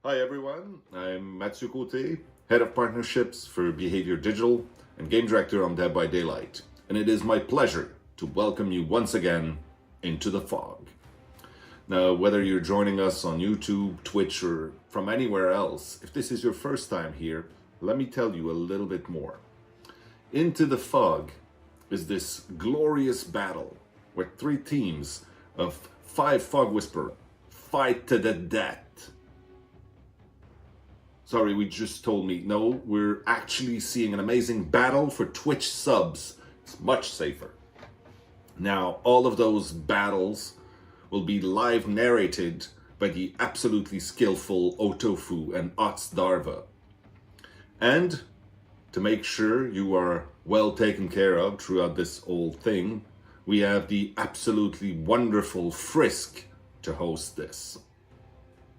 Hi everyone, I'm Matsukote, Head of Partnerships for Behavior Digital and Game Director on Dead by Daylight, and it is my pleasure to welcome you once again into the Fog. Now, whether you're joining us on YouTube, Twitch, or from anywhere else, if this is your first time here, let me tell you a little bit more. Into the Fog is this glorious battle where three teams of 5 Fog Whisperers fight to the death. Sorry, we just told me. No, we're actually seeing an amazing battle for Twitch subs. It's much safer. Now, all of those battles will be live narrated by the absolutely skillful OhTofu and Otzdarva. And to make sure you are well taken care of throughout this whole thing, we have the absolutely wonderful Friskk to host this.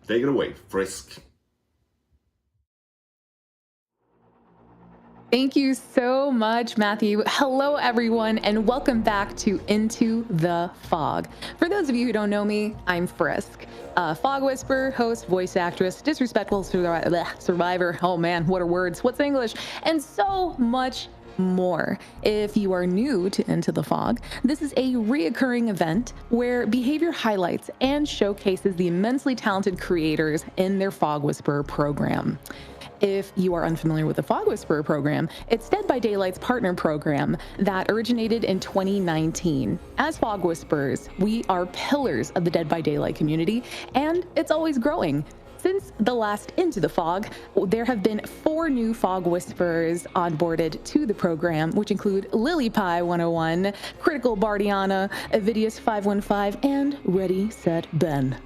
Take it away, Friskk. Thank you so much, Matthew. Hello, everyone, and welcome back to Into the Fog. For those of you who don't know me, I'm Friskk, Fog Whisperer, host, voice actress, disrespectful survivor. Oh man, what are words? What's English? And so much more. If you are new to Into the Fog, this is a reoccurring event where behavior highlights and showcases the immensely talented creators in their Fog Whisperer program. If you are unfamiliar with the Fog Whisperer program, it's Dead by Daylight's partner program that originated in 2019. As Fog Whisperers, we are pillars of the Dead by Daylight community, and it's always growing. Since the last Into the Fog, there have been 4 new Fog Whisperers onboarded to the program, which include LilyPie101, Critical Bardiana, Avidius515, and Ready, Set, Ben.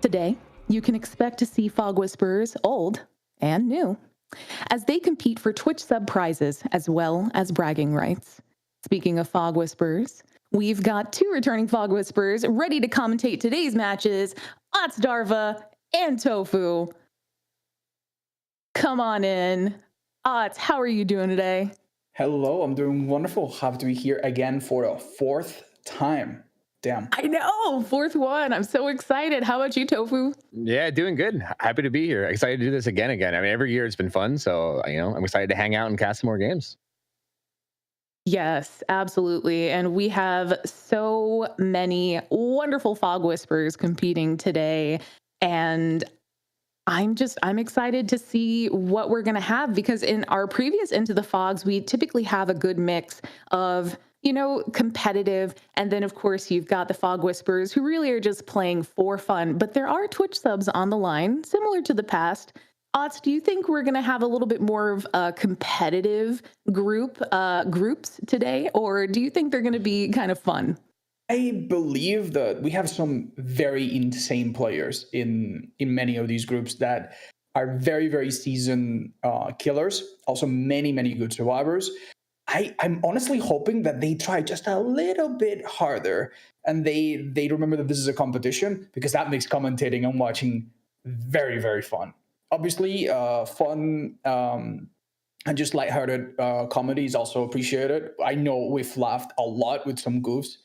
Today, you can expect to see Fog Whisperers old and new, as they compete for Twitch sub prizes as well as bragging rights. Speaking of Fog Whisperers, we've got 2 returning Fog Whisperers ready to commentate today's matches, Otzdarva and OhTofu. Come on in. Otz, how are you doing today? Hello, I'm doing wonderful. Happy to be here again for a 4th time. Damn. I know, 4th one. I'm so excited. How about you, OhTofu? Yeah, doing good. Happy to be here. Excited to do this again. I mean, every year it's been fun. So, I'm excited to hang out and cast some more games. Yes, absolutely. And we have so many wonderful Fog Whisperers competing today. And I'm excited to see what we're going to have, because in our previous Into the Fogs, we typically have a good mix of competitive. And then, of course, you've got the Fog Whisperers who really are just playing for fun. But there are Twitch subs on the line, similar to the past. Otz, do you think we're going to have a little bit more of a competitive groups today? Or do you think they're going to be kind of fun? I believe that we have some very insane players in many of these groups that are very, very seasoned killers. Also, many, many good survivors. I'm honestly hoping that they try just a little bit harder and they remember that this is a competition, because that makes commentating and watching very, very fun. Obviously, fun and just lighthearted comedy is also appreciated. I know we've laughed a lot with some goofs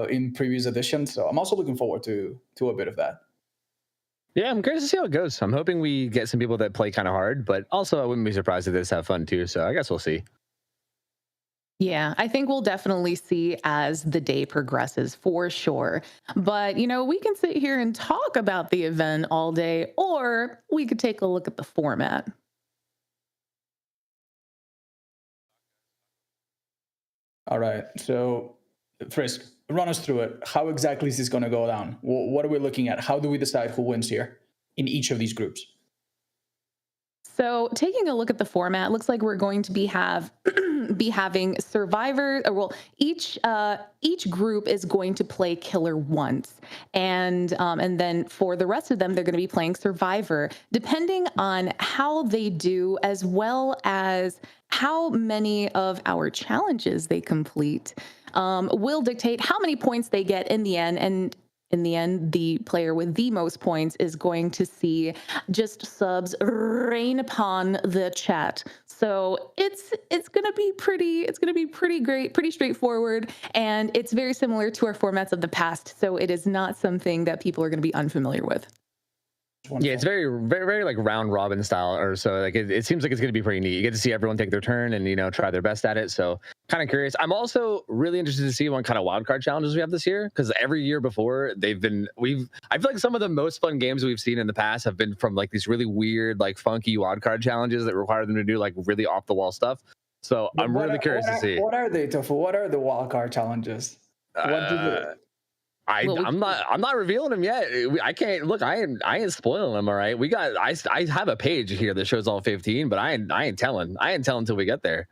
in previous editions, so I'm also looking forward to a bit of that. Yeah, I'm curious to see how it goes. I'm hoping we get some people that play kind of hard, but also I wouldn't be surprised if they just have fun too. So I guess we'll see. Yeah, I think we'll definitely see as the day progresses, for sure. But, we can sit here and talk about the event all day, or we could take a look at the format. All right, so Friskk, run us through it. How exactly is this going to go down? What are we looking at? How do we decide who wins here in each of these groups? So taking a look at the format, looks like we're going to be having survivors. Each group is going to play killer once, and then for the rest of them, they're going to be playing survivor, depending on how they do, as well as how many of our challenges they complete. Will dictate how many points they get in the end, and in the end, the player with the most points is going to see just subs rain upon the chat. So it's going to be pretty great, pretty straightforward, and it's very similar to our formats of the past. So it is not something that people are going to be unfamiliar with. Yeah, it's very, very, very like round robin style, or so. Like it seems like it's going to be pretty neat. You get to see everyone take their turn and try their best at it. So kind of curious. I'm also really interested to see what kind of wildcard challenges we have this year, because every year before I feel like some of the most fun games we've seen in the past have been from like these really weird, like funky wildcard challenges that require them to do like really off the wall stuff. So I'm really curious to see. What are they, Tofu? What are the wildcard challenges? What do they? I'm not revealing them yet. I can't look. I ain't spoiling them. All right, I have a page here that shows all 15, but I ain't telling until we get there.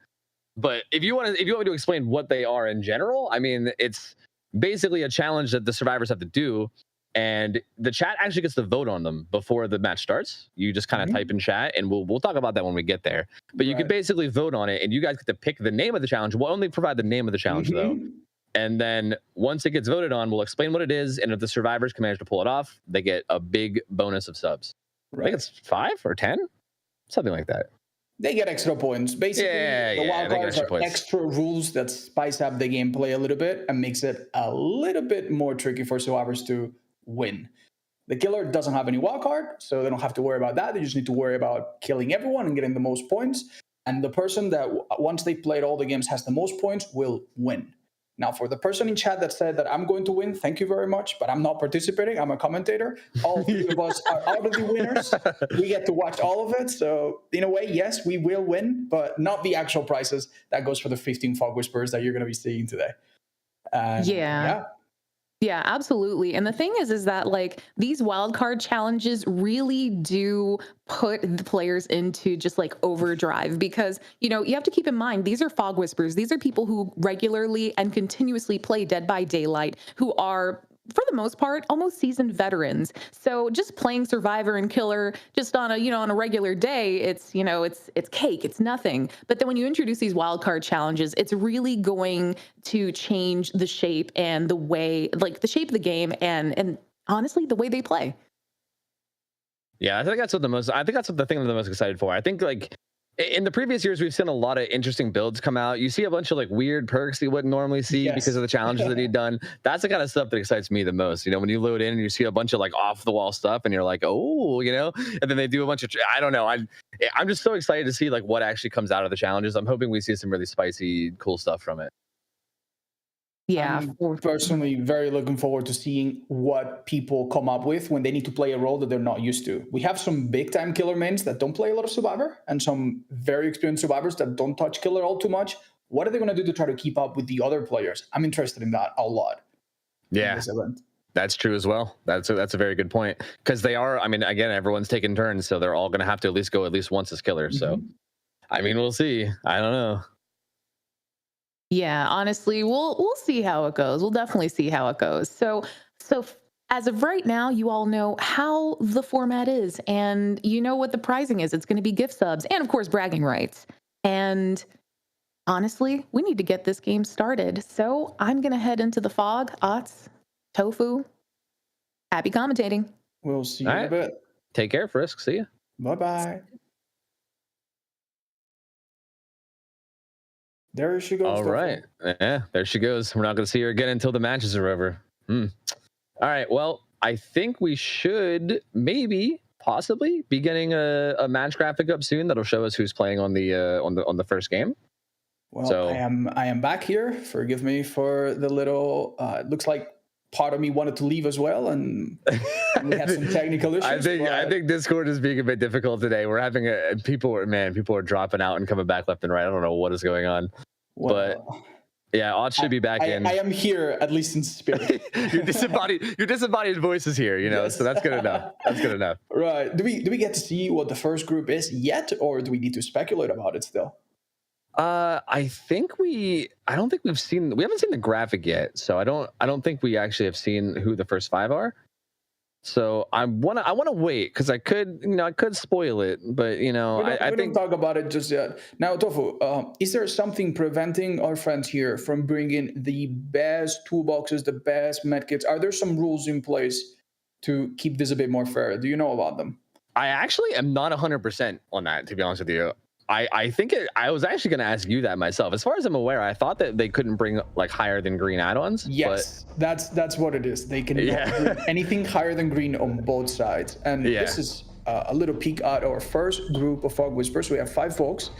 But if you want me to explain what they are in general, I mean, it's basically a challenge that the survivors have to do, and the chat actually gets to vote on them before the match starts. You just kind of type in chat, and we'll talk about that when we get there. But you can basically vote on it, and you guys get to pick the name of the challenge. We'll only provide the name of the challenge though. And then once it gets voted on, we'll explain what it is. And if the survivors can manage to pull it off, they get a big bonus of subs. I think it's 5 or 10, something like that. They get extra points. Basically, the wildcards are extra rules that spice up the gameplay a little bit and makes it a little bit more tricky for survivors to win. The killer doesn't have any wildcard, so they don't have to worry about that. They just need to worry about killing everyone and getting the most points. And the person that, once they played all the games, has the most points will win. Now, for the person in chat that said that I'm going to win, thank you very much, but I'm not participating. I'm a commentator. All 3 of us are out of the winners. We get to watch all of it. So in a way, yes, we will win, but not the actual prizes. That goes for the 15 Fog Whisperers that you're going to be seeing today. Yeah, absolutely. And the thing is that like these wildcard challenges really do put the players into just like overdrive, because, you have to keep in mind, these are Fog Whispers. These are people who regularly and continuously play Dead by Daylight, who are, for the most part, almost seasoned veterans. So just playing Survivor and Killer just on a regular day, it's cake, it's nothing. But then when you introduce these wildcard challenges, it's really going to change the shape and the way, like the shape of the game and honestly, the way they play. Yeah, I think that's what the thing I'm the most excited for. I think like in the previous years, we've seen a lot of interesting builds come out. You see a bunch of like weird perks you wouldn't normally see because of the challenges that he'd done. That's the kind of stuff that excites me the most. When you load in and you see a bunch of like off the wall stuff and you're like, oh, and then they do a bunch of, I don't know. I'm just so excited to see like what actually comes out of the challenges. I'm hoping we see some really spicy, cool stuff from it. Yeah, I'm personally very looking forward to seeing what people come up with when they need to play a role that they're not used to. We have some big time killer mains that don't play a lot of Survivor, and some very experienced survivors that don't touch killer all too much. What are they going to do to try to keep up with the other players? I'm interested in that a lot. Yeah, that's true as well. That's a very good point, because they are. I mean, again, everyone's taking turns, so they're all going to have to at least go at least once as killers. So, I mean, we'll see. I don't know. Yeah, honestly, we'll see how it goes. We'll definitely see how it goes. So as of right now, you all know how the format is, and you know what the pricing is. It's going to be gift subs and, of course, bragging rights. And honestly, we need to get this game started. So I'm going to head into the fog. Otz, Tofu, happy commentating. We'll see you in a bit. Take care, Friskk. See you. Bye-bye. There she goes. All right. Yeah, there she goes. We're not going to see her again until the matches are over. All right. Well, I think we should possibly be getting a match graphic up soon that'll show us who's playing on the first game. Well, so, I am back here. Forgive me for the little. It looks like part of me wanted to leave as well, and we had some technical issues. I think Discord is being a bit difficult today. We're having people are dropping out and coming back left and right. I don't know what is going on, but yeah, Otz should be back in. I am here, at least in spirit. your disembodied voice is here, yes. So that's good enough. That's good enough. Right? Do we get to see what the first group is yet, or do we need to speculate about it still? I don't think we haven't seen the graphic yet, so I don't think we actually have seen who the first 5 are. So I want to wait, because I could spoil it, but we don't talk about it just yet. Now, Tofu, is there something preventing our friends here from bringing the best toolboxes, the best medkits? Are there some rules in place to keep this a bit more fair? Do you know about them? I actually am not 100% on that, to be honest with you. I think I was actually going to ask you that myself. As far as I'm aware, I thought that they couldn't bring like higher than green add-ons. Yes, that's what it is. They can bring anything higher than green on both sides. And this is a little peek at our first group of Fog Whisperers. We have 5 folks.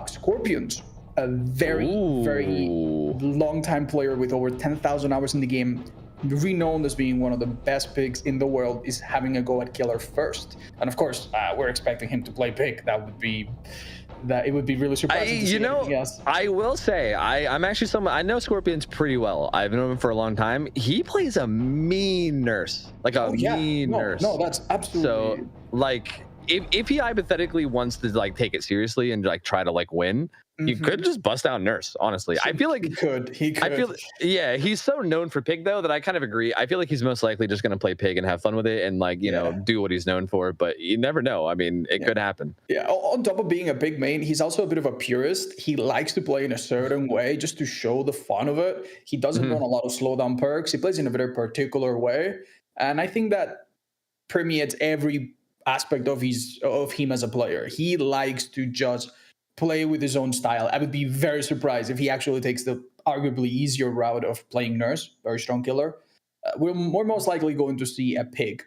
Scorpions, a very long time player with over 10,000 hours in the game, renowned as being one of the best pigs in the world, is having a go at killer first. And of course, we're expecting him to play pig. It would be really surprising to see anything else. I will say, I'm actually I know Scorpions pretty well. I've known him for a long time. He plays a mean nurse, like a mean nurse. No, that's absolutely. So, like, if he hypothetically wants to like take it seriously and like try to like win, you could just bust out nurse. Honestly, I feel like he could. I feel he's so known for pig though that I kind of agree. I feel like he's most likely just going to play pig and have fun with it and like you know do what he's known for. But you never know. I mean, it could happen. Yeah. On top of being a pig main, he's also a bit of a purist. He likes to play in a certain way just to show the fun of it. He doesn't run a lot of slowdown perks. He plays in a very particular way, and I think that permeates every aspect of him as a player. He likes to just play with his own style. I would be very surprised if he actually takes the arguably easier route of playing nurse, very strong killer. We're most likely going to see a pig.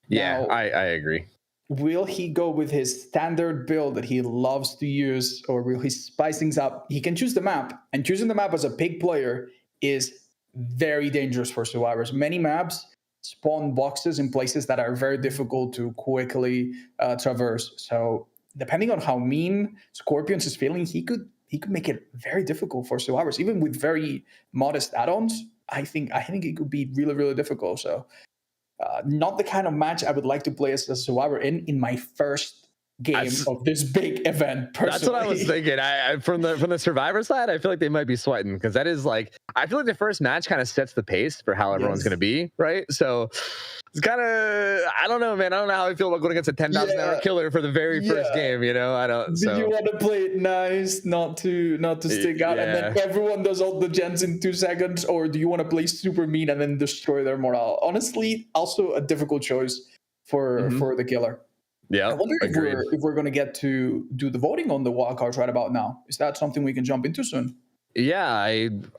Yeah, now, I agree. Will he go with his standard build that he loves to use, or will he spice things up? He can choose the map, and choosing the map as a pig player is very dangerous for survivors. Many maps spawn boxes in places that are very difficult to quickly traverse. So depending on how mean Scorpions is feeling, he could make it very difficult for survivors, even with very modest add-ons. I think it could be really, really difficult. So not the kind of match I would like to play as a survivor in my first game of this big event. Personally. That's what I was thinking. From the survivor side, I feel like they might be sweating because that is like I feel like the first match kind of sets the pace for how everyone's going to be, right? So it's kind of I don't know, man. I don't know how I feel about going against a 10,000 hour killer for the very first game. You know, I don't. Do you want to play it nice, not to stick out, and then everyone does all the gens in 2 seconds, or do you want to play super mean and then destroy their morale? Honestly, also a difficult choice for the killer. Yeah, I wonder if we're going to get to do the voting on the wildcards right about now. Is that something we can jump into soon? Yeah,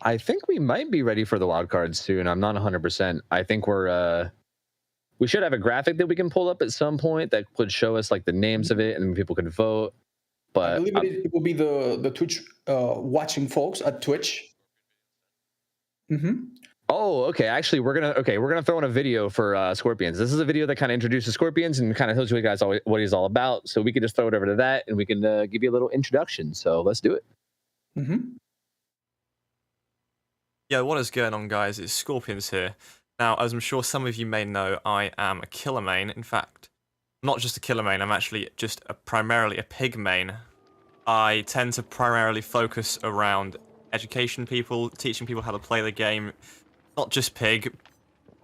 I think we might be ready for the wildcards soon. I'm not 100%. I think we should have a graphic that we can pull up at some point that would show us like the names of it and people can vote. But I believe it will be the Twitch watching folks at Twitch. Oh, okay. Actually, we're gonna throw in a video for Scorpions. This is a video that kind of introduces Scorpions and kind of tells you guys what he's all about. So we could just throw it over to that, and we can give you a little introduction. So let's do it. Yeah, what is going on, guys? It's Scorpions here. Now, as I'm sure some of you may know, I am a killer main. In fact, not just a killer main. I'm actually just primarily a pig main. I tend to primarily focus around education people, teaching people how to play the game. Not just pig,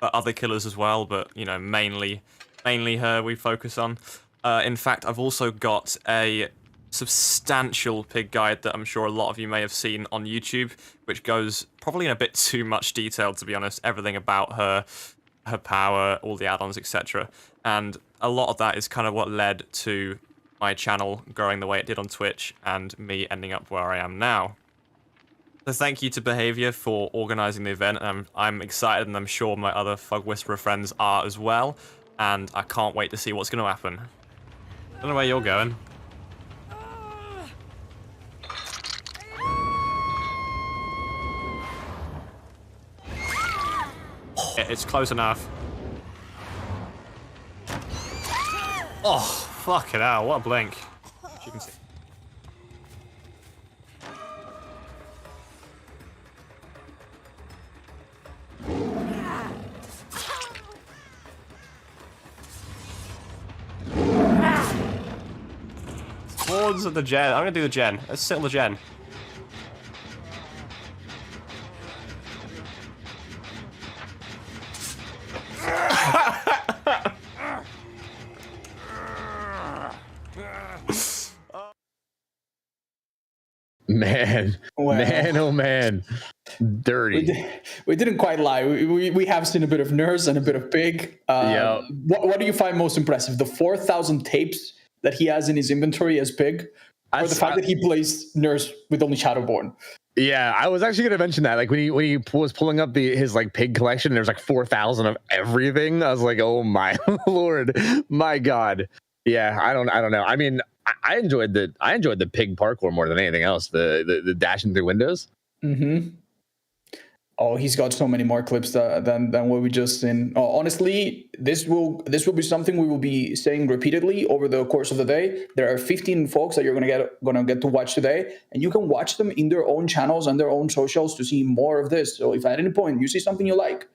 but other killers as well, but, you know, mainly her we focus on. In fact, I've also got a substantial pig guide that I'm sure a lot of you may have seen on YouTube, which goes probably in a bit too much detail, to be honest. Everything about her power, all the add-ons, etc. And a lot of that is kind of what led to my channel growing the way it did on Twitch and me ending up where I am now. So thank you to Behaviour for organising the event, and I'm excited, and I'm sure my other Fog Whisperer friends are as well, and I can't wait to see what's going to happen. I don't know where you're going. It's close enough. Oh, fucking hell, what a blink. As you can see. Towards the gen. I'm gonna do the gen. Let's sit on the gen. Man, oh man, dirty. We didn't quite lie. We have seen a bit of nurse and a bit of pig. Yeah. What do you find most impressive? The 4,000 tapes that he has in his inventory as pig, Or the fact that he plays nurse with only Shadowborn. Yeah, I was actually going to mention that. Like when he was pulling up his like pig collection, there's like 4,000 of everything. I was like, oh my lord, my god. Yeah, I don't know. I mean, I enjoyed the pig parkour more than anything else. The dashing through windows. Mm-hmm. Oh, he's got so many more clips than what we just seen. Honestly, this will be something we will be saying repeatedly over the course of the day. There are 15 folks that you're gonna get to watch today, and you can watch them in their own channels and their own socials to see more of this. So if at any point you see something you like,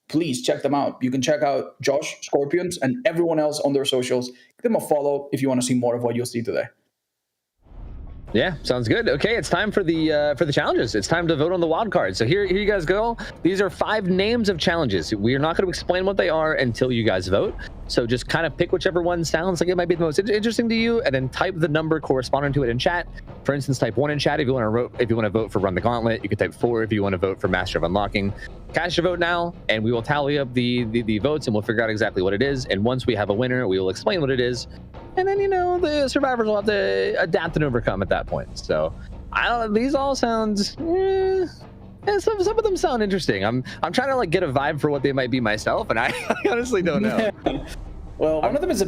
please check them out. You can check out Josh, Scorpions, and everyone else on their socials. Give them a follow if you want to see more of what you'll see today. Yeah, sounds good. Okay, it's time for the challenges. It's time to vote on the wild card. So here you guys go. These are 5 names of challenges. We are not going to explain what they are until you guys vote. So just kind of pick whichever one sounds like it might be the most interesting to you, and then type the number corresponding to it in chat. For instance, type 1 in chat if you want to vote for Run the Gauntlet. You can type 4 if you want to vote for Master of Unlocking. Cast your vote now, and we will tally up the votes, and we'll figure out exactly what it is. And once we have a winner, we will explain what it is. And then, the survivors will have to adapt and overcome at that point. So, these all sound, some of them sound interesting. I'm trying to like get a vibe for what they might be myself, and I honestly don't know. Well, one of them is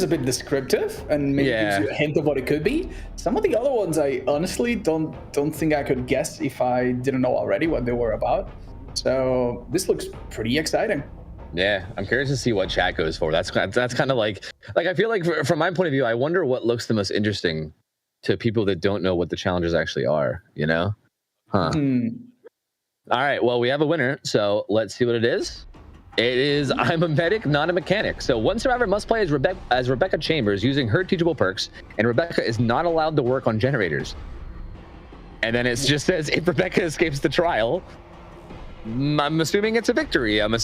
a bit descriptive, and maybe gives you a hint of what it could be. Some of the other ones, I honestly don't think I could guess if I didn't know already what they were about. So this looks pretty exciting. Yeah, I'm curious to see what chat goes for. That's kind of like I feel like from my point of view, I wonder what looks the most interesting to people that don't know what the challenges actually are. Huh? All right. Well, we have a winner, so let's see what it is. It is I'm a medic, not a mechanic. So one survivor must play as Rebecca Chambers using her teachable perks, and Rebecca is not allowed to work on generators. And then it just says if Rebecca escapes the trial. I'm assuming it's a victory. I mean,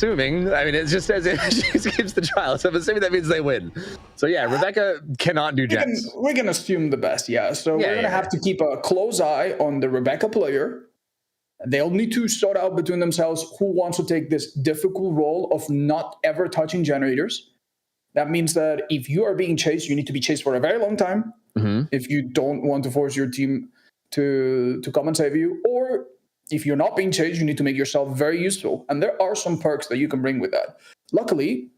it just says if she escapes the trial, so I'm assuming that means they win. So yeah, Rebecca cannot do gens. We can assume the best, yeah. So we're gonna have to keep a close eye on the Rebecca player. They'll need to sort out between themselves who wants to take this difficult role of not ever touching generators. That means that if you are being chased, you need to be chased for a very long time. Mm-hmm. If you don't want to force your team to come and save you, or if you're not being chased, you need to make yourself very useful. And there are some perks that you can bring with that. Luckily,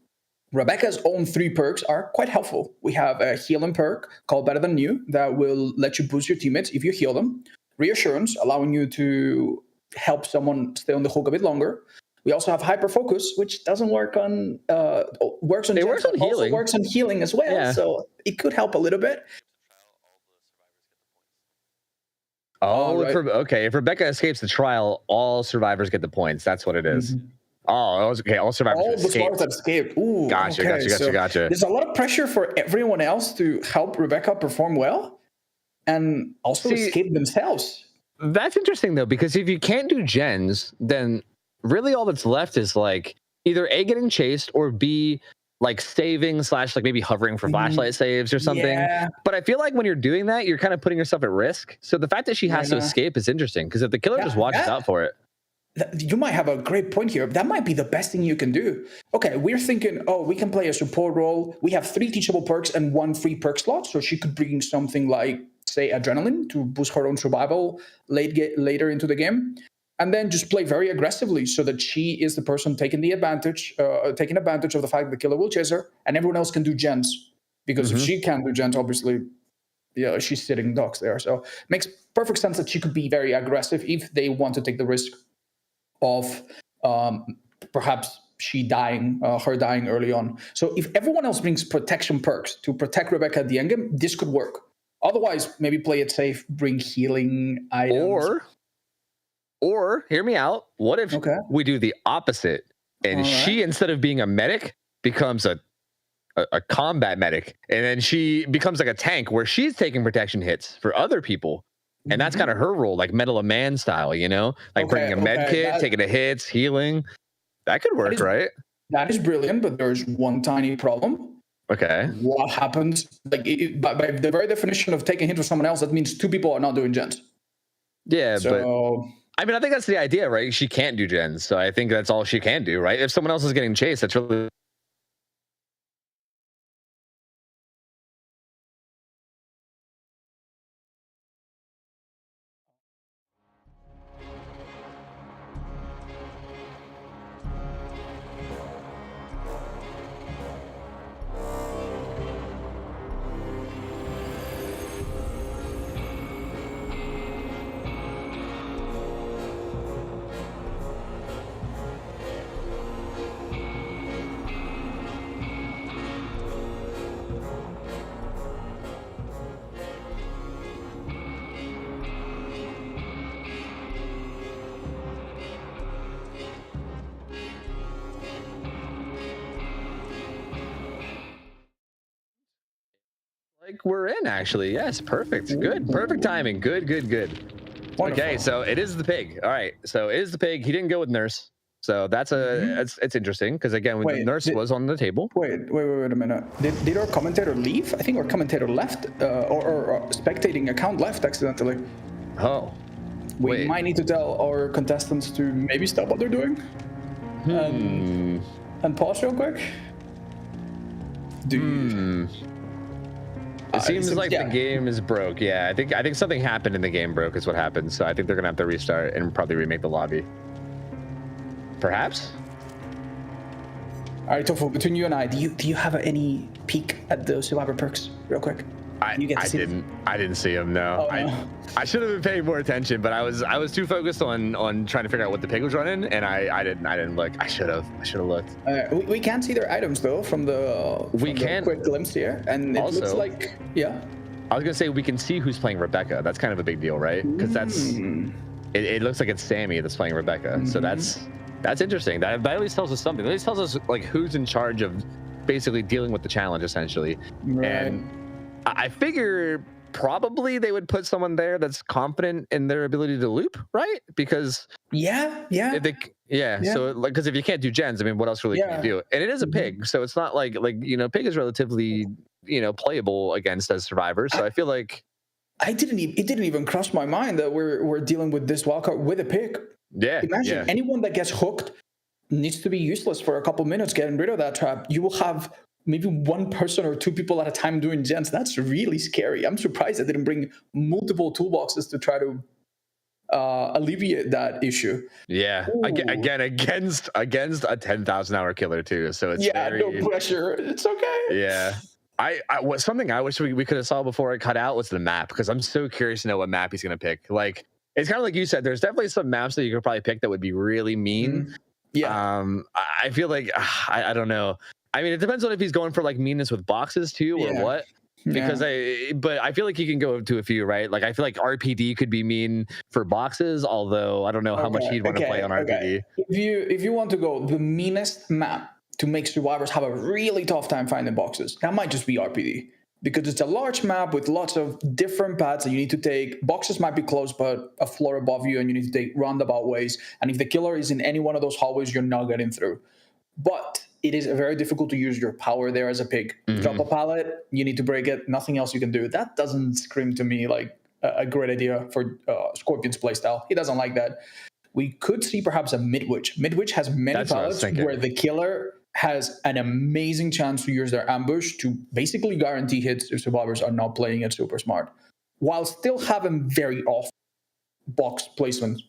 Rebecca's own 3 perks are quite helpful. We have a healing perk called Better Than You that will let you boost your teammates if you heal them. Reassurance, allowing you to help someone stay on the hook a bit longer. We also have Hyper Focus, which doesn't work on works on healing. Also works on healing as well. So it could help a little bit. Oh, right. If Rebecca escapes the trial, all survivors get the points. That's what it is. Mm-hmm. Oh, okay. All survivors have escaped. Ooh, gotcha. There's a lot of pressure for everyone else to help Rebecca perform well and also escape themselves. That's interesting, though, because if you can't do gens, then really all that's left is like either A, getting chased, or B, like saving / like maybe hovering for flashlight saves or something. Yeah. But I feel like when you're doing that, you're kind of putting yourself at risk. So the fact that she has to escape is interesting, because if the killer just watches out for it. You might have a great point here. That might be the best thing you can do. Okay, we're thinking, we can play a support role. We have 3 teachable perks and 1 free perk slot. So she could bring something like, say, adrenaline to boost her own survival later into the game. And then just play very aggressively so that she is the person taking advantage of the fact the killer will chase her, and everyone else can do gens. Because if she can't do gens, obviously, she's sitting ducks there. So it makes perfect sense that she could be very aggressive if they want to take the risk of perhaps her dying early on. So if everyone else brings protection perks to protect Rebecca at the end game, this could work. Otherwise, maybe play it safe, bring healing items. Or hear me out. What if we do the opposite, and she, instead of being a medic, becomes a combat medic, and then she becomes like a tank where she's taking protection hits for other people, and that's kind of her role, like Metal of Man style, like bringing a med kit, taking the hits, healing. That could work, right? That is brilliant, but there's one tiny problem. Okay. What happens? Like by the very definition of taking hits for someone else, that means 2 people are not doing gens. Yeah, but I mean, I think that's the idea, right? She can't do gens, so I think that's all she can do, right? If someone else is getting chased, that's really like we're in, actually. Yes, perfect. Good. Perfect timing. Good. Wonderful. Okay, so it is the pig. All right, so it is the pig. He didn't go with nurse. So that's it's interesting because again, when the nurse was on the table. Wait a minute. Did our commentator leave? I think our commentator left, or spectating account left accidentally. Oh. We might need to tell our contestants to maybe stop what they're doing. And pause real quick. It seems like the game is broke. Yeah, I think something happened in the game broke is what happened. So I think they're gonna have to restart and probably remake the lobby. Perhaps. All right, Tofu. Between you and I, do you have any peek at the survivor perks, real quick? I didn't see him. No. Oh, no. I should have been paying more attention, but I was too focused on trying to figure out what the pig was running, and I didn't look. I should have looked. We can see their items though from the quick glimpse here, and it also looks like I was gonna say we can see who's playing Rebecca. That's kind of a big deal, right? Because it looks like it's Sammy that's playing Rebecca. So that's interesting. That at least tells us something. At least tells us like who's in charge of basically dealing with the challenge essentially. Right. And I figure probably they would put someone there that's confident in their ability to loop, right? Because yeah. So like, because if you can't do gens, I mean, what else really can you do? And it is a pig, so it's not like pig is relatively playable against as survivors. So I feel like it didn't even cross my mind that we're dealing with this wildcard with a pig. Yeah. Imagine anyone that gets hooked needs to be useless for a couple minutes getting rid of that trap. You will have maybe one person or two people at a time doing gens. That's really scary. I'm surprised they didn't bring multiple toolboxes to try to alleviate that issue. Yeah. Again, against a 10,000 hour killer too. So it's no pressure. It's okay. Yeah. Something I wish we could have saw before it cut out was the map, because I'm so curious to know what map he's going to pick. Like, it's kind of like you said, there's definitely some maps that you could probably pick that would be really mean. I feel like I don't know. I mean, it depends on if he's going for like meanness with boxes too, or what. Because I feel like he can go to a few, right? Like I feel like RPD could be mean for boxes, although I don't know how much he'd want to play on RPD. If you want to go the meanest map to make survivors have a really tough time finding boxes, that might just be RPD, because it's a large map with lots of different paths that you need to take. Boxes might be close, but a floor above you, and you need to take roundabout ways. And if the killer is in any one of those hallways, you're not getting through. But it is very difficult to use your power there as a pig. Drop a pallet, you need to break it. Nothing else you can do. That doesn't scream to me like a great idea for Scorpion's playstyle. He doesn't like that. We could see perhaps a Midwich. Midwich has many pallets where the killer has an amazing chance to use their ambush to basically guarantee hits if survivors are not playing it super smart, while still having very off box placements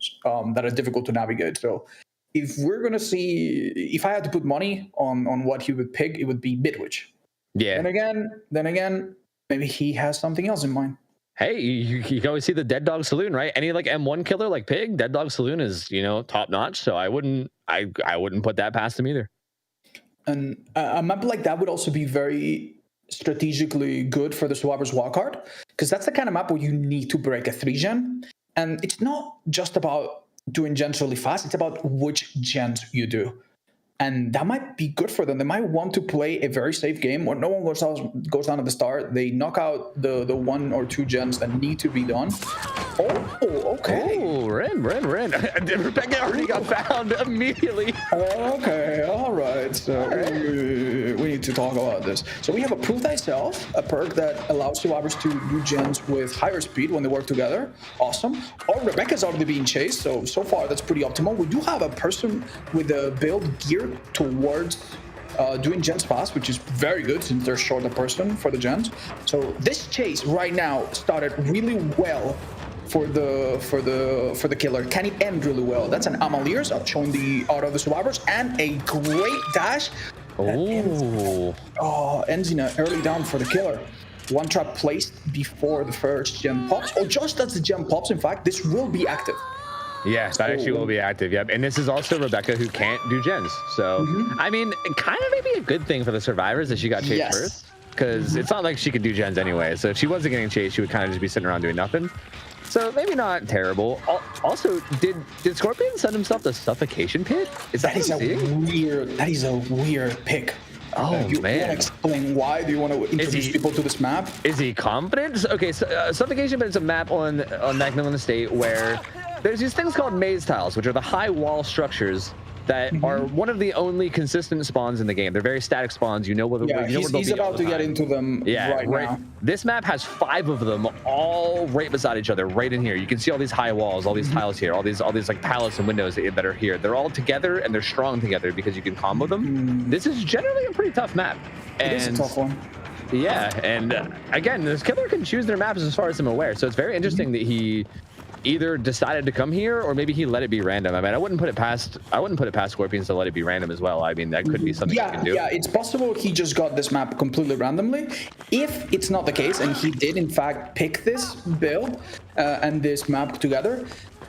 that are difficult to navigate. So if we're going to see, if I had to put money on what he would pick, it would be Midwich. Yeah. Then again, maybe he has something else in mind. Hey, you can always see the Dead Dog Saloon, right? Any like M1 killer like Pig, Dead Dog Saloon is, top notch. So I wouldn't put that past him either. And a map like that would also be very strategically good for the Survivor's wildcard, because that's the kind of map where you need to break a 3-gen. And it's not just about doing gens really fast, it's about which gens you do. And that might be good for them. They might want to play a very safe game where no one goes down at the start. They knock out the 1 or 2 gens that need to be done. Oh, okay. Oh, Ren. Rebecca already got found immediately. Okay, all right. So we need to talk about this. So we have a Prove Thyself, a perk that allows survivors to do gens with higher speed when they work together. Awesome. Oh, Rebecca's already being chased, so far that's pretty optimal. We do have a person with a build geared towards doing gens fast, which is very good since they're short a person for the gens. So this chase right now started really well for the killer. Can it end really well? That's an Amaliers showing the auto of the survivors, and a great dash. Ends in an early down for the killer. One trap placed before the first gem pops, or just as the gem pops. In fact, this will be active. Yeah, that actually will be active. Yep. And this is also Rebecca, who can't do gens. So, I mean, kind of maybe a good thing for the survivors that she got chased first, because it's not like she could do gens anyway. So if she wasn't getting chased, she would kind of just be sitting around doing nothing. So maybe not terrible. Also, did Scorpion send himself the suffocation pit? That is a weird pick. Oh, You want man. to explain why? Do you want to introduce people to this map? Is he confident? Okay, so Suffocation, but it's a map on Macmillan Estate where there's these things called maze tiles, which are the high wall structures that are one of the only consistent spawns in the game. They're very static spawns. You know where he's about to get into them right now. This map has 5 of them all right beside each other, right in here. You can see all these high walls, all these tiles here, all these like pallets and windows that are here. They're all together and they're strong together because you can combo them. This is generally a pretty tough map. It is a tough one. Yeah, and again, this killer can choose their maps as far as I'm aware. So it's very interesting that he either decided to come here or maybe he let it be random. I mean, I wouldn't put it past Scorpions to let it be random as well. I mean, that could be something he can do. Yeah, it's possible he just got this map completely randomly. If it's not the case and he did in fact pick this build and this map together,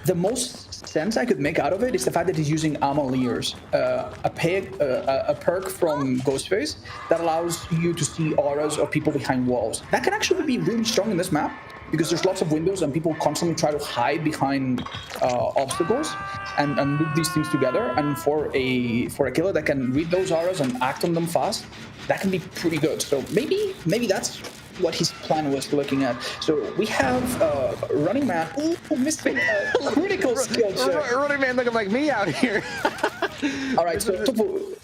the most sense I could make out of it is the fact that he's using Amaliers, a perk from Ghostface that allows you to see auras of people behind walls. That can actually be really strong in this map, because there's lots of windows and people constantly try to hide behind obstacles and loop these things together. And for a killer that can read those auras and act on them fast, that can be pretty good. So maybe that's what his plan was looking at. So we have Running Man. Ooh, missing a critical skill check. Running Man looking like me out here. All right, so OhTofu,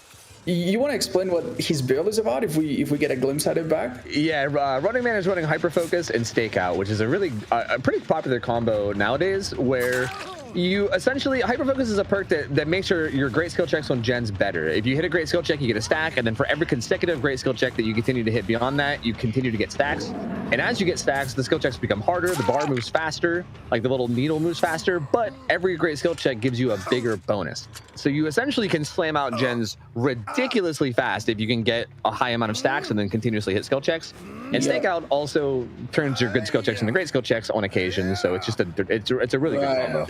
you want to explain what his build is about if we get a glimpse at it back? Yeah, Running Man is running Hyper Focus and Stakeout, which is a really a pretty popular combo nowadays, where you essentially, Hyper Focus is a perk that makes your great skill checks on gens better. If you hit a great skill check, you get a stack, and then for every consecutive great skill check that you continue to hit beyond that, you continue to get stacks. And as you get stacks, the skill checks become harder, the bar moves faster, like the little needle moves faster, but every great skill check gives you a bigger bonus. So you essentially can slam out gens ridiculously fast if you can get a high amount of stacks and then continuously hit skill checks. And Stakeout also turns your good skill checks into great skill checks on occasion, so it's just it's a really good combo.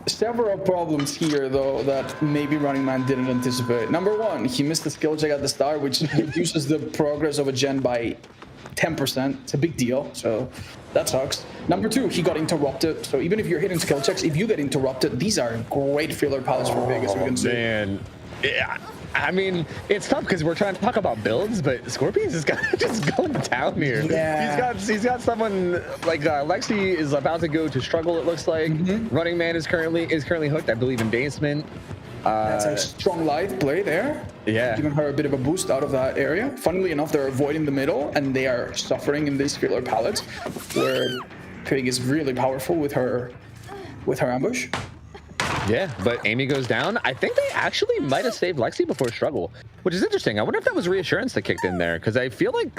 Several problems here, though, that maybe Running Man didn't anticipate. Number one, he missed the skill check at the start, which reduces the progress of a gen by 10%. It's a big deal, so that sucks. Number two, he got interrupted. So even if you're hitting skill checks, if you get interrupted, these are great filler pallets for big, as we can see. Man, yeah. I mean, it's tough because we're trying to talk about builds, but Scorpions is just going down here. Yeah. He's got someone like Lexi is about to go to struggle. It looks like Running Man is currently hooked, I believe, in basement. That's a strong light play there. Yeah, giving her a bit of a boost out of that area. Funnily enough, they're avoiding the middle and they are suffering in these filler pallets, where Pig is really powerful with her ambush. Yeah, but Amy goes down. I think they actually might have saved Lexi before struggle, which is interesting. I wonder if that was reassurance that kicked in there, because I feel like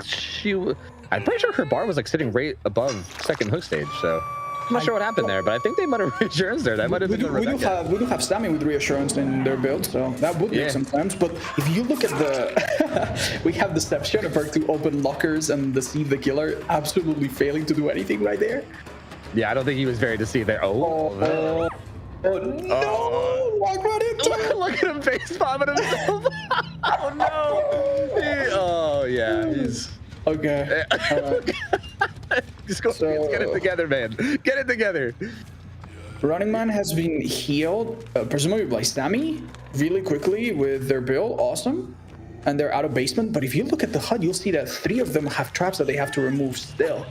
I'm pretty sure her bar was like sitting right above second hook stage, so I'm not sure what happened there, but I think they might have reassurance there. That might have been we do have Sammy with reassurance in their build, so that would make some sense. But if you look at the, we have the Deception perk to open lockers and deceive the killer, absolutely failing to do anything right there. Yeah, I don't think he was very deceived there. Oh no! Walk right into it. Look at him face bombing himself. Oh no! Oh yeah, he's okay. Just go, get it together, man. Get it together. Running Man has been healed, presumably by Sammy, really quickly with their build. Awesome. And they're out of basement. But if you look at the HUD, you'll see that 3 of them have traps that they have to remove still.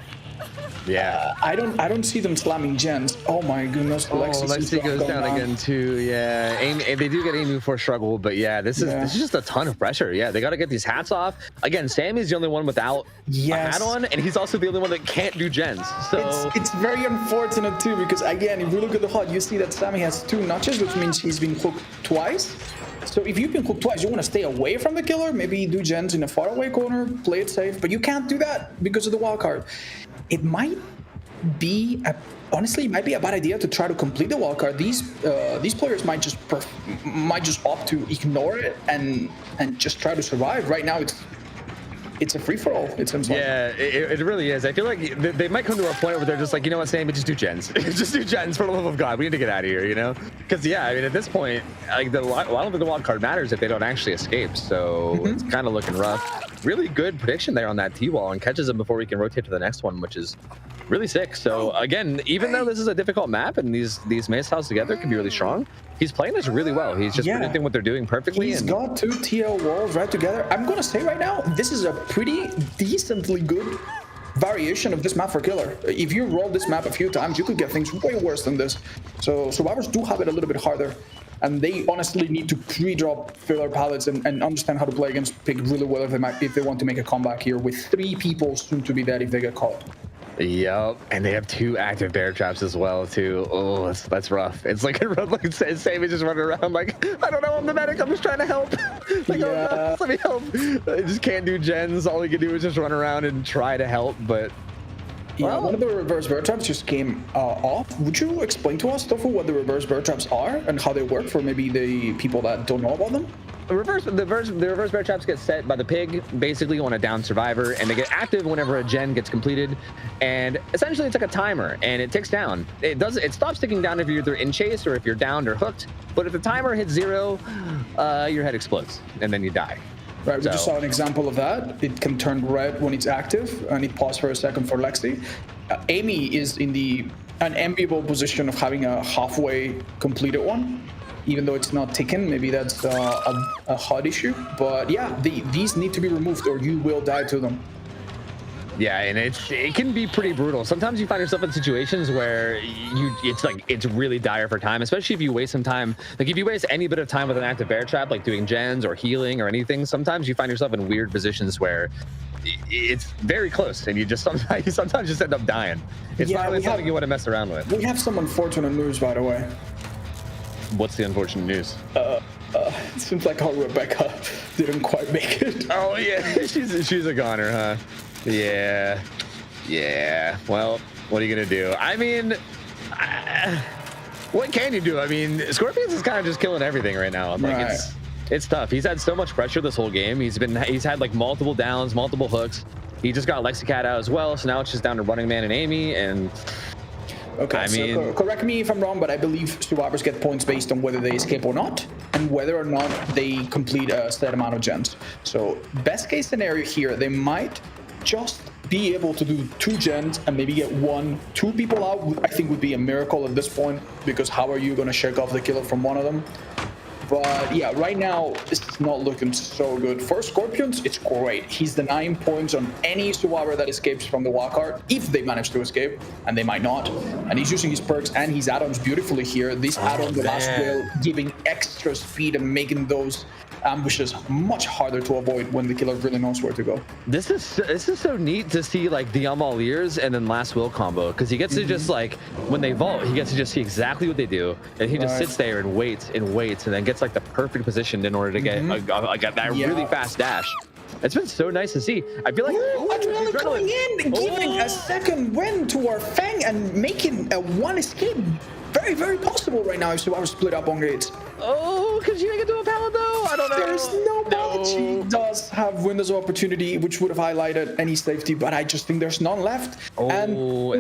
Yeah. I don't see them slamming gens. Oh my goodness. Lexi goes down again too. Yeah. Amy, they do get Amy for struggle, but yeah, this is just a ton of pressure. Yeah, they got to get these hats off. Again, Sammy's the only one without a hat on, and he's also the only one that can't do gens. So it's very unfortunate too, because again, if you look at the HUD, you see that Sammy has 2 notches, which means he's been hooked twice. So if you've been hooked twice, you want to stay away from the killer, maybe do gens in a faraway corner, play it safe, but you can't do that because of the wild card. It might be honestly, it might be a bad idea to try to complete the wild card. These players might just opt to ignore it and just try to survive. Right now, it's a free for all. It seems like. Yeah, it really is. I feel like they might come to a point where they're just like, you know what, Sam, just do gens. Just do gens for the love of God. We need to get out of here, you know? Because yeah, I mean, at this point, like I don't think the wild card matters if they don't actually escape. So it's kind of looking rough. Really good prediction there on that T-wall, and catches him before we can rotate to the next one, which is Really sick. So again, even though this is a difficult map and these mace styles together can be really strong, he's playing this really well. He's just predicting what they're doing perfectly. He's got 2 TL walls right together. I'm gonna say right now, this is a pretty decently good variation of this map for killer. If you roll this map a few times, you could get things way worse than this. So survivors do have it a little bit harder, and they honestly need to pre-drop filler pallets and understand how to play against pig really well if they want to make a comeback here with 3 people soon to be dead if they get caught. Yep, and they have 2 active bear traps as well too. Oh, that's rough. It's like Sammy just running around like, I don't know, I'm the medic, I'm just trying to help. Like, oh God, let me help. I just can't do gens. All he can do is just run around and try to help, but yeah, one of the reverse bear traps just came off. Would you explain to us, Tofu, what the reverse bear traps are and how they work for maybe the people that don't know about them? The reverse bear traps get set by the pig, basically on a down survivor, and they get active whenever a gen gets completed. And essentially, it's like a timer, and it ticks down. It stops ticking down if you're either in chase or if you're downed or hooked. But if the timer hits 0, your head explodes, and then you die. Right, we just saw an example of that. It can turn red when it's active, and it paused for a second for Lexi. Amy is in an enviable position of having a halfway completed one. Even though it's not ticking, maybe that's a HUD issue. But yeah, these need to be removed or you will die to them. Yeah, and it can be pretty brutal. Sometimes you find yourself in situations where it's really dire for time, especially if you waste some time. Like if you waste any bit of time with an active bear trap, like doing gens or healing or anything, sometimes you find yourself in weird positions where it's very close and you sometimes just end up dying. It's not really something you want to mess around with. We have some unfortunate news, by the way. What's the unfortunate news? It seems like our Rebecca didn't quite make it. Oh yeah, she's a goner, huh? Yeah. Well, what are you gonna do? I mean, what can you do? I mean, Scorpions is kind of just killing everything right now. Like it's tough. He's had so much pressure this whole game. He's had like multiple downs, multiple hooks. He just got Lexicat out as well, so now it's just down to Running Man and Amy and. Okay, so correct me if I'm wrong, but I believe survivors get points based on whether they escape or not, and whether or not they complete a set amount of gens. So best case scenario here, they might just be able to do 2 gens and maybe get 2 people out. I think would be a miracle at this point, because how are you going to shake off the killer from one of them? But yeah, right now, this is not looking so good. For Scorpions, it's great. He's denying points on any survivor that escapes from the wildcard, if they manage to escape, and they might not. And he's using his perks and his add-ons beautifully here. This add-on, the last will, giving extra speed and making those ambushes much harder to avoid when the killer really knows where to go. This is so neat to see, like the Ears and then last will combo, because he gets to just like when they vault, he gets to just see exactly what they do, and he just sits there and waits and then gets like the perfect position in order to get that really fast dash. It's been so nice to see. I feel like Adrenaline coming in, giving a second win to our Fang and making a 1 escape very, very possible right now if survivors split up on gates. Oh, could she make it to a pallet though? I don't know. There's no pallet. She does have windows of opportunity, which would have highlighted any safety, but I just think there's none left. And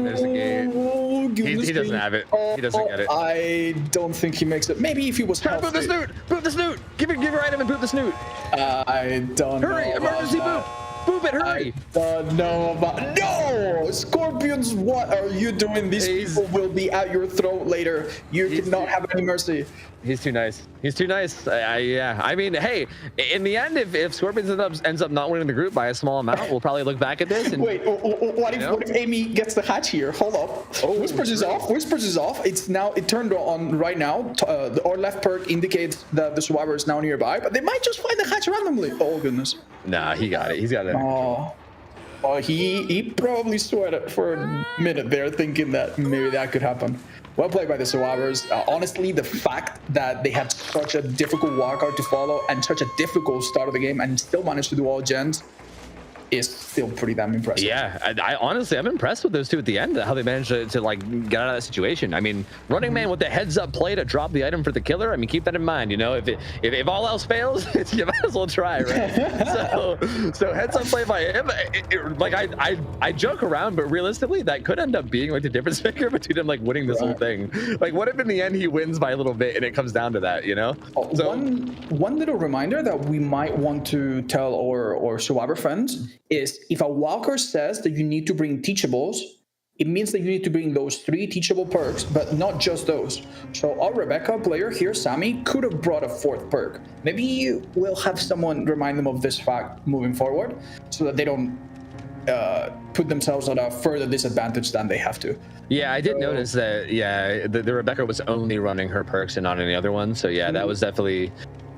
there's a gate. He doesn't have it. He doesn't get it. I don't think he makes it. Maybe if he was healthy. Boot the snoot! Boot the snoot! Give your item and boot the snoot! I don't know. Hurry! Emergency boot! Boop it, hurry! I don't know about... No! Scorpions, what are you doing? These people will be at your throat later. You cannot have any mercy. He's too nice. He's too nice. Yeah. I mean, hey, in the end, if Scorpions ends up not winning the group by a small amount, we'll probably look back at this and... Wait, what if Amy gets the hatch here? Hold up. Whispers is off. Whispers is off. It turned on right now. Our left perk indicates that the survivor is now nearby, but they might just find the hatch randomly. Oh, goodness. Nah, he got it. He's got it. Oh, he probably sweated for a minute there, thinking that maybe that could happen. Well played by the survivors. Honestly, the fact that they had such a difficult wildcard to follow and such a difficult start of the game and still managed to do all gens is still pretty damn impressive. Yeah, I honestly, I'm impressed with those two at the end, how they managed to like get out of that situation. I mean, Running Man with the heads up play to drop the item for the killer. I mean, keep that in mind. You know, if all else fails, you might as well try, right? so heads up play by him. Like I joke around, but realistically, that could end up being like the difference maker between him like winning this whole thing. Like, what if in the end he wins by a little bit and it comes down to that? You know. So one little reminder that we might want to tell our survivor friends is if a walker says that you need to bring teachables, it means that you need to bring those 3 teachable perks, but not just those. So our Rebecca player here, Sammy, could have brought a 4th perk. Maybe we'll have someone remind them of this fact moving forward so that they don't put themselves at a further disadvantage than they have to. Yeah, I did notice that. Yeah, the Rebecca was only running her perks and not any other ones. So yeah, that was definitely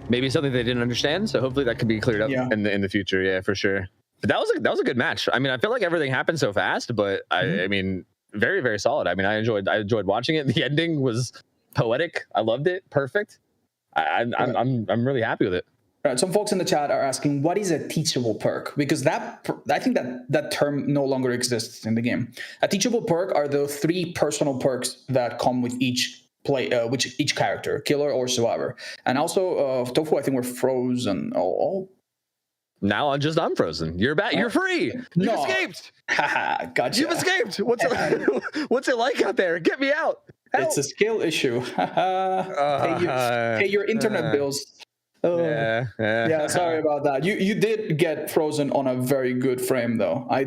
maybe something they didn't understand. So hopefully that can be cleared up in the future. Yeah, for sure. But that was a good match. I mean, I feel like everything happened so fast, but I mean, very, very solid. I mean, I enjoyed watching it. The ending was poetic. I loved it. Perfect. I'm really happy with it. Right, some folks in the chat are asking, what is a teachable perk? Because I think that term no longer exists in the game. A teachable perk are the 3 personal perks that come with each each character, killer or survivor. And also, Tofu, I think we're frozen. Now I'm frozen. You're back. You're free. You escaped. Haha, gotcha. You've escaped. What's it like out there? Get me out. Help. It's a skill issue. Pay your internet bills. Yeah, sorry about that. You did get frozen on a very good frame, though. I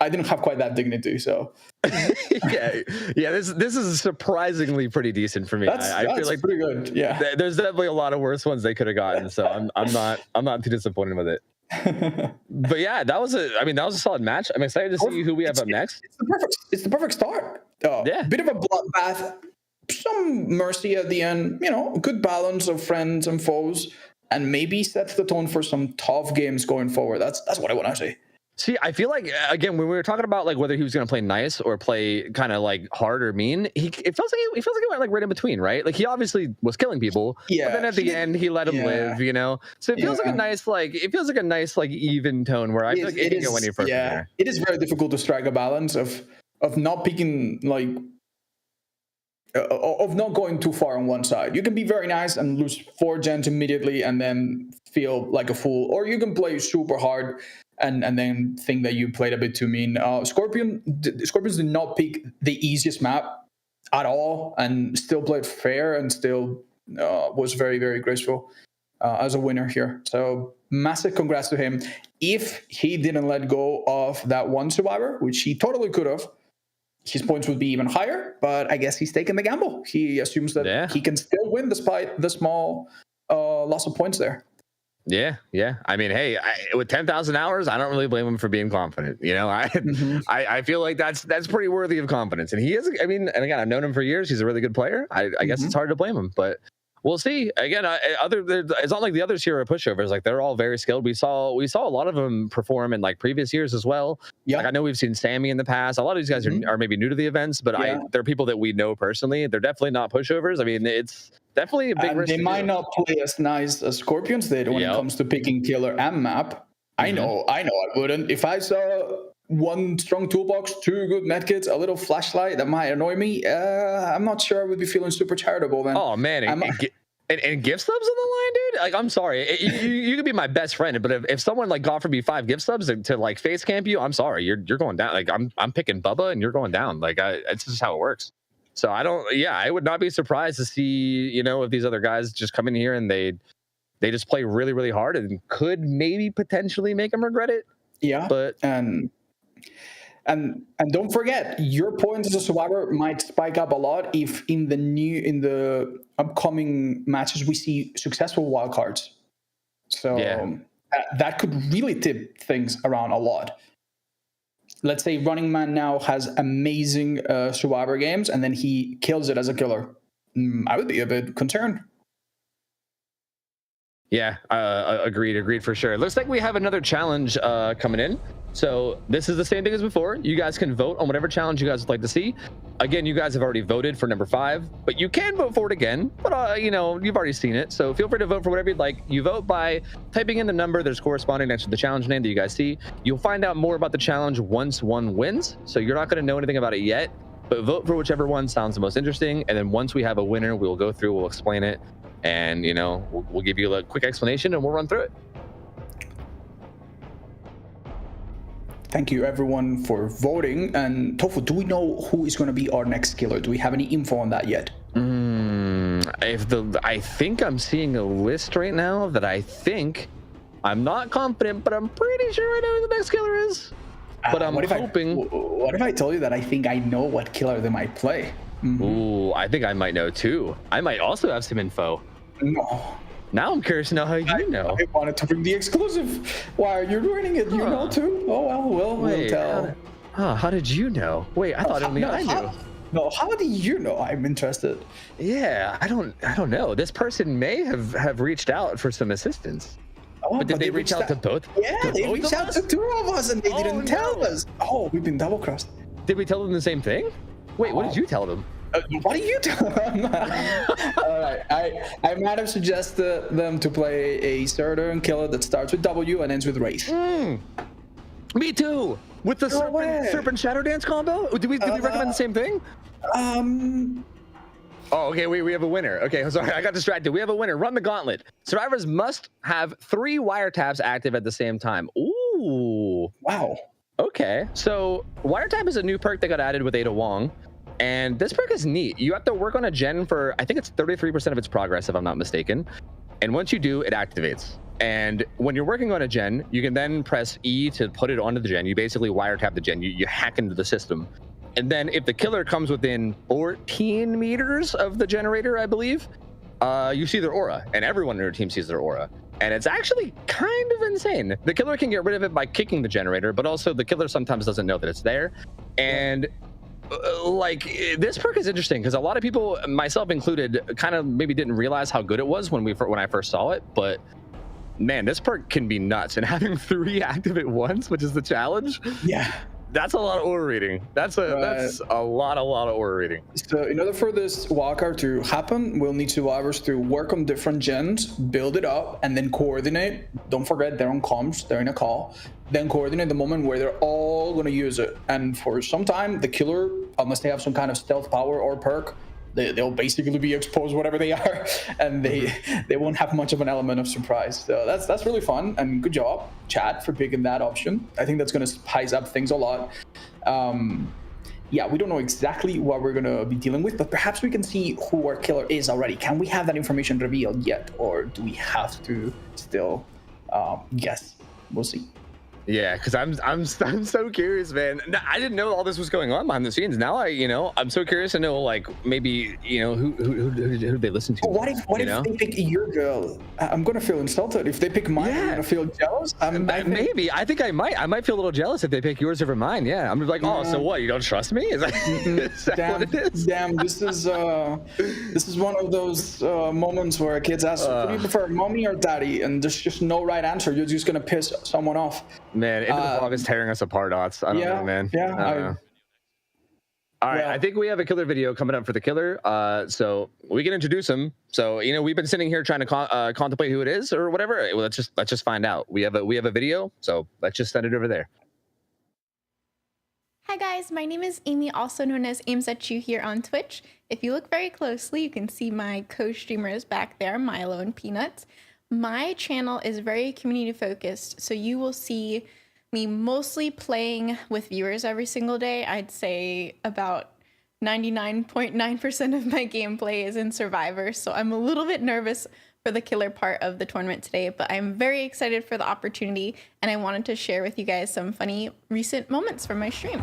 didn't have quite that dignity, so yeah. This is surprisingly pretty decent for me. I feel like pretty good. Yeah, there's definitely a lot of worse ones they could have gotten, so I'm not too disappointed with it. But yeah, that was a solid match. I'm excited to see who we have up next. It's the perfect start. Bit of a bloodbath, some mercy at the end. A good balance of friends and foes, and maybe sets the tone for some tough games going forward. That's what I want to see. See, I feel like, again, when we were talking about like whether he was going to play nice or play kind of like hard or mean, it feels like he went like right in between, right? Like he obviously was killing people, but then at the end he let him live, So it feels like a nice even tone where I feel like it can go any further. Yeah, it is very difficult to strike a balance of not picking of not going too far on one side. You can be very nice and lose 4 gens immediately and then feel like a fool, or you can play super hard and then think that you played a bit too mean. Scorpions did not pick the easiest map at all and still played fair and still was very, very graceful as a winner here. So massive congrats to him. If he didn't let go of that one survivor, which he totally could have, his points would be even higher, but I guess he's taking the gamble. He assumes that he can still win despite the small loss of points there. Yeah. I mean, hey, with 10,000 hours, I don't really blame him for being confident. I feel like that's pretty worthy of confidence. And he is. I mean, and again, I've known him for years. He's a really good player. I guess it's hard to blame him, but we'll see. Again, it's not like the others here are pushovers. Like they're all very skilled. We saw a lot of them perform in like previous years as well. Yeah. Like I know we've seen Sammy in the past. A lot of these guys are maybe new to the events, but they're people that we know personally. They're definitely not pushovers. I mean, it's definitely a big risk. They might not play as nice as Scorpions did when it comes to picking killer and map. I know I wouldn't. If I saw one strong toolbox, 2 good medkits, a little flashlight that might annoy me, I'm not sure I would be feeling super charitable then. Oh man, and gift subs on the line, dude. Like, I'm sorry, you could be my best friend, but if someone like offered me 5 gift subs to like face camp you, I'm sorry, you're going down. Like I'm picking Bubba and you're going down. Like it's just how it works. So I would not be surprised to see, if these other guys just come in here and they just play really, really hard and could maybe potentially make them regret it. Yeah, but and don't forget, your points as a survivor might spike up a lot if in the upcoming matches we see successful wildcards. So that could really tip things around a lot. Let's say Running Man now has amazing survivor games, and then he kills it as a killer. I would be a bit concerned. Yeah, agreed for sure. Looks like we have another challenge coming in. So this is the same thing as before. You guys can vote on whatever challenge you guys would like to see. Again, you guys have already voted for number 5, but you can vote for it again. But you've already seen it, so feel free to vote for whatever you'd like. You vote by typing in the number that's corresponding next to the challenge name that you guys see. You'll find out more about the challenge once one wins, so you're not going to know anything about it yet. But vote for whichever one sounds the most interesting, and then once we have a winner, we will go through, we'll explain it, and we'll give you a quick explanation, and we'll run through it. Thank you everyone for voting. And Tofu, do we know who is going to be our next killer? Do we have any info on that yet? I think I'm seeing a list right now that I'm not confident, but I'm pretty sure I know who the next killer is. but I'm hoping. What if I told you that I think I know what killer they might play? Ooh, I think I might know too. I might also have some info. No. Now I'm curious to know how you know. I wanted to bring the exclusive. Why are you ruining it? You know too? Oh well, we'll tell. How did you know? Wait, I thought only I knew. No, how do you know? I'm interested. Yeah, I don't know. This person may have reached out for some assistance. Oh, but did they reach out to both? Yeah, they reached out to 2 of us and they didn't tell us. Oh, we've been double crossed. Did we tell them the same thing? Wait, what did you tell them? What do you tell them? All right, I might have suggested them to play a certain killer that starts with W and ends with Wraith. Me too. With the serpent Shadow Dance combo? Did we recommend the same thing? Oh, okay, we have a winner. Okay, sorry, I got distracted. We have a winner. Run the gauntlet. Survivors must have 3 wiretaps active at the same time. Ooh. Wow. Okay, so wiretap is a new perk that got added with Ada Wong. And this perk is neat. You have to work on a gen for, I think it's 33% of its progress, if I'm not mistaken. And once you do, it activates. And when you're working on a gen, you can then press E to put it onto the gen. You basically wiretap the gen. You hack into the system. And then if the killer comes within 14 meters of the generator, I believe, you see their aura. And everyone in your team sees their aura. And it's actually kind of insane. The killer can get rid of it by kicking the generator, but also the killer sometimes doesn't know that it's there. And like, this perk is interesting because a lot of people, myself included, kind of maybe didn't realize how good it was when I first saw it. But man, this perk can be nuts. And having 3 active at once, which is the challenge. Yeah. That's a lot of aura reading. That's a lot of aura reading. So in order for this wildcard to happen, we'll need survivors to work on different gens, build it up, and then coordinate. Don't forget, they're on comms, they're in a call. Then coordinate the moment where they're all going to use it. And for some time, the killer, unless they have some kind of stealth power or perk, they'll basically be exposed whatever they are, and they won't have much of an element of surprise. So that's really fun, and good job, chat, for picking that option. I think that's going to spice up things a lot. Yeah, we don't know exactly what we're going to be dealing with, but perhaps we can see who our killer is already. Can we have that information revealed yet, or do we have to still guess? We'll see. Yeah, because I'm so curious, man. I didn't know all this was going on behind the scenes. Now I'm so curious to know, like, maybe who they listen to. What if they pick your girl? I'm gonna feel insulted. If they pick mine, I'm gonna feel jealous. Maybe I think I might feel a little jealous if they pick yours over mine. Yeah, I'm like, oh, so what? You don't trust me? Is that what it is? Damn, this is one of those moments where kids ask, "Who do you prefer, mommy or daddy?" And there's just no right answer. You're just gonna piss someone off. Man, Into the Fog is tearing us apart, Otz. I don't know, man. Yeah. All right, I think we have a killer video coming up for the killer, so we can introduce him. So we've been sitting here trying to contemplate who it is or whatever. Well, let's just find out. We have a video, so let's just send it over there. Hi guys, my name is Amy, also known as Aims at You here on Twitch. If you look very closely, you can see my co-streamers back there, Milo and Peanuts. My channel is very community focused, so you will see me mostly playing with viewers every single day. I'd say about 99.9% of my gameplay is in Survivor, so I'm a little bit nervous for the killer part of the tournament today, but I'm very excited for the opportunity, and I wanted to share with you guys some funny recent moments from my stream.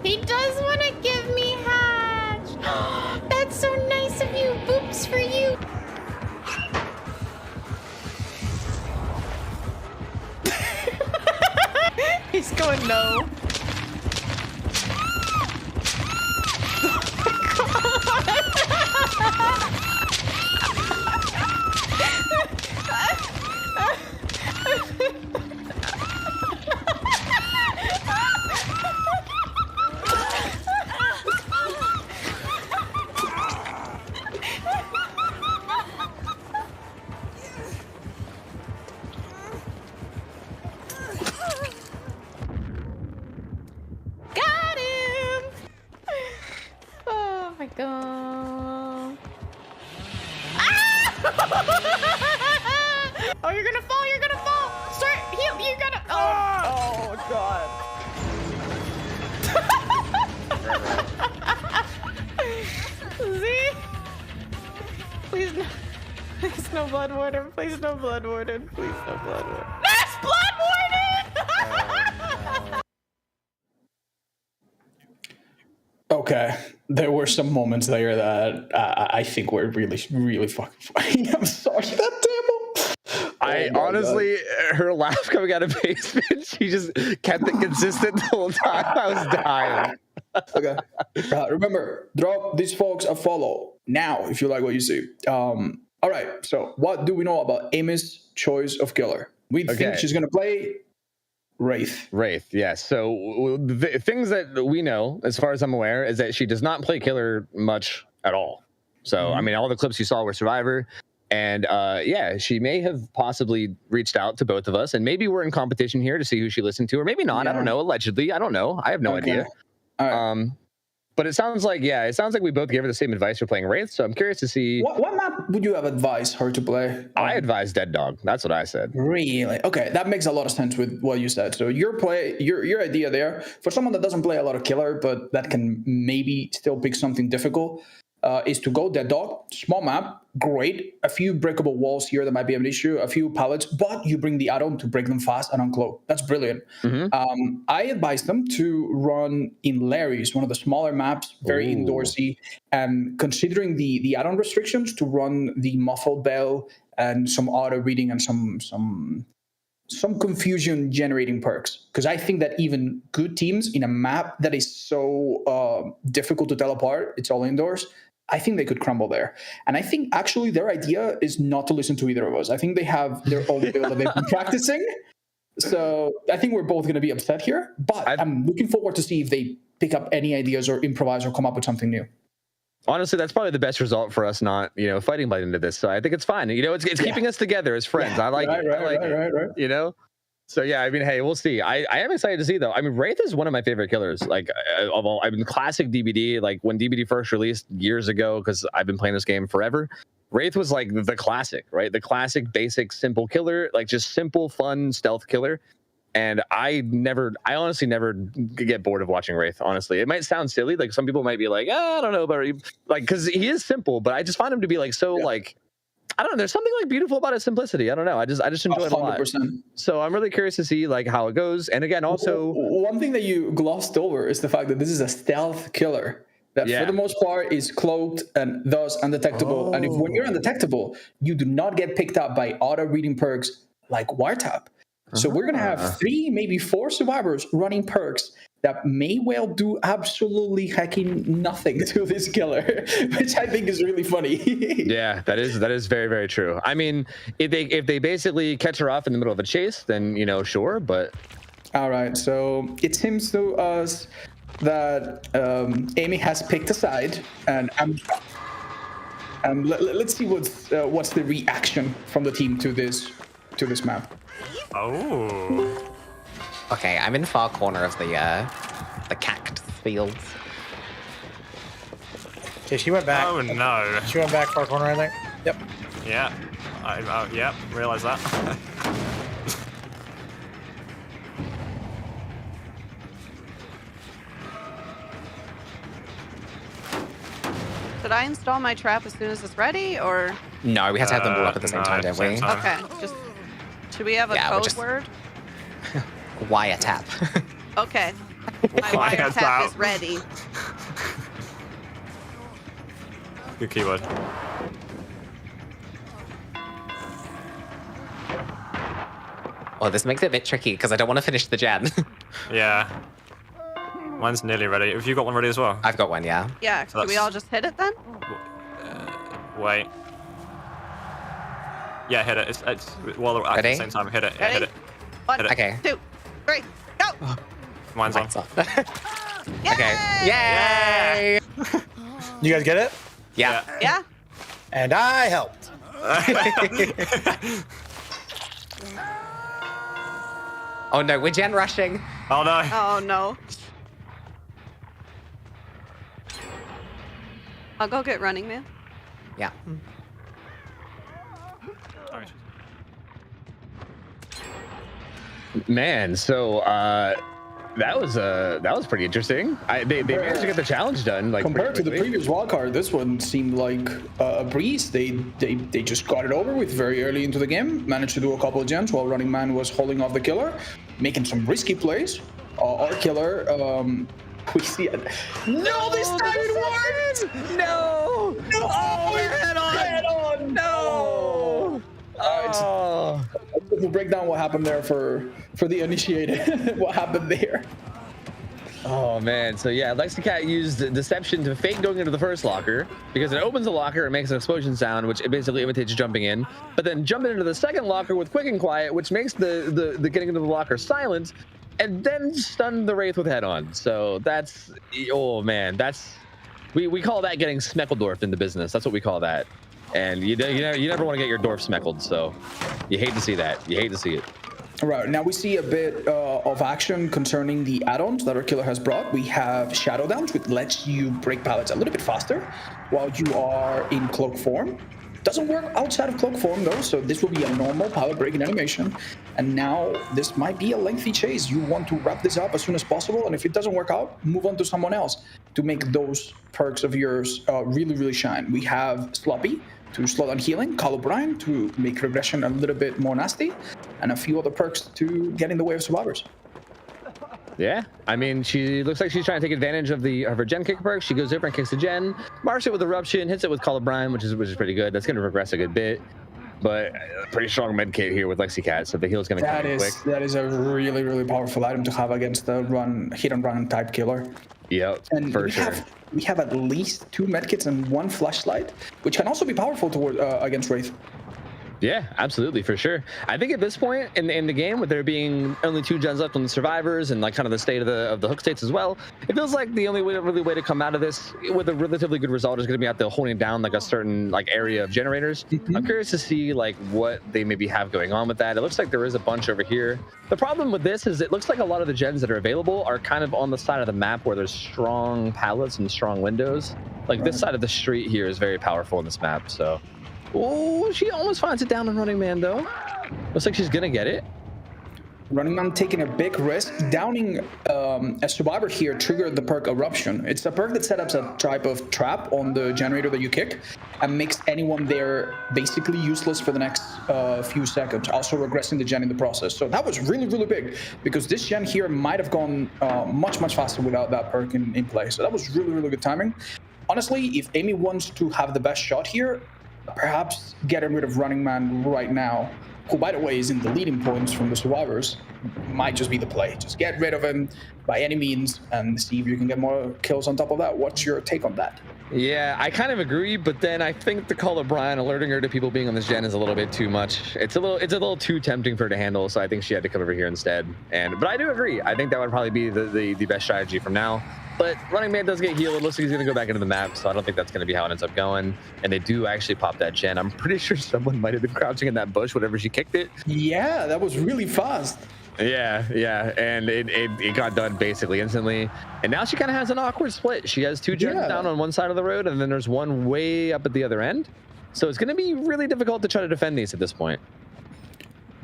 He does want to give me hatch. That's so nice of you. Boops for you. He's going no. Go. Ah! Oh, you're gonna fall, you're gonna fall. Start heal, you're gonna. Oh, God. See? Please no. Please no blood warden. Please no blood warden. Please no blood warden. That's blood warden! Okay, there were some moments there that I think were really, really fucking funny. I'm sorry, that table. I honestly, her laugh coming out of basement, she just kept it consistent the whole time. I was dying. Okay. Remember, drop these folks a follow now if you like what you see. All right. So, what do we know about Amy's choice of killer? We think she's gonna play Wraith. Wraith, yes. So the things that we know, as far as I'm aware, is that she does not play killer much at all. So I mean, all the clips you saw were Survivor, and yeah, she may have possibly reached out to both of us, and maybe we're in competition here to see who she listened to, or maybe not. I don't know. Allegedly, I don't know. I have no idea. All right. But it sounds like, it sounds like we both gave her the same advice for playing Wraith. So I'm curious to see. What map would you have advised her to play? I advised Dead Dog. That's what I said. Really? Okay, that makes a lot of sense with what you said. So your idea there, for someone that doesn't play a lot of killer, but that can maybe still pick something difficult, is to go Dead Dog, small map, great. A few breakable walls here that might be an issue, a few pallets, but you bring the add-on to break them fast and uncloak. That's brilliant. I advise them to run in Larry's, one of the smaller maps, very indoorsy, and considering the add-on restrictions, to run the muffled bell and some auto reading and some confusion generating perks, because I think that even good teams in a map that is so difficult to tell apart, it's all indoors, I think they could crumble there. And I think actually their idea is not to listen to either of us. I think they have their own build that they've been practicing. So I think we're both going to be upset here, but I'm looking forward to see if they pick up any ideas or improvise or come up with something new. Honestly, that's probably the best result for us not, fighting right into this. So I think it's fine. It's keeping us together as friends. I like it. Right. So yeah, I mean, hey, we'll see. I am excited to see though. I mean, Wraith is one of my favorite killers. Like of all, I mean, classic DBD. Like when DBD first released years ago, because I've been playing this game forever. Wraith was like the classic, right? The classic, basic, simple killer, like just simple, fun stealth killer. And I honestly never get bored of watching Wraith. Honestly, it might sound silly. Like some people might be like, I don't know about him. Like, because he is simple, but I just find him to be like so like. I don't know. There's something like beautiful about his simplicity. I don't know. I just enjoy it a lot. 100%. So I'm really curious to see like how it goes. And again, also one thing that you glossed over is the fact that this is a stealth killer that for the most part is cloaked and thus undetectable. And when you're undetectable, you do not get picked up by auto reading perks like Wiretap. So we're gonna have 3, maybe 4 survivors running perks that may well do absolutely hacking nothing to this killer, which I think is really funny. Yeah, that is very, very true. I mean, if they basically catch her off in the middle of a chase, then sure, but all right. So it seems to us that Amy has picked a side, and let's see what's the reaction from the team to this map. Oh. Okay, I'm in the far corner of the cactus fields. Okay, she went back. Oh no. She went back far corner, I think. Yep. Yeah. Yep. Realize that. Should I install my trap as soon as it's ready, or? No, we have to have them all up at the same time, don't we? Okay. Should we have a code word? Wiretap. Okay. My wiretap is ready. Good keyword. Well, this makes it a bit tricky because I don't want to finish the gen. Yeah. Mine's nearly ready. Have you got one ready as well? I've got one, yeah. Yeah, so we all just hit it then? Wait. Yeah, hit it. It's while they're at the same time. Hit it. Yeah, hit it. 1, 2, 3, go! Mine's on. Okay. Yay! You guys get it? Yeah. Yeah. And I helped. Oh no, we're gen rushing. Oh no. Oh no. I'll go get Running Man. Yeah. Man, so That was pretty interesting. They managed to get the challenge done. Like compared to the previous wildcard, this one seemed like a breeze. They just got it over with very early into the game. Managed to do a couple of gens while Running Man was holding off the killer, making some risky plays. Our killer, we see it. No, this time it worked! No! Oh, we're head on! No! Oh. We'll break down what happened there for the initiated. What happened there? Oh man, so yeah, Lexicat used deception to fake going into the first locker because it opens the locker and makes an explosion sound, which it basically imitates jumping in, but then jumping into the second locker with quick and quiet, which makes the getting into the locker silent, and then stun the Wraith with head on. So that's, oh man, that's, we call that getting Smeckledorfed in the business. That's what we call that. And you never want to get your dwarf smeckled, so you hate to see that. You hate to see it. All right, now we see a bit of action concerning the add-ons that our killer has brought. We have Shadow Downs, which lets you break pallets a little bit faster while you are in cloak form. Doesn't work outside of cloak form though, so this will be a normal pallet breaking animation. And now this might be a lengthy chase. You want to wrap this up as soon as possible, and if it doesn't work out, move on to someone else to make those perks of yours really, really shine. We have Sloppy to slow down healing, Call O'Brien to make regression a little bit more nasty, and a few other perks to get in the way of survivors. Yeah, I mean, she looks like she's trying to take advantage of her gen kick perk. She goes over and kicks the gen, marks it with Eruption, hits it with Call O'Brien, which is pretty good. That's going to regress a good bit, but pretty strong med kit here with Lexicat, so the heal's going to come in quick. That is a really, really powerful item to have against the hit and run type killer. Yep, and for sure. We have at least 2 medkits and 1 flashlight, which can also be powerful toward against Wraith. Yeah, absolutely, for sure. I think at this point in the game, with there being only 2 gens left on the survivors and like kind of the state of the hook states as well, it feels like the only way to come out of this with a relatively good result is going to be out there holding down like a certain like area of generators. Mm-hmm. I'm curious to see like what they maybe have going on with that. It looks like there is a bunch over here. The problem with this is it looks like a lot of the gens that are available are kind of on the side of the map where there's strong pallets and strong windows. Like this side of the street here is very powerful in this map, so. Oh, she almost finds it down on Running Man, though. Looks like she's going to get it. Running Man taking a big risk. Downing a survivor here triggered the perk Eruption. It's a perk that sets up a type of trap on the generator that you kick and makes anyone there basically useless for the next few seconds, also regressing the gen in the process. So that was really, really big because this gen here might have gone much, much faster without that perk in play. So that was really, really good timing. Honestly, if Amy wants to have the best shot here, perhaps getting rid of Running Man right now, who by the way is in the leading points from the survivors, might just be the play. Just get rid of him by any means and see if you can get more kills on top of that. What's your take on that? Yeah, I kind of agree, but then I think the Call O'Brien alerting her to people being on this gen is a little bit too much. It's a little too tempting for her to handle, so I think she had to come over here instead. But I do agree. I think that would probably be the best strategy from now. But Running Man does get healed. It looks like he's going to go back into the map, so I don't think that's going to be how it ends up going. And they do actually pop that gen. I'm pretty sure someone might have been crouching in that bush whenever she kicked it. Yeah, that was really fast. Yeah, and it got done basically instantly. And now she kind of has an awkward split. She has 2 gens down on one side of the road, and then there's one way up at the other end. So it's going to be really difficult to try to defend these at this point.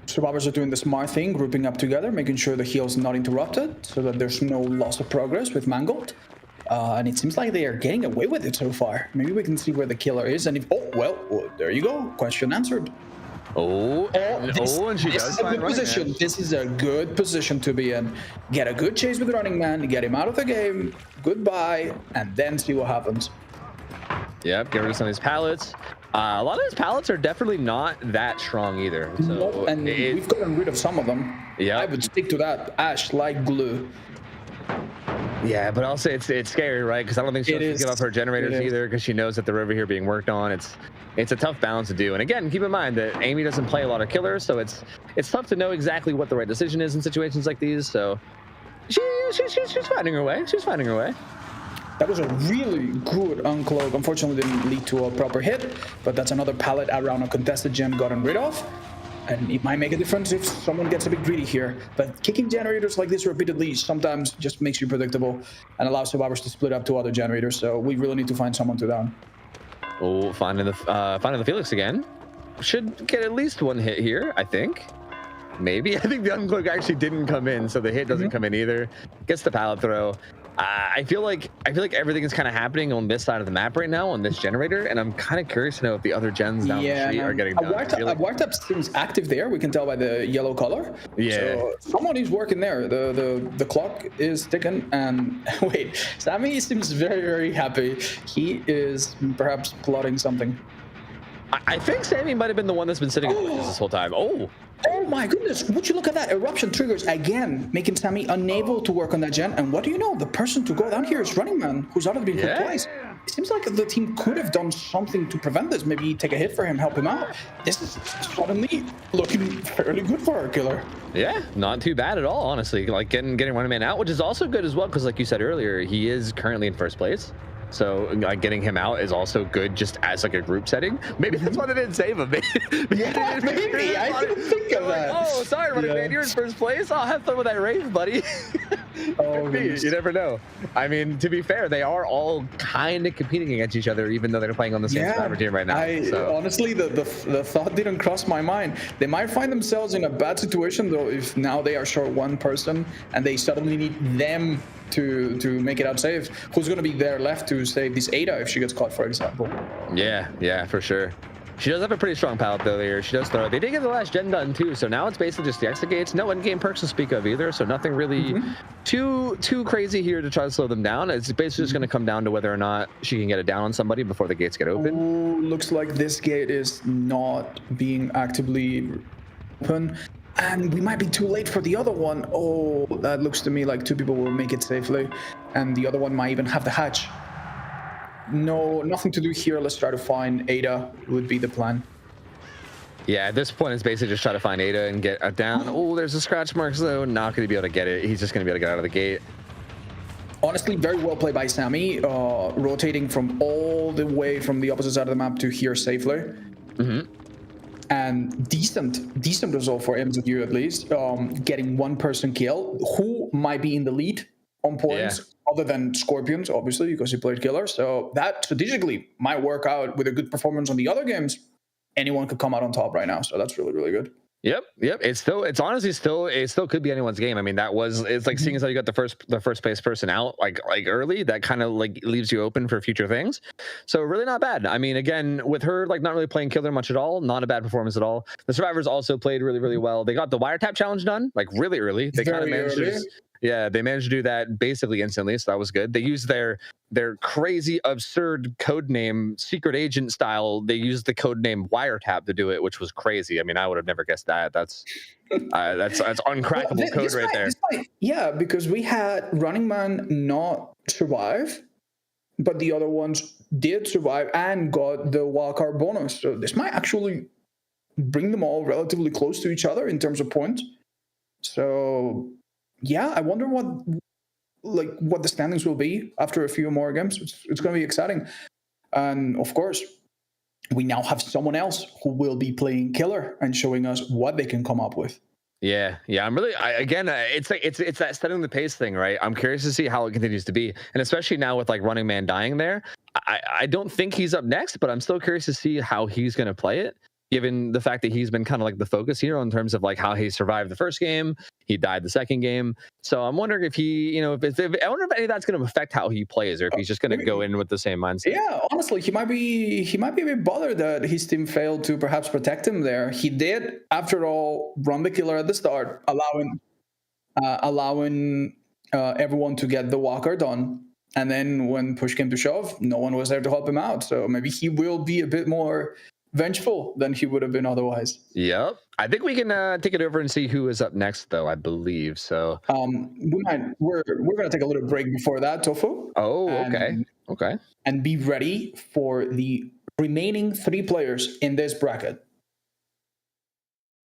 Survivors are doing the smart thing, grouping up together, making sure the heal's not interrupted so that there's no loss of progress with Mangled. And it seems like they are getting away with it so far. Maybe we can see where the killer is. And if, well, there you go. Question answered. And she does find Running Man. This is a good position to be in. Get a good chase with Running Man, get him out of the game, goodbye, and then see what happens. Yep, get rid of some of these pallets. A lot of these pallets are definitely not that strong either. So nope, and we've gotten rid of some of them. Yeah, I would stick to that ash like glue. Yeah, but I'll say it's scary, right? Because I don't think she'll give up her generators either, because she knows that they're over here being worked on. It's a tough balance to do. And again, keep in mind that Amy doesn't play a lot of killers, so it's tough to know exactly what the right decision is in situations like these. So she's finding her way. She's finding her way. That was a really good uncloak. Unfortunately, didn't lead to a proper hit, but that's another pallet around a contested gen gotten rid of. And it might make a difference if someone gets a bit greedy here. But kicking generators like this repeatedly sometimes just makes you predictable and allows survivors to split up to other generators. So we really need to find someone to down. Oh, finding the Felix again. Should get at least one hit here, I think. maybe. I think the uncloak actually didn't come in, so the hit doesn't come in either. Gets the pallet throw. I feel like everything is kind of happening on this side of the map right now on this generator, and I'm kind of curious to know if the other gens down the street are getting done. A wartap seems active there. We can tell by the yellow color. Yeah. So someone is working there. The clock is ticking. And wait, Sammy seems very, very happy. He is perhaps plotting something. I think Sammy might have been the one that's been sitting in this whole time. Oh my goodness, would you look at that? Eruption triggers again, making Sammy unable to work on that gen. And what do you know? The person to go down here is Running Man, who's already been put twice. It seems like the team could have done something to prevent this. Maybe take a hit for him, help him out. This is suddenly looking fairly good for our killer. Yeah, not too bad at all, honestly. Like getting Running Man out, which is also good as well, because like you said earlier, he is currently in first place. So getting him out is also good just as like a group setting. Maybe that's why they didn't save him. Maybe. I didn't think of that. Oh, sorry, Running Man, you're in first place. I'll have fun with that rave, buddy. You never know. I mean, to be fair, they are all kind of competing against each other, even though they're playing on the same survivor team right now. Honestly, the thought didn't cross my mind. They might find themselves in a bad situation, though, if now they are short one person and they suddenly need them to make it out safe. Who's going to be there left to save this Ada if she gets caught, for example? Yeah, for sure. She does have a pretty strong pallet though here. She does throw. They did get the last gen done too, so now it's basically just the exit gates. No in-game perks to speak of either, so nothing really too crazy here to try to slow them down. It's basically just going to come down to whether or not she can get it down on somebody before the gates get open. Ooh, looks like this gate is not being actively open. And we might be too late for the other one. Oh, that looks to me like two people will make it safely. And the other one might even have the hatch. No, nothing to do here. Let's try to find Ada, would be the plan. Yeah, at this point, it's basically just try to find Ada and get down. Oh, there's a scratch marks, though. Not going to be able to get it. He's just going to be able to get out of the gate. Honestly, very well played by Sammy, rotating from all the way from the opposite side of the map to here safely. And decent result for MZU at least, getting one person kill, who might be in the lead on points, other than Scorpions, obviously, because he played killer. So that strategically might work out with a good performance on the other games. Anyone could come out on top right now, so that's really, really good. Yep. It's honestly still could be anyone's game. I mean, it's like seeing as how you got the first place person out like early, that kind of like leaves you open for future things. So really not bad. I mean, again, with her like not really playing killer much at all, not a bad performance at all. The survivors also played really, really well. They got the wiretap challenge done like really early. They kind of managed to, they managed to do that basically instantly, so that was good. They used their crazy absurd code name, secret agent style. They used the code name wiretap to do it, which was crazy. I mean, I would have never guessed that. That's uncrackable code right there. Because we had Running Man not survive, but the other ones did survive and got the wildcard bonus. So this might actually bring them all relatively close to each other in terms of points. So yeah, I wonder what the standings will be after a few more games. It's going to be exciting. And of course, we now have someone else who will be playing killer and showing us what they can come up with. Yeah. I'm really, it's that setting the pace thing, right? I'm curious to see how it continues to be. And especially now with like Running Man dying there, I don't think he's up next, but I'm still curious to see how he's going to play it, given the fact that he's been kind of like the focus here in terms of like how he survived the first game, he died the second game. So I'm wondering if he, I wonder if any of that's going to affect how he plays, or if he's just going to go in with the same mindset. Yeah, honestly, he might be a bit bothered that his team failed to perhaps protect him there. He did, after all, run the killer at the start, allowing everyone to get the walker done. And then when push came to shove, no one was there to help him out. So maybe he will be a bit more vengeful than he would have been otherwise. Yep. I think we can take it over and see who is up next, though, I believe. So we're going to take a little break before that, Tofu. Oh, okay. And be ready for the remaining 3 players in this bracket.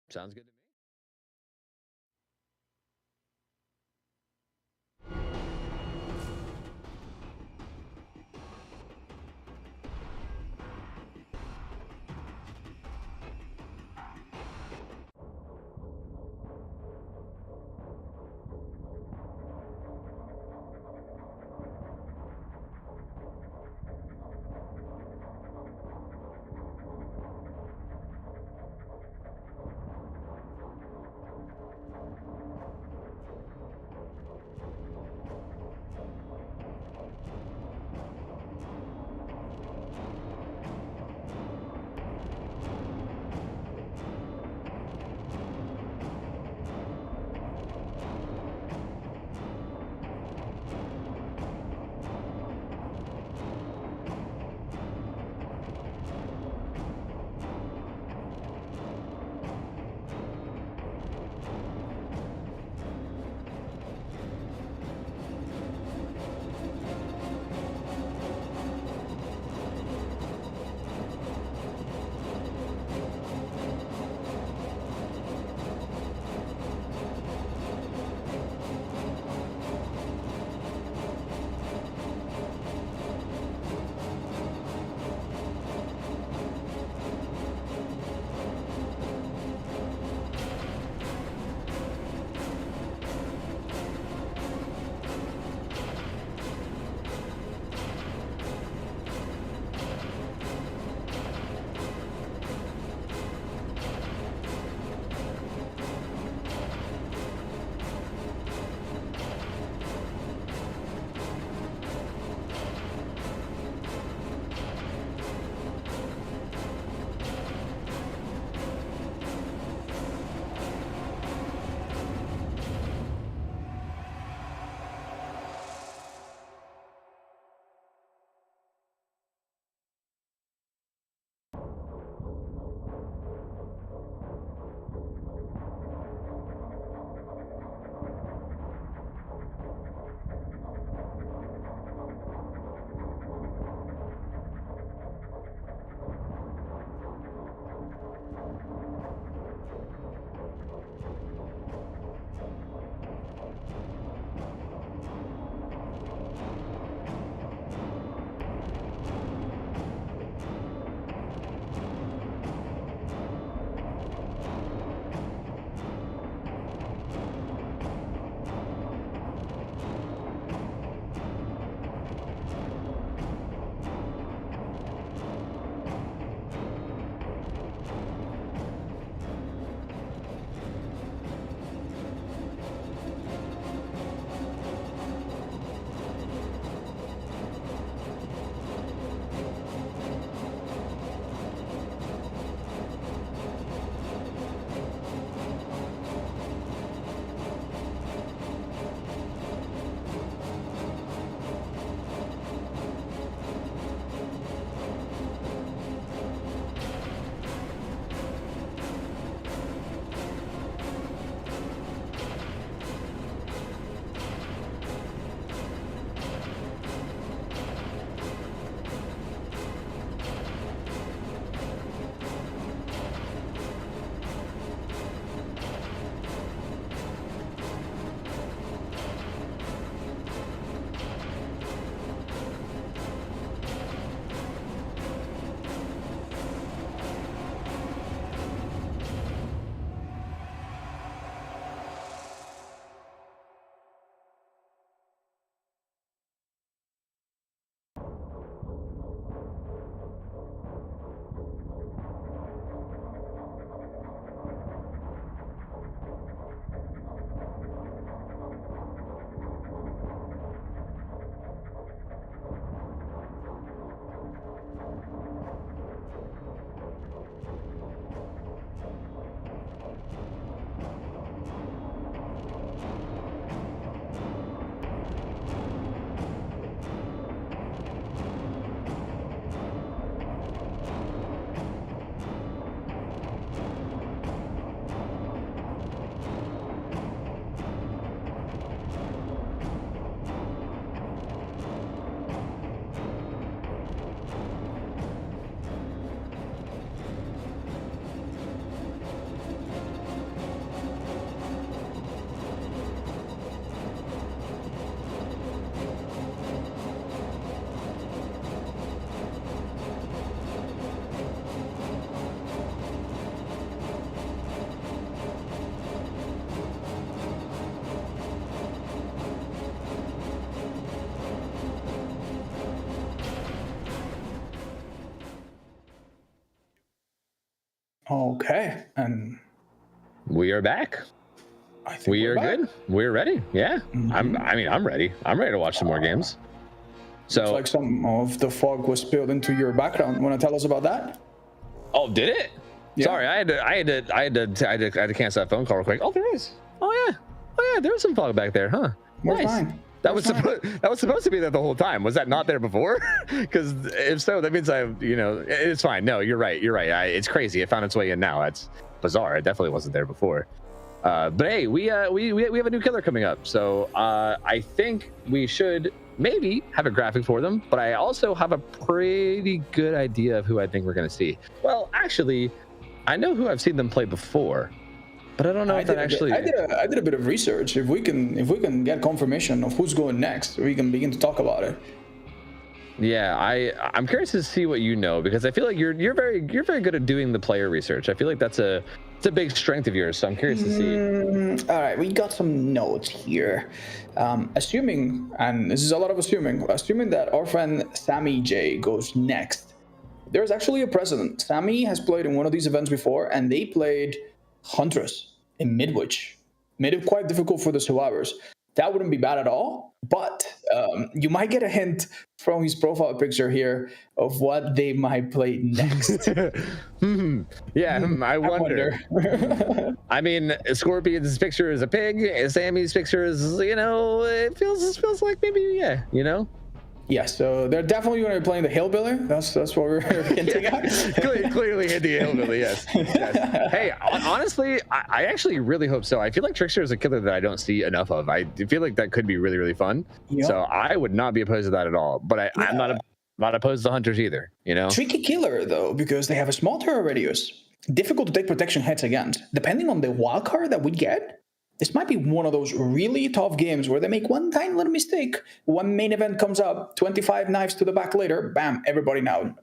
Sounds good to me. Okay, and we are back. I think We we're are back. good. We're ready. Yeah. I'm ready. I'm ready to watch some more games. So Looks like some of the fog was spilled into your background. Want to tell us about that? oh, did it? Yeah. Sorry, I had to cancel that phone call real quick. Oh, there is. Oh yeah, there was some fog back there, huh? We're Nice. fine. That was supposed to be there the whole time. Was that not there before? Because if so, that means it's fine. No, you're right. It's crazy. It found its way in now. That's bizarre. It definitely wasn't there before. But hey, we have a new killer coming up, so I think we should maybe have a graphic for them. But I also have a pretty good idea of who I think we're going to see. Well, actually, I know who I've seen them play before, but I don't know if that actually. I did a bit of research. If we can get confirmation of who's going next, we can begin to talk about it. Yeah, I'm curious to see what you know, because I feel like you're very good at doing the player research. I feel like it's a big strength of yours, so I'm curious to see. All right, we got some notes here. Assuming, and this is a lot of assuming that our friend Sammy J goes next. There's actually a precedent. Sammy has played in one of these events before, and they played Huntress in Midwich. Made it quite difficult for the survivors. That wouldn't be bad at all, but you might get a hint from his profile picture here of what they might play next. I wonder. I mean, Scorpion's picture is a pig. Sammy's picture is, it feels like maybe, Yeah, so they're definitely going to be playing the Hillbilly. That's what we're hinting at. Clearly hit the Hillbilly, yes. Hey, honestly, I actually really hope so. I feel like Trickster is a killer that I don't see enough of. I feel like that could be really, really fun. Yep. So I would not be opposed to that at all. But I'm not opposed to Hunters either, Tricky killer, though, because they have a small terror radius. Difficult to take protection hits against. Depending on the wild card that we get, this might be one of those really tough games where they make one tiny little mistake. One main event comes up, 25 knives to the back later, bam, everybody now.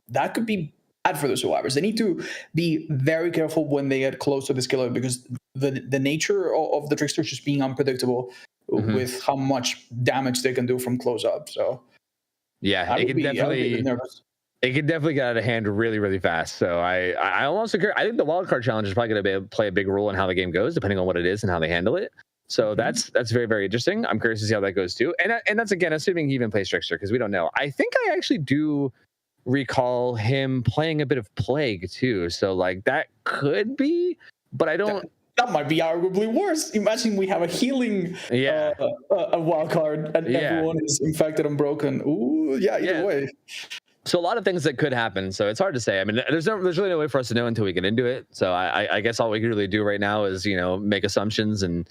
That could be bad for the survivors. They need to be very careful when they get close to this killer, because the nature of the Trickster is just being unpredictable with how much damage they can do from close up. So yeah, it can definitely get out of hand really, really fast. So I almost agree. I think the wildcard challenge is probably going to play a big role in how the game goes, depending on what it is and how they handle it. So that's very, very interesting. I'm curious to see how that goes too. And that's, again, assuming he even plays Trickster, because we don't know. I think I actually do recall him playing a bit of Plague too. So like that could be, but I don't. That might be arguably worse. Imagine we have a healing a wild card and everyone is infected and broken. Ooh, either way. So a lot of things that could happen. So it's hard to say. I mean, there's really no way for us to know until we get into it. So I guess all we can really do right now is, make assumptions and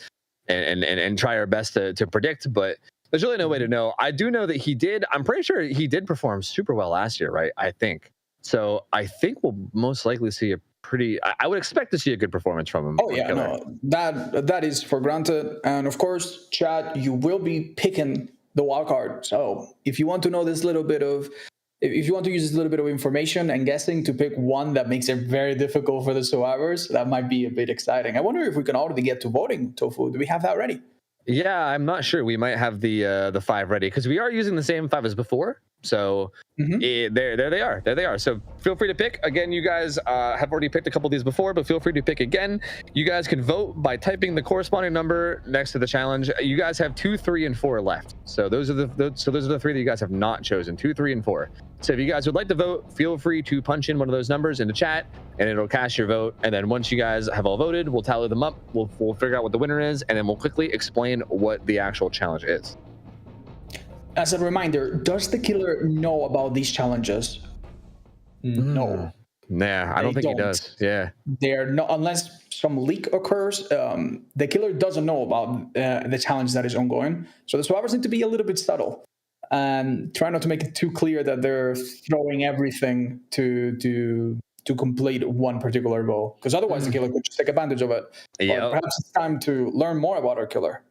try our best to predict. But there's really no way to know. I do know that I'm pretty sure he did perform super well last year, right? I think. So I think we'll most likely see I would expect to see a good performance from him. Oh yeah, no, that is for granted. And of course, chat, you will be picking the wild card. So if you want to know this little bit of, if you want to use this little bit of information and guessing to pick one that makes it very difficult for the survivors, that might be a bit exciting. I wonder if we can already get to voting, Tofu. Do we have that ready? Yeah, I'm not sure. We might have the 5 ready, because we are using the same 5 as before. So there they are. There they are. So feel free to pick. Again, you guys have already picked a couple of these before, but feel free to pick again. You guys can vote by typing the corresponding number next to the challenge. You guys have 2, 3, and 4 left. So those are the 3 that you guys have not chosen. 2, 3, and 4. So if you guys would like to vote, feel free to punch in one of those numbers into chat, and it'll cast your vote. And then once you guys have all voted, we'll tally them up. We'll figure out what the winner is, and then we'll quickly explain what the actual challenge is. As a reminder, does the killer know about these challenges? No. Nah, I don't think he does. Yeah. They're not, unless some leak occurs, the killer doesn't know about the challenge that is ongoing. So the survivors need to be a little bit subtle and try not to make it too clear that they're throwing everything to complete one particular goal. Because otherwise the killer could just take advantage of it. But perhaps it's time to learn more about our killer.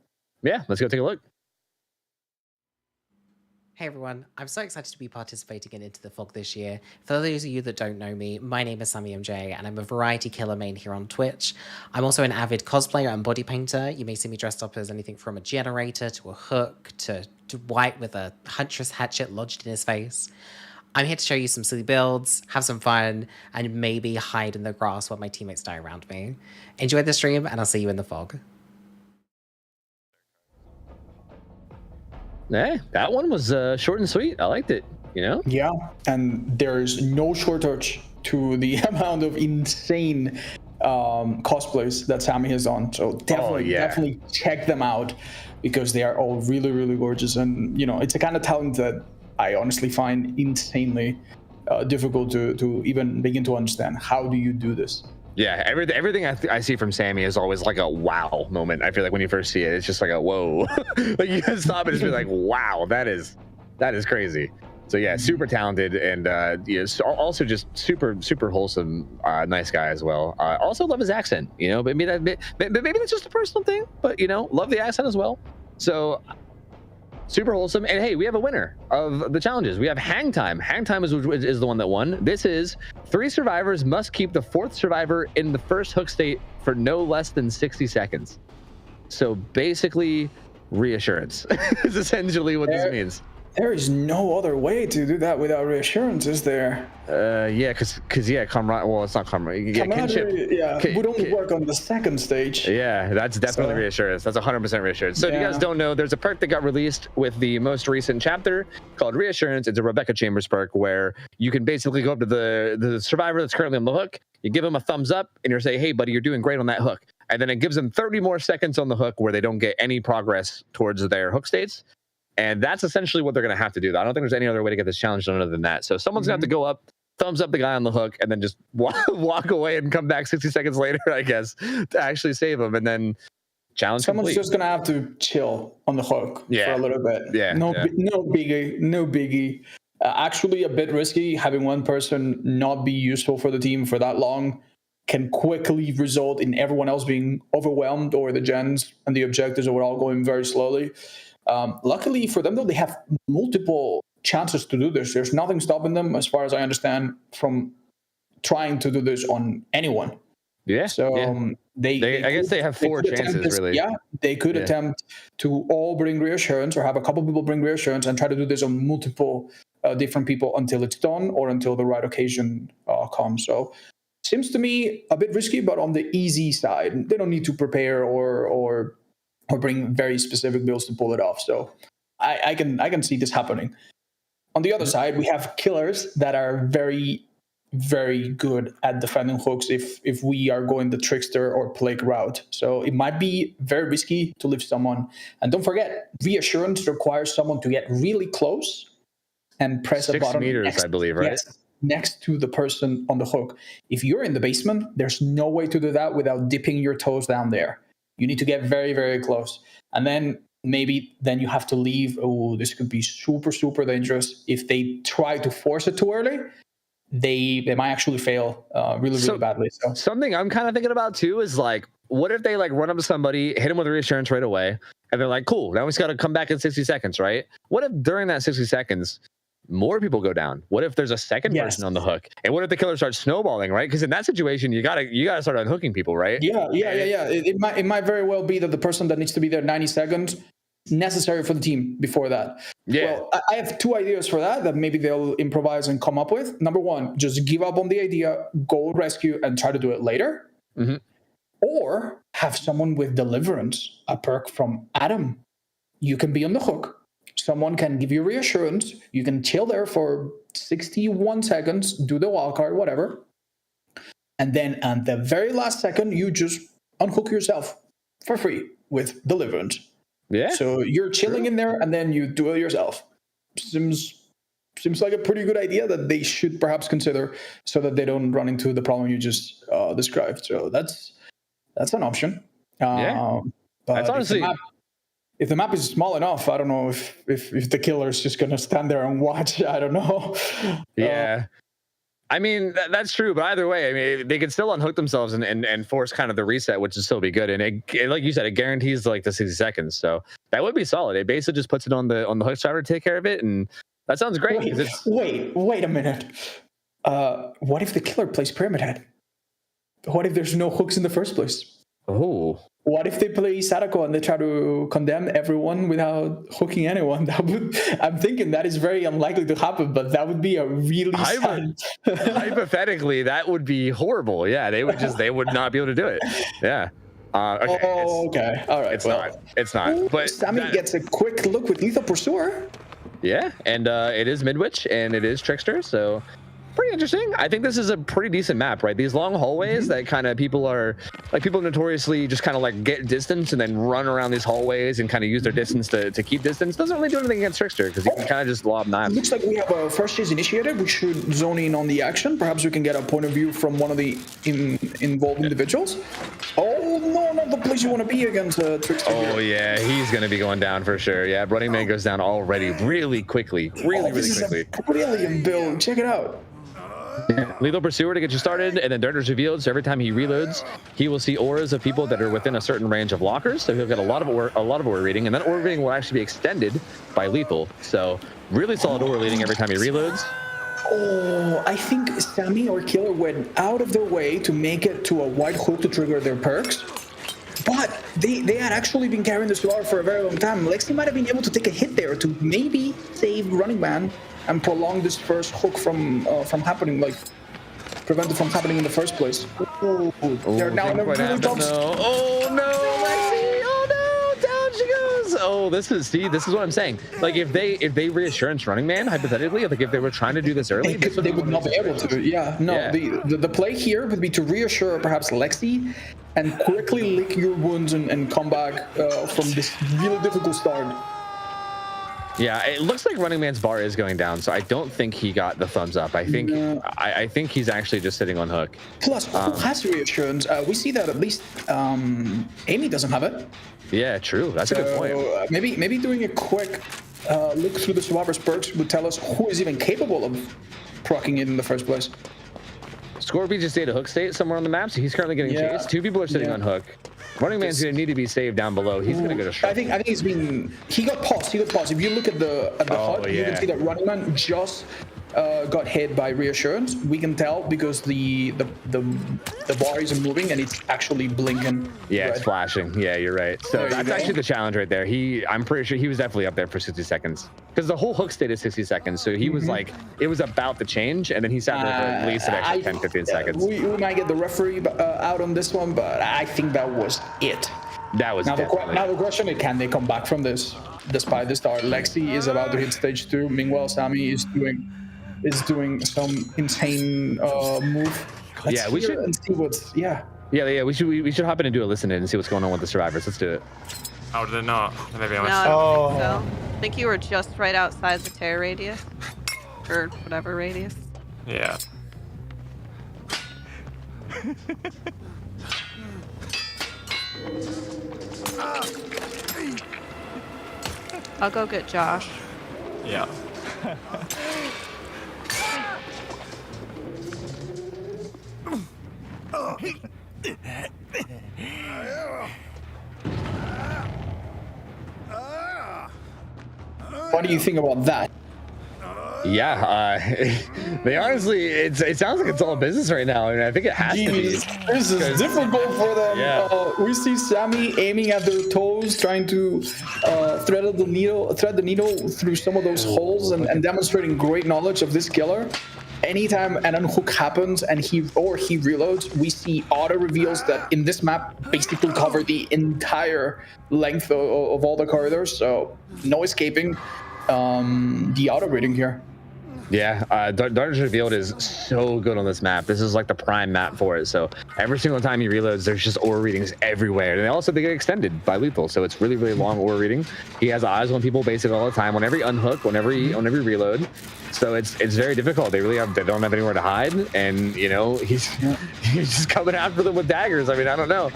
Yeah, let's go take a look. Hey everyone, I'm so excited to be participating in Into the Fog this year. For those of you that don't know me, my name is Sammy MJ and I'm a variety killer main here on Twitch. I'm also an avid cosplayer and body painter. You may see me dressed up as anything from a generator to a hook to white with a huntress hatchet lodged in his face. I'm here to show you some silly builds, have some fun, and maybe hide in the grass while my teammates die around me. Enjoy the stream, and I'll see you in the fog. Yeah, that one was short and sweet. I liked it, you know? Yeah, and there's no shortage to the amount of insane cosplays that Sammy has on. So definitely check them out because they are all really, really gorgeous. And, you know, it's a kind of talent that I honestly find insanely difficult to even begin to understand. How do you do this? Yeah, everything I see from Sammy is always like a wow moment. I feel like when you first see it, it's just like a whoa. Like you just stop and just be like, wow, that is crazy. So yeah, super talented and also just super wholesome, nice guy as well. Also love his accent, you know. But maybe that's just a personal thing. But you know, love the accent as well. So super wholesome. And hey, we have a winner of the challenges. We have Hang Time. Hang Time is the one that won. This is 3 survivors must keep the 4th survivor in the first hook state for no less than 60 seconds. So basically, reassurance is essentially what this means. There is no other way to do that without reassurance, is there? Yeah, because comrade. Well, it's not comrade. Yeah, kinship. Would only work on the 2nd stage. Yeah, that's definitely reassurance. That's 100% reassurance. So if you guys don't know, there's a perk that got released with the most recent chapter called Reassurance. It's a Rebecca Chambers perk where you can basically go up to the survivor that's currently on the hook. You give them a thumbs up, and you say, "Hey, buddy, you're doing great on that hook." And then it gives them 30 more seconds on the hook where they don't get any progress towards their hook states. And that's essentially what they're going to have to do. I don't think there's any other way to get this challenge done other than that. So someone's going to have to go up, thumbs up the guy on the hook, and then just walk away and come back 60 seconds later, I guess, to actually save him. And then challenge Someone's complete. just going to have to chill on the hook for a little bit. Yeah. No biggie. Actually, a bit risky. Having one person not be useful for the team for that long can quickly result in everyone else being overwhelmed, or the gens and the objectives are all going very slowly. Luckily for them, though, they have multiple chances to do this. There's nothing stopping them, as far as I understand, from trying to do this on anyone. Yeah. So I guess they have 4 chances, really. Yeah, they could attempt to all bring reassurance, or have a couple people bring reassurance and try to do this on multiple different people until it's done, or until the right occasion comes. So seems to me a bit risky, but on the easy side. They don't need to prepare or bring very specific builds to pull it off. So I can see this happening. On the other side, we have killers that are very, very good at defending hooks if we are going the trickster or plague route. So it might be very risky to leave someone. And don't forget, reassurance requires someone to get really close and press a button 6 meters, I believe, right? Yes, next to the person on the hook. If you're in the basement, there's no way to do that without dipping your toes down there. You need to get very, very close. And then then you have to leave. Oh, this could be super, super dangerous. If they try to force it too early, they might actually fail really badly. So something I'm kind of thinking about too is like, what if they like run up to somebody, hit them with reassurance right away, and they're like, cool, now we just got to come back in 60 seconds, right? What if during that 60 seconds, more people go down? What if there's a second person on the hook? And what if the killer starts snowballing, right? Because in that situation, you gotta start unhooking people, right? Yeah. It might very well be that the person that needs to be there 90 seconds necessary for the team before that. Yeah. Well, I have 2 ideas for that maybe they'll improvise and come up with. Number 1, just give up on the idea, go rescue, and try to do it later. Mm-hmm. Or have someone with deliverance, a perk from Adam. You can be on the hook. Someone can give you reassurance. You can chill there for 61 seconds, do the wildcard, whatever. And then at the very last second, you just unhook yourself for free with deliverance. Yeah. So you're chilling in there, and then you do it yourself. Seems like a pretty good idea that they should perhaps consider, so that they don't run into the problem you just described. So that's an option. But that's honestly. If the map is small enough, I don't know if the killer is just going to stand there and watch. I don't know. Yeah. I mean, that's true. But either way, I mean, they can still unhook themselves and force kind of the reset, which would still be good. And it, like you said, it guarantees like the 60 seconds. So that would be solid. It basically just puts it on the hook driver to take care of it. And that sounds great. Wait a minute. What if the killer plays Pyramid Head? What if there's no hooks in the first place? Oh. What if they play Sadako and they try to condemn everyone without hooking anyone? I'm thinking that is very unlikely to happen, but that would be a really sad... Hypothetically, that would be horrible. Yeah, they would not be able to do it. Yeah. Okay. Okay. All right. It's not. But Sammy gets a quick look with Lethal Pursuer. Yeah, and it is Midwich and it is Trickster, so pretty interesting. I think this is a pretty decent map, right? These long hallways that kind of people notoriously just kind of like get distance and then run around these hallways and kind of use their distance to keep distance. Doesn't really do anything against Trickster because you can kind of just lob knives. Looks like we have a first chase initiated. We should zone in on the action. Perhaps we can get a point of view from one of the involved individuals. Oh no, not the place you want to be against Trickster. Oh yeah, he's gonna be going down for sure. Yeah, Running Man goes down already really quickly, really quickly. This is a brilliant build. Check it out. Lethal Pursuer to get you started, and then Darter's revealed. So every time he reloads, he will see auras of people that are within a certain range of lockers. So he'll get a lot of aura reading, and that aura reading will actually be extended by lethal. So really solid aura reading every time he reloads. Oh, I think Sammy or Killer went out of their way to make it to a white hook to trigger their perks. But they had actually been carrying this war for a very long time. Lexi might have been able to take a hit there to maybe save Running Man and prolong this first hook from happening, like prevent it from happening in the first place. Oh, they're now in a really tough... Oh no, Lexi! Oh no, down she goes! Oh, this is what I'm saying. Like if they reassurance Running Man, hypothetically, like if they were trying to do this early, they would not be able to. Yeah, no. Yeah. The play here would be to reassure perhaps Lexi and quickly lick your wounds and come back from this really difficult start. Yeah, it looks like Running Man's bar is going down, so I don't think he got the thumbs up. I think I think he's actually just sitting on hook. Plus, who has reassurance? We see that at least Amy doesn't have it. Yeah, true. That's a good point. Maybe doing a quick look through the survivor's perks would tell us who is even capable of proccing it in the first place. Scorpy just stayed a hook state somewhere on the map, so he's currently getting chased. Two people are sitting on hook. Running Man's gonna need to be saved down below. He's gonna go to strike. I think he got paused. If you look at the HUD, you can see that Running Man just got hit by reassurance. We can tell because the bar isn't moving and it's actually blinking. Yeah, red. It's flashing. Yeah, you're right. So that's actually the challenge right there. I'm pretty sure he was definitely up there for 60 seconds because the whole hook stayed at 60 seconds. So he was like, it was about to change, and then he sat there for at least an extra 10, 15 seconds. We might get the referee out on this one, but I think that was it. That was now the question is, can they come back from this despite the start? Lexi is about to hit stage 2. Meanwhile, Sammy is doing some insane move. We should and see what's we should hop in and do a listen in and see what's going on with the survivors. Let's do it. Oh, did it not? Maybe I No, I don't think so. I think you were just right outside the terror radius, or whatever radius. Yeah. I'll go get Josh. Yeah. What do you think about that? Yeah, they honestly, it sounds like it's all business right now. I mean, I think it has to be. This is difficult for them. Yeah. We see Sammy aiming at their toes, trying to thread the needle through some of those holes, and demonstrating great knowledge of this killer. Anytime an unhook happens and he reloads, we see auto reveals that in this map basically cover the entire length of all the corridors. So no escaping the auto reading here. Yeah, Darkness Revealed is so good on this map. This is like the prime map for it. So every single time he reloads, there's just aura readings everywhere. And they get extended by lethal. So it's really, really long aura reading. He has eyes on people basically all the time, on every unhook, on every reload. So it's very difficult. They don't have anywhere to hide. And, you know, he's just coming after them with daggers. I mean, I don't know.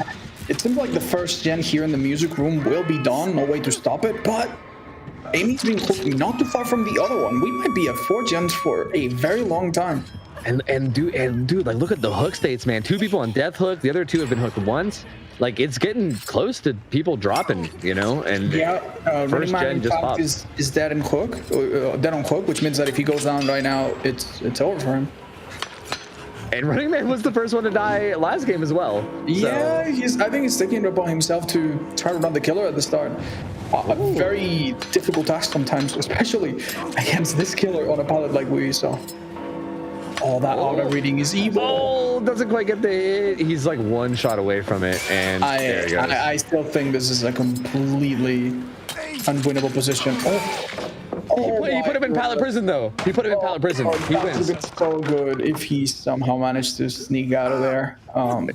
It seems like the first gen here in the music room will be done. No way to stop it. But Amy's been hooked not too far from the other one. We might be at 4 gens for a very long time. And dude, like look at the hook states, man. 2 people on death hook. The other 2 have been hooked once. Like it's getting close to people dropping, you know. And first gen just popped. Is dead on hook, which means that if he goes down right now, it's over for him. And Running Man was the first one to die last game as well. Yeah, I think he's taking it upon himself to try to run the killer at the start. A very difficult task sometimes, especially against this killer on a pallet like we saw. Oh, that auto reading is evil. Oh, doesn't quite get the hit. He's like one shot away from it, and there he goes. I still think this is a completely unwinnable position. He put him in pallet prison, though. He put him in pallet prison. He That would wins. have been so good if he somehow managed to sneak out of there.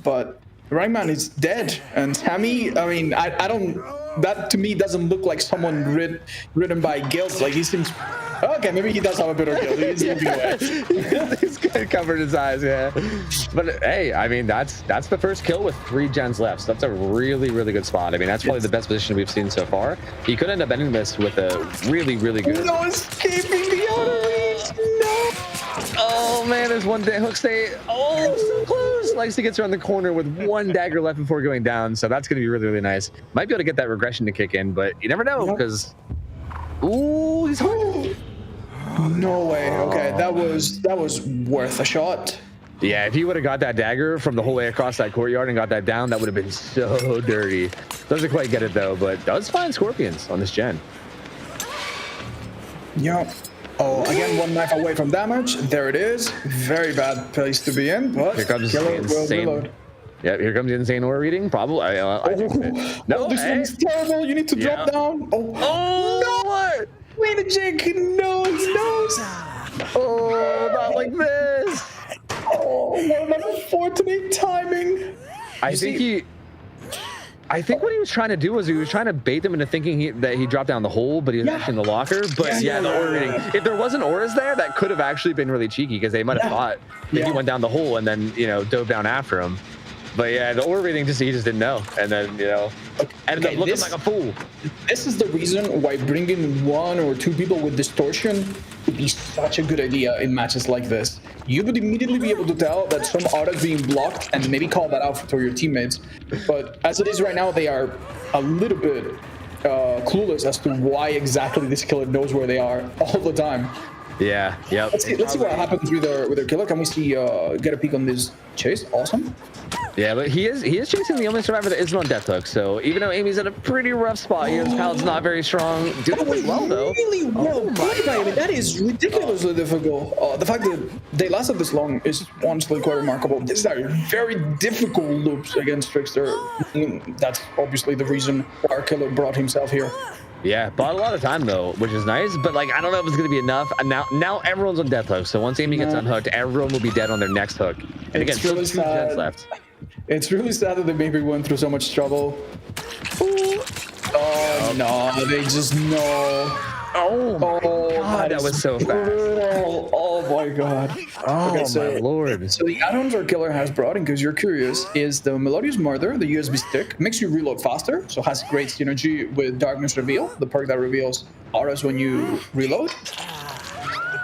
But Running Man is dead, and Sammy, I mean, I don't. That to me doesn't look like someone ridden by guilt. Like he seems. Okay, maybe he does have a bit of guilt. He's looking away. He's covered his eyes, yeah. But hey, I mean, that's the first kill with 3 gens left. So that's a really, really good spot. I mean, that's probably the best position we've seen so far. He could end up ending this with a really, really good. No escaping the outer reach. No. Oh man, there's one hook stay. Oh, so close. Lexi gets around the corner with 1 dagger left before going down. So that's gonna be really, really nice. Might be able to get that regression to kick in, but you never know because. Ooh, he's hard. No way. Okay, that was worth a shot. Yeah, if he would have got that dagger from the whole way across that courtyard and got that down, that would have been so dirty. Doesn't quite get it though, but does find scorpions on this gen. Yep. Oh, again, 1 knife away from damage. There it is. Very bad place to be in, but Here comes the killer will insane. reload. Yeah, here comes the insane aura reading. Probably. No, this one's terrible. You need to drop down. Oh, no! What? Wait a Jake. No, he knows. Oh, not like this. Oh, what an unfortunate timing. I think what he was trying to do was he was trying to bait them into thinking that he dropped down the hole, but he was actually in the locker. But yeah, the aura reading. If there wasn't auras there, that could have actually been really cheeky because they might have thought that he went down the hole and then dove down after him. But yeah, the aura reading he just didn't know, and then ended up looking like a fool. This is the reason why bringing 1 or 2 people with distortion would be such a good idea in matches like this. You would immediately be able to tell that some aura is being blocked and maybe call that out for your teammates. But as it is right now, they are a little bit clueless as to why exactly this killer knows where they are all the time. Yeah. Yep. Let's see what happens with their killer. Can we see get a peek on this chase? Awesome. Yeah, but he is chasing the only survivor that isn't on death hook. So even though Amy's in a pretty rough spot here, his palad's not very strong. Doing pretty well though. Really well played by him. That is ridiculously difficult. The fact that they lasted this long is honestly quite remarkable. These are very difficult loops against Trickster. That's obviously the reason why our killer brought himself here. Yeah, bought a lot of time though, which is nice. But like, I don't know if it's gonna be enough. And now everyone's on death hook. So once Amy gets unhooked, everyone will be dead on their next hook. And again, still 2 gens left. It's really sad that they maybe went through so much trouble. Ooh. Oh no, they just know. Oh my god, that was so fast. Oh my god. Oh my lord. So the add-ons our killer has brought, in case you're curious, is the Melodious Murder, the USB stick. Makes you reload faster, so has great synergy with Darkness Reveal, the perk that reveals auras when you reload.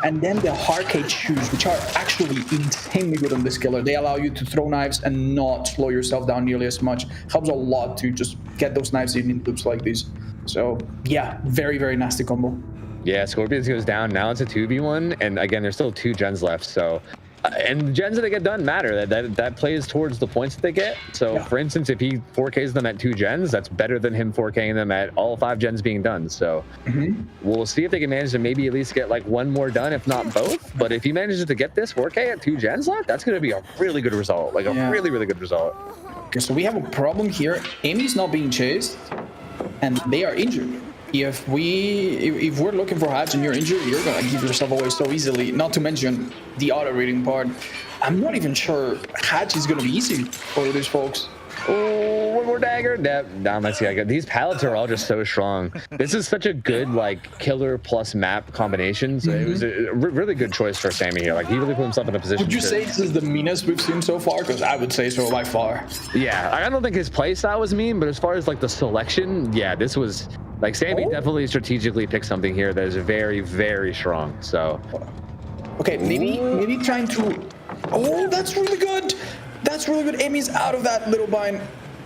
And then the Hardcade shoes, which are actually insanely good on this killer. They allow you to throw knives and not slow yourself down nearly as much. Helps a lot to just get those knives in loops like these. So yeah, very, very nasty combo. Yeah, Scorpions goes down. Now it's a 2v1. And again, there's still 2 gens left. So, and the gens that they get done matter. That plays towards the points that they get. So for instance, if he 4Ks them at 2 gens, that's better than him 4King them at all 5 gens being done. So we'll see if they can manage to maybe at least get like 1 more done, if not both. But if he manages to get this 4K at 2 gens left, that's going to be a really good result. Like a really, really good result. Okay, so we have a problem here. Amy's not being chased, and they are injured. If we're looking for Hatch and you're injured, you're gonna give yourself away so easily. Not to mention the auto reading part. I'm not even sure Hatch is gonna be easy for these folks. Oh, 1 more dagger. Down, let's see. These pallets are all just so strong. This is such a good like killer plus map combination. So it was a really good choice for Sammy here. Like he really put himself in a position. Would you say this is the meanest we've seen so far? Because I would say so by far. Yeah, I don't think his play style was mean, but as far as like the selection, yeah, this was like Sammy definitely strategically picked something here that is very, very strong. So okay, maybe trying to. Oh, that's really good. That's really good. Amy's out of that little bind.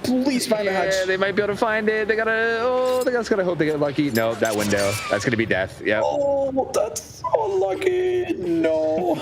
Please find the hatch. Yeah, they might be able to find it. They just gotta hope they get lucky. No, that window. That's gonna be death. Yep. Oh, that's so lucky. No.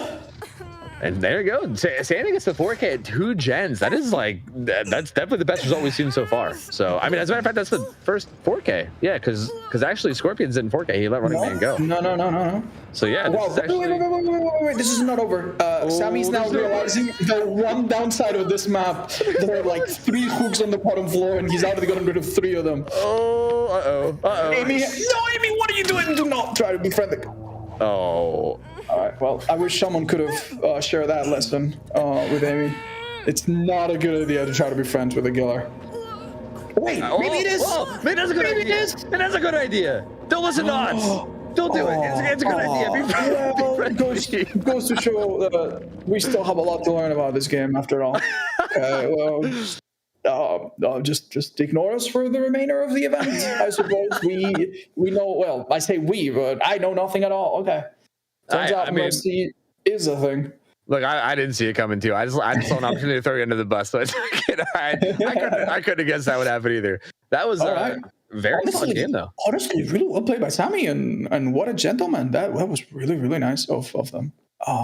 And there you go. Sandy gets the 4K at 2 gens. That is like, that's definitely the best result we've seen so far. So, I mean, as a matter of fact, that's the first 4K. Yeah, because actually Scorpions didn't 4K. He let Running Man go. No. So, yeah, this is actually... Wait. This is not over. Sammy's now realizing the one downside of this map. There are like 3 hooks on the bottom floor, and he's already gotten rid of 3 of them. Oh, Amy, what are you doing? Do not try to be friendly. Oh. All right, well, I wish someone could have shared that lesson with Amy. It's not a good idea to try to be friends with a killer. Wait, maybe it is. Maybe that's a good idea. It is a good idea. Don't listen to us. Don't do it. It's a good idea. It goes to show that we still have a lot to learn about this game after all. Just ignore us for the remainder of the event. I suppose we know. Well, I say we, but I know nothing at all. Okay. Turns out mercy is a thing. Look, I didn't see it coming too. I just saw an opportunity to throw you under the bus. So I couldn't have guessed that would happen either. That was very solid game, though. Honestly, really well played by Sammy, and what a gentleman. That was really, really nice of them.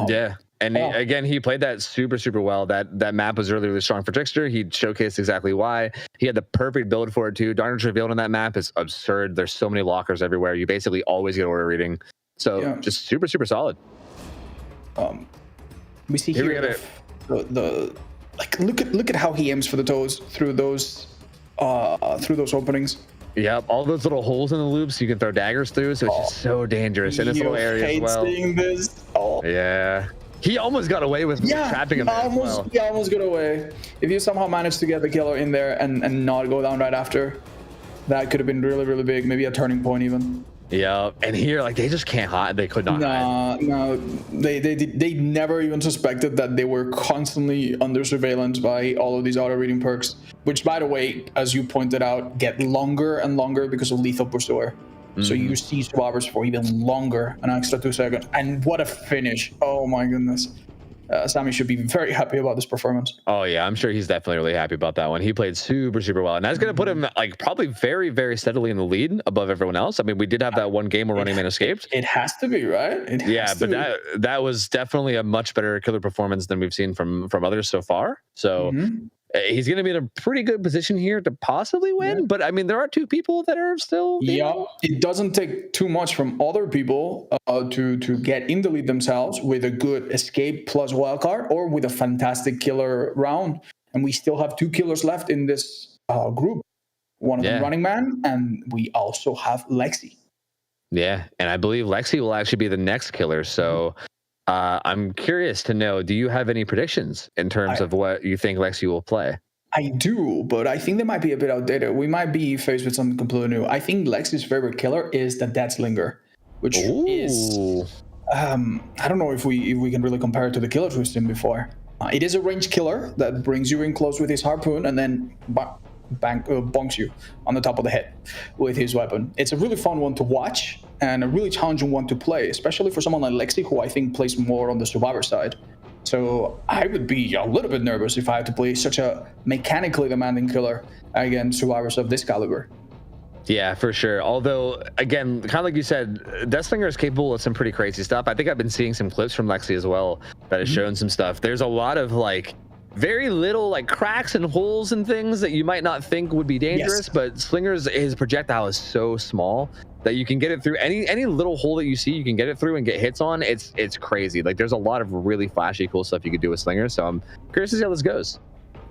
Yeah. And again, he played that super, super well. That map was really, really strong for Trickster. He showcased exactly why. He had the perfect build for it, too. Darkness Revealed on that map is absurd. There's so many lockers everywhere. You basically always get order reading. So just super, super solid. We see here the look at how he aims for the toes through those openings. Yep, all those little holes in the loops you can throw daggers through, so it's just so dangerous in this little area as well. Seeing this. Yeah. He almost got away with trapping him. He almost got away. If you somehow managed to get the killer in there and not go down right after, that could have been really, really big. Maybe a turning point even. Yeah, and here, like, they just can't hide. They could not hide. No, they never even suspected that they were constantly under surveillance by all of these auto reading perks, which, by the way, as you pointed out, get longer and longer because of Lethal Pursuer. Mm-hmm. So you see survivors for even longer, an extra 2 seconds. And what a finish. Oh my goodness. Sammy should be very happy about this performance. Oh yeah, I'm sure he's definitely really happy about that one. He played super, super well, and that's going to put him like probably very, very steadily in the lead above everyone else. I mean, we did have that one game where Running Man escaped. It has to be, right? That was definitely a much better killer performance than we've seen from others so far. So he's going to be in a pretty good position here to possibly win. Yeah. But I mean, there are 2 people that are still. Yeah, it doesn't take too much from other people to get in the lead themselves with a good escape plus wildcard or with a fantastic killer round. And we still have 2 killers left in this group. One of them Running Man, and we also have Lexi. Yeah, and I believe Lexi will actually be the next killer. So. I'm curious to know, do you have any predictions in terms of what you think Lexi will play? I do, but I think they might be a bit outdated. We might be faced with something completely new. I think Lexi's favorite killer is the Death Slinger, which is... I don't know if we can really compare it to the killers we've seen before. It is a ranged killer that brings you in close with his harpoon and then bonks you on the top of the head with his weapon. It's a really fun one to watch and a really challenging one to play, especially for someone like Lexi, who I think plays more on the survivor side. So I would be a little bit nervous if I had to play such a mechanically demanding killer against survivors of this caliber. Yeah, for sure. Although, again, kind of like you said, Deathslinger is capable of some pretty crazy stuff. I think I've been seeing some clips from Lexi as well that has shown some stuff. There's a lot of like very little like cracks and holes and things that you might not think would be dangerous, but Slinger's his projectile is so small that you can get it through any little hole that you see. You can get it through and get hits on. It's crazy. Like there's a lot of really flashy, cool stuff you could do with Slinger. So I'm curious to see how this goes.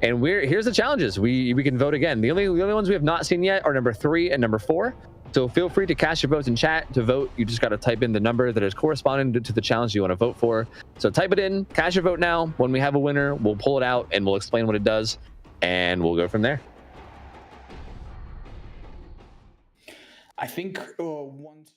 And here's the challenges. We can vote again. The only ones we have not seen yet are number 3 and number 4. So feel free to cast your votes in chat to vote. You just got to type in the number that is corresponding to the challenge you want to vote for. So type it in, cast your vote now. When we have a winner, we'll pull it out and we'll explain what it does, and we'll go from there. I think once.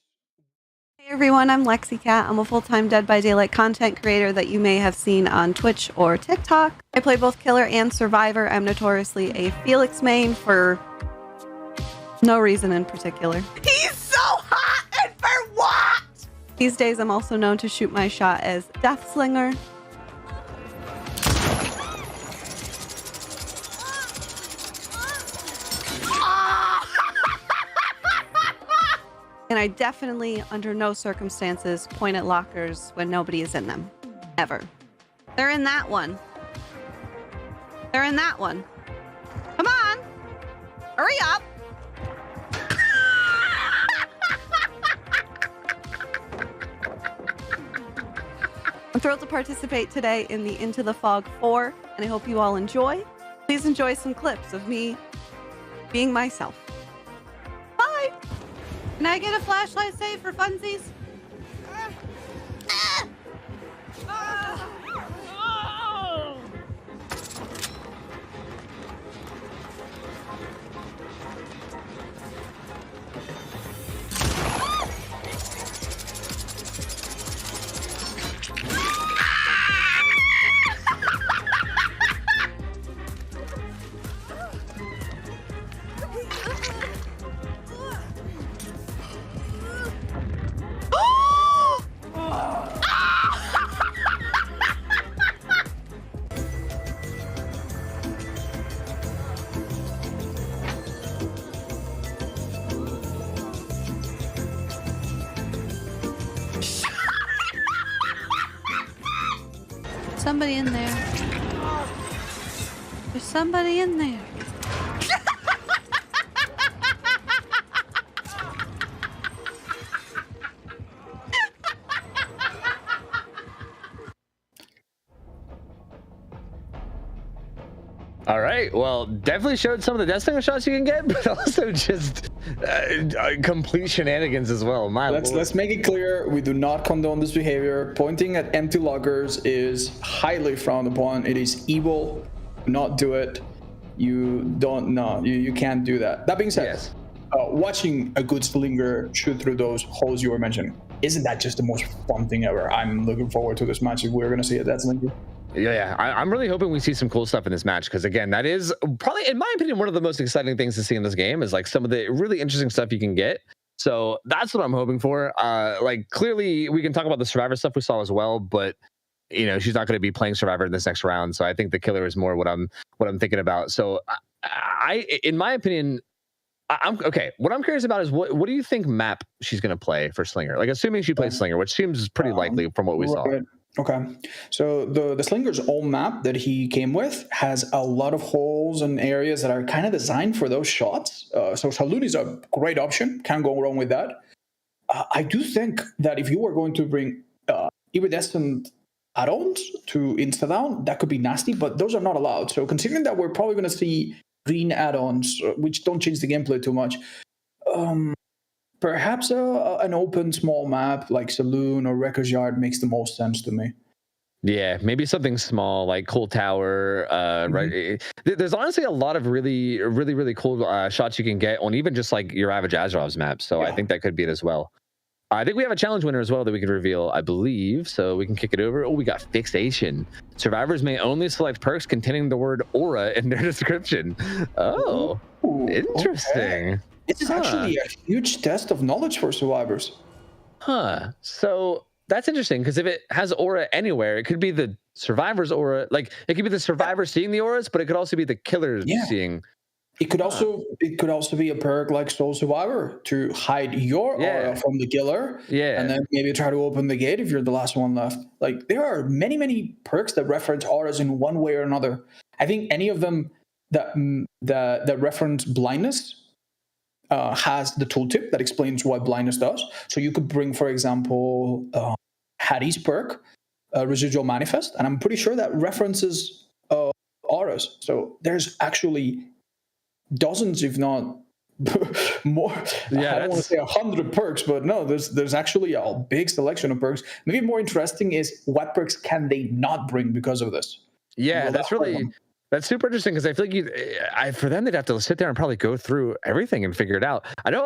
Hey everyone, I'm Lexi Cat. I'm a full-time Dead by Daylight content creator that you may have seen on Twitch or TikTok. I play both Killer and Survivor. I'm notoriously a Felix main for no reason in particular. He's so hot, and for what? These days, I'm also known to shoot my shot as Death Slinger. And I definitely, under no circumstances, point at lockers when nobody is in them. Ever. They're in that one. They're in that one. Come on. Hurry up. I'm thrilled to participate today in the Into the Fog 4, and I hope you all enjoy. Please enjoy some clips of me being myself. Bye. Can I get a flashlight save for funsies? Somebody in there. There's somebody in there. All right. Well, definitely showed some of the Death Stinger shots you can get, but also just complete shenanigans as well. Let's make it clear: we do not condone this behavior. Pointing at empty lockers is highly frowned upon. It is evil. Do not do it. You don't know. You can't do that. That being said, Yes. Watching a good slinger shoot through those holes you were mentioning, isn't that just the most fun thing ever? I'm looking forward to this match if we're gonna see a Death Slinger. Yeah. I'm really hoping we see some cool stuff in this match because, again, that is probably, in my opinion, one of the most exciting things to see in this game is like some of the really interesting stuff you can get. So that's what I'm hoping for. Like, clearly, we can talk about the Survivor stuff we saw as well, but you know, she's not going to be playing Survivor in this next round. So I think the killer is more what I'm thinking about. So I in my opinion, I'm okay. What I'm curious about is what do you think map she's going to play for Slinger? Like, assuming she plays Slinger, which seems pretty likely from what we saw. Okay, so the Slinger's old map that he came with has a lot of holes and areas that are kind of designed for those shots. So Saloon is a great option. Can't go wrong with that. I do think that if you were going to bring iridescent add-ons to Instadown, that could be nasty, but those are not allowed. So considering that we're probably going to see green add-ons, which don't change the gameplay too much, perhaps an open small map like Saloon or Wrecker's Yard makes the most sense to me. Yeah, maybe something small like Cool Tower. Right. There's honestly a lot of really cool shots you can get on even just like your average Azerov's map. So I think that could be it as well. I think we have a challenge winner as well that we can reveal, I believe. So we can kick it over. Oh, we got Fixation. Survivors may only select perks containing the word aura in their description. Oh, interesting. Okay. This is actually a huge test of knowledge for survivors. So that's interesting because if it has aura anywhere, it could be the survivor's aura. Like it could be the survivor seeing the auras, but it could also be the killer seeing. It could also be a perk like Soul Survivor to hide your aura from the killer. Yeah. And then maybe try to open the gate if you're the last one left. Like there are many perks that reference auras in one way or another. I think any of them that reference blindness has the tooltip that explains what blindness does. So you could bring, for example, Hattie's perk, Residual Manifest, and I'm pretty sure that references auras. So there's actually dozens, if not more. I don't want to say 100 perks, but no, there's actually a big selection of perks. Maybe more interesting is what perks can they not bring because of this? Yeah, that's super interesting because I feel like for them they'd have to sit there and probably go through everything and figure it out. I know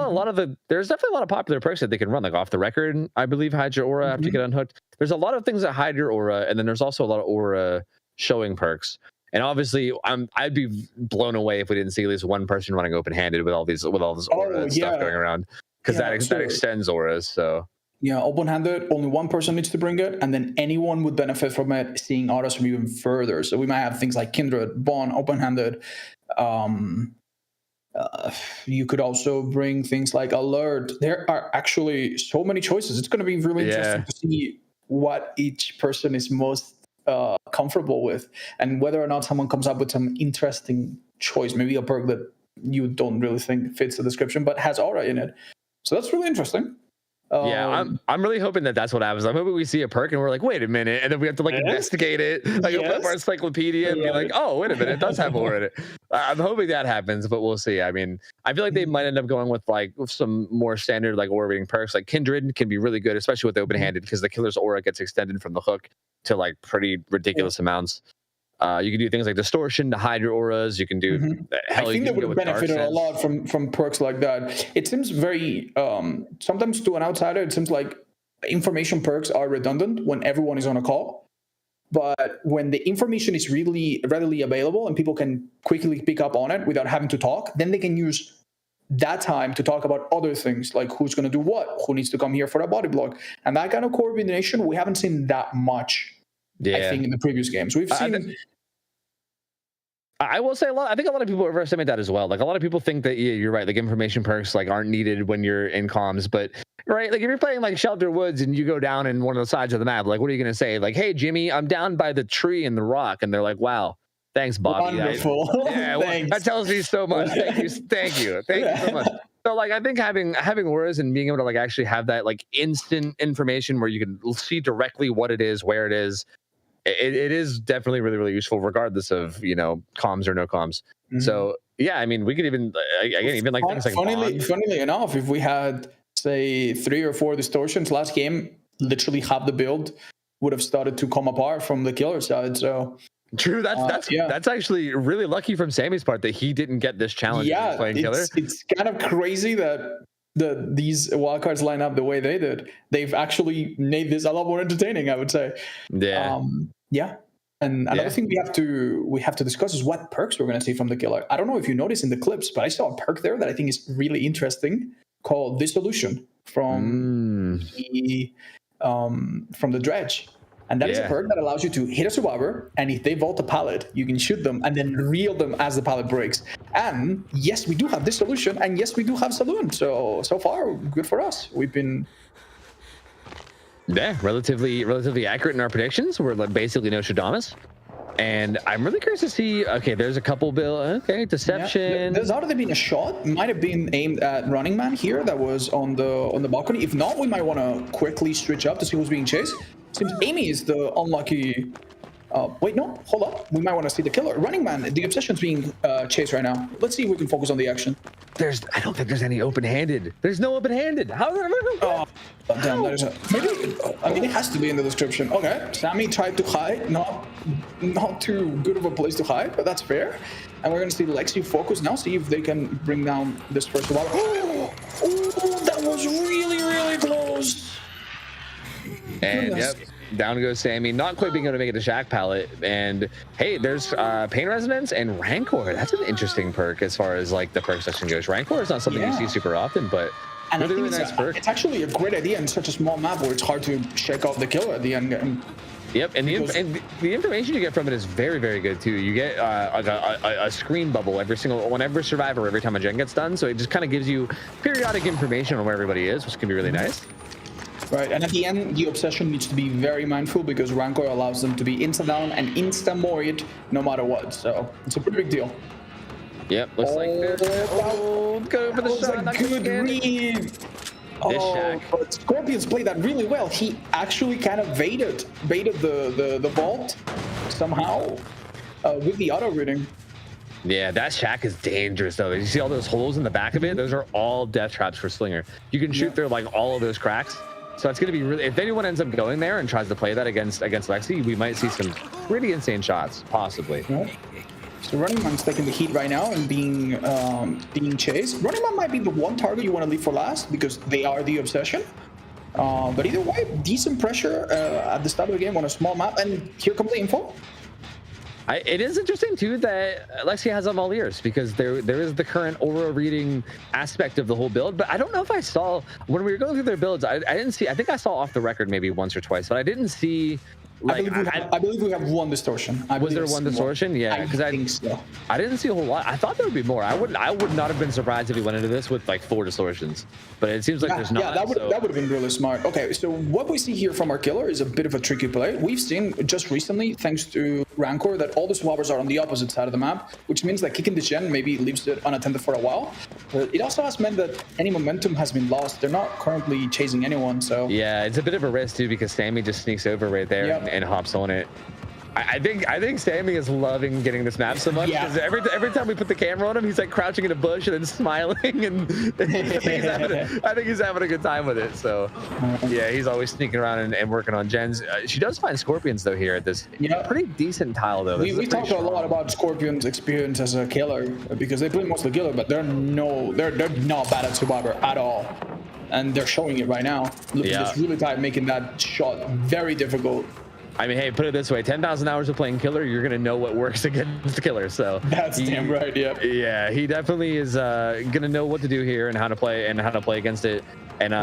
there's definitely a lot of popular perks that they can run, like Off the Record, I believe, hide your aura after you get unhooked. There's a lot of things that hide your aura, and then there's also a lot of aura showing perks. And obviously, I'd be blown away if we didn't see at least one person running open-handed with all this aura stuff going around, because that extends auras. So yeah, open-handed, only one person needs to bring it, and then anyone would benefit from it, seeing auras from even further. So we might have things like Kindred, Bond, open-handed. You could also bring things like Alert. There are actually so many choices. It's going to be really interesting to see what each person is most comfortable with, and whether or not someone comes up with some interesting choice, maybe a perk that you don't really think fits the description but has aura in it. So that's really interesting. Yeah, I'm really hoping that that's what happens. I'm hoping we see a perk and we're like, wait a minute, and then we have to like investigate it, like open up our encyclopedia and be like, oh, wait a minute, it does have aura in it. I'm hoping that happens, but we'll see. I mean, I feel like they might end up going with like some more standard like aura reading perks. Like Kindred can be really good, especially with open-handed, because the killer's aura gets extended from the hook to like pretty ridiculous amounts. You can do things like distortion to hide your auras. You can do. I think they would have benefited a lot from perks like that. It seems very sometimes to an outsider, it seems like information perks are redundant when everyone is on a call. But when the information is really readily available and people can quickly pick up on it without having to talk, then they can use that time to talk about other things, like who's going to do what, who needs to come here for a body block, and that kind of coordination. We haven't seen that much. I think in the previous games we've seen. I will say I think a lot of people overestimate that as well. Like a lot of people think that you're right. Like information perks like aren't needed when you're in comms, but right. Like if you're playing like Shelter Woods and you go down in one of the sides of the map, like what are you going to say? Like, hey Jimmy, I'm down by the tree and the rock, and they're like, wow, thanks Bobby. Wonderful. That tells me so much. Thank you so much. So like I think having auras and being able to like actually have that like instant information where you can see directly what it is, where it is. It is definitely really, really useful, regardless of comms or no comms. So yeah, I mean, we could even even like things like funnily enough, if we had say 3 or 4 distortions last game, literally half the build would have started to come apart from the killer side. So true, that's actually really lucky from Sammy's part that he didn't get this challenge. Yeah, playing killer. It's kind of crazy that these wildcards line up the way they did. They've actually made this a lot more entertaining, I would say. Yeah. And another thing we have to discuss is what perks we're going to see from the killer. I don't know if you noticed in the clips, but I saw a perk there that I think is really interesting called Dissolution from the Dredge. And that is a perk that allows you to hit a survivor, and if they vault a pallet, you can shoot them and then reel them as the pallet breaks. And yes, we do have Dissolution, and yes, we do have Saloon. So far, good for us. We've been relatively accurate in our predictions. We're like basically Nostradamus. And I'm really curious to see, okay, there's a couple deception. Yeah. There's already been a shot. Might have been aimed at Running Man here that was on the balcony. If not, we might want to quickly switch up to see who's being chased. Seems Amy is the unlucky. Wait, no, hold up. We might want to see the killer. Running Man, the obsession's being chased right now. Let's see if we can focus on the action. I don't think there's any open-handed. There's no open-handed. How? Damn, that is maybe. I mean, it has to be in the description. Okay, Sammy tried to hide. Not too good of a place to hide, but that's fair. And we're gonna see Lexi focus now. See if they can bring down this first one. Oh, that was really, really close. And yep, down goes Sammy. Not quite being able to make it to Shack Pallet. And hey, there's Pain Resonance and Rancor. That's an interesting perk as far as like the perk section goes. Rancor is not something you see super often, but really nice perk. It's actually a great idea in such a small map where it's hard to shake off the killer at the end. Yep, and the information you get from it is very, very good too. You get a screen bubble whenever survivor every time a gen gets done, so it just kind of gives you periodic information on where everybody is, which can be really nice. Right, and at the end, the obsession needs to be very mindful because Rancor allows them to be insta-down and insta-moried no matter what, so it's a pretty big deal. Yep, looks like this. Go for the shot. That was a good read. But Scorpions played that really well. He actually kind of baited the vault somehow with the auto reading. Yeah, that shack is dangerous though. You see all those holes in the back of it? Those are all death traps for Slinger. You can shoot through like all of those cracks. So it's going to be really, if anyone ends up going there and tries to play that against Lexi, we might see some pretty insane shots, possibly. Yeah. So Running Man's taking the heat right now and being chased. Running Man might be the one target you want to leave for last because they are the obsession. But either way, decent pressure at the start of the game on a small map, and here comes the info. It is interesting too that Lexi has them all ears because there is the current aura reading aspect of the whole build, but I don't know if I saw when we were going through their builds. I didn't see. I think I saw off the record maybe once or twice, but I didn't see Like, I believe we have one distortion. was there one distortion? Yeah, because I think so. I didn't see a whole lot. I thought there would be more. I would not have been surprised if we went into this with like 4 distortions, but it seems like there's not. Yeah, that would have been really smart. Okay, so what we see here from our killer is a bit of a tricky play. We've seen just recently, thanks to Rancor, that all the swappers are on the opposite side of the map, which means that kicking the gen maybe leaves it unattended for a while. But it also has meant that any momentum has been lost. They're not currently chasing anyone, so yeah, it's a bit of a risk too because Sammy just sneaks over right there and hops on it. I think Sammy is loving getting this map so much because every time we put the camera on him, he's like crouching in a bush and then smiling, and I think he's having a good time with it. So yeah, he's always sneaking around and working on gens. She does find scorpions though here at this pretty decent tile though. We talked a lot about Scorpion's experience as a killer because they play mostly killer, but they're not bad at survivor at all. And they're showing it right now. Look at this really tight, making that shot very difficult. I mean, hey, put it this way: 10,000 hours of playing killer, you're gonna know what works against the killer. So that's damn right. Yeah. Yeah, he definitely is gonna know what to do here and how to play against it. And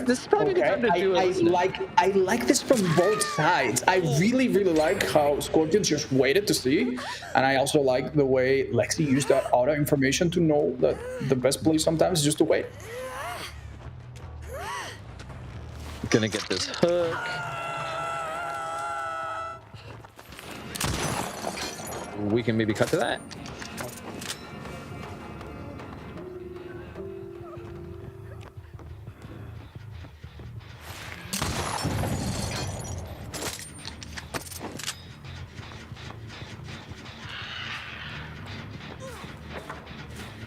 this is probably the time to do it. I like this from both sides. I really like how Scorpions just waited to see, and I also like the way Lexi used that auto information to know that the best play sometimes is just to wait. Gonna get this hook. We can maybe cut to that.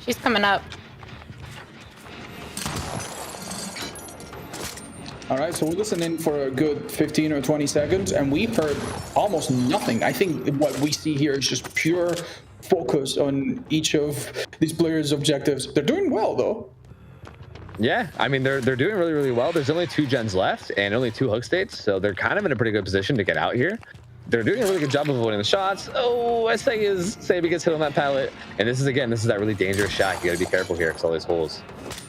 She's coming up. All right, so we're listening for a good 15 or 20 seconds, and we've heard almost nothing. I think what we see here is just pure focus on each of these players' objectives. They're doing well, though. Yeah, I mean, they're doing really well. There's only 2 gens left and only 2 hook states, so they're kind of in a pretty good position to get out here. They're doing a really good job of avoiding the shots. Oh, Sammy gets hit on that pallet. And this is that really dangerous shot. You gotta be careful here because all these holes.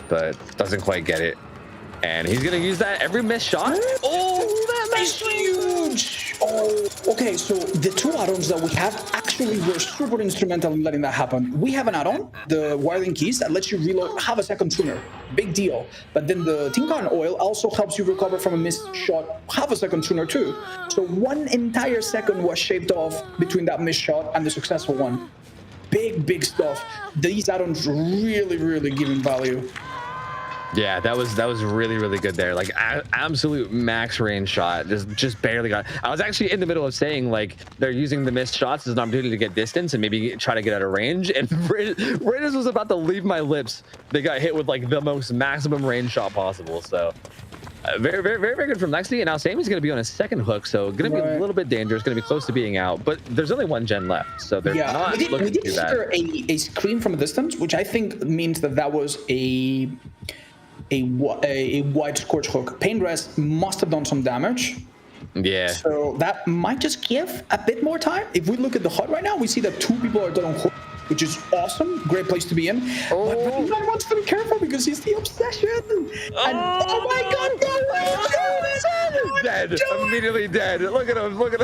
But doesn't quite get it. And he's gonna use that every missed shot. Oh, that is huge! Oh, okay, so the 2 add-ons that we have actually were super instrumental in letting that happen. We have an add-on, the wiring keys, that lets you reload half a second sooner. Big deal. But then the Tinkan oil also helps you recover from a missed shot half a second sooner too. So 1 entire second was shaved off between that missed shot and the successful one. Big stuff. These add-ons really giving value. Yeah, that was really good there. Like absolute max range shot, just barely got. I was actually in the middle of saying like they're using the missed shots as an opportunity to get distance and maybe try to get out of range. And right as was about to leave my lips, they got hit with like the most maximum range shot possible. So very good from Lexi. And now Sammy's going to be on his second hook, so going to be a little bit dangerous. Going to be close to being out, but there's only 1 gen left, so they're not looking too bad. We did hear a scream from a distance, which I think means that was a wide scorch hook. Pain Rest must have done some damage. Yeah. So that might just give a bit more time. If we look at the HUD right now, we see that 2 people are done on hook, which is awesome. Great place to be in. But Ryan wants to be careful because he's the obsession. And oh my god, no! Dead. Immediately dead. Look at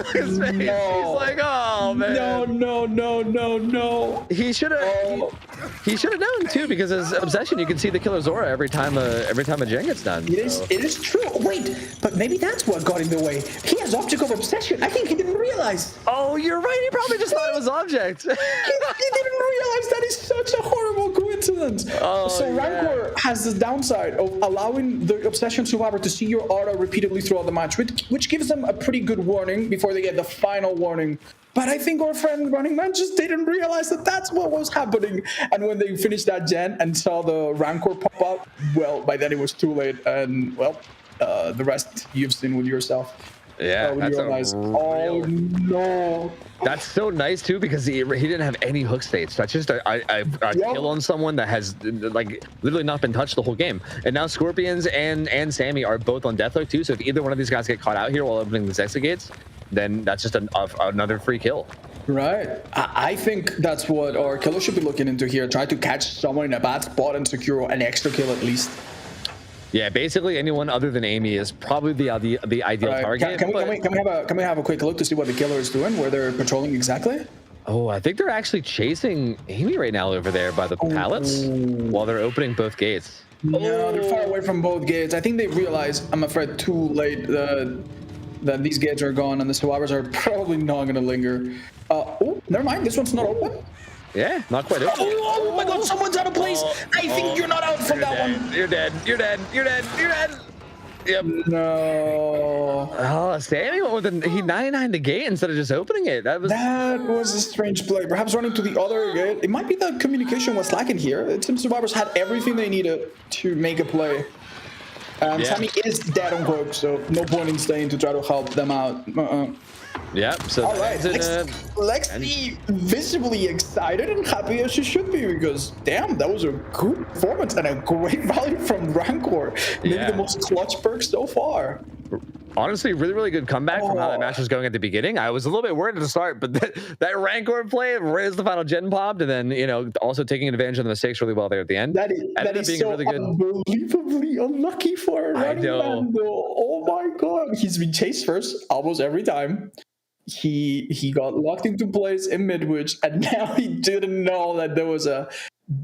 his face. No. He's like, oh man. No. He should have known too, because his obsession, you can see the killer's aura every time a gen gets done. It is true. Wait, but maybe that's what got in the way. He has object of obsession. I think he didn't realize. Oh, you're right. He probably just thought it was object. He didn't realize. That is such a horrible coincidence. So Rancor has this downside of allowing the obsession survivor to see your aura repeatedly throughout the match, which gives them a pretty good warning before they get the final warning. But I think our friend Running Man just didn't realize that that's what was happening. And when they finished that gen and saw the Rancor pop up, well, by then it was too late. And, well, the rest you've seen with yourself. Yeah, that's oh no. That's so nice too, because he didn't have any hook states. That's just a kill on someone that has like literally not been touched the whole game. And now Scorpions and Sammy are both on deathhook too. So if either one of these guys get caught out here while opening these exit gates, then that's just another free kill. Right. I think that's what our killer should be looking into here. Try to catch someone in a bad spot and secure an extra kill at least. Yeah, basically anyone other than Amy is probably the ideal Right. target. Can we have a quick look to see what the killer is doing, where they're patrolling exactly? Oh, I think they're actually chasing Amy right now over there by the pallets while they're opening both gates. No, they're far away from both gates. I think they realize, I'm afraid, too late that these gates are gone and the survivors are probably not going to linger. Oh, never mind. This one's not open. Yeah, not quite open. Oh my God, someone's out of place. I think you're not out from that one. You're dead. You're dead. You're dead. You're dead. Yep. No. Oh, Sammy went with he 99 the gate instead of just opening it. That was a strange play. Perhaps running to the other gate. It might be that communication was lacking here. It seems survivors had everything they needed to make a play. Sammy is dead on cook, so no point in staying to try to help them out. Yep. So all right, Lexi visibly excited and happy as she should be, because damn, that was a good performance and a great value from Rancor. Maybe the most clutch perk so far. Honestly, really good comeback from how that match was going at the beginning. I was a little bit worried at the start, but that Rancor play right as the final gen popped, and then also taking advantage of the mistakes really well there at the end. That is so really good. Unbelievably unlucky for a running man, though. Oh my God, he's been chased first almost every time. He got locked into place in Midwich, and now he didn't know that there was a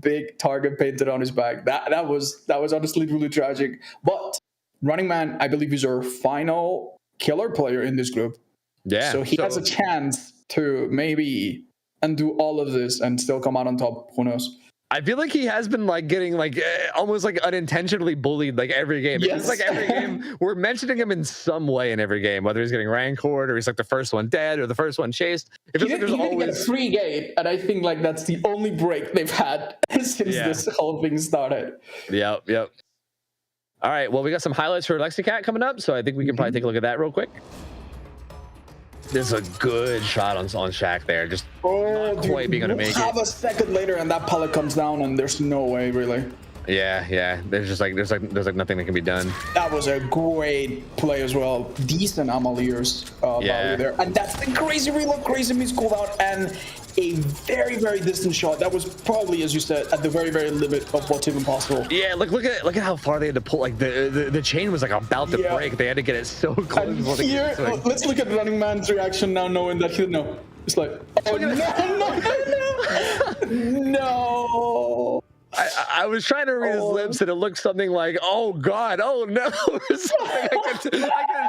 big target painted on his back. That was honestly really tragic. But Running Man, I believe, is our final killer player in this group. Yeah. So he has a chance to maybe undo all of this and still come out on top. Who knows? I feel like he has been getting almost unintentionally bullied every game. Yes. It's every game we're mentioning him in some way in every game, whether he's getting rancored or he's the first one dead or the first one chased. He didn't get a free gate, and I think that's the only break they've had since this whole thing started. Yep. All right, well, we got some highlights for Lexicat coming up, so I think we can probably take a look at that real quick. This is a good shot on Shaq there, just not quite being able to make it. Have a second later, and that pallet comes down, and there's no way, really. Yeah. There's just there's nothing that can be done. That was a great play as well. Decent Amalier's value there, and that's the crazy reload, crazy miss cooldown, and a very distant shot. That was probably, as you said, at the very limit of what's even possible. Yeah, look at how far they had to pull. The chain was about to break. They had to get it so close. And here, let's look at Running Man's reaction now, knowing that he didn't know. It's like, oh no. I was trying to read his lips, and it looked something like, "Oh God, oh no!" I couldn't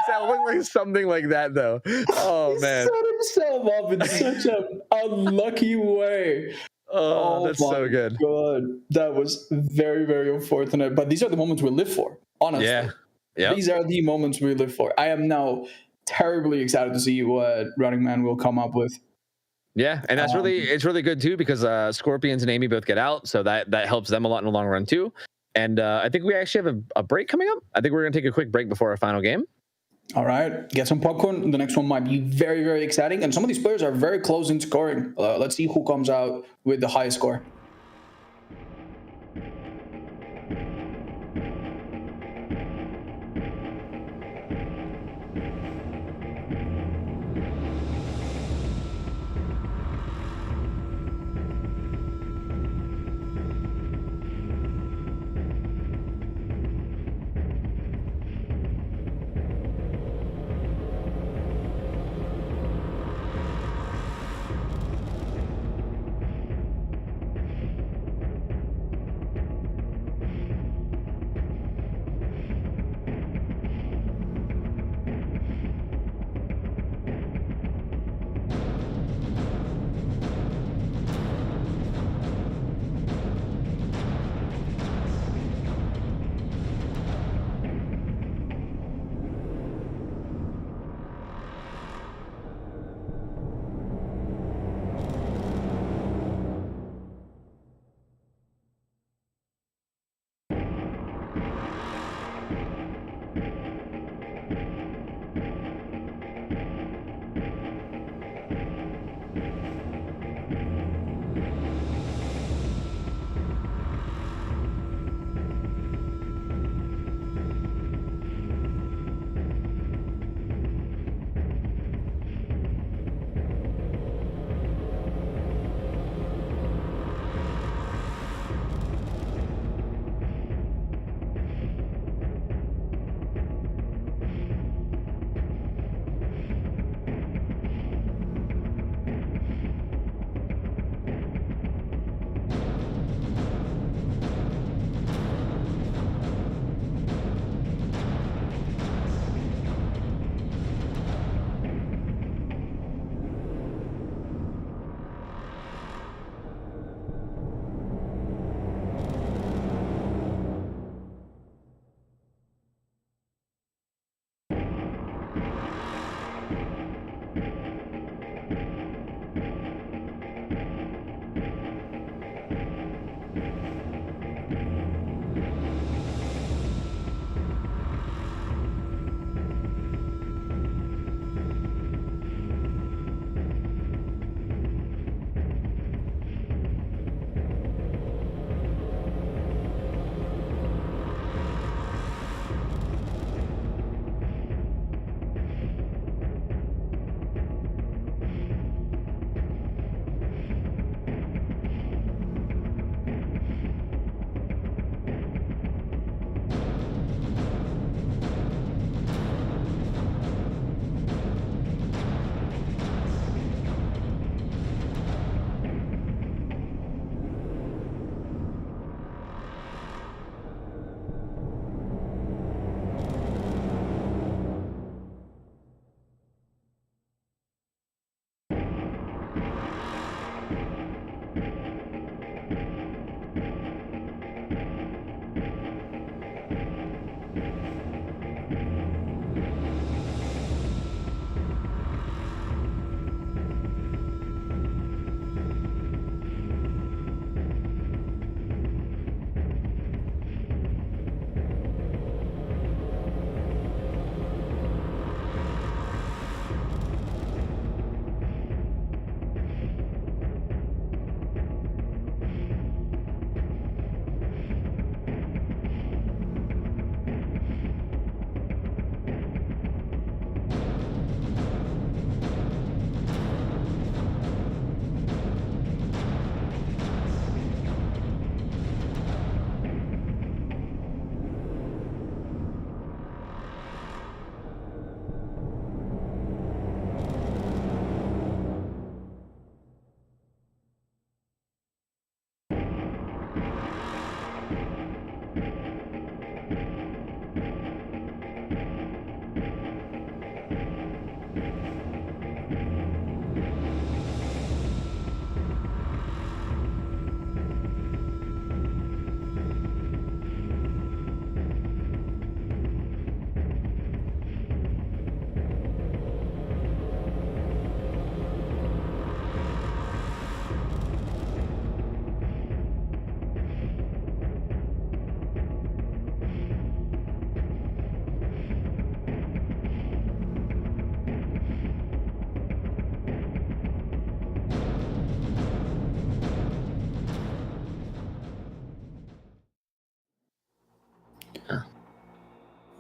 tell. It looked like something like that, though. Oh man, he set himself up in such an unlucky way. Oh, that's so good. God, that was very unfortunate. But these are the moments we live for. Honestly, yeah. These are the moments we live for. I am now terribly excited to see what Running Man will come up with. Yeah, and that's it's really good too, because Scorpions and Amy both get out, so that helps them a lot in the long run too. And I think we actually have a break coming up. I think we're gonna take a quick break before our final game. All right, get some popcorn. The next one might be very exciting, and some of these players are very close in scoring. Let's see who comes out with the highest score.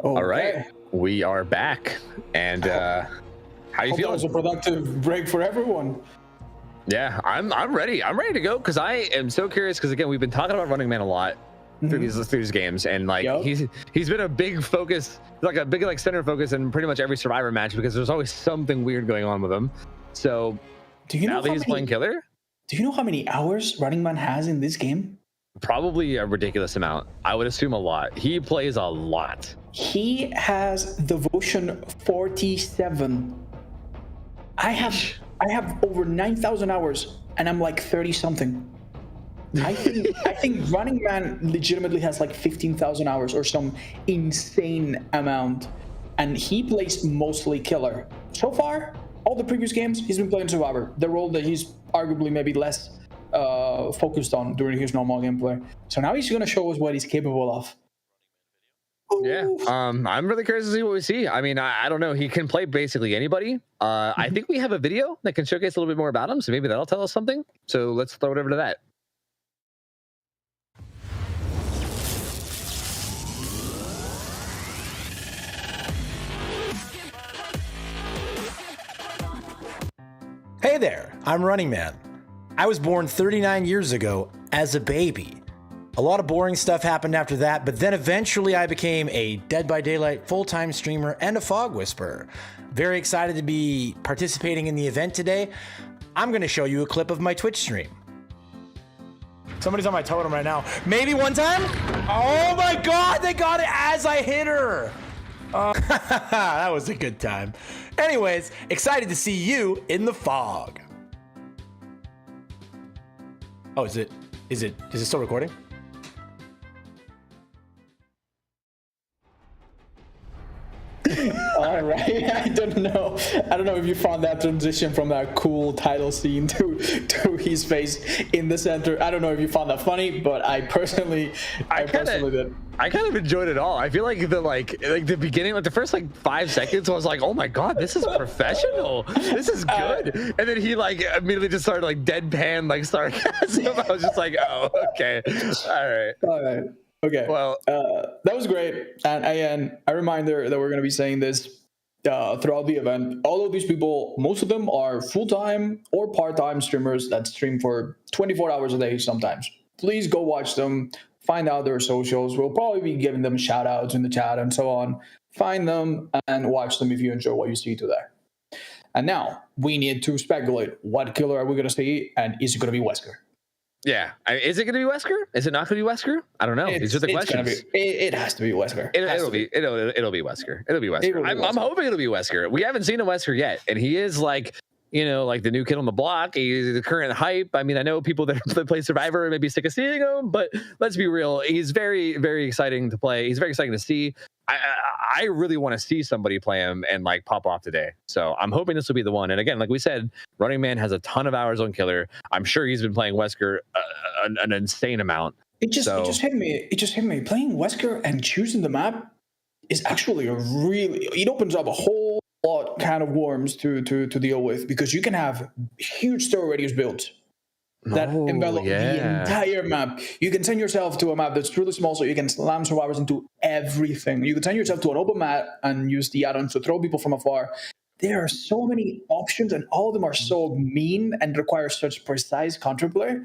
Okay. All right, we are back, and how you Hope that was a feeling? productive break for everyone. Yeah, I'm ready. I'm ready to go because I am so curious. Because again, we've been talking about Running Man a lot through these games, and like Yep. he's been a big focus, like a big like center focus in pretty much every Survivor match because there's always something weird going on with him. So Do you know now that how he's many, playing killer, Do you know how many hours Running Man has in this game? probably a ridiculous amount. I would assume a lot. He plays a lot. He has devotion 47. I have over 9,000 hours, and I'm like 30 something. I think Running Man legitimately has like 15,000 hours or some insane amount, and he plays mostly killer. So far, all the previous games he's been playing Survivor, the role that he's arguably maybe less focused on during his normal gameplay. So now he's going to show us what he's capable of. Yeah, I'm really curious to see what we see. I mean, I don't know. He can play basically anybody. I think we have a video that can showcase a little bit more about him, so maybe that'll tell us something. So let's throw it over to that. Hey there, I'm Running Man. I was born 39 years ago as a baby. A lot of boring stuff happened after that, but then eventually I became a Dead by Daylight full-time streamer and a Fog Whisperer. Very excited to be participating in the event today. I'm going to show you a clip of my Twitch stream. Somebody's on my totem right now. Maybe one time? Oh my god, they got it as I hit her! That was a good time. Anyways, excited to see you in the fog. Oh, is it still recording? All right, I don't know if you found that transition from that cool title scene to his face in the center. I don't know if you found that funny, but I personally did. I kind of enjoyed it all. I feel like the beginning, like the first like 5 seconds, I was like, oh my god, this is professional. This is good. And then he like immediately just started like deadpan, like sarcasm. I was just like, oh, okay, all right. Okay. Well, that was great. And again, a reminder that we're going to be saying this throughout the event. All of these people, most of them are full-time or part-time streamers that stream for 24 hours a day sometimes. Please go watch them. Find out their socials. We'll probably be giving them shout-outs in the chat and so on. Find them and watch them if you enjoy what you see today. And now, we need to speculate. What killer are we going to see? And is it going to be Wesker? yeah. Is it going to be Wesker? Is it not going to be Wesker? I don't know. These are the questions. It has to be Wesker. It'll be Wesker. It'll be Wesker. I'm hoping it'll be Wesker. We haven't seen a Wesker yet, and he is like, you know, like the new kid on the block. He's the current hype. I mean, I know people that play Survivor may be sick of seeing him, but let's be real. He's very, very exciting to play. He's very exciting to see. I really want to see somebody play him and like pop off today. So I'm hoping this will be the one. And again, like we said, Running Man has a ton of hours on Killer. I'm sure he's been playing Wesker an insane amount. It just hit me. Playing Wesker and choosing the map is actually it opens up a whole lot kind of worms to deal with, because you can have huge story radius builds that envelop the entire map. You can send yourself to a map that's truly small, so you can slam survivors into everything. You can send yourself to an open map and use the add-ons to throw people from afar. There are so many options, and all of them are so mean and require such precise counterplay.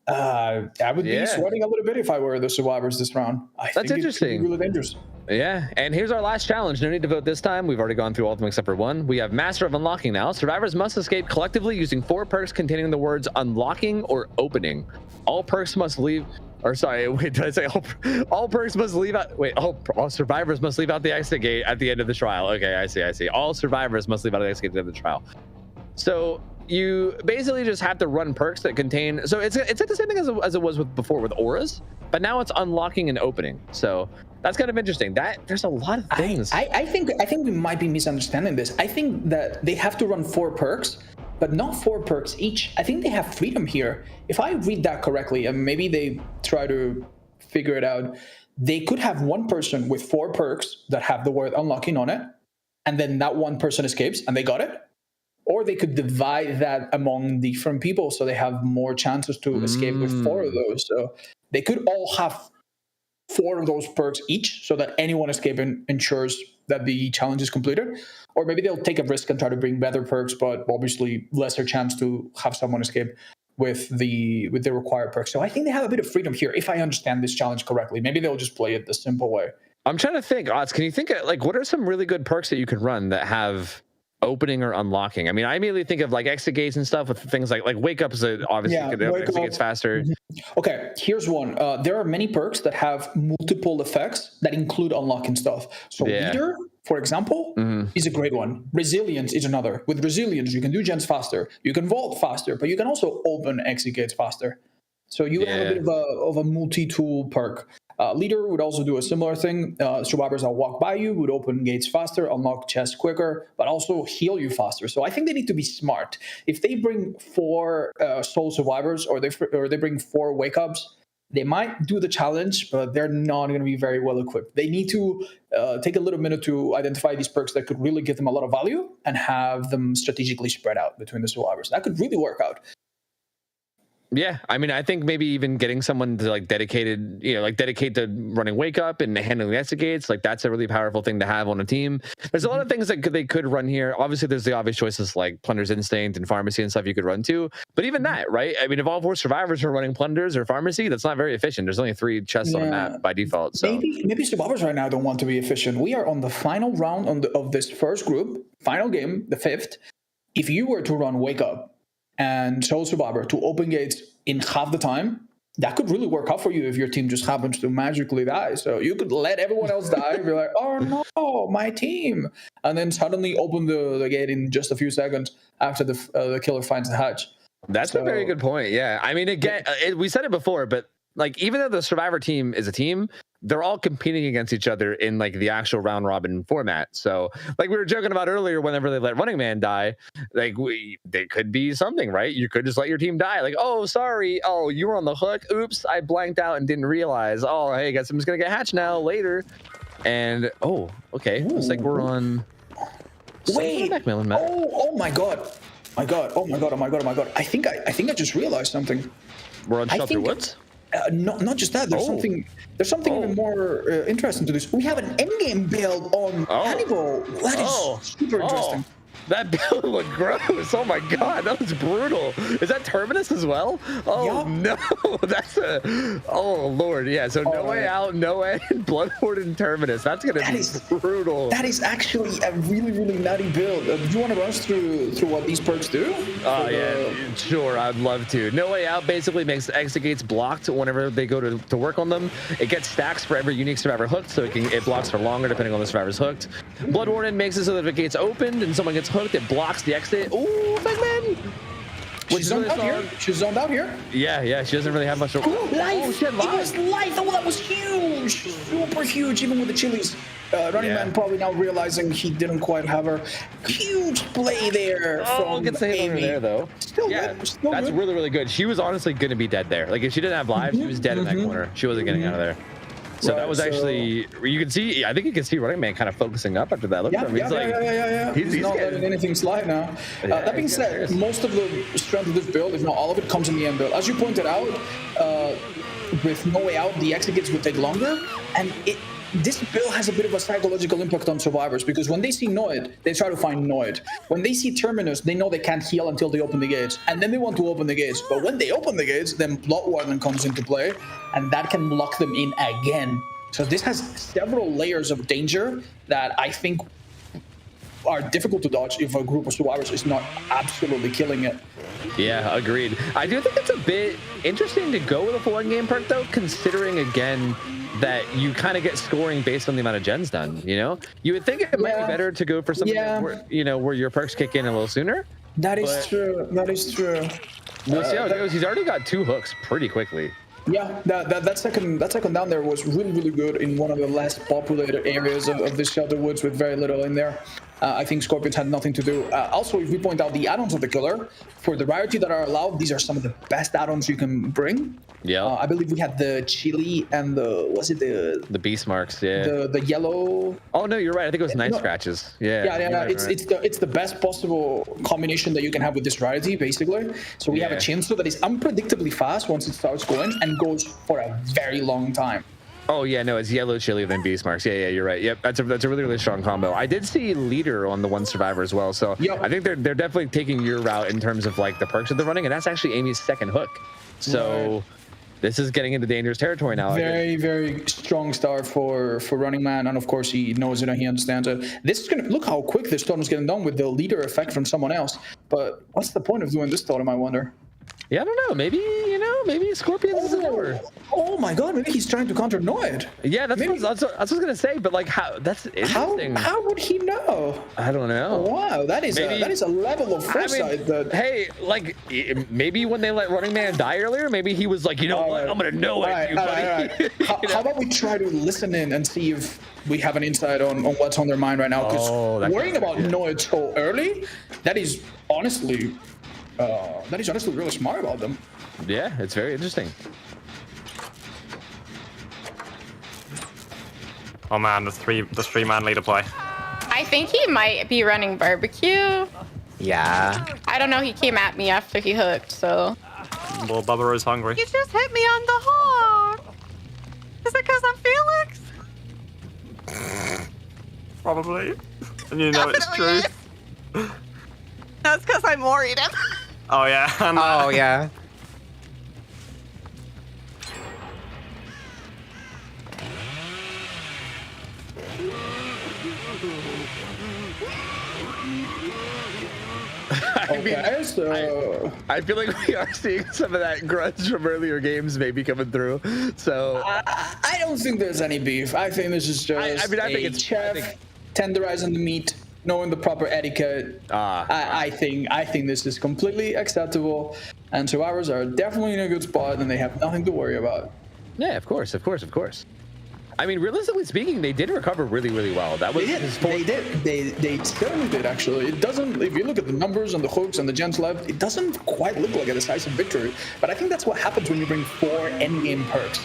I would be sweating a little bit if I were the survivors this round. That's interesting. It could be really dangerous. Yeah, and here's our last challenge. No need to vote this time. We've already gone through all of them except for one. We have Master of Unlocking now. Survivors must escape collectively using 4 perks containing the words unlocking or opening. All perks must leave Or sorry, wait, did I say all perks must leave out? Wait, all survivors must leave out the exit gate at the end of the trial. Okay, I see. All survivors must leave out the exit gate at the end of the trial. So you basically just have to run perks that contain. So it's like the same thing as it was before with auras, but now it's unlocking and opening. So that's kind of interesting. There's a lot of things. I think we might be misunderstanding this. I think that they have to run 4 perks, but not 4 perks each. I think they have freedom here. If I read that correctly, and maybe they try to figure it out, they could have one person with 4 perks that have the word unlocking on it, and then that one person escapes and they got it. Or they could divide that among different people so they have more chances to escape with 4 of those. So they could all have 4 of those perks each so that anyone escaping ensures that the challenge is completed. Or maybe they'll take a risk and try to bring better perks, but obviously lesser chance to have someone escape with the required perks. So I think they have a bit of freedom here, if I understand this challenge correctly. Maybe they'll just play it the simple way. I'm trying to think, Otz, can you think of, like, what are some really good perks that you can run that have opening or unlocking? I mean, I immediately think of like exit gates and stuff with things like wake up is obviously exit gates faster. Okay, here's one. There are many perks that have multiple effects that include unlocking stuff. So leader, for example, is a great one. Resilience is another. With resilience, you can do gens faster, you can vault faster, but you can also open exit gates faster. So you have a bit of a multi-tool perk. Leader would also do a similar thing. Survivors that walk by you would open gates faster, unlock chests quicker, but also heal you faster. So I think they need to be smart. If they bring 4 soul survivors or they bring 4 wake ups, they might do the challenge, but they're not going to be very well equipped. They need to take a little minute to identify these perks that could really give them a lot of value and have them strategically spread out between the survivors. That could really work out. Yeah, I mean, I think maybe even getting someone to dedicate to running wake up and handling the exit gates, like that's a really powerful thing to have on a team. There's a lot of things that they could run here. Obviously, there's the obvious choices like Plunder's Instinct and Pharmacy and stuff you could run too. But even that, right? I mean, if all 4 survivors are running Plunders or Pharmacy, that's not very efficient. There's only 3 chests on the map by default. So maybe survivors right now don't want to be efficient. We are on the final round of this first group, final game, the 5th. If you were to run wake up and Soul Survivor to open gates in half the time, that could really work out for you if your team just happens to magically die. So you could let everyone else die and be like, oh no, my team. And then suddenly open the gate in just a few seconds after the killer finds the hatch. That's a very good point. Yeah. I mean, again, we said it before, but like, even though the Survivor team is a team, they're all competing against each other in like the actual round robin format. So like we were joking about earlier, whenever they let Running Man die, like they could be something, right? You could just let your team die. Like, oh, sorry. Oh, you were on the hook. Oops, I blanked out and didn't realize. Oh, hey, guess I'm just going to get hatched now later. And, oh, okay. Looks like we're on... Wait. Oh my God. Oh my God. I think I just realized something. We're on Shelter Woods? Not just that. There's something even more interesting to this. We have an endgame build on Hannibal. That is super interesting. That build looked gross. Oh my God, that was brutal. Is that Terminus as well? Oh no, that's oh Lord, yeah. So No Way Out, No End, Bloodborne, and Terminus. That's gonna be brutal. That is actually a really, really nutty build. Do you want to run us through what these perks do? Oh yeah, sure. I'd love to. No Way Out basically makes the exit gates blocked whenever they go to work on them. It gets stacks for every unique survivor hooked, so it blocks for longer depending on the survivor's hooked. Bloodborne makes it so that if it gates opened and someone gets hooked, it blocks the exit. Ooh, Bagman! She's zoned out here. She's zoned out here. Yeah. She doesn't really have much. Life. It was life. Oh, that was huge. Super huge, even with the chilies. Running Man probably now realizing he didn't quite have her. Huge play there from good save over there, though. Still that's good. really, really good. She was honestly going to be dead there. Like, if she didn't have lives, she was dead in that corner. She wasn't getting out of there. So that was actually, you can see, I think you can see Running Man kind of focusing up after that. Look at him. He's not letting anything slide now. That being said, most of the strength of this build, if not all of it, comes in the end build. As you pointed out, with No Way Out, the exit gates would take longer, and this build has a bit of a psychological impact on survivors, because when they see Noid, they try to find Noid. When they see Terminus, they know they can't heal until they open the gates, and then they want to open the gates. But when they open the gates, then Blood Warden comes into play, and that can lock them in again. So this has several layers of danger that I think are difficult to dodge if a group of survivors is not absolutely killing it. Yeah, agreed. I do think it's a bit interesting to go with a full end-game perk, though, considering, again, that you kind of get scoring based on the amount of gens done, you know? You would think it might be better to go for something where, you know, where your perks kick in a little sooner. That is true. That is true. We'll see how it goes. He's already got 2 hooks pretty quickly. Yeah, that second down there was really good in one of the less populated areas of the Shelter Woods with very little in there. I think Scorpions had nothing to do. Also, if we point out the add-ons of the killer, for the rarity that are allowed, these are some of the best add-ons you can bring. Yeah. I believe we had the chili and the beast marks, yeah. The yellow. Oh no, you're right. I think it was knife scratches. Yeah. Yeah. It's the best possible combination that you can have with this rarity, basically. So we have a chainsaw that is unpredictably fast once it starts going and goes for a very long time. Oh yeah, no, it's yellow chili then beast marks. Yeah, you're right. Yep, that's a really strong combo. I did see leader on the one survivor as well, so I think they're definitely taking your route in terms of like the perks that they're running, and that's actually Amy's second hook. So this is getting into dangerous territory now. Very strong start for Running Man, and of course he knows it and he understands it. This is gonna look how quick this totem is getting done with the leader effect from someone else. But what's the point of doing this totem, I wonder? Yeah, I don't know. Maybe, you know, maybe Scorpions is over. Oh my god, maybe he's trying to counter Noid. Yeah, that's what I was going to say, but like, how? That's interesting. How would he know? I don't know. Wow, that is a level of foresight. Hey, like, maybe when they let Running Man die earlier, maybe he was like, you know what, I'm going to know it, buddy. How about we try to listen in and see if we have an insight on what's on their mind right now? Because worrying about Noid so early, that is honestly really smart about them. Yeah, it's very interesting. Oh man, the three-man leader play. I think he might be running barbecue. Yeah. I don't know. He came at me after he hooked, so. Well, Bubba is hungry. You just hit me on the heart. Is it because I'm Felix? Probably. And you know it's true. That's because I'm worried. Oh yeah. Oh yeah. I feel like we are seeing some of that grudge from earlier games maybe coming through. So I don't think there's any beef. I think this is just I think it's chef tenderizing the meat, knowing the proper etiquette. I think this is completely acceptable, and survivors are definitely in a good spot, and they have nothing to worry about. Yeah, of course. I mean, realistically speaking, they did recover really well. That was they certainly did, actually. It doesn't, if you look at the numbers and the hooks and the gens left, it doesn't quite look like a decisive victory. But I think that's what happens when you bring 4 endgame perks.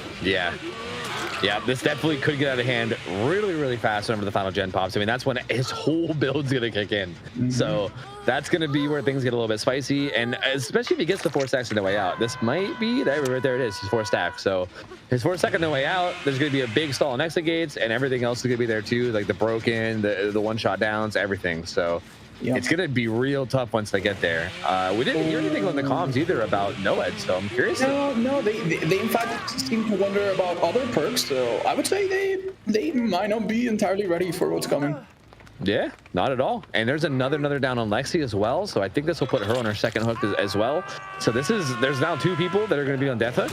Yeah, this definitely could get out of hand really fast whenever the final gen pops. I mean, that's when his whole build's gonna kick in. So that's gonna be where things get a little bit spicy, and especially if he gets the 4 stacks on the way out. This might be right there. It is. He's 4 stacks. So his 4 stack on the way out. There's gonna be a big stall on exit gates, and everything else is gonna be there too, like the broken, the one-shot downs, everything. So. Yep. It's going to be real tough once they get there. We didn't hear anything on the comms either about Noed, so I'm curious. No, they in fact seem to wonder about other perks, so I would say they might not be entirely ready for what's coming. Yeah, not at all. And there's another down on Lexi as well, so I think this will put her on her second hook as well. So there's now 2 people that are going to be on death hook.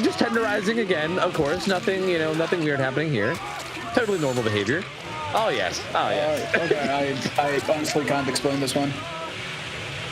Just tenderizing again, of course. Nothing weird happening here. Totally normal behavior. Oh yes. Okay, I honestly can't explain this one.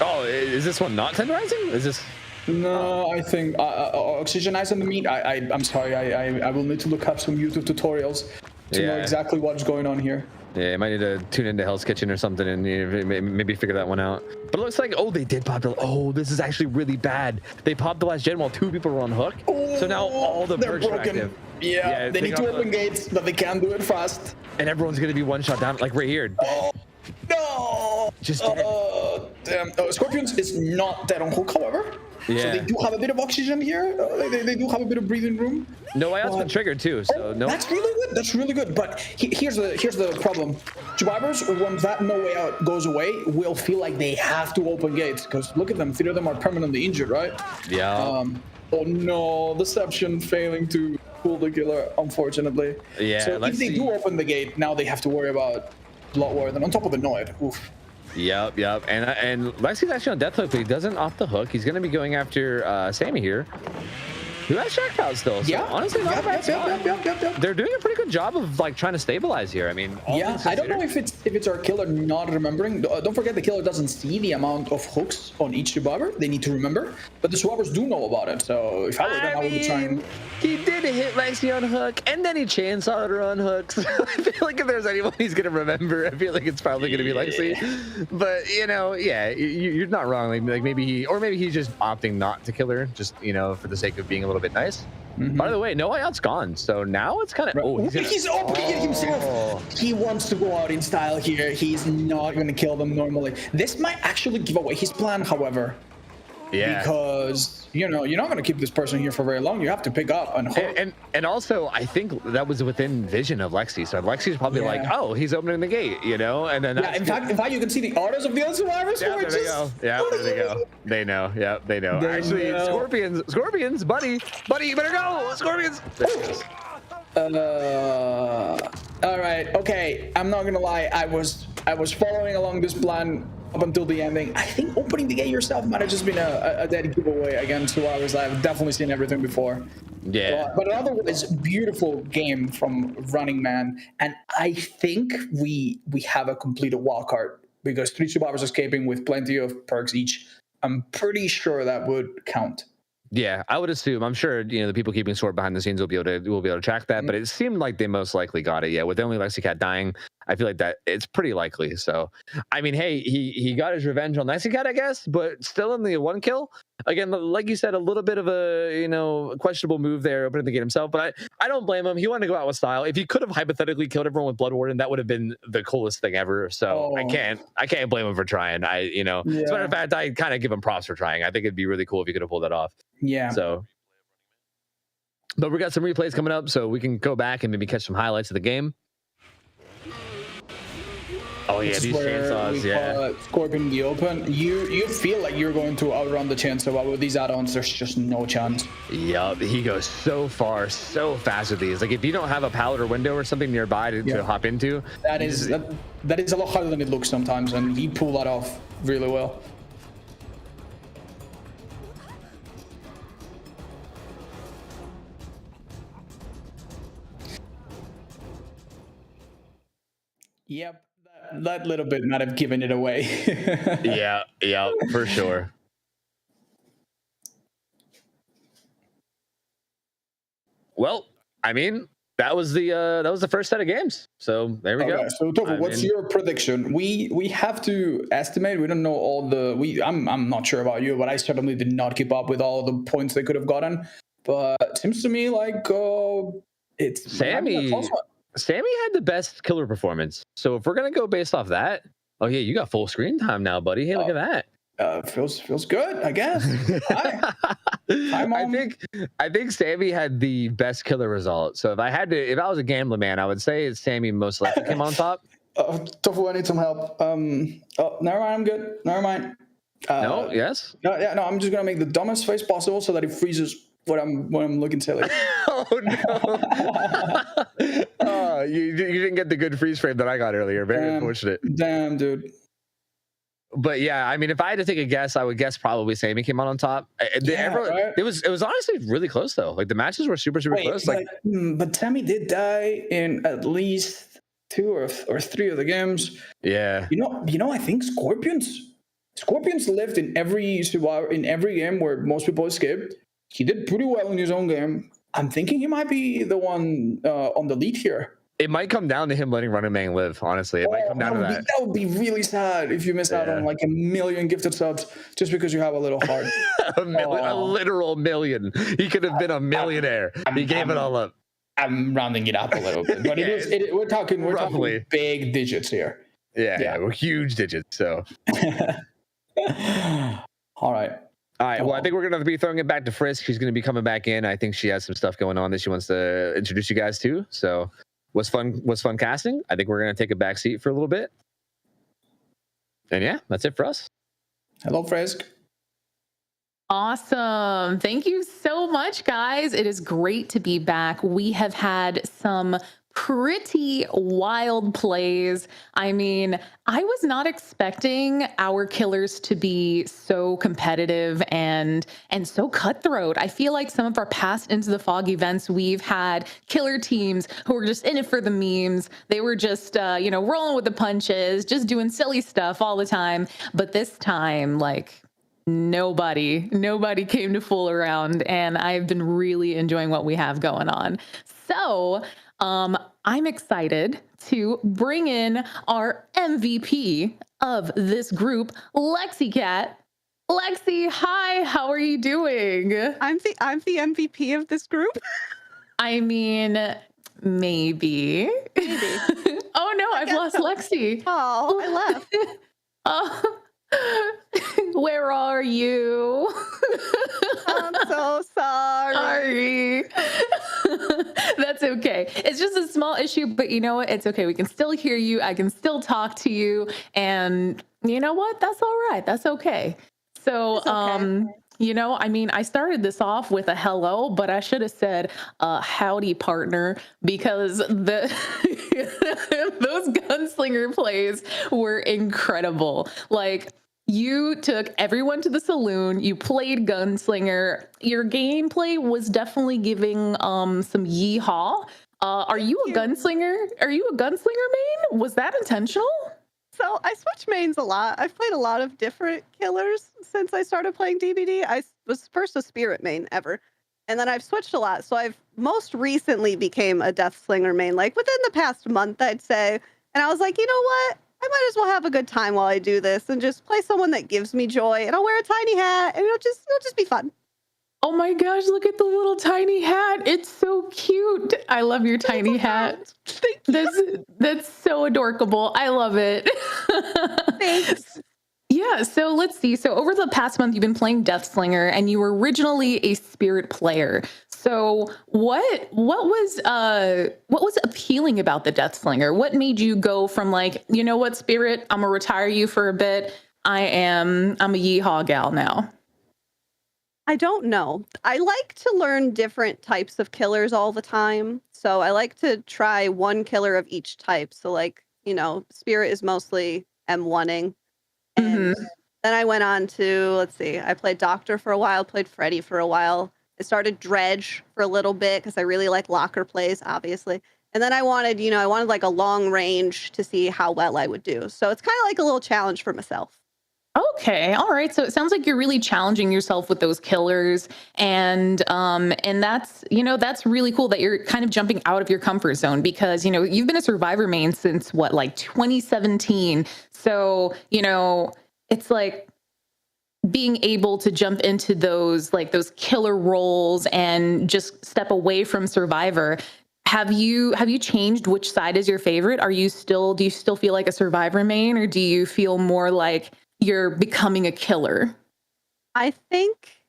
Oh, is this one not tenderizing? Is this? No, I think oxygenizing the meat. I'm sorry. I will need to look up some YouTube tutorials to know exactly what's going on here. Yeah, you might need to tune into Hell's Kitchen or something and maybe figure that one out. But it looks like, they did pop the... Oh, this is actually really bad. They popped the last gen while 2 people were on hook. So now all the perks are active. Yeah, they need to open gates, but they can't do it fast. And everyone's going to be one-shot down, like right here. Oh, no! Just dead. Damn. Scorpions is not dead on hook, however. Yeah. So they do have a bit of oxygen here. They do have a bit of breathing room. No way else been triggered too. So no. That's really good. But here's the problem. Survivors, when that no way out goes away, will feel like they have to open gates because look at them. 3 of them are permanently injured, right? Yeah. Oh no, Deception failing to pull the killer, unfortunately. Yeah. So if they do open the gate, now they have to worry about Bloodward, and on top of the Noid. Oof. Yep. And Lexi's actually on death hook, but he doesn't off the hook. He's going to be going after Sammy here, who has Shack Pout still. So honestly, not a bad spot. They're doing a pretty good job of like trying to stabilize here. I mean, I don't know if it's our killer not remembering. Don't forget the killer doesn't see the amount of hooks on each survivor. They need to remember, but the survivors do know about it. So if I were them, I would be trying. He did hit Lexi on hook, and then he chainsawed her on hooks. I feel like if there's anyone he's gonna remember, I feel like it's probably gonna be Lexi. But you're not wrong. Like maybe he's just opting not to kill her, just for the sake of being a little bit nice. Mm-hmm. By the way, no out's gone, so now it's kind of he's opening it himself. He wants to go out in style here. He's not going to kill them normally. This might actually give away his plan, however. Yeah. Because you're not going to keep this person here for very long. You have to pick up and also I think that was within vision of Lexi. So Lexi's probably like, oh, he's opening the gate, and then in fact you can see the autos of the other survivors. Yeah, there they go. Yeah, there they go. They know. Yeah, they know. Actually, Scorpions, buddy, you better go, Scorpions. All right. Okay. I'm not gonna lie. I was following along this plan up until the ending. I think opening the gate yourself might have just been a dead giveaway against survivors. I've definitely seen everything before. Yeah. But otherwise, beautiful game from Running Man, and I think we have a completed wild card because 3 survivors escaping with plenty of perks each. I'm pretty sure that would count. Yeah, I would assume. I'm sure the people keeping score behind the scenes will be able to track that. But it seemed like they most likely got it. Yeah, with only Lexicat dying, I feel like that it's pretty likely. So, I mean, hey, he got his revenge on Lexicat, I guess, but still in the 1 kill. Again, like you said, a little bit of a questionable move there, opening the gate himself. But I don't blame him. He wanted to go out with style. If he could have hypothetically killed everyone with Blood Warden, that would have been the coolest thing ever. So I can't blame him for trying. As a matter of fact, I kind of give him props for trying. I think it'd be really cool if he could have pulled that off. Yeah. So, but we got some replays coming up, so we can go back and maybe catch some highlights of the game. Oh yeah, these chainsaws, yeah. Scorpion in the open. You feel like you're going to outrun the chainsaw, but with these add-ons, there's just no chance. Yup, he goes so far, so fast with these. Like if you don't have a pallet or window or something nearby to hop into, that is a lot harder than it looks sometimes, and he pulled that off really well. Yep. That little bit might have given it away. yeah, for sure. Well, I mean, that was the first set of games. So there we go. So OhTofu, what's your prediction? We have to estimate. We don't know all the. I'm not sure about you, but I certainly did not keep up with all the points they could have gotten. But it seems to me like it's Sammy. Sammy had the best killer performance. So if we're gonna go based off that, oh yeah, you got full screen time now, buddy. Hey, look at that. Feels good, I guess. Hi, I think Sammy had the best killer result. So if I was a gambling man, I would say Sammy most likely came on top. Tofu, I need some help. Never mind, I'm good. Never mind. No, yes. No, I'm just gonna make the dumbest face possible so that it freezes what I'm looking silly. Oh no! Oh, you didn't get the good freeze frame that I got earlier. Very unfortunate. Damn, dude. But yeah, I mean, if I had to take a guess, I would guess probably Sammy came out on top. Right? It was honestly really close though. Like the matches were super close. But Sammy did die in at least 2 or 3 of the games. Yeah. I think Scorpions lived in every game where most people escaped. He did pretty well in his own game. I'm thinking he might be the one on the lead here. It might come down to him letting Running Man live, honestly. It might come down to that. That would be really sad if you missed out on like 1 million gifted subs just because you have a little heart. A literal million. He could have been a millionaire. He gave it all up. I'm rounding it up a little bit. But we're talking big digits here. Yeah, we're huge digits. So. All right. Well, I think we're going to be throwing it back to Friskk. She's going to be coming back in. I think she has some stuff going on that she wants to introduce you guys to. So was fun casting. I think we're going to take a back seat for a little bit. And yeah, that's it for us. Hello, Friskk. Awesome. Thank you so much, guys. It is great to be back. We have had some pretty wild plays. I mean, I was not expecting our killers to be so competitive and so cutthroat. I feel like some of our past Into the Fog events, we've had killer teams who were just in it for the memes. They were just, rolling with the punches, just doing silly stuff all the time. But this time, like, nobody came to fool around, and I've been really enjoying what we have going on. So I'm excited to bring in our MVP of this group, Lexi Cat. Lexi, hi, how are you doing? I'm the MVP of this group. I mean, maybe. Oh no, I've lost Lexi. Oh, I left. Oh, where are you? I'm so sorry. That's okay. It's just a small issue, but you know what? It's okay. We can still hear you. I can still talk to you. And you know what? That's all right. That's okay. So, I started this off with a hello, but I should have said howdy, partner, because those gunslinger plays were incredible. Like, you took everyone to the saloon, you played gunslinger. Your gameplay was definitely giving some yeehaw. Are you a gunslinger? Are you a gunslinger main? Was that intentional? So I switch mains a lot. I've played a lot of different killers since I started playing DBD. I was first a spirit main ever, and then I've switched a lot. So I've most recently became a Deathslinger main, like within the past month, I'd say. And I was like, you know what? I might as well have a good time while I do this and just play someone that gives me joy. And I'll wear a tiny hat, and it'll just be fun. Oh my gosh, look at the little tiny hat. It's so cute. I love your tiny hat. Thank you. That's so adorable. I love it. Thanks. Yeah, so let's see. So over the past month, you've been playing Deathslinger, and you were originally a spirit player. So what was appealing about the Deathslinger? What made you go from like, you know what, spirit, I'm gonna retire you for a bit. I'm a yeehaw gal now. I don't know. I like to learn different types of killers all the time. So I like to try one killer of each type. So like, Spirit is mostly M1ing. And then I went on to, let's see, I played Doctor for a while, played Freddy for a while. I started Dredge for a little bit because I really like locker plays, obviously. And then I wanted like a long range to see how well I would do. So it's kind of like a little challenge for myself. Okay. All right. So it sounds like you're really challenging yourself with those killers. And that's really cool that you're kind of jumping out of your comfort zone because, you've been a Survivor main since like 2017. So, it's like being able to jump into those killer roles and just step away from Survivor. Have you changed which side is your favorite? Do you still feel like a Survivor main, or do you feel more like you're becoming a killer? I think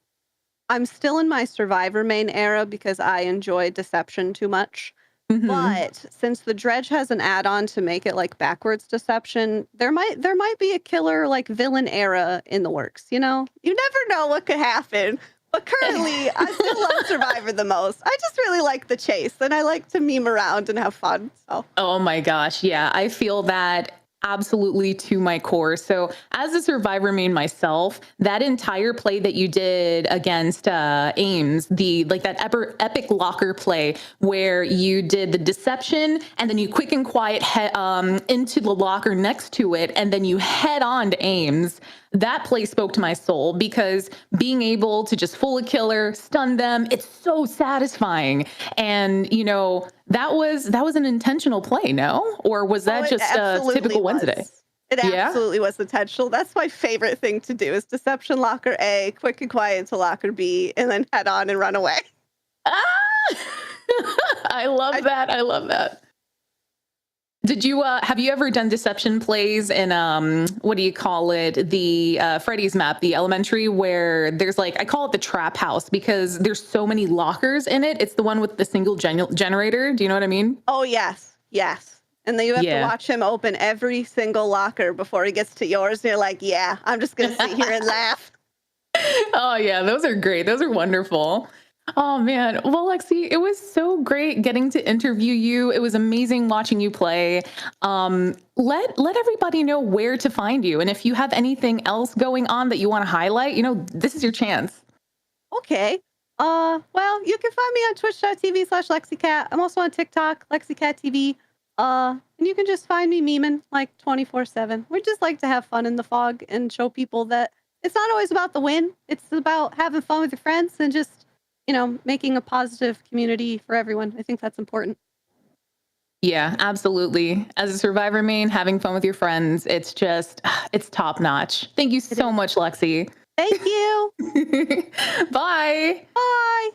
I'm still in my Survivor main era because I enjoy Deception too much. But since the Dredge has an add-on to make it like backwards Deception, there might be a killer like villain era in the works. You never know what could happen. But currently, I still love Survivor the most. I just really like the chase, and I like to meme around and have fun. So. Oh my gosh, yeah, I feel that absolutely to my core. So as a Survivor main myself, that entire play that you did against Ames, that epic locker play where you did the deception and then you quick and quiet into the locker next to it and then you head on to Ames. That play spoke to my soul because being able to just fool a killer, stun them, it's so satisfying. And, that was an intentional play, no? Or was that just a typical Wednesday? It absolutely was intentional. That's my favorite thing to do is Deception Locker A, quick and quiet into Locker B, and then head on and run away. I love that. I love that. Did you have you ever done deception plays in what do you call it, the Freddy's map, the elementary, where there's I call it the trap house because there's so many lockers in it. It's the one with the single generator. Do you know what I mean? Oh yes, and then you have to watch him open every single locker before he gets to yours. And you're like, yeah, I'm just gonna sit here and laugh. Oh yeah, those are great. Those are wonderful. Oh man. Well, Lexi, it was so great getting to interview you. It was amazing watching you play. Let everybody know where to find you. And if you have anything else going on that you want to highlight, this is your chance. Okay. Well, you can find me on twitch.tv/LexiCat. I'm also on TikTok, LexiCatTV. And you can just find me memeing like 24/7. We just like to have fun in the fog and show people that it's not always about the win. It's about having fun with your friends and just, making a positive community for everyone. I think that's important. Yeah, absolutely. As a Survivor main, having fun with your friends, it's top notch. Thank you so much, Lexi. Thank you. Bye. Bye.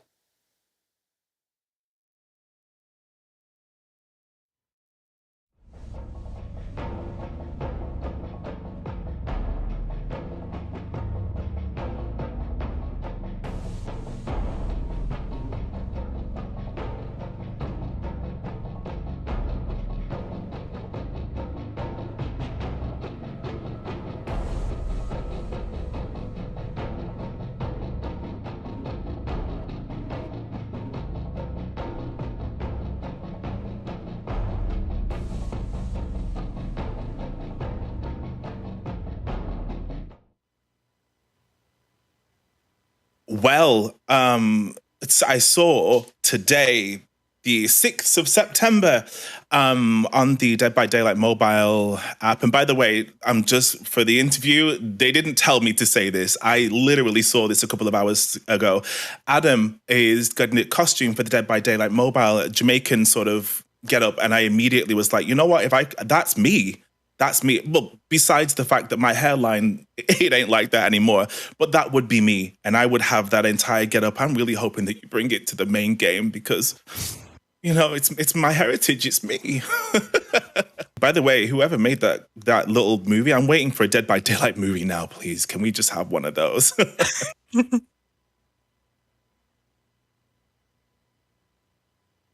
Well, I saw today, the 6th of September, on the Dead by Daylight mobile app. And by the way, just for the interview, they didn't tell me to say this. I literally saw this a couple of hours ago. Adam is getting a costume for the Dead by Daylight mobile, Jamaican sort of get up. And I immediately was like, you know what? That's me. That's me. Well, besides the fact that my hairline, it ain't like that anymore, but that would be me. And I would have that entire get up. I'm really hoping that you bring it to the main game because, it's my heritage. It's me. By the way, whoever made that little movie, I'm waiting for a Dead by Daylight movie now, please. Can we just have one of those?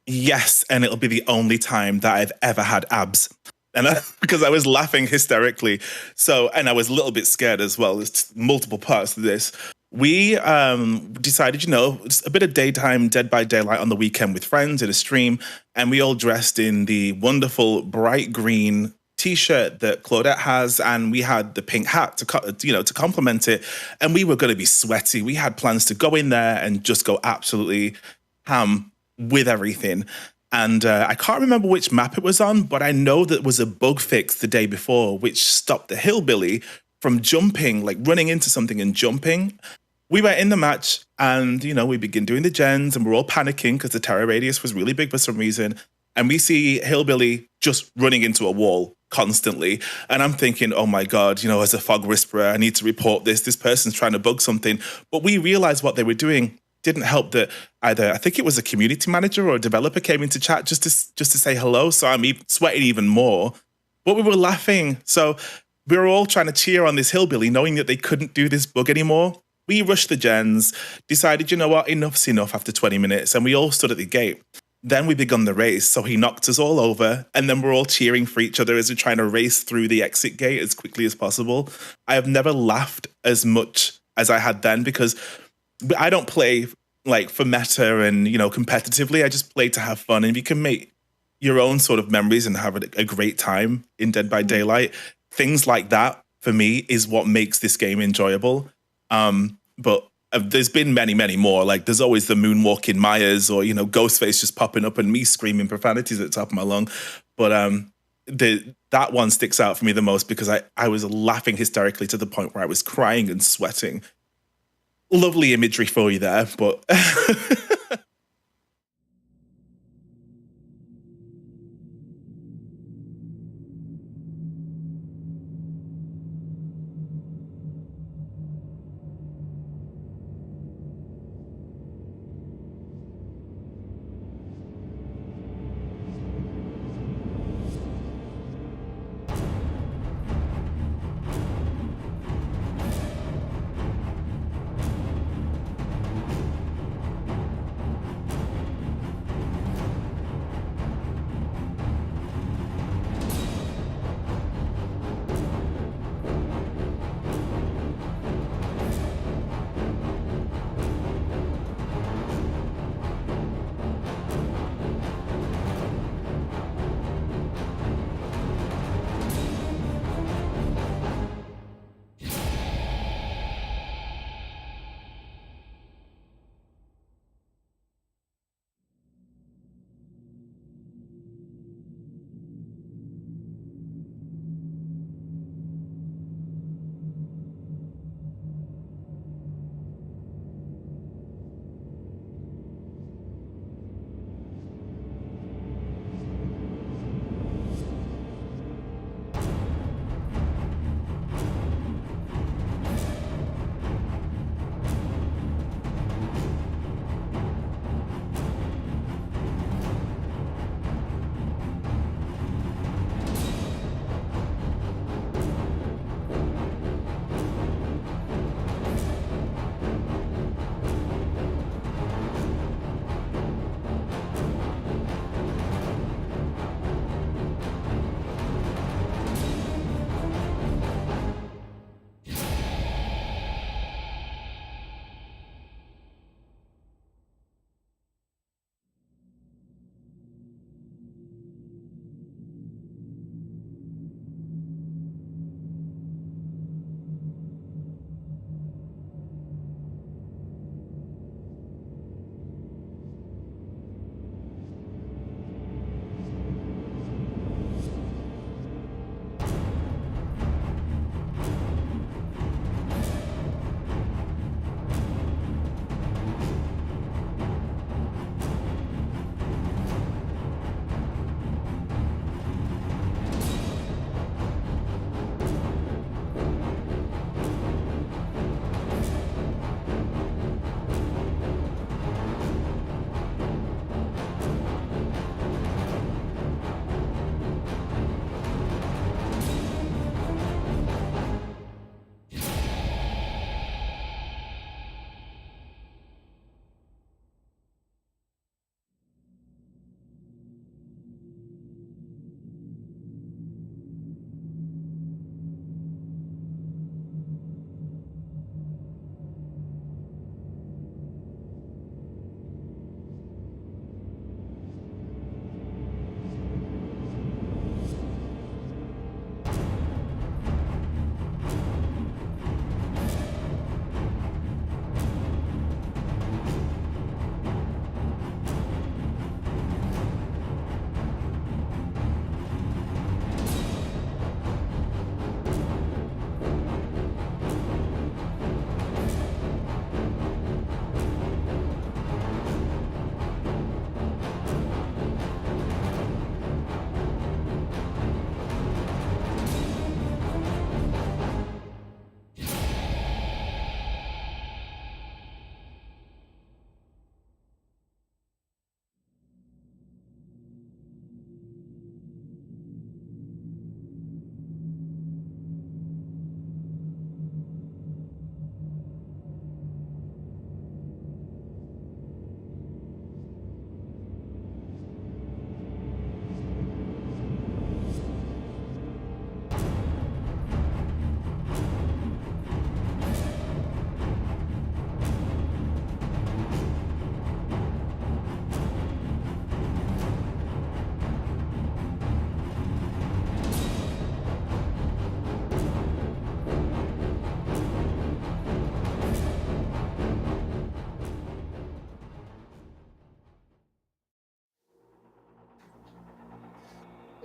Yes, and it'll be the only time that I've ever had abs. And because I was laughing hysterically. And I was a little bit scared as well. There's multiple parts to this. We decided, it's a bit of daytime Dead by Daylight on the weekend with friends in a stream. And we all dressed in the wonderful bright green T-shirt that Claudette has. And we had the pink hat to complement it. And we were going to be sweaty. We had plans to go in there and just go absolutely ham with everything. And I can't remember which map it was on, but I know that was a bug fix the day before, which stopped the hillbilly from jumping, like running into something and jumping. We were in the match and, we begin doing the gens and we're all panicking because the terror radius was really big for some reason. And we see hillbilly just running into a wall constantly. And I'm thinking, oh my God, as a Fog Whisperer, I need to report this. This person's trying to bug something. But we realized what they were doing didn't help that either I think it was a community manager or a developer came into chat just to say hello. So I'm sweating even more. But we were laughing. So we were all trying to cheer on this hillbilly, knowing that they couldn't do this bug anymore. We rushed the gens, decided, you know what, enough's enough after 20 minutes. And we all stood at the gate. Then we begun the race. So he knocked us all over. And then we're all cheering for each other as we're trying to race through the exit gate as quickly as possible. I have never laughed as much as I had then because I don't play like for meta and, competitively. I just play to have fun. And if you can make your own sort of memories and have a great time in Dead by Daylight, things like that for me is what makes this game enjoyable. But there's been many, many more. Like there's always the moonwalking Myers or, Ghostface just popping up and me screaming profanities at the top of my lung. But that one sticks out for me the most because I was laughing hysterically to the point where I was crying and sweating. Lovely imagery for you there, but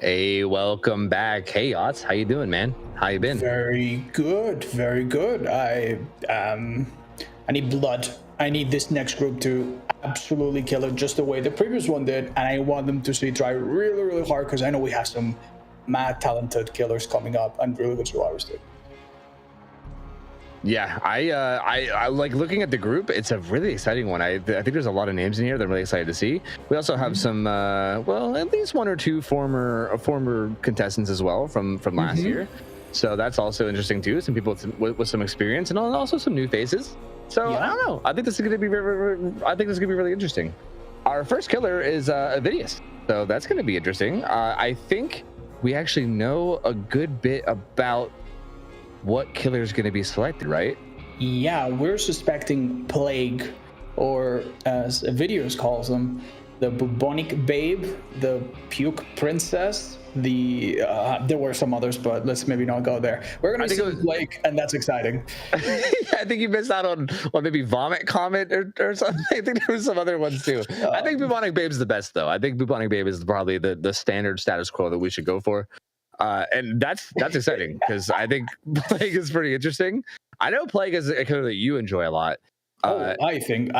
Hey, welcome back. Hey, Otz, how you doing, man? How you been? Very good, very good. I need blood. I need this next group to absolutely kill it just the way the previous one did, and I want them to try really, really hard because I know we have some mad talented killers coming up and really good survivors too. Yeah, I like looking at the group. It's a really exciting one. I think there's a lot of names in here that I'm really excited to see. We also have some, well, at least one or two former contestants as well from last year. So that's also interesting too. Some people with some experience and also some new faces. So I don't know. I think this is going to be really interesting. Our first killer is Avidius, so that's going to be interesting. I think we actually know a good bit about what killer is going to be selected, right? Yeah, we're suspecting Plague, or as Avidius calls them, the Bubonic Babe, the Puke Princess, there were some others, but let's maybe not go there. We're going to see Plague, and that's exciting. I think you missed out on maybe Vomit Comet or something. I think there was some other ones too. I think Bubonic Babe's the best, though. I think Bubonic Babe is probably the standard status quo that we should go for. And that's exciting because I think Plague is pretty interesting. I know Plague is a killer that you enjoy a lot. I think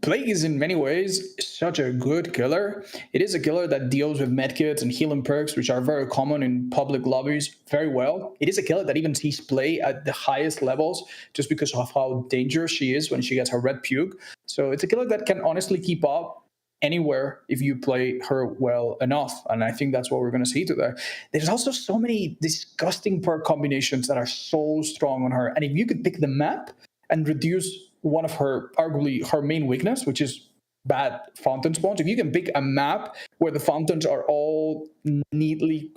Plague is in many ways such a good killer. It is a killer that deals with medkits and healing perks, which are very common in public lobbies, very well. It is a killer that even sees play at the highest levels just because of how dangerous she is when she gets her red puke. So it's a killer that can honestly keep up anywhere if you play her well enough, and I think that's what we're going to see today. There's also so many disgusting perk combinations that are so strong on her, and if you could pick the map and reduce one of her, arguably her main weakness, which is bad fountain spawns, if you can pick a map where the fountains are all neatly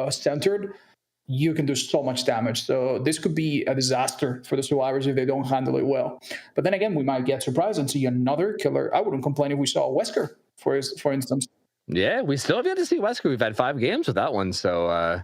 centered, you can do so much damage. So this could be a disaster for the survivors if they don't handle it well. But then again, we might get surprised and see another killer. I wouldn't complain if we saw Wesker, for instance. Yeah, we still have yet to see Wesker. We've had 5 games with that one, so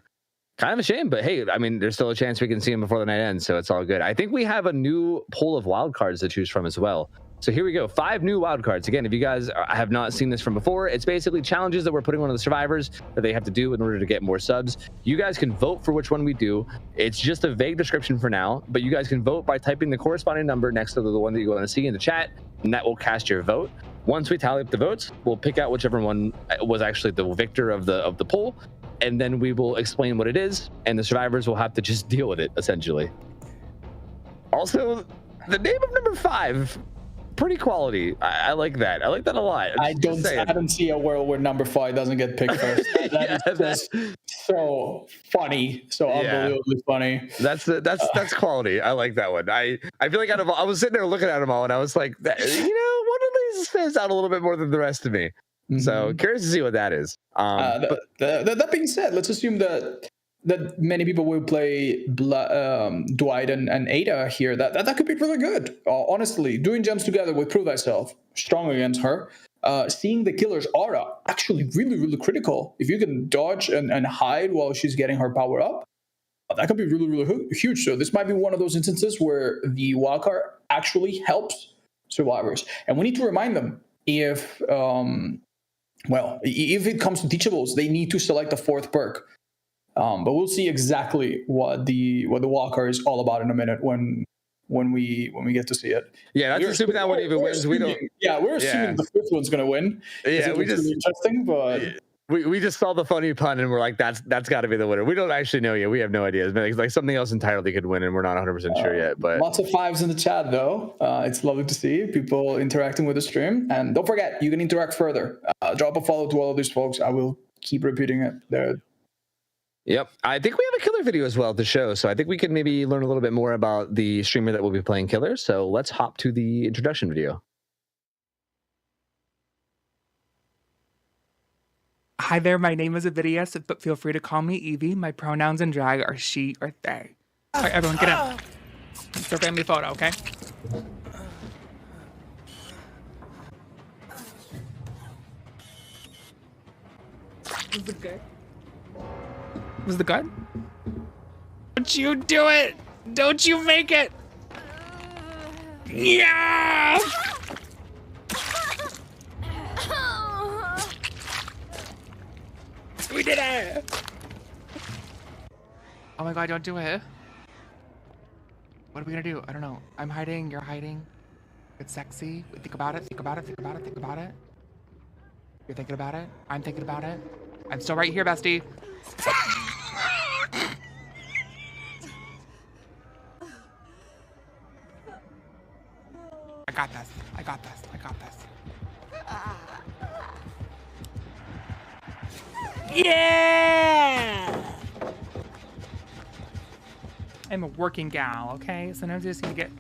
kind of a shame. But hey, I mean, there's still a chance we can see him before the night ends, so it's all good. I think we have a new pool of wild cards to choose from as well. So here we go, 5 new wild cards. Again, if you guys have not seen this from before, it's basically challenges that we're putting on the survivors that they have to do in order to get more subs. You guys can vote for which one we do. It's just a vague description for now, but you guys can vote by typing the corresponding number next to the one that you want to see in the chat, and that will cast your vote. Once we tally up the votes, we'll pick out whichever one was actually the victor of the poll, and then we will explain what it is, and the survivors will have to just deal with it, essentially. Also, the name of number 5, pretty quality. I like that. I like that a lot. I don't see a world where number 5 doesn't get picked first. That's so funny, so unbelievably funny. That's quality. I like that one. I feel like I was sitting there looking at them all, and I was like, one of these stands out a little bit more than the rest of me. Mm-hmm. So curious to see what that is. That being said, let's assume that many people will play Dwight and Ada here. That could be really good. Honestly, doing gems together with Prove Thyself, strong against her. Seeing the killer's aura, actually really, really critical. If you can dodge and hide while she's getting her power up, that could be really, really huge. So this might be one of those instances where the wildcard actually helps survivors. And we need to remind them if it comes to teachables, they need to select a 4th perk. But we'll see exactly what the wildcard is all about in a minute when we get to see it. Yeah, that's assuming that one even wins. We don't. Yeah, we're assuming the 5th one's going to win. Yeah, we just really interesting, but we just saw the funny pun and we're like, that's got to be the winner. We don't actually know yet. We have no idea. It's like something else entirely could win, and we're not 100% sure yet. But lots of 5s in the chat though. It's lovely to see people interacting with the stream, and don't forget you can interact further. Drop a follow to all of these folks. I will keep repeating it. There. Yep. I think we have a killer video as well to show, so I think we can maybe learn a little bit more about the streamer that will be playing killer. So let's hop to the introduction video. Hi there, my name is Avidius, but feel free to call me Evie. My pronouns in drag are she or they. All right, everyone, get in. It's our family photo, okay? Was it good? Was it good? Don't you do it! Don't you make it! Yeah! We did it! Oh my god, don't do it. What are we gonna do? I don't know. I'm hiding, you're hiding. It's sexy. Think about it, think about it, think about it, think about it. You're thinking about it. I'm thinking about it. I'm still right here, bestie. I got this. I got this. I got this. Yeah! I'm a working gal, okay? Sometimes you just need to get...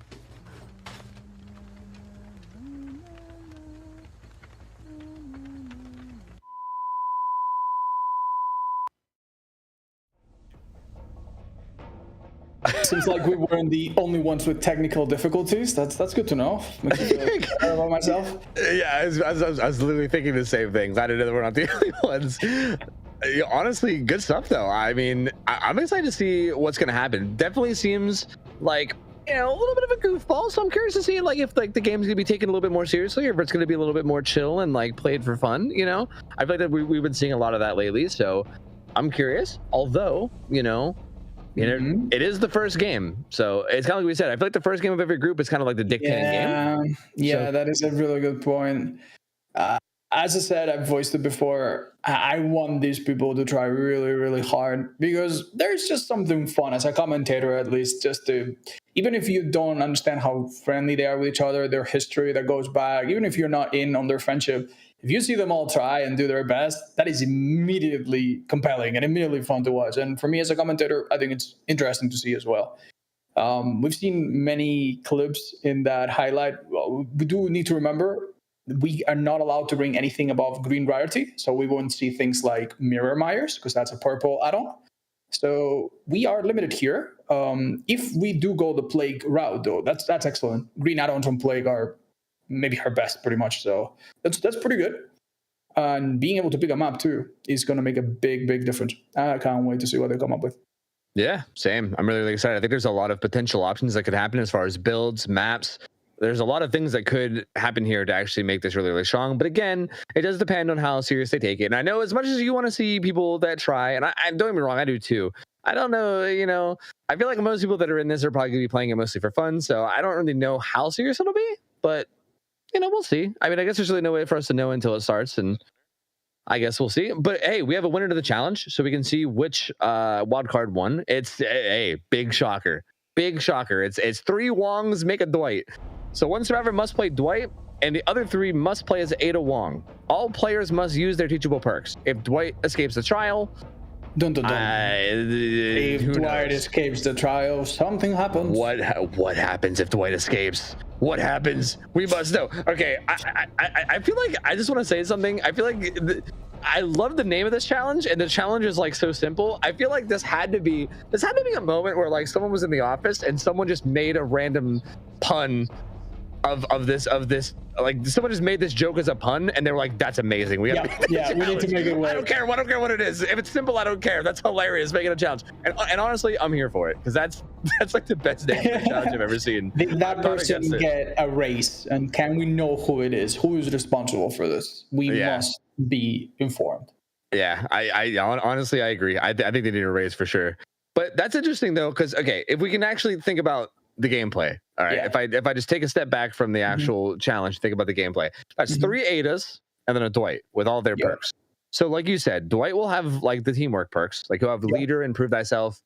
Seems like we weren't the only ones with technical difficulties. That's good to know. Makes me feel better about myself. Yeah, I was literally thinking the same thing. Glad to know that we're not the only ones. Honestly, good stuff though. I mean, I'm excited to see what's gonna happen. Definitely seems like, you know, a little bit of a goofball. So I'm curious to see like if like the game's gonna be taken a little bit more seriously, or if it's gonna be a little bit more chill and like played for fun. You know, I feel like that we've been seeing a lot of that lately. So I'm curious. Although, you know, it is the first game, so it's kind of like we said. I feel like the first game of every group is kind of like the dictating game. Yeah, that is a really good point. As I said, I've voiced it before. I want these people to try really, really hard because there's just something fun as a commentator, at least, just to, even if you don't understand how friendly they are with each other, their history that goes back, even if you're not in on their friendship, if you see them all try and do their best, that is immediately compelling and immediately fun to watch. And for me as a commentator, I think it's interesting to see as well. We've seen many clips in that highlight. Well, we do need to remember we are not allowed to bring anything above green rarity. So we won't see things like Mirror Myers because that's a purple add-on. So we are limited here. If we do go the Plague route, though, that's excellent. Green add-ons on Plague are maybe her best, pretty much. So that's pretty good. And being able to pick them up too is going to make a big, big difference. I can't wait to see what they come up with. Yeah, same. I'm really, really excited. I think there's a lot of potential options that could happen as far as builds, maps. There's a lot of things that could happen here to actually make this really, really strong. But again, it does depend on how serious they take it. And I know as much as you want to see people that try, and I don't get me wrong, I do too. I don't know, you know, I feel like most people that are in this are probably going to be playing it mostly for fun. So I don't really know how serious it'll be, but you know, we'll see. I mean, I guess there's really no way for us to know until it starts, and I guess we'll see. But hey, we have a winner to the challenge, so we can see which wild card won. It's a big shocker. Big shocker. It's 3 Wongs make a Dwight. So one survivor must play Dwight, and the other 3 must play as Ada Wong. All players must use their teachable perks. If Dwight escapes the trial, if Dwight escapes the trial, something happens. What happens if Dwight escapes? What happens? We must know. Okay, I feel like I just want to say something. I feel like I love the name of this challenge, and the challenge is like so simple. I feel like this had to be a moment where like someone was in the office and someone just made a random pun of this like someone just made this joke as a pun and they were like, that's amazing. We need to make it work. I don't care what it is. If it's simple, I don't care. That's hilarious. Make it a challenge. And honestly, I'm here for it because that's like the best name for a challenge I've ever seen. Did that person get a raise? And can we know who it is? Who is responsible for this? We must be informed. Yeah, I honestly I agree. I think they need a raise for sure. But that's interesting though, because okay, if we can actually think about the gameplay. All right. Yeah. If I just take a step back from the actual challenge, think about the gameplay. That's 3 Adas and then a Dwight with all their perks. So like you said, Dwight will have like the teamwork perks. Like he'll have leader and prove thyself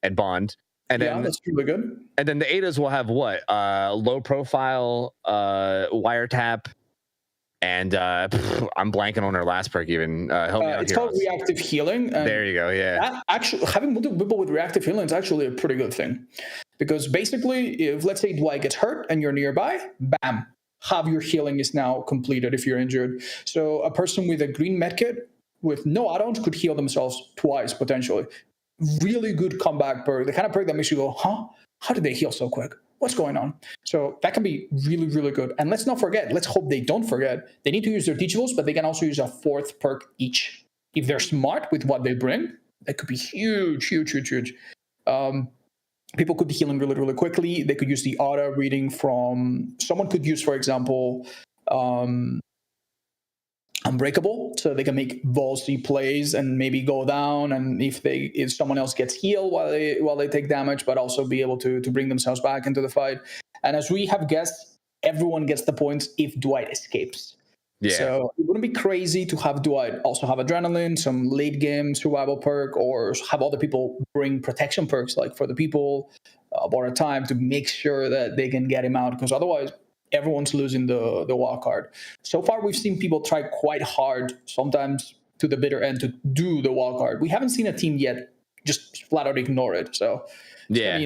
and bond. And then that's really good. And then the Adas will have what? Low profile, wiretap, and I'm blanking on her last perk even. Help me out it's here. called reactive healing. There you go. Yeah. Actually, having multiple people with reactive healing is actually a pretty good thing. Because basically, if let's say Dwight gets hurt and you're nearby, bam, half your healing is now completed if you're injured. So a person with a green medkit with no add-ons could heal themselves twice potentially. Really good comeback perk. The kind of perk that makes you go, huh? How did they heal so quick? What's going on? So that can be really, really good. And let's not forget, let's hope they don't forget, they need to use their teachables, but they can also use a 4th perk each. If they're smart with what they bring, that could be huge, huge, huge, huge. People could be healing really, really quickly. They could use the aura reading from... Someone could use, for example... unbreakable, so they can make ballsy plays and maybe go down, and if someone else gets healed while they take damage, but also be able to bring themselves back into the fight. And as we have guessed, everyone gets the points if Dwight escapes. Yeah. So it wouldn't be crazy to have Dwight also have adrenaline, some late game survival perk, or have other people bring protection perks, like for the people aboard a time, to make sure that they can get him out, because otherwise everyone's losing the wild card. So far, we've seen people try quite hard, sometimes to the bitter end, to do the wild card. We haven't seen a team yet just flat out ignore it. So yeah.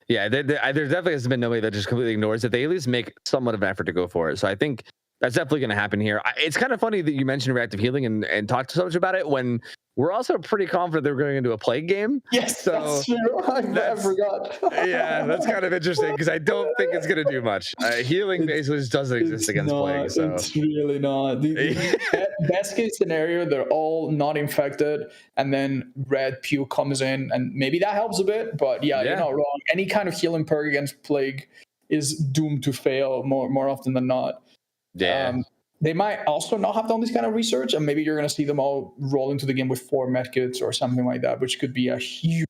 Yeah, there definitely has been nobody that just completely ignores it. They at least make somewhat of an effort to go for it. So I think that's definitely going to happen here. It's kind of funny that you mentioned reactive healing and talked so much about it when we're also pretty confident they're going into a plague game. Yes, so that's true. I forgot. Yeah, that's kind of interesting because I don't think it's going to do much. Healing basically just doesn't exist against plague. So. It's really not. The best case scenario, they're all not infected, and then red puke comes in, and maybe that helps a bit. But yeah, you're not wrong. Any kind of healing perk against plague is doomed to fail more often than not. Yeah. They might also not have done this kind of research, and maybe you're going to see them all roll into the game with 4 medkits or something like that, which could be a huge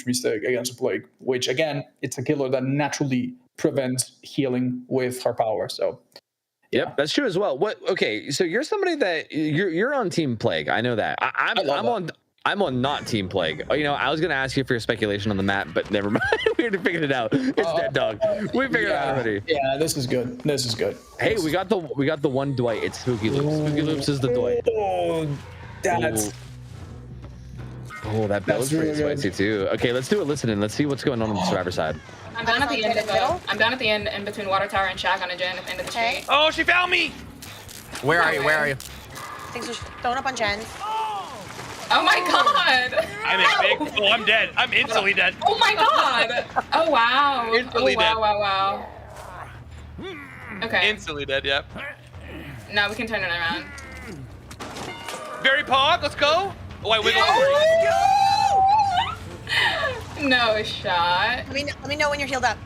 mistake against a plague, which, again, it's a killer that naturally prevents healing with her power. So, yeah. Yep, that's true as well. Okay, so you're somebody that you're on Team Plague. I know that. I'm on not Team Plague. You know, I was going to ask you for your speculation on the map, but never mind. We already figured it out. It's dead dog. We figured it out already. Yeah, this is good. Hey, we got the one Dwight. It's Spooky Loops. Spooky Loops is the Dwight. That was pretty spicy too. Okay, let's do a listen-in. Let's see what's going on the survivor side. I'm down at the end I'm down at the end in between Water Tower and Shack on a gen at the end of the street. Oh, she found me! Where are you? Things are throwing up on Jen. Oh my god! I'm in big. Oh, I'm dead. I'm instantly dead. Oh my god! Oh wow! Instantly dead. Wow. Okay. Instantly dead. Yep. Now we can turn it around. Very pog. Let's go. Oh, I wiggle. No shot. Let me know when you're healed up.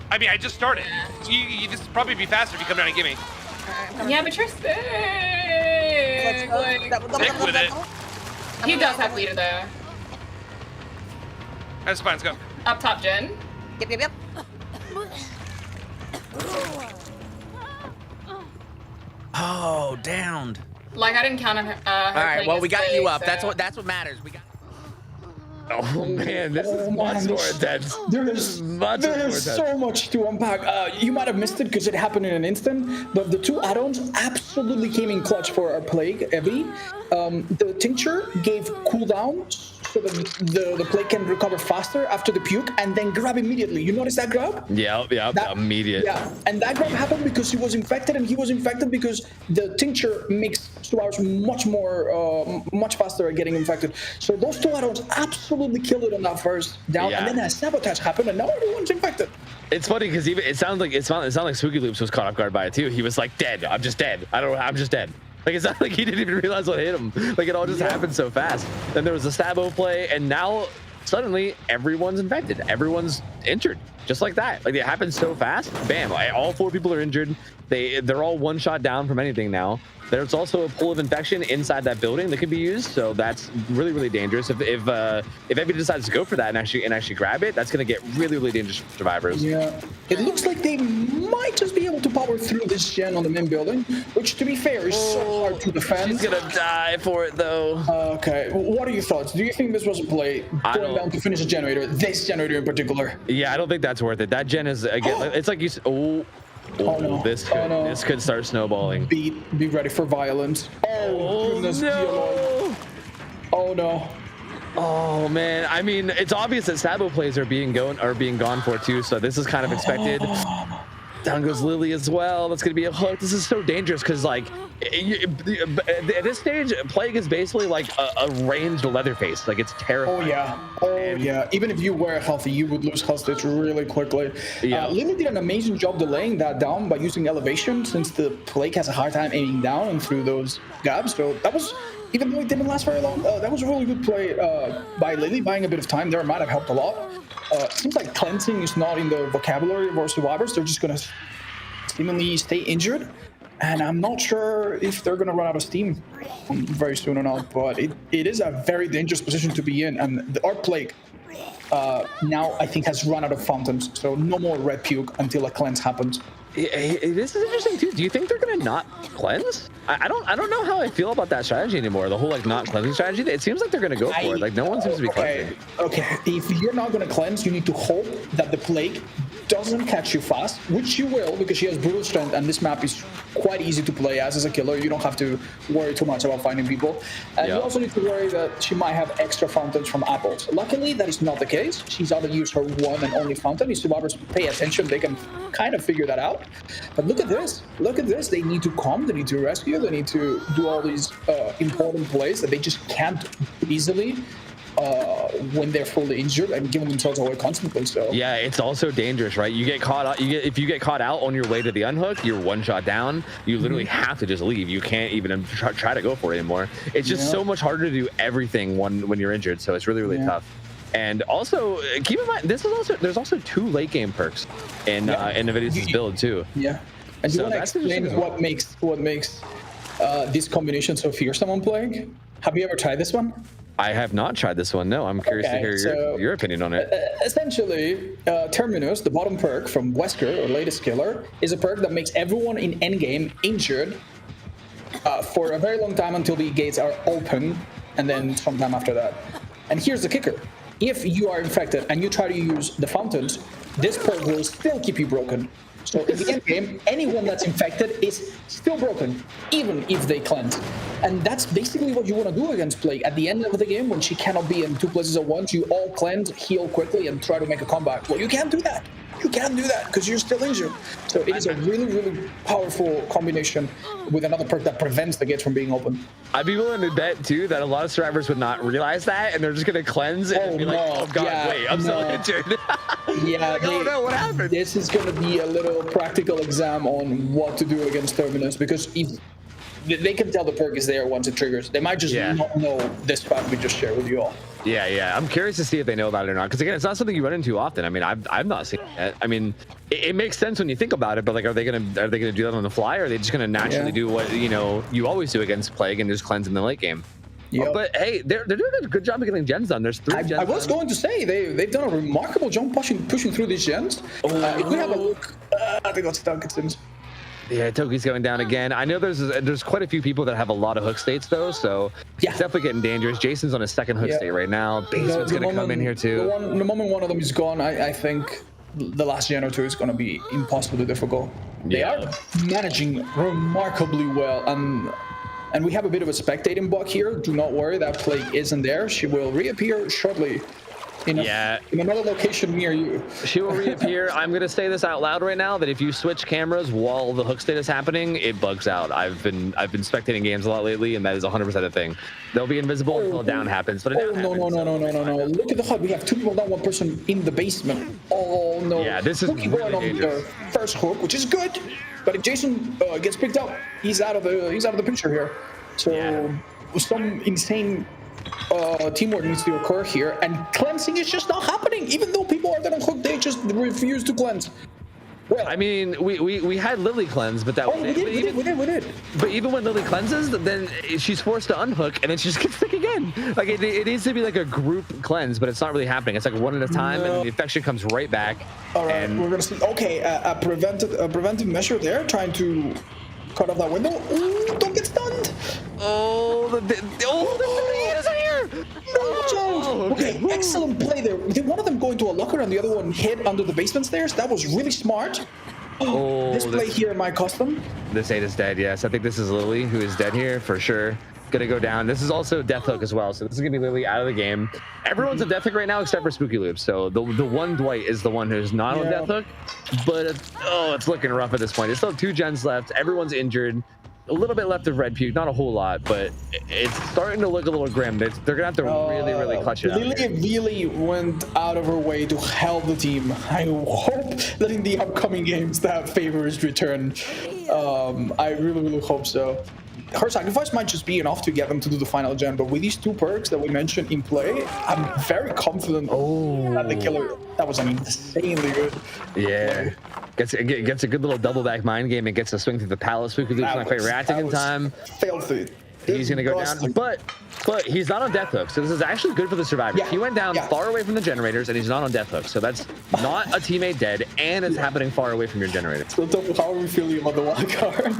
I mean, I just started. So this would probably be faster if you come down and get me. Yeah, but you're sick. Sick with it. He does have leader though. That's fine. Let's go. Up top, Jen. Yep. Oh, downed. Like I didn't count on her. All right, well we got you up. So. That's what matters. We got. Oh man, this is much more intense. There's so much to unpack. You might have missed it because it happened in an instant, but the 2 add-ons absolutely came in clutch for our plague, Evie. The tincture gave cooldown so that the plague can recover faster after the puke and then grab immediately. You notice that grab? Yeah, immediate. Yeah, and that grab happened because he was infected, and he was infected because the tincture makes survivors much faster at getting infected. So those 2 add-ons absolutely killed it on that first down, and then that sabotage happened, and now everyone's infected. It's funny because even it sounds like Spooky Loops was caught off guard by it too. He was like, "Dead. I'm just dead. I'm just dead." Like it's not like he didn't even realize what hit him. Like it all just happened so fast. Then there was a Sabo play, and now suddenly everyone's infected. Everyone's injured, just like that. Like it happened so fast. Bam! All 4 people are injured. They're all 1 shot down from anything now. There's also a pool of infection inside that building that could be used, so that's really dangerous. If Evie decides to go for that and actually grab it, that's going to get really dangerous for survivors. Yeah, it looks like they might just be able to power through this gen on the main building, which, to be fair, is so hard to defend. She's gonna die for it though. Okay, what are your thoughts? Do you think this was a play going down to finish a generator? This generator in particular? Yeah, I don't think that's worth it. That gen is again. It's like you. No. This could start snowballing. Be ready for violence. Oh goodness, no. Oh no. Oh man, I mean, it's obvious that Sabo plays are being gone for too, so this is kind of expected. Down goes Lily as well. That's gonna be a hook. This is so dangerous because like at this stage, Plague is basically like a ranged Leatherface. Like it's terrifying. Yeah. Even if you were healthy, you would lose hostage really quickly. Yeah. Lily did an amazing job delaying that down by using elevation, since the Plague has a hard time aiming down and through those gaps. So that was, even though it didn't last very long, that was a really good play by Lily, buying a bit of time there. Might have helped a lot. Seems like cleansing is not in the vocabulary of our survivors. They're just gonna seemingly stay injured. And I'm not sure if they're going to run out of steam very soon or not, but it is a very dangerous position to be in. And our Plague now, I think, has run out of fountains, so no more red puke until a cleanse happens. This is interesting too. Do you think they're gonna not cleanse? I don't know how I feel about that strategy anymore. The whole like not cleansing strategy. It seems like they're gonna go for it. Like no one seems to be cleansing. Okay. If you're not gonna cleanse, you need to hope that the plague doesn't catch you fast, which you will because she has brutal strength, and this map is quite easy to play as a killer. You don't have to worry too much about finding people. And you also need to worry that she might have extra fountains from apples. Luckily, that is not the case. She's ought to use her one and only fountain. If survivors pay attention, they can kind of figure that out. But look at this. Look at this. They need to come. They need to rescue. They need to do all these important plays that they just can't easily when they're fully injured and giving themselves away constantly. So yeah, it's also dangerous, right? You get caught out. If you get caught out on your way to the unhook, you're one shot down. You literally have to just leave. You can't even try to go for it anymore. It's just so much harder to do everything when you're injured. So it's really tough. And also keep in mind, there's also 2 late game perks in Navidius' build too. Yeah, and you want to explain what makes this combination so fearsome on Plague? Have you ever tried this one? I have not tried this one. No, I'm curious to hear your opinion on it. Essentially, Terminus, the bottom perk from Wesker, or latest killer, is a perk that makes everyone in endgame injured for a very long time until the gates are open, and then sometime after that. And here's the kicker. If you are infected and you try to use the fountains, this perk will still keep you broken. So in the end game, anyone that's infected is still broken, even if they cleanse. And that's basically what you want to do against Plague. At the end of the game, when she cannot be in 2 places at once, you all cleanse, heal quickly, and try to make a comeback. Well, you can't do that. You can't do that because you're still injured. So it is a really powerful combination with another perk that prevents the gates from being open. I'd be willing to bet too that a lot of survivors would not realize that, and they're just gonna cleanse and be like, "Oh God, wait, I'm still injured." Like, oh no, what happened? This is gonna be a little practical exam on what to do against Terminus, because if they can tell the perk is there once it triggers, they might just not know this fact we just shared with you all. Yeah. I'm curious to see if they know about it or not. Because again, it's not something you run into often. I mean, I've not seen it. I mean, it makes sense when you think about it. But like, are they gonna do that on the fly, or are they just gonna naturally do what you always do against Plague and just cleanse in the late game? Yeah. But hey, they're doing a good job of getting gens done. There's 3 gens. I was going to say they've done a remarkable job pushing through these gens. If we have a look, I think that's stuck. It seems. Yeah, Toki's going down again. I know there's quite a few people that have a lot of hook states though, so it's definitely getting dangerous. Jason's on his 2nd hook state right now. Basement's gonna come in here too. The moment one of them is gone, I think the last gen or 2 is gonna be impossibly difficult. They are managing remarkably well, and we have a bit of a spectating bug here. Do not worry, that Plague isn't there. She will reappear shortly. In another location near you. She will reappear. I'm going to say this out loud right now, that if you switch cameras while the hook state is happening, it bugs out. I've been spectating games a lot lately, and that is 100% a thing. They'll be invisible until a down happens. But no. Look at the HUD. We have 2 people down, 1 person in the basement. Oh no. Yeah, this is really dangerous. First hook, which is good. But if Jason gets picked up, he's out of the picture here. So some insane teamwork needs to occur here, and cleansing is just not happening. Even though people are getting hooked, they just refuse to cleanse. Well, I mean, we had Lily cleanse, but we did. But even when Lily cleanses, then she's forced to unhook, and then she just gets sick again. Like it needs to be like a group cleanse, but it's not really happening. It's like one at a time, and the infection comes right back. All right, and we're gonna see. Okay, a preventive measure there, trying to cut off that window. Ooh, don't get stunned. The is here. Okay, excellent play there. Did one of them go into a locker and the other one hid under the basement stairs? That was really smart. This play here might cost them. This 8 is dead, yes. I think this is Lily who is dead here for sure. Gonna go down. This is also Death Hook as well, so this is gonna be Lily out of the game. Everyone's a Death Hook right now except for Spooky Loop, so the one Dwight is the one who's not on Death Hook, but it's looking rough at this point. There's still 2 gens left. Everyone's injured. A little bit left of red puke, not a whole lot, but it's starting to look a little grim. They're gonna have to really clutch it out. Lily really went out of her way to help the team. I hope that in the upcoming games that favor is returned. I really hope so. Her sacrifice might just be enough to get them to do the final gen, but with these 2 perks that we mentioned in play, I'm very confident that the killer, that was an insanely good play. Gets a good little double back mind game and gets a swing through the palace. Spooky Loop's not quite reacting in time. Filthy. He's gonna go down, but he's not on death hook, so this is actually good for the survivors. He went down far away from the generators, and he's not on death hook, so that's not a teammate dead, and it's happening far away from your generator. So how are we feeling about the wild card?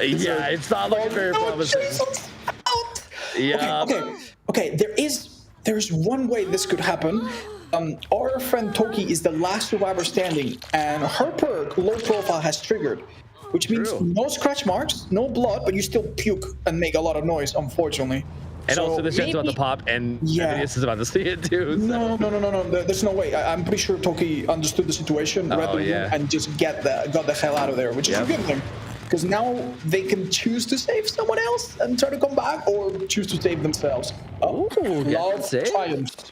Yeah, it's not looking very promising. Yeah. Okay. There's one way this could happen. Our friend Toki is the last survivor standing, and her perk, low profile, has triggered, which means no scratch marks, no blood, but you still puke and make a lot of noise, unfortunately. And also this gent's about to pop, and Phineas is about to see it too. So. No. There's no way. I'm pretty sure Toki understood the situation, read the room, and just got the hell out of there, which is a good thing. Because now they can choose to save someone else and try to come back, or choose to save themselves. Oh, love triumphs.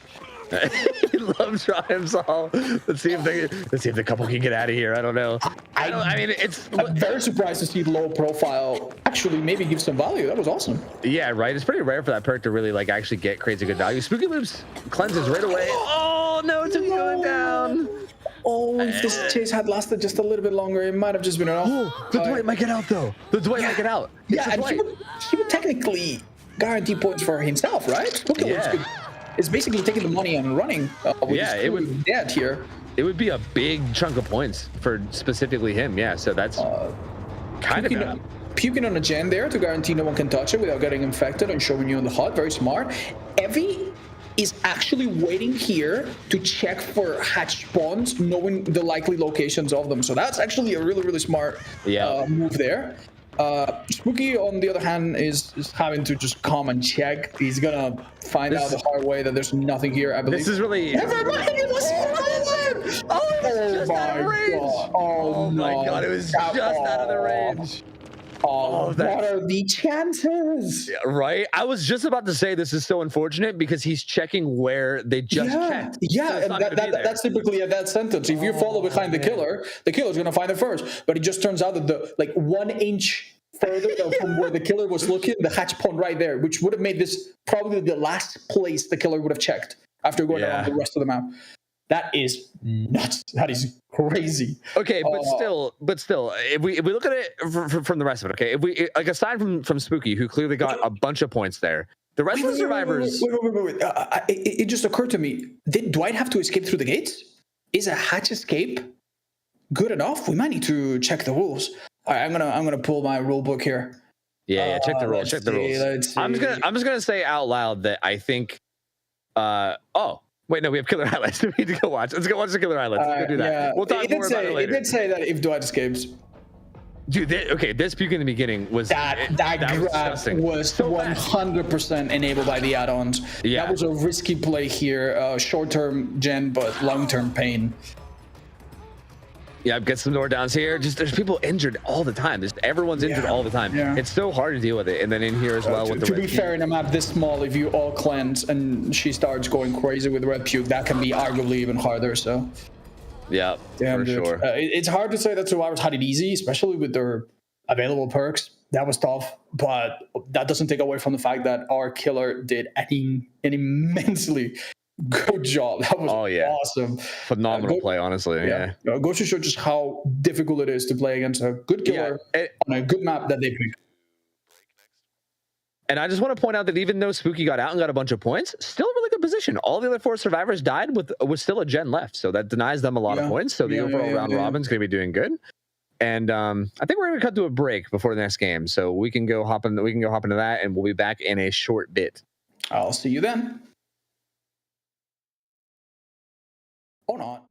Love triumphs all. Let's see if the couple can get out of here. I don't know. I mean, I'm very surprised to see low profile actually maybe give some value. That was awesome. Yeah, right. It's pretty rare for that perk to really like actually get crazy good value. Spooky Loops cleanses right away. Oh no, Toki going down. Oh, if this chase had lasted just a little bit longer, it might have just been enough. Oh, the Dwight might get out though. The Dwight might get out. Yeah, and he would technically guarantee points for himself, right? Spooky Loops is basically taking the money and running. It would dead here. It would be a big chunk of points for specifically him. Yeah, so that's kind of bad. Puking on a gen there to guarantee no one can touch it without getting infected and showing you on the HUD. Very smart. Evie is actually waiting here to check for hatch spawns, knowing the likely locations of them. So that's actually a really, really smart move there. Spooky, on the other hand, is having to just come and check. He's gonna find out the hard way that there's nothing here, I believe. This is really... Never mind, it was frozen! Oh my god. Oh my god, it was just out of the range. What are the chances? Yeah, right? I was just about to say this is so unfortunate because he's checking where they just checked. Yeah, so and that's typically a dead sentence. If you follow behind the killer's going to find it first. But it just turns out that the 1 inch further from where the killer was looking, the hatch spawned right there, which would have made this probably the last place the killer would have checked after going around the rest of the map. That is nuts. That is crazy. Okay, but still, if we look at it from the rest of it, okay, if we like aside from Spooky, who clearly got a bunch of points there, the rest of the survivors. Wait. It just occurred to me: did Dwight have to escape through the gates? Is a hatch escape good enough? We might need to check the rules. All right, I'm gonna pull my rule book here. Yeah, check the rules. Check the rules. I'm just gonna say out loud that I think. Wait, no, we have killer highlights. We need to go watch. Let's go watch the killer highlights. Let's go do that. Yeah. We'll talk more about it later. It did say that if Dwight escapes. Dude, this puke in the beginning was that grab was 100% enabled by the add-ons. Yeah. That was a risky play here. Short-term gen, but long-term pain. Yeah, get some door downs here. Just there's people injured all the time. Everyone's injured all the time. Yeah. It's so hard to deal with it. And then in here as well with the to be fair, in a map this small, if you all cleanse and she starts going crazy with red puke, that can be arguably even harder. So yeah, for sure. It's hard to say that survivors had it easy, especially with their available perks. That was tough, but that doesn't take away from the fact that our killer did an immensely good job. That was awesome. Phenomenal play, honestly. Yeah. Goes to show just how difficult it is to play against a good killer on a good map that they pick. And I just want to point out that even though Spooky got out and got a bunch of points, still a really good position. All the other 4 survivors died with still a gen left, so that denies them a lot of points. So the overall round robin's going to be doing good. And I think we're going to cut to a break before the next game, so we can go hop into that, and we'll be back in a short bit. I'll see you then. Or not.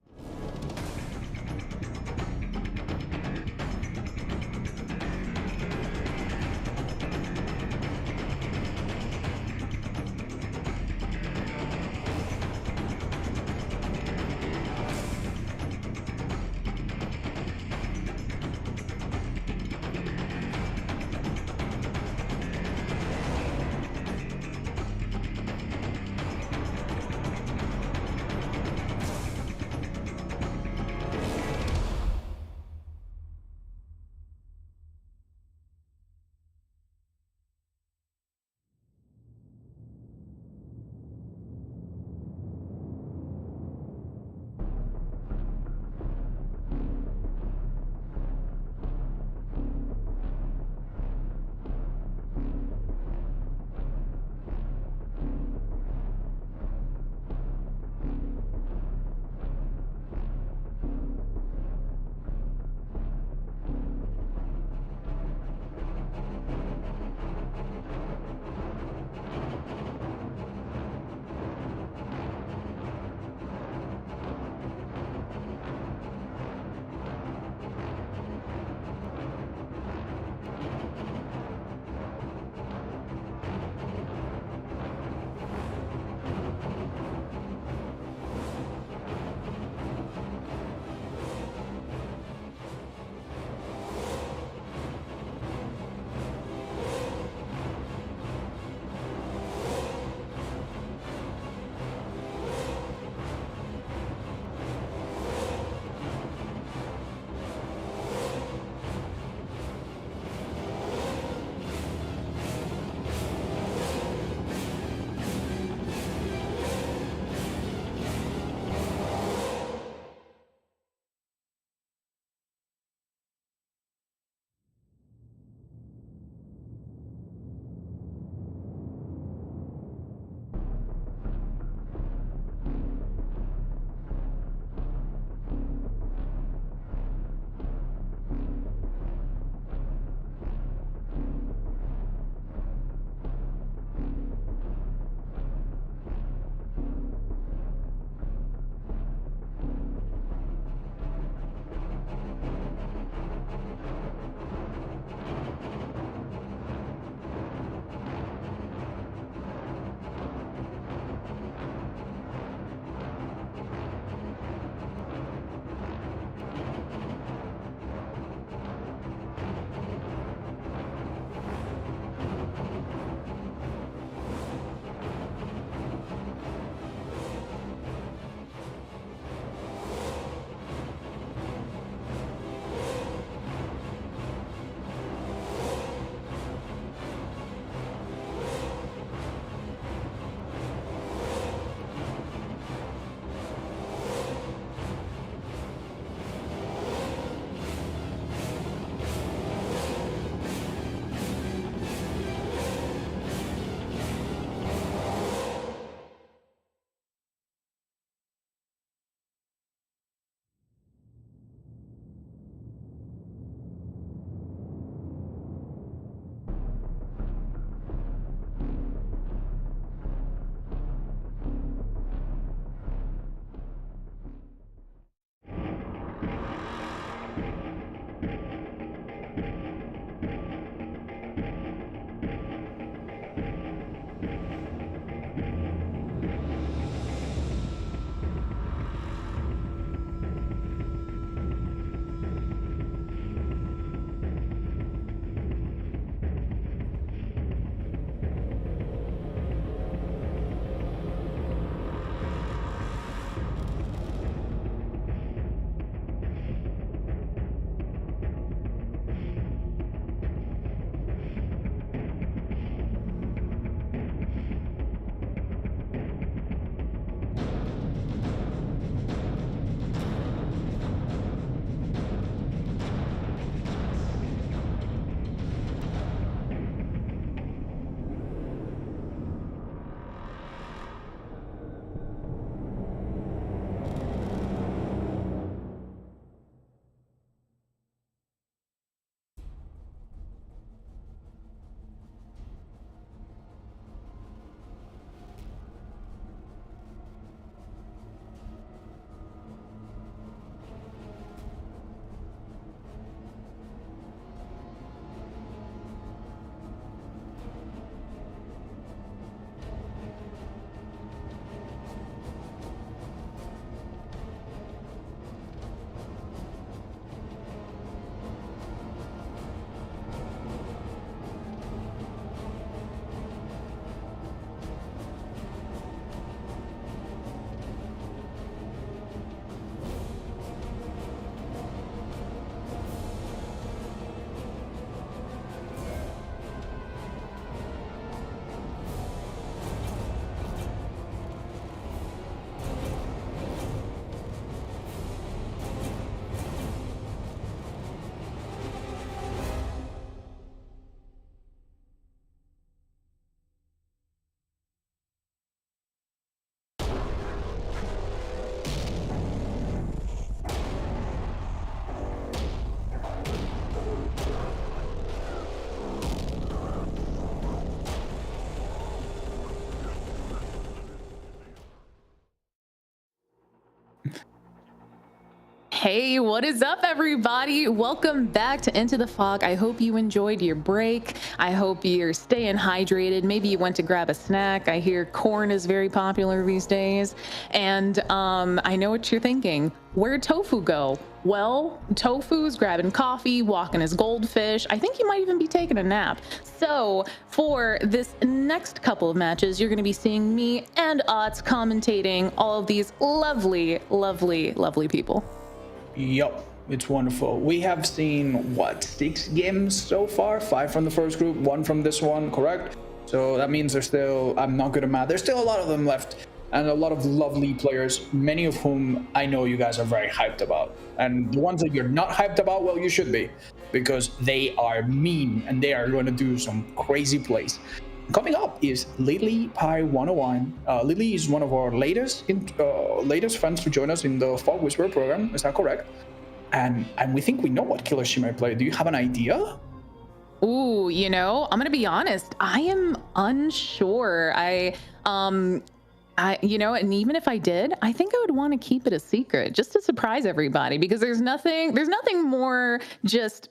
Hey, what is up, everybody? Welcome back to Into the Fog. I hope you enjoyed your break. I hope you're staying hydrated. Maybe you went to grab a snack. I hear corn is very popular these days. And I know what you're thinking. Where'd Tofu go? Well, Tofu's grabbing coffee, walking his goldfish. I think he might even be taking a nap. So for this next couple of matches, you're going to be seeing me and Otz commentating all of these lovely, lovely, lovely people. Yup, it's wonderful. We have seen, what, 6 games so far? 5 from the first group, 1 from this one, correct? So that means there's still, I'm not good at math, there's still a lot of them left. And a lot of lovely players, many of whom I know you guys are very hyped about. And the ones that you're not hyped about, well, you should be, because they are mean and they are going to do some crazy plays. Coming up is Lily Pie 101. Lily is one of our latest friends to join us in the Fog Whisperer program. Is that correct? And we think we know what killer she might play. Do you have an idea? Ooh, you know, I'm gonna be honest. I am unsure. You know, and even if I did, I think I would want to keep it a secret just to surprise everybody, because there's nothing more just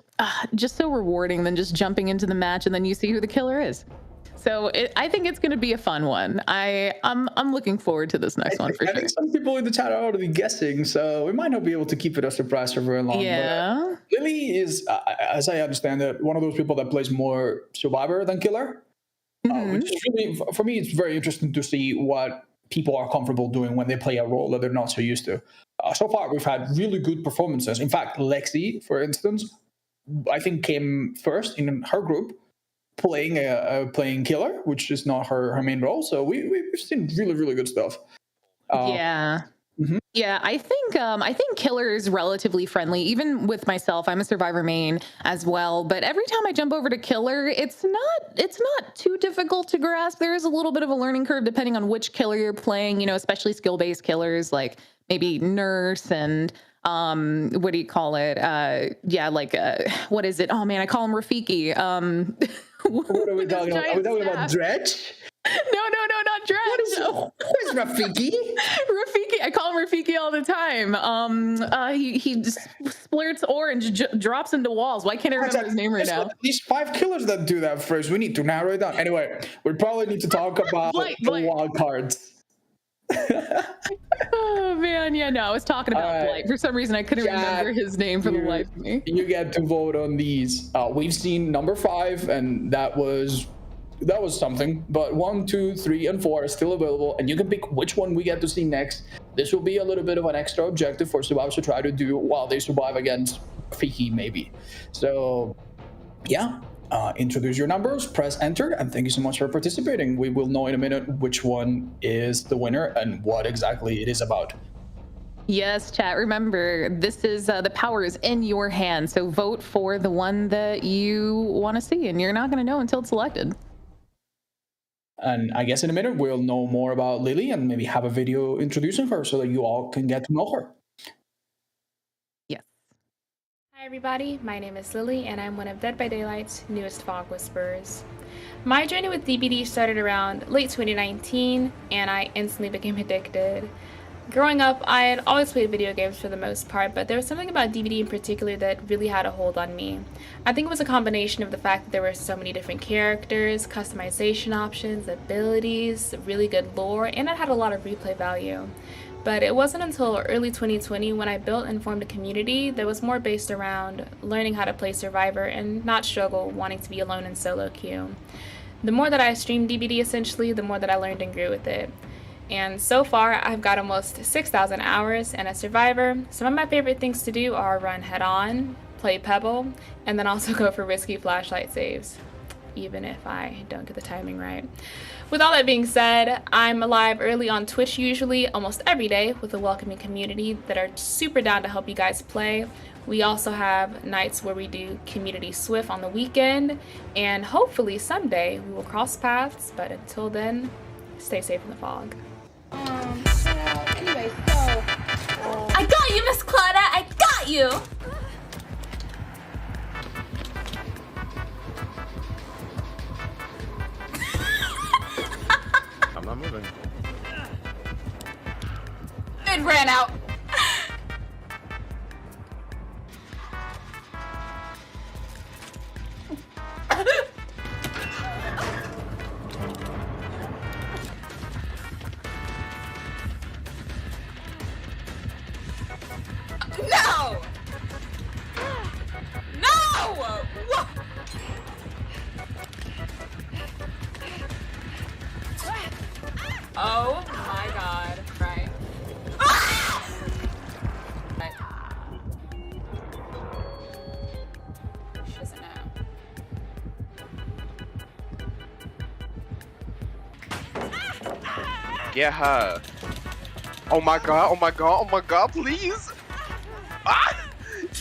so rewarding than just jumping into the match and then you see who the killer is. So I think it's going to be a fun one. I'm looking forward to this next one for sure. I think some people in the chat are already guessing, so we might not be able to keep it a surprise for very long. Yeah. But, Lily is, as I understand it, one of those people that plays more survivor than killer. Which is really, for me, it's very interesting to see what people are comfortable doing when they play a role that they're not so used to. So far, we've had really good performances. In fact, Lexi, for instance, I think came first in her group, playing killer, which is not her main role. So we've seen really, really good stuff. Yeah. Yeah, I think killer is relatively friendly. Even with myself, I'm a survivor main as well. But every time I jump over to killer, it's not too difficult to grasp. There is a little bit of a learning curve depending on which killer you're playing. You know, especially skill-based killers like maybe nurse and what do you call it? What is it? Oh man, I call him Rafiki. What are we talking about? Are we talking about Dredge? No, not Dredge. Who's Rafiki? Rafiki, I call him Rafiki all the time. He just splurts orange, drops into walls. Why can't I remember his name right now? At least 5 killers that do that first. We need to narrow it down. Anyway, we probably need to talk about the wild cards. Oh man, yeah, no, I was talking about Blight. For some reason, I couldn't remember his name for the life of me. You get to vote on these. We've seen number 5, and that was something. But 1, 2, 3, and 4 are still available, and you can pick which one we get to see next. This will be a little bit of an extra objective for survivors to try to do while they survive against Fiki, maybe. So, yeah. Introduce your numbers, press enter, and thank you so much for participating. We will know in a minute which one is the winner and what exactly it is about. Yes, chat. Remember, this is the power is in your hands. So vote for the one that you want to see, and you're not going to know until it's selected. And I guess in a minute we'll know more about Lily and maybe have a video introducing her so that you all can get to know her. Hi everybody, my name is Lily and I'm one of Dead by Daylight's newest Fog Whisperers. My journey with DBD started around late 2019 and I instantly became addicted. Growing up, I had always played video games for the most part, but there was something about DBD in particular that really had a hold on me. I think it was a combination of the fact that there were so many different characters, customization options, abilities, really good lore, and it had a lot of replay value. But it wasn't until early 2020 when I built and formed a community that was more based around learning how to play Survivor and not struggle wanting to be alone in solo queue. The more that I streamed DBD essentially, the more that I learned and grew with it. And so far, I've got almost 6,000 hours, and as Survivor, some of my favorite things to do are run head-on, play Pebble, and then also go for risky flashlight saves, even if I don't get the timing right. With all that being said, I'm live early on Twitch usually, almost every day, with a welcoming community that are super down to help you guys play. We also have nights where we do Community Swift on the weekend, and hopefully someday we will cross paths, but until then, stay safe in the fog. Anyway, I got you, Miss Claudia, I got you! I'm not moving. It ran out. Get her. Oh my god, oh my god, oh my god, please! Ah!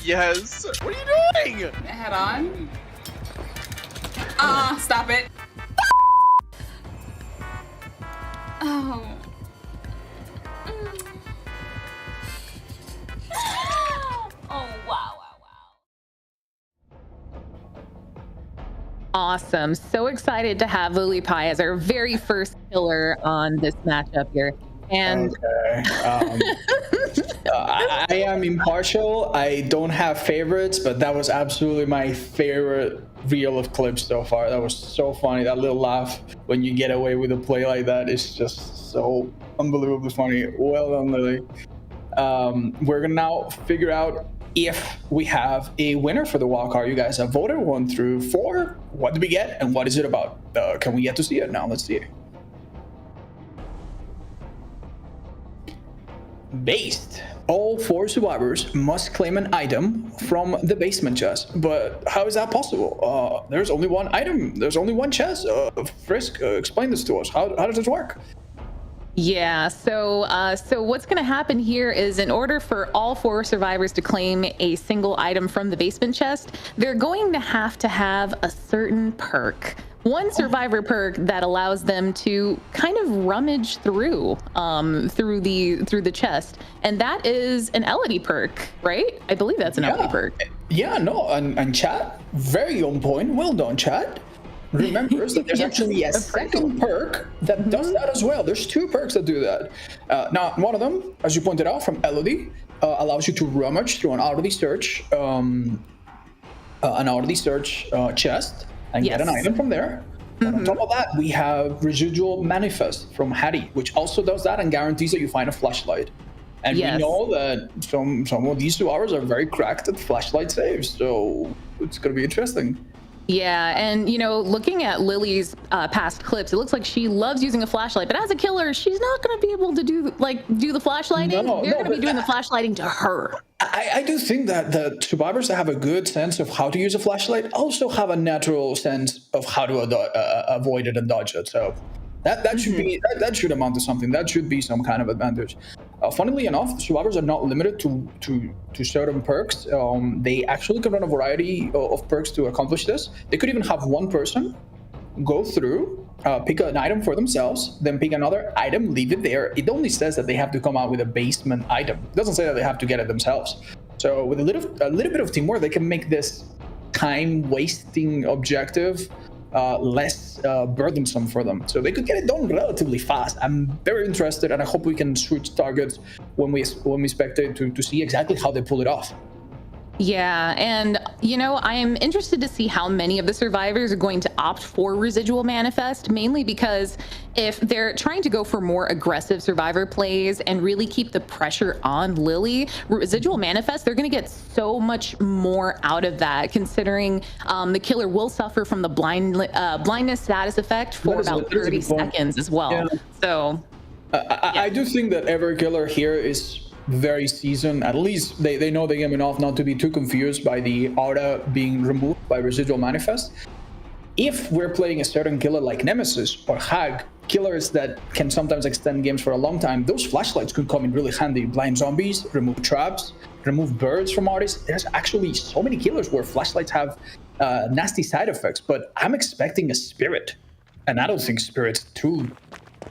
Yes! What are you doing? Head on. Stop it. Oh. Oh, wow. Awesome. So excited to have Lily Pie as our very first killer on this matchup here. And I am impartial. I don't have favorites, but that was absolutely my favorite reel of clips so far. That was so funny. That little laugh when you get away with a play like that is just so unbelievably funny. Well done, Lily. We're gonna now figure out if we have a winner for the wildcard. You guys have voted 1 through 4. What did we get and what is it about? Can we get to see it now? Let's see it. Based. All 4 survivors must claim an item from the basement chest. But how is that possible? There's only one item. There's only one chest. Friskk, explain this to us. How does this work? Yeah, so what's going to happen here is in order for all 4 survivors to claim a single item from the basement chest, they're going to have a certain perk. One survivor perk that allows them to kind of rummage through the chest, and that is an Elodie perk, right? I believe that's an Elodie perk. Yeah, no, and chat, very on point. Well done, chat. Remember that there's actually a second perk that does that as well. There's 2 perks that do that. Now, one of them, as you pointed out, from Elodie, allows you to rummage through an out-of-the search, chest and get an item from there. And on top of that, we have Residual Manifest from Hattie, which also does that and guarantees that you find a flashlight. And we know that some of these survivors are very cracked at flashlight saves, so it's going to be interesting. Yeah, and looking at Lily's past clips, it looks like she loves using a flashlight, but as a killer, she's not going to be able to do the flashlighting. They're going to be doing the flashlighting to her. I do think that the survivors that have a good sense of how to use a flashlight also have a natural sense of how to avoid it and dodge it. So that should be that should amount to something. That should be some kind of advantage. Funnily enough, survivors are not limited to certain perks. They actually can run a variety of perks to accomplish this. They could even have one person go through, pick an item for themselves, then pick another item, leave it there. It only says that they have to come out with a basement item. It doesn't say that they have to get it themselves. So with a little bit of teamwork, they can make this time-wasting objective less burdensome for them. So they could get it done relatively fast. I'm very interested, and I hope we can switch targets when we spectate to see exactly how they pull it off. Yeah, and I am interested to see how many of the survivors are going to opt for Residual Manifest, mainly because if they're trying to go for more aggressive survivor plays and really keep the pressure on Lily, Residual Manifest, they're going to get so much more out of that, considering the killer will suffer from the blindness status effect for about 30 seconds as well. Yeah. So I do think that every killer here is very seasoned. At least they know the game enough not to be too confused by the aura being removed by Residual Manifest. If we're playing a certain killer like Nemesis or Hag, killers that can sometimes extend games for a long time, those flashlights could come in really handy. Blind zombies, remove traps, remove birds from artists. There's actually so many killers where flashlights have nasty side effects, but I'm expecting a spirit, and I don't think spirit's too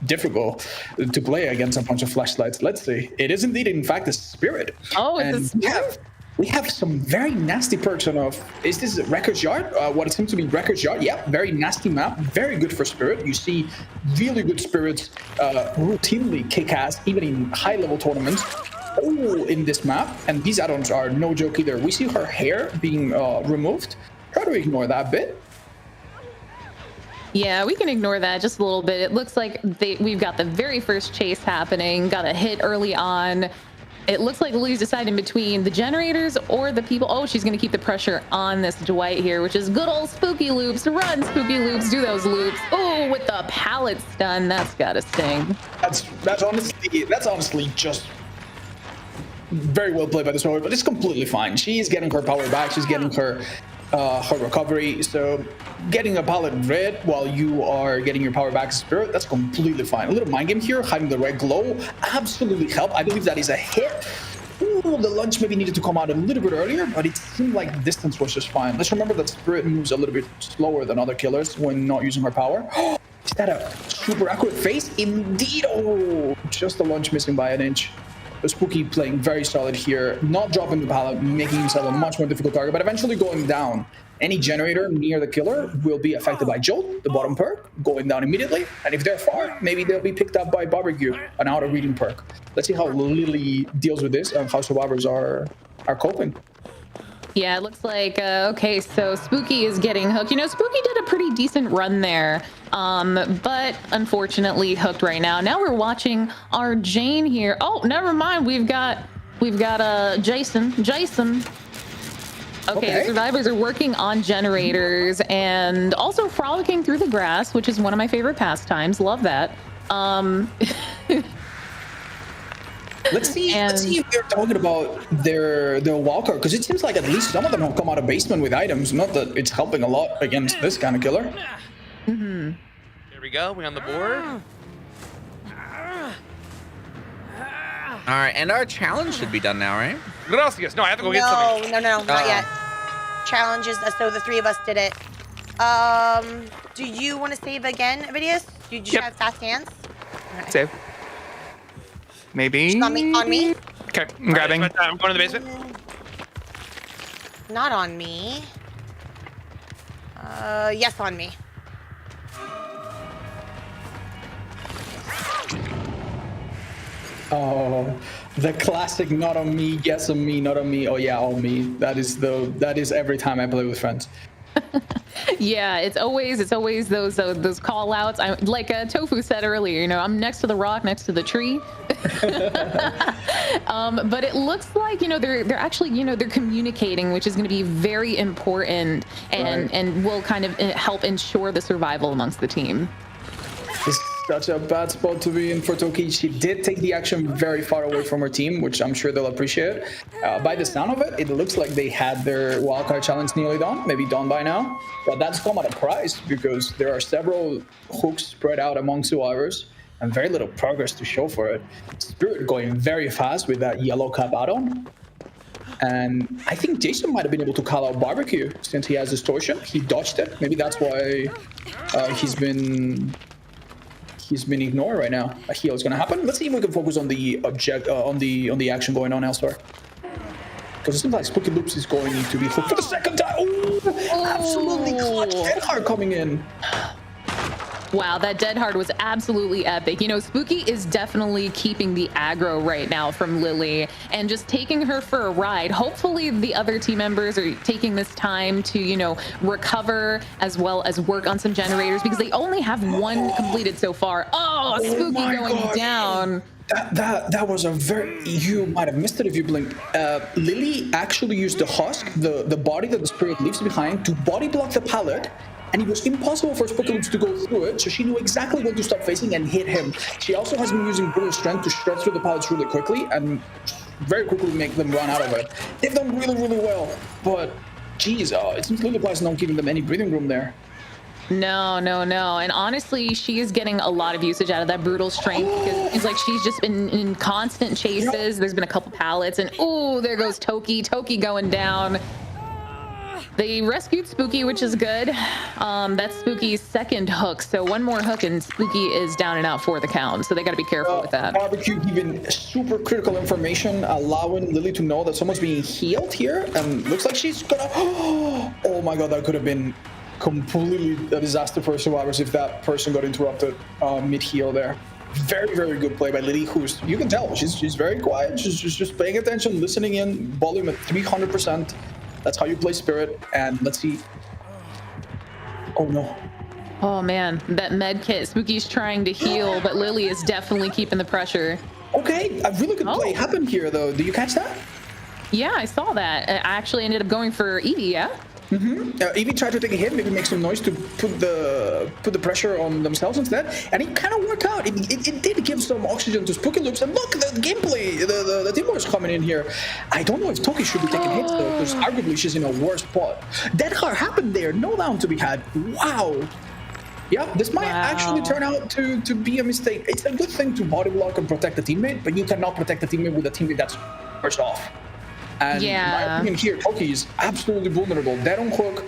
difficult to play against a bunch of flashlights. Let's see. It is indeed, in fact, a spirit. Oh, it's a spirit. We have some very nasty perks on off. Is this Wrecker's Yard? What it seems to be Wrecker's Yard. Yeah, very nasty map. Very good for spirit. You see really good spirits routinely kick ass, even in high-level tournaments. Oh, in this map. And these add-ons are no joke either. We see her hair being removed. Try to ignore that bit. Yeah, we can ignore that just a little bit. It looks like we've got the very first chase happening, got a hit early on. It looks like Lily's deciding between the generators or the people. Oh, she's going to keep the pressure on this Dwight here, which is good old Spooky Loops. Run, Spooky Loops, do those loops. Oh, with the pallet stun, that's got to sting. That's honestly just very well played by the sword, but it's completely fine. She's getting her power back. She's getting her her recovery. So getting a pallet red while you are getting your power back to Spirit, that's completely fine. A little mind game here, hiding the red glow, absolutely help. I believe that is a hit. Ooh, the lunge maybe needed to come out a little bit earlier, but it seemed like the distance was just fine. Let's remember that Spirit moves a little bit slower than other killers when not using her power. Is that a super accurate face? Indeed. Oh, just the lunge missing by an inch. The Spooky playing very solid here, not dropping the pallet, making himself a much more difficult target, but eventually going down. Any generator near the killer will be affected by Jolt, the bottom perk, going down immediately. And if they're far, maybe they'll be picked up by Barbecue, an outer reading perk. Let's see how Lily deals with this and how survivors are coping. Yeah, it looks like, okay, so Spooky is getting hooked. You know, Spooky did a pretty decent run there, but unfortunately hooked right now. Now we're watching our Jane here. Oh, never mind. We've got Jason. Okay, survivors are working on generators and also frolicking through the grass, which is one of my favorite pastimes. Love that. Let's see if they're talking about their wildcard, because it seems like at least some of them have come out of basement with items. Not that it's helping a lot against this kind of killer. There we go. We on the board. All right, and our challenge should be done now, right? Gracias. No, I have to go get something. No, not yet. Challenges. So the three of us did it. Do you want to save again, Vidius? Do you just have fast hands? Okay. Save. Maybe. On me. Okay, I'm grabbing. I'm going to the basement. Not on me. Yes, on me. Oh, the classic not on me, yes on me, not on me. Oh yeah, on me. That is every time I play with friends. Yeah, it's always those call outs. Like Tofu said earlier, you know, I'm next to the rock, next to the tree. But it looks like, you know, they're actually, you know, they're communicating, which is going to be very important and will kind of help ensure the survival amongst the team. It's such a bad spot to be in for Toki. She did take the action very far away from her team, which I'm sure they'll appreciate. By the sound of it, it looks like they had their wildcard challenge nearly done, maybe done by now. But that's come at a price, because there are several hooks spread out among survivors and very little progress to show for it. Spirit going very fast with that yellow cap add-on. And I think Jason might have been able to call out Barbecue since he has distortion. He dodged it. Maybe that's why he's been ignored right now. A heal is going to happen. Let's see if we can focus on the on the action going on elsewhere. Because it seems like Spooky Loops is going to be hooked for the second time. Oh, absolutely clutch. Dead Hard coming in. Wow, that Dead Hard was absolutely epic. You know, Spooky is definitely keeping the aggro right now from Lily and just taking her for a ride. Hopefully the other team members are taking this time to, you know, recover as well as work on some generators, because they only have one completed so far. Oh, Spooky going down. That was a very, you might have missed it if you blinked. Lily actually used the husk, the body that the spirit leaves behind, to body block the pallet. And it was impossible for Spooky Loops to go through it, so she knew exactly when to stop facing and hit him. She also has been using brutal strength to shred through the pallets really quickly and very quickly make them run out of it. They've done really, really well, but geez, it seems Lily Price not giving them any breathing room there. No. And honestly, she is getting a lot of usage out of that brutal strength, because it's like she's just been in constant chases. There's been a couple pallets, and oh, there goes Toki going down. They rescued Spooky, which is good. That's Spooky's second hook, so one more hook and Spooky is down and out for the count, so they got to be careful with that. Barbecue giving super critical information, allowing Lily to know that someone's being healed here, and looks like she's gonna... Oh my god, that could have been completely a disaster for survivors if that person got interrupted mid-heal there. Very, very good play by Lily, who's, you can tell, she's very quiet. She's just paying attention, listening in, volume at 300%. That's how you play Spirit, and let's see. Oh no. Oh man, that med kit. Spooky's trying to heal, but Lily is definitely keeping the pressure. Okay, a really good play happened here though. Did you catch that? Yeah, I saw that. I actually ended up going for Evie, yeah? Evie tried to take a hit, maybe make some noise to put the pressure on themselves instead, and it kind of worked out. It did give some oxygen to Spooky Loops, and look, the gameplay, the teamwork is coming in here. I don't know if Toki should be taking hits though, because arguably she's in a worse spot. Dead car happened there, no down to be had. Wow. Yeah, this might actually turn out to be a mistake. It's a good thing to body block and protect the teammate, but you cannot protect the teammate with a teammate that's first off. And in my opinion here, Toki is absolutely vulnerable. Dead on hook,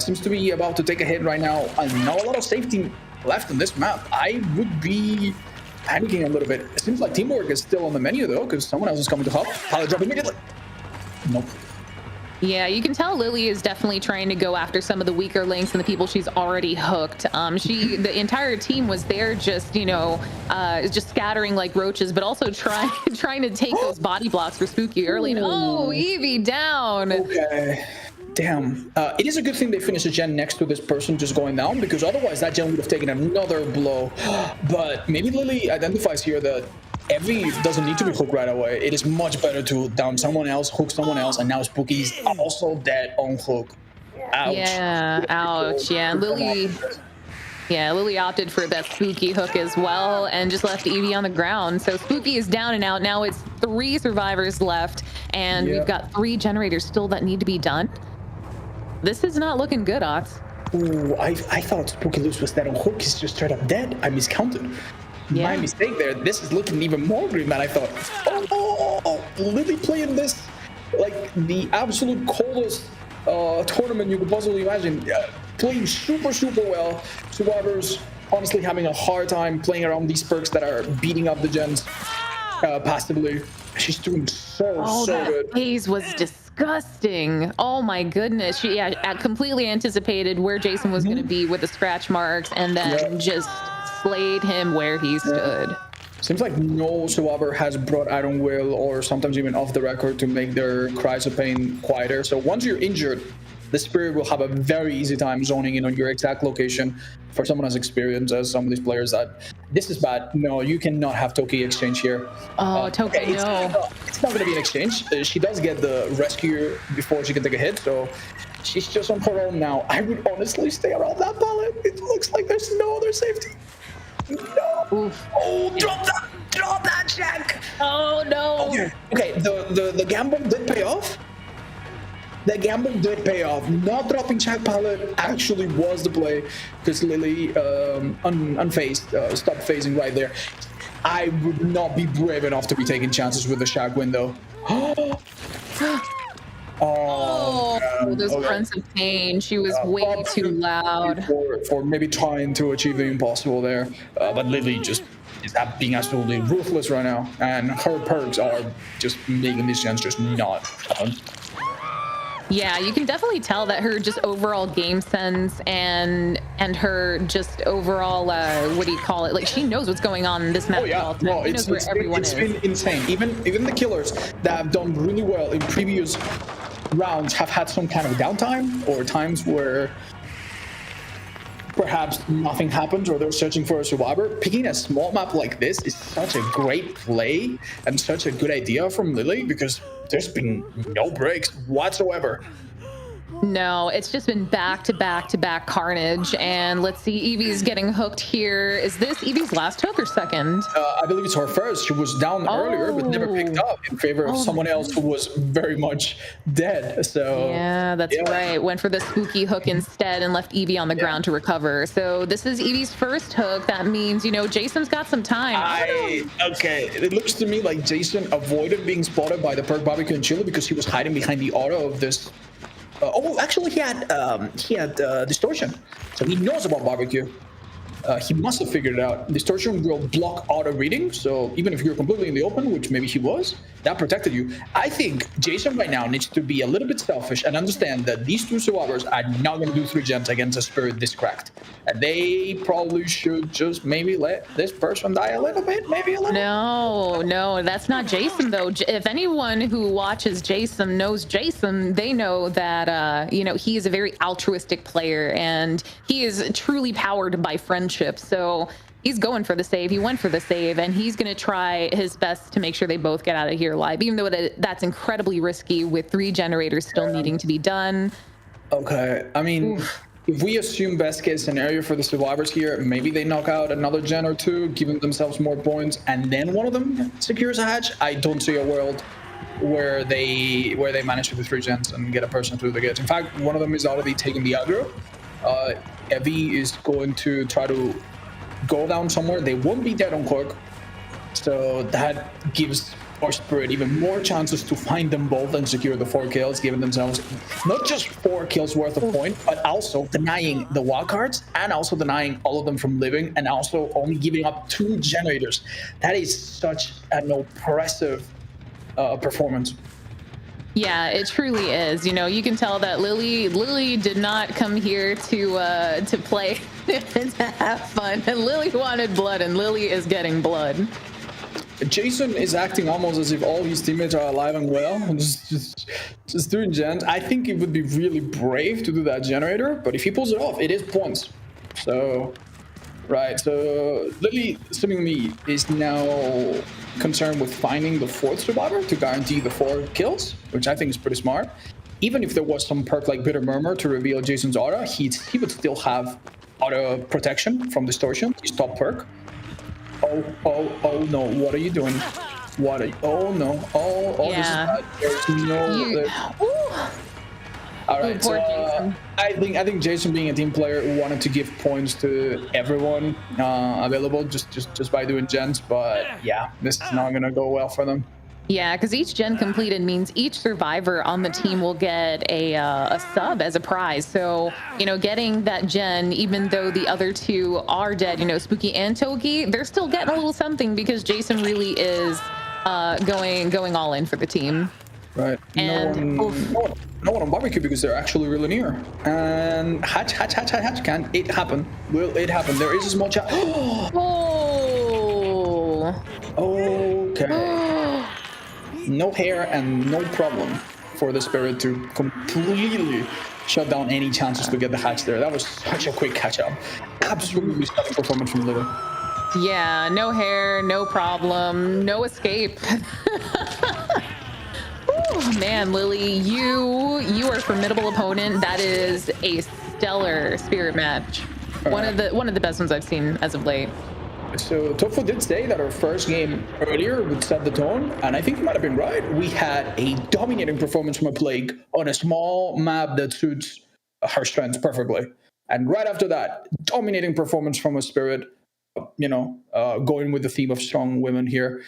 seems to be about to take a hit right now, and not a lot of safety left in this map. I would be panicking a little bit. It seems like teamwork is still on the menu though, because someone else is coming to help. Pilot drop immediately. Nope. Yeah, you can tell Lily is definitely trying to go after some of the weaker links and the people she's already hooked. The entire team was there just, just scattering like roaches, but also trying to take those body blocks for Spooky early. And Evie down. Okay. Damn. It is a good thing they finished a gen next to this person just going down, because otherwise that gen would have taken another blow. But maybe Lily identifies here that Evie doesn't need to be hooked right away. It is much better to down someone else, hook someone else, and now Spooky's also dead on hook. Ouch. Yeah, ouch. Yeah, Lily opted for that Spooky hook as well and just left Evie on the ground. So Spooky is down and out. Now it's 3 survivors left, and we've got 3 generators still that need to be done. This is not looking good, Otz. Ooh, I thought Spooky Loose was dead on hook. He's just straight up dead. I miscounted. My mistake there. This is looking even more grim than I thought. Oh, Lily playing this like the absolute coldest tournament you could possibly imagine. Playing super well. Survivors honestly having a hard time playing around these perks that are beating up the gens passively. She's doing so that good. phase was disgusting. Oh my goodness. She completely anticipated where Jason was going to be with the scratch marks, and then just slayed him where he stood. Seems like no survivor has brought Iron Will or sometimes even off the record to make their cries of pain quieter. So once you're injured, the spirit will have a very easy time zoning in on your exact location. For someone as experienced as some of these players, that this is bad. No, you cannot have Toki exchange here. Toki, no. It's not going to be an exchange. She does get the rescue before she can take a hit, so she's just on her own now. I would honestly stay around that pallet. It looks like there's no other safety. No. Oof. Oh, drop that, Jack. Oh no. Okay. The gamble did pay off. The gamble did pay off. Not dropping Jack pallet actually was the play, because Lily unfazed stopped phasing right there. I would not be brave enough to be taking chances with the Shaq window. Those grunts of pain. She was way too loud. For maybe trying to achieve the impossible there. But Lily just is being absolutely ruthless right now. And her perks are just making these gens just not fun. Yeah, you can definitely tell that her just overall game sense and her just overall what do you call it? Like, she knows what's going on in this map. She knows where everyone is. It's been insane. Even the killers that have done really well in previous rounds have had some kind of downtime or times where perhaps nothing happens or they're searching for a survivor. Picking a small map like this is such a great play and such a good idea from Lily, because there's been no breaks whatsoever. No, it's just been back to back carnage. And let's see, Evie's getting hooked here. Is this Evie's last hook or second? I believe it's her first. She was down earlier, but never picked up in favor of someone else who was very much dead. So yeah, that's right. Went for the spooky hook instead and left Evie on the ground to recover. So this is Evie's first hook. That means, Jason's got some time. Okay, it looks to me like Jason avoided being spotted by the perk barbecue and chili because he was hiding behind the auto of this. Actually, he had distortion, so he knows about barbecue. He must have figured it out. Distortion will block auto reading, so even if you're completely in the open, which maybe he was, that protected you. I think Jason right now needs to be a little bit selfish and understand that these two survivors are not going to do 3 gens against a spirit this cracked. And they probably should just maybe let this person die a little bit, maybe a little. No, that's not Jason, though. If anyone who watches Jason knows Jason, they know that, he is a very altruistic player, and he is truly powered by friendship. So he's going for the save. He went for the save, and he's going to try his best to make sure they both get out of here alive, even though that's incredibly risky with 3 generators still needing to be done. Okay, I mean, if we assume best case scenario for the survivors here, maybe they knock out another gen or two, giving themselves more points, and then one of them secures a hatch. I don't see a world where they manage to do 3 gens and get a person through the gates. In fact, one of them is already taking the aggro. Evie is going to try to go down somewhere. They won't be dead on Cork, so that gives our Spirit even more chances to find them both and secure the 4 kills, giving themselves not just 4 kills worth of point, but also denying the wildcards and also denying all of them from living, and also only giving up 2 generators. That is such an oppressive performance. Yeah, it truly is. You know, you can tell that Lily did not come here to play and to have fun. And Lily wanted blood, and Lily is getting blood. Jason is acting almost as if all his teammates are alive and well, just doing gens. I think it would be really brave to do that generator, but if he pulls it off, it is points. So, right, so Lily seemingly is now concerned with finding the 4th survivor to guarantee the 4 kills, which I think is pretty smart. Even if there was some perk like Bitter Murmur to reveal Jason's aura, he would still have auto protection from distortion, his top perk. Oh no, what are you doing? Oh no, yeah. This is bad. There's no... All right, so I think Jason, being a team player, wanted to give points to everyone available just by doing gens, but yeah, this is not gonna go well for them. Yeah, because each gen completed means each survivor on the team will get a sub as a prize. So, you know, getting that gen, even though the other 2 are dead, you know, Spooky and Toki, they're still getting a little something because Jason really is going all in for the team. Right. And no one on barbecue because they're actually really near. And hatch. Can it happen? Will it happen? There is a small chance. Oh. Okay. No hair and no problem for the Spirit to completely shut down any chances to get the hatch there. That was such a quick catch up. Absolutely stunning performance from Lily. Yeah, no hair, no problem, no escape. Oh, man, Lily, you are a formidable opponent. That is a stellar Spirit match. One of the best ones I've seen as of late. So Tofu did say that our first game earlier would set the tone, and I think he might have been right. We had a dominating performance from a Plague on a small map that suits her strengths perfectly. And right after that, dominating performance from a Spirit, going with the theme of strong women here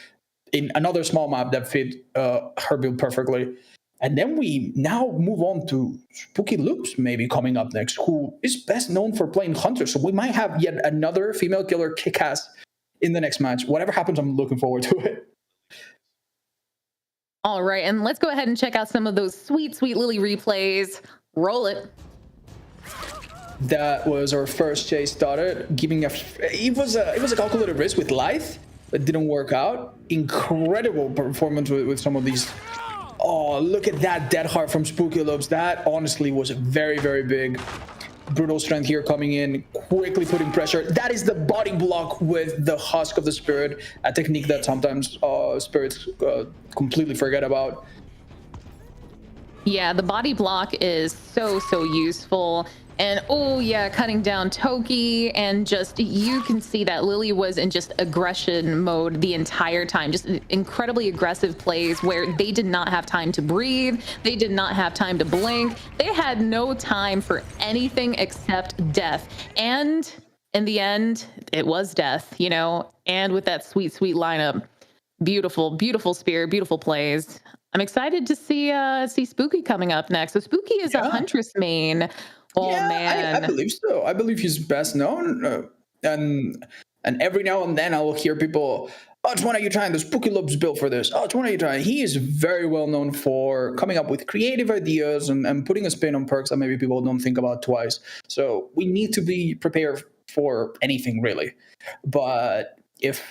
in another small map that fit her build perfectly. And then we now move on to Spooky Loops, maybe coming up next, who is best known for playing Hunter. So we might have yet another female killer kick-ass in the next match. Whatever happens, I'm looking forward to it. All right, and let's go ahead and check out some of those sweet, sweet Lily replays. Roll it. That was our first chase started, giving it was a calculated risk with Lithe, but didn't work out. Incredible performance with some of these. Oh, look at that dead heart from Spooky Loops. That honestly was very, very big. Brutal strength here coming in, quickly putting pressure. That is the body block with the Husk of the Spirit, a technique that sometimes spirits completely forget about. Yeah, the body block is so useful. And oh yeah, cutting down Toki, and just you can see that Lily was in just aggression mode the entire time. Just incredibly aggressive plays where they did not have time to breathe. They did not have time to blink. They had no time for anything except death. And in the end, it was death, you know, and with that sweet, sweet lineup. Beautiful, beautiful Spirit, beautiful plays. I'm excited to see Spooky coming up next. So Spooky is a Huntress main. Oh, yeah, man. I believe so. I believe he's best known. And every now and then I will hear people, oh, it's one of you trying the Spooky Loops build for this. Oh, it's one of you trying. He is very well known for coming up with creative ideas and putting a spin on perks that maybe people don't think about twice. So we need to be prepared for anything, really. But if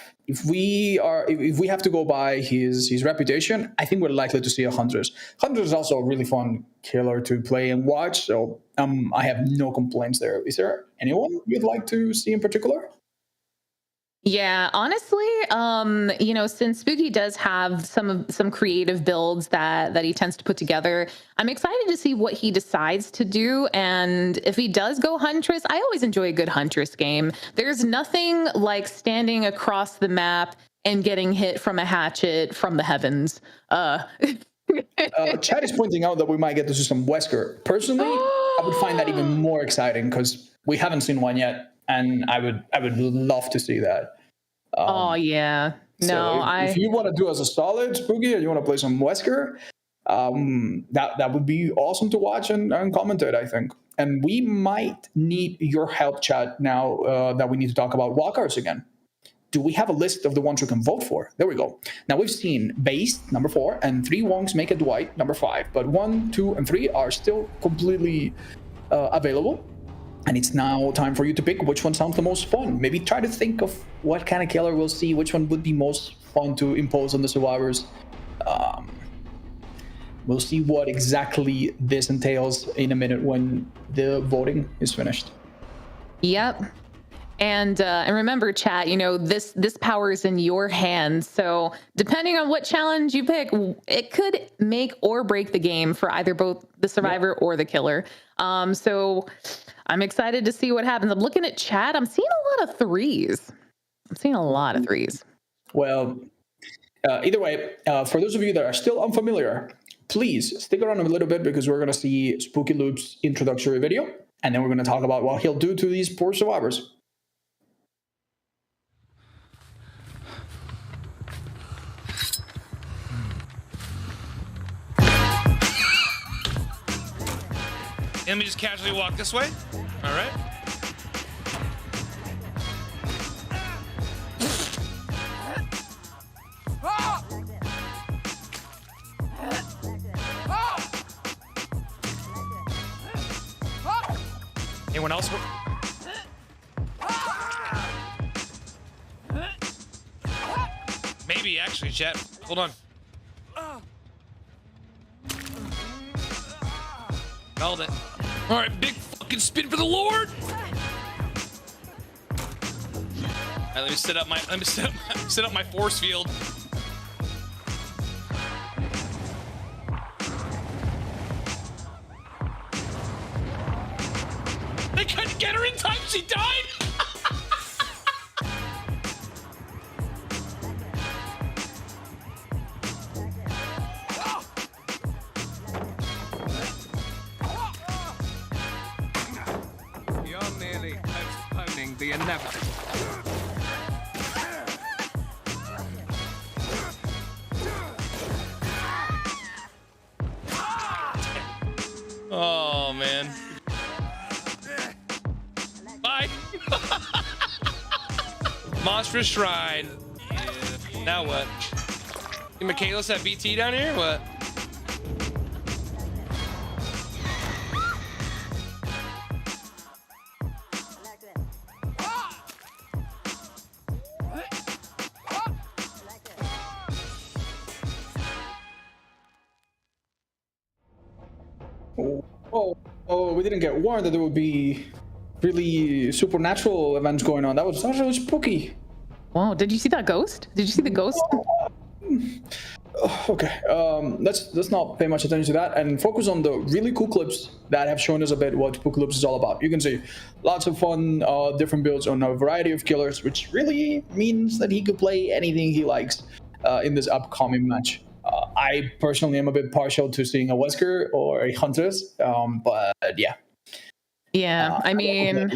we have to go by his reputation, I think we're likely to see a Huntress. Huntress is also a really fun killer to play and watch, so I have no complaints there. Is there anyone you'd like to see in particular? Yeah, honestly, since Spooky does have some creative builds that he tends to put together, I'm excited to see what he decides to do. And if he does go Huntress, I always enjoy a good Huntress game. There's nothing like standing across the map and getting hit from a hatchet from the heavens. Chad is pointing out that we might get to see some Wesker. Personally, I would find that even more exciting because we haven't seen one yet. And I would love to see that. Oh yeah, no, if you want to do as a solid Spooky and you want to play some Wesker, that would be awesome to watch and commentate, I think. And we might need your help, Chad, now that we need to talk about wildcards again. Do we have a list of the ones we can vote for? There we go. Now we've seen Base, number 4, and 3 Wongs Make a Dwight, number 5. But 1, 2, and 3 are still completely available. And it's now time for you to pick which one sounds the most fun. Maybe try to think of what kind of killer we'll see, which one would be most fun to impose on the survivors. We'll see what exactly this entails in a minute when the voting is finished. Yep. And remember, chat, this power is in your hands. So depending on what challenge you pick, it could make or break the game for either both the survivor or the killer. So I'm excited to see what happens. I'm looking at chat. I'm seeing a lot of 3s. Well, either way, for those of you that are still unfamiliar, please stick around a little bit because we're going to see Spooky Loop's introductory video. And then we're going to talk about what he'll do to these poor survivors. Let me just casually walk this way. All right. Anyone else? Maybe actually, chat. Hold on. Held it. All right, big fucking spin for the Lord. All right, let me set up my force field. They couldn't get her in time. She died. The inevitable. Oh man. Bye. Monstrous Shrine. Yeah. Now what? Did Michaelis have BT down here? What? We didn't get warned that there would be really supernatural events going on. That was really spooky. Wow, did you see that ghost? Did you see the ghost? Okay, let's not pay much attention to that and focus on the really cool clips that have shown us a bit what Spooky Loops is all about. You can see lots of fun, different builds on a variety of killers, which really means that he could play anything he likes in this upcoming match. I personally am a bit partial to seeing a Wesker or a Huntress, but yeah. Yeah, I mean,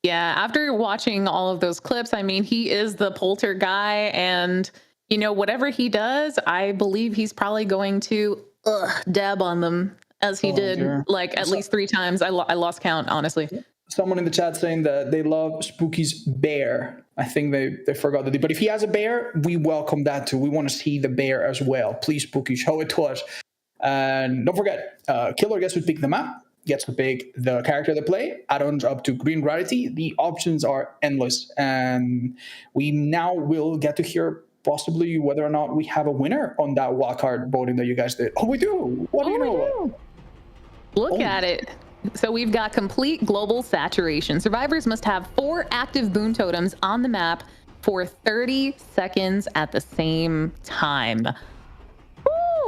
yeah, after watching all of those clips, I mean, he is the polter guy, and, whatever he does, I believe he's probably going to dab on them, as he did, at least 3 times. I lost count, honestly. Someone in the chat saying that they love Spooky's bear. I think they forgot to do. But if he has a bear, we welcome that too. We want to see the bear as well. Please, Spooky, show it to us. And don't forget, killer gets to pick the map, gets to pick the character they play, add-ons up to green rarity. The options are endless. And we now will get to hear possibly whether or not we have a winner on that wildcard voting that you guys did. Oh, we do. What do you know? Look at it. So we've got complete global saturation. Survivors must have 4 active boon totems on the map for 30 seconds at the same time.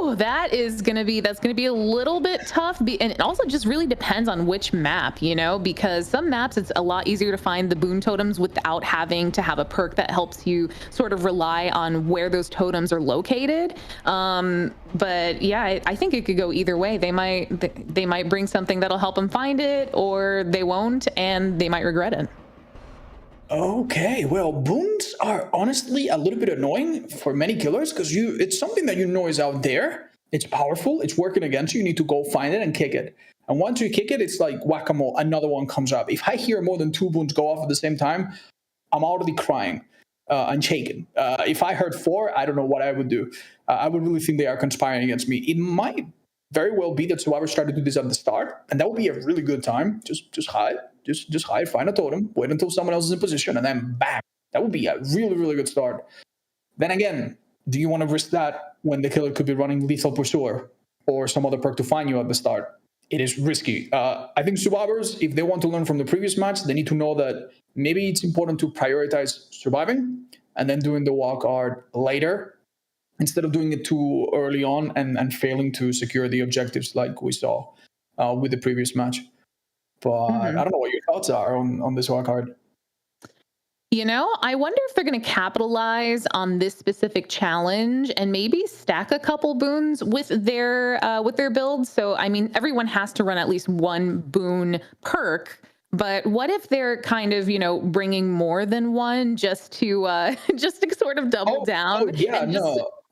Ooh, that's gonna be a little bit tough. And it also just really depends on which map, you know, because some maps it's a lot easier to find the boon totems without having to have a perk that helps you sort of rely on where those totems are located. But yeah, I think it could go either way. They might bring something that'll help them find it, or they won't, and they might regret it. Okay, well, boons are honestly a little bit annoying for many killers because it's something that you know is out there. It's powerful. It's working against you. You need to go find it and kick it. And once you kick it, it's like whack-a-mole. Another one comes up. If I hear more than 2 boons go off at the same time, I'm already crying and shaking. If I heard 4, I don't know what I would do. I would really think they are conspiring against me. It might very well be that survivors try to do this at the start, and that would be a really good time. Just hide. Just hide, find a totem, wait until someone else is in position, and then bam. That would be a really, really good start. Then again, do you want to risk that when the killer could be running Lethal Pursuer or some other perk to find you at the start? It is risky. I think survivors, if they want to learn from the previous match, they need to know that maybe it's important to prioritize surviving and then doing the walk art later instead of doing it too early on and failing to secure the objectives like we saw with the previous match. But I don't know what your thoughts are on this wild card. You know, I wonder if they're going to capitalize on this specific challenge and maybe stack a couple boons with their builds. So, I mean, everyone has to run at least 1 boon perk. But what if they're kind of, you know, bringing more than 1 just to sort of double down?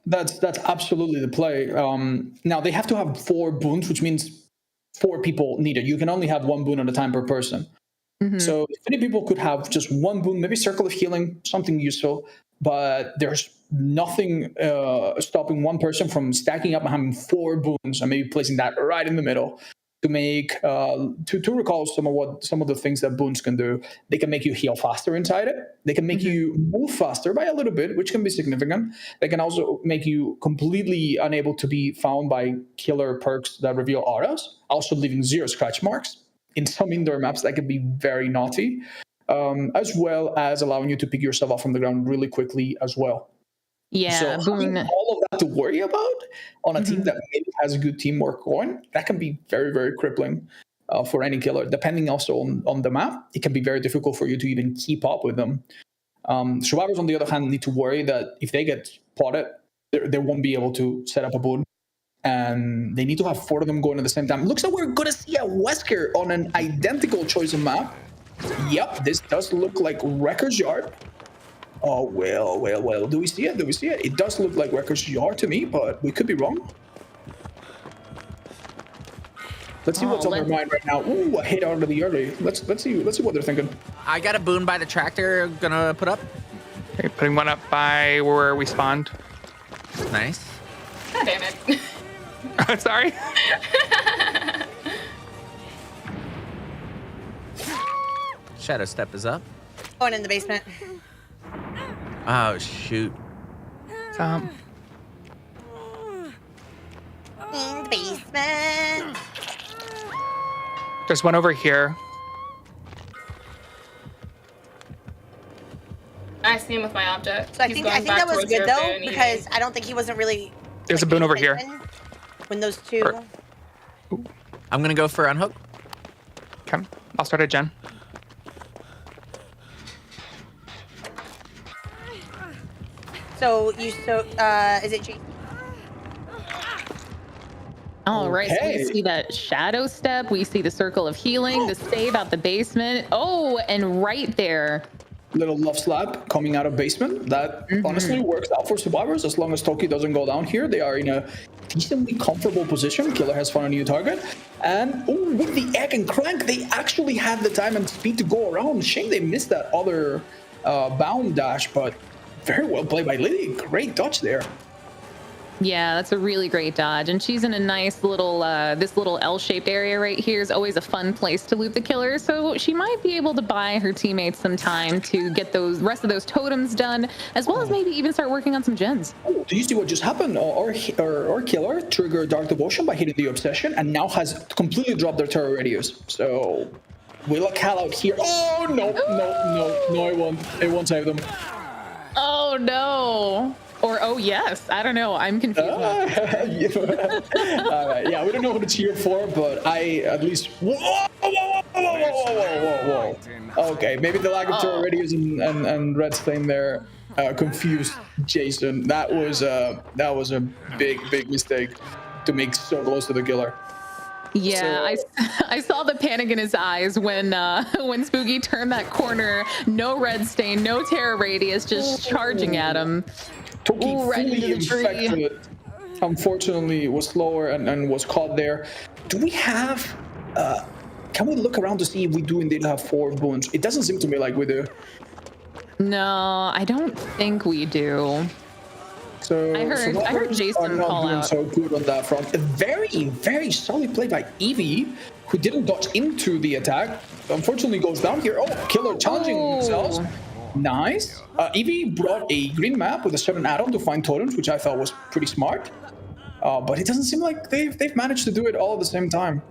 That's absolutely the play. Now they have to have 4 boons, which means 4 people needed. You can only have 1 boon at a time per person. So if many people could have just 1 boon, maybe Circle of Healing, something useful, but there's nothing stopping 1 person from stacking up and having 4 boons and maybe placing that right in the middle to make to recall some of the things that boons can do. They can make you heal faster inside it. They can make you move faster by a little bit, which can be significant. They can also make you completely unable to be found by killer perks that reveal auras, also leaving 0 scratch marks. In some indoor maps, that can be very naughty, as well as allowing you to pick yourself up from the ground really quickly as well. Yeah, so having all of that to worry about on a team that maybe has a good teamwork going, that can be very, very crippling for any killer. Depending also on the map, it can be very difficult for you to even keep up with them. Survivors, on the other hand, need to worry that if they get spotted, they won't be able to set up a boon. And they need to have 4 of them going at the same time. Looks like we're going to see a Wesker on an identical choice of map. Yep, this does look like Wrecker's Yard. Oh, well. Do we see it? It does look like Wrecker's Yard to me, but we could be wrong. Let's see what's on their mind right now. Ooh, a hit out of the early. Let's see what they're thinking. I got a boon by the tractor. Gonna put up. Okay, putting 1 up by where we spawned. Nice. God damn it. Sorry. Shadow Step is up. Going in the basement. Oh, shoot. In the basement. There's 1 over here. I see him with my object. So I think that was good though, because I don't think he wasn't really. There's a boon over here. When those 2. I'm gonna go for unhook. Okay, I'll start at Jen. So is it Jason? All right, so we see that Shadow Step. We see the Circle of Healing, the save out the basement. Oh, and right there. Little love slap coming out of basement. That honestly works out for survivors as long as Toki doesn't go down here. They are in a decently comfortable position. Killer has found a new target. And with the egg and crank, they actually had the time and speed to go around. Shame they missed that other bound dash, but very well played by Lily. Great touch there. Yeah, that's a really great dodge. And she's in a nice little, this little L-shaped area right here is always a fun place to loot the killer. So she might be able to buy her teammates some time to get those rest of those totems done, as well as maybe even start working on some gens. Oh, do you see what just happened? Our killer triggered Dark Devotion by hitting the Obsession and now has completely dropped their terror radius. So we'll look Hal out here. Oh, no, it won't save them. Oh, no. Or, oh, yes. I don't know. I'm confused. All right. Yeah, we don't know who to cheer for, but I at least... Whoa. Okay, maybe the lack of terror radius and Red's flame there confused Jason. That was a big mistake to make so close to the killer. Yeah, So- I saw the panic in his eyes when Spooky turned that corner. No red stain, no terror radius, just charging at him. Toki right fully into the tree. infected, unfortunately, was slower and was caught there. Do we have... can we look around to see if we do indeed have 4 boons? It doesn't seem to me like we do. No, I don't think we do. So I heard Jason are not call doing out. so good on that front. A very solid play by Evie, who didn't dodge into the attack. Unfortunately, goes down here. Oh, killer challenging themselves. Nice. Evie brought a green map with a certain add-on to find totems, which I thought was pretty smart. But it doesn't seem like they've managed to do it all at the same time.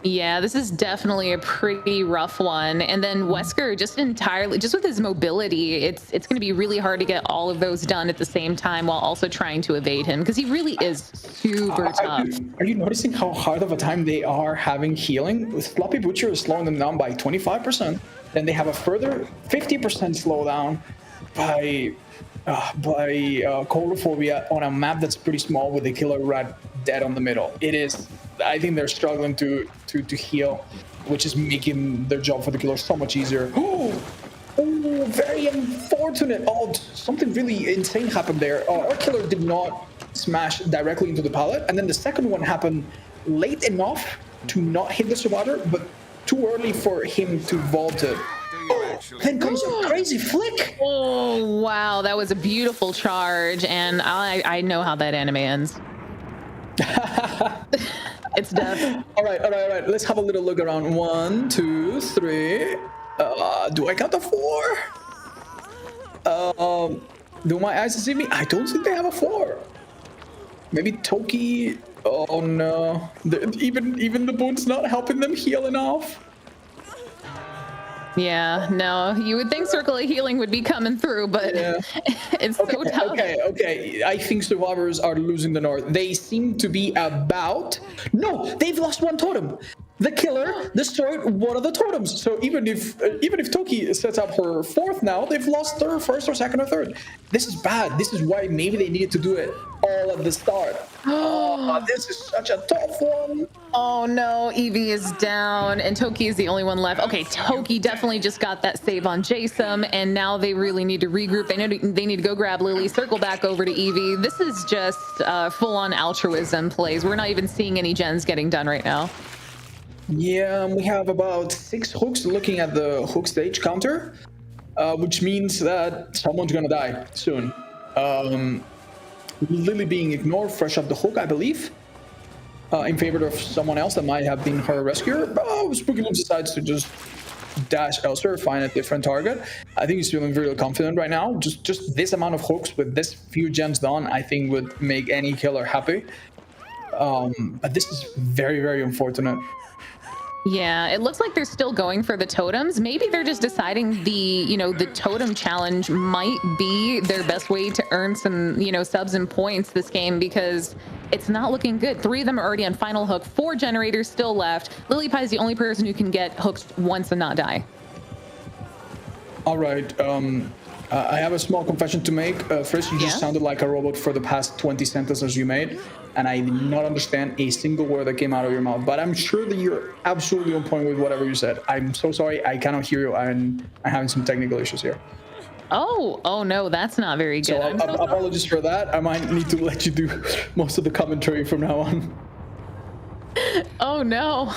Yeah, this is definitely a pretty rough one. And then Wesker just with his mobility, it's going to be really hard to get all of those done at the same time while also trying to evade him because he really is super tough. Are you noticing how hard of a time they are having healing? With Floppy Butcher is slowing them down by 25%. Then they have a further 50% slowdown by Coulrophobia on a map that's pretty small with the killer rat dead on the middle. It is. I think they're struggling to heal, which is making their job for the killer so much easier. Oh, very unfortunate. Oh, something really insane happened there. Our killer did not smash directly into the pallet, and then the second one happened late enough to not hit the survivor, but too early for him to vault it. Oh, then comes a crazy flick. Oh, wow. That was a beautiful charge, and I know how that anime ends. It's death. All right. Let's have a little look around. 1, 2, 3. Do I count to 4? Do my eyes deceive me? I don't think they have a 4. Maybe Toki. Oh no. Even the boon's not helping them heal enough. Yeah, no, you would think Circle of Healing would be coming through, but it's so tough. Okay. I think survivors are losing the north. They seem to be about... No, they've lost 1 totem. The killer destroyed one of the totems. So even if Toki sets up her 4th now, they've lost their 1st or 2nd or 3rd. This is bad. This is why maybe they needed to do it all at the start. This is such a tough one. Oh no, Evie is down and Toki is the only one left. Okay, Toki definitely just got that save on Jason, and now they really need to regroup. They need to go grab Lily, circle back over to Evie. This is just full-on altruism plays. We're not even seeing any gens getting done right now. Yeah, we have about 6 hooks looking at the hook stage counter, which means that someone's gonna die soon. Lily being ignored, fresh up the hook, I believe, in favor of someone else that might have been her rescuer. Spooky Loop decides to just dash elsewhere, find a different target. I think he's feeling really confident right now. Just this amount of hooks with this few gens done, I think would make any killer happy. But this is very, very unfortunate. Yeah, it looks like they're still going for the totems. Maybe they're just deciding the totem challenge might be their best way to earn some, subs and points this game, because it's not looking good. 3 of them are already on final hook, 4 generators still left. Lily Pie is the only person who can get hooked once and not die. All right. I have a small confession to make. First, you just sounded like a robot for the past 20 sentences you made, and I did not understand a single word that came out of your mouth. But I'm sure that you're absolutely on point with whatever you said. I'm so sorry. I cannot hear you, and I'm having some technical issues here. Oh no, that's not very good. So apologies for that. I might need to let you do most of the commentary from now on. Oh no.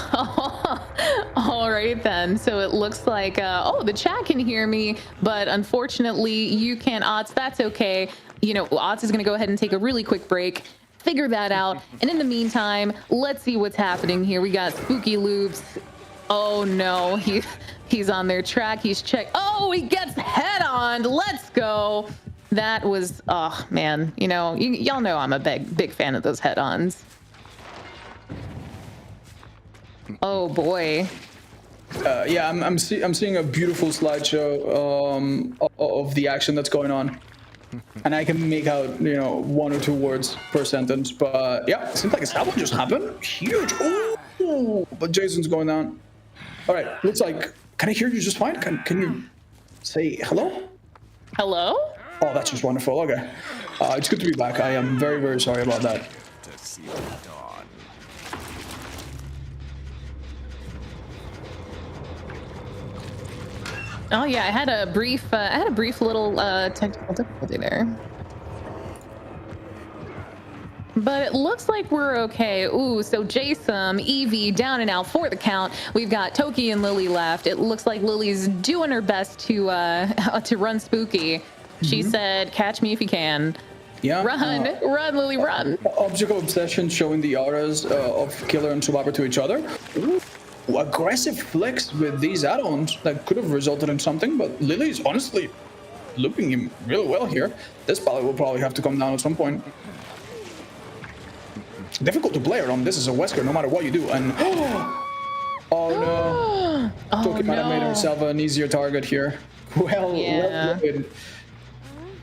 All right then. So it looks like the chat can hear me, but unfortunately you can't. Otz, that's okay. Otz is going to go ahead and take a really quick break, figure that out. And in the meantime, let's see what's happening here. We got Spooky Loops. Oh no, he's on their track. He's checked. Oh, he gets head on. Let's go. That was, oh man, y'all know I'm a big fan of those head ons. Oh boy. Yeah, I'm seeing a beautiful slideshow of the action that's going on, and I can make out 1 or 2 words per sentence. But yeah, it seems like that one just happened. Huge. Oh, but Jason's going down. All right, looks like. Can I hear you just fine? Can you say hello? Hello? Oh, that's just wonderful. Okay, it's good to be back. I am very, very sorry about that. Oh yeah, I had a brief little technical difficulty there. But it looks like we're okay. Ooh, so Jason, Evie down and out for the count. We've got Toki and Lily left. It looks like Lily's doing her best to run Spooky. She said, "Catch me if you can." Yeah. Run, Lily, run. Optical obsession showing the auras of killer and survivor to each other. Ooh, aggressive flicks with these add-ons that could have resulted in something, but Lily's honestly looping him really well here. This pallet will probably have to come down at some point. Difficult to play around. This is a Wesker, no matter what you do. And oh no, Toki might have made herself an easier target here. Well played.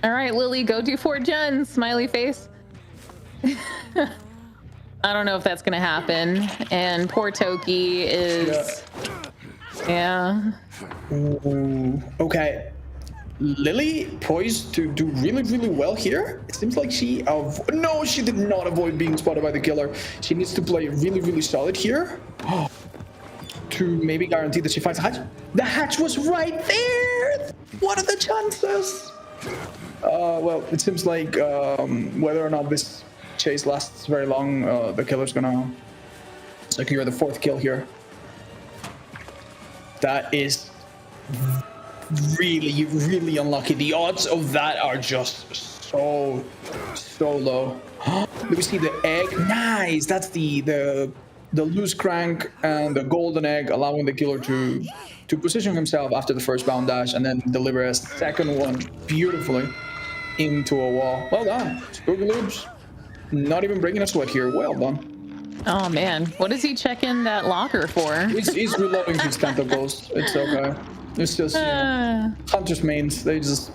All right, Lily, go do 4 gens. Smiley face. I don't know if that's gonna happen. And poor Toki is, yeah. Ooh, okay. Lily poised to do really, really well here. It seems like she did not avoid being spotted by the killer. She needs to play really, really solid here to maybe guarantee that she finds a hatch. The hatch was right there. What are the chances? Well, it seems like whether or not this chase lasts very long, the killer's gonna secure the 4th kill here. That is really, really unlucky. The odds of that are just so low. Let me see the egg. Nice. That's the loose crank and the golden egg, allowing the killer to position himself after the first bound dash and then deliver a second one beautifully into a wall. Well done, Spooky Loops. Not even breaking a sweat here. Well done. Oh man, what is he checking that locker for? He's reloading his tentacles. It's okay. It's just Hunter's mains. They just.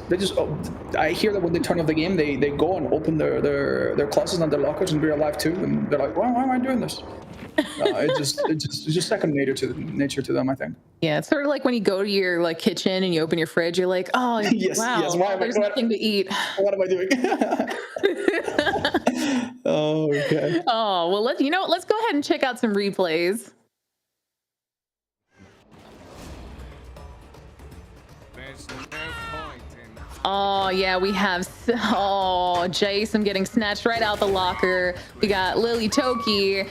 I hear that when they turn off the game, they go and open their closets and their lockers in real life too, and they're like, why am I doing this? It's just second nature to them, I think. Yeah, it's sort of like when you go to your kitchen and you open your fridge, you're like, oh yes, wow, yes. There's nothing to eat. What am I doing? Oh, okay. Oh well, let's go ahead and check out some replays. Oh yeah, we have Jason getting snatched right out the locker. We got Lily Toki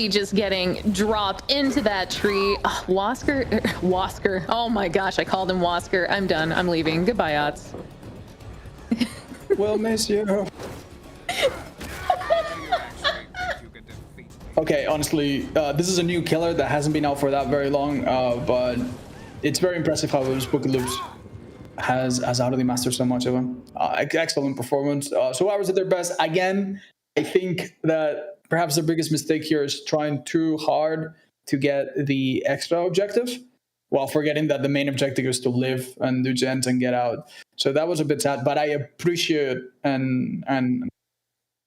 just getting dropped into that tree. Wasker. Oh my gosh, I called him Wasker. I'm done. I'm leaving. Goodbye, Otz. We'll miss you. Okay, honestly, this is a new killer that hasn't been out for that very long, but it's very impressive how Spooky Loops has already mastered so much of him. Excellent performance. Survivors at their best. Again, I think that perhaps the biggest mistake here is trying too hard to get the extra objective while forgetting that the main objective is to live and do gens and get out. So that was a bit sad, but I appreciate and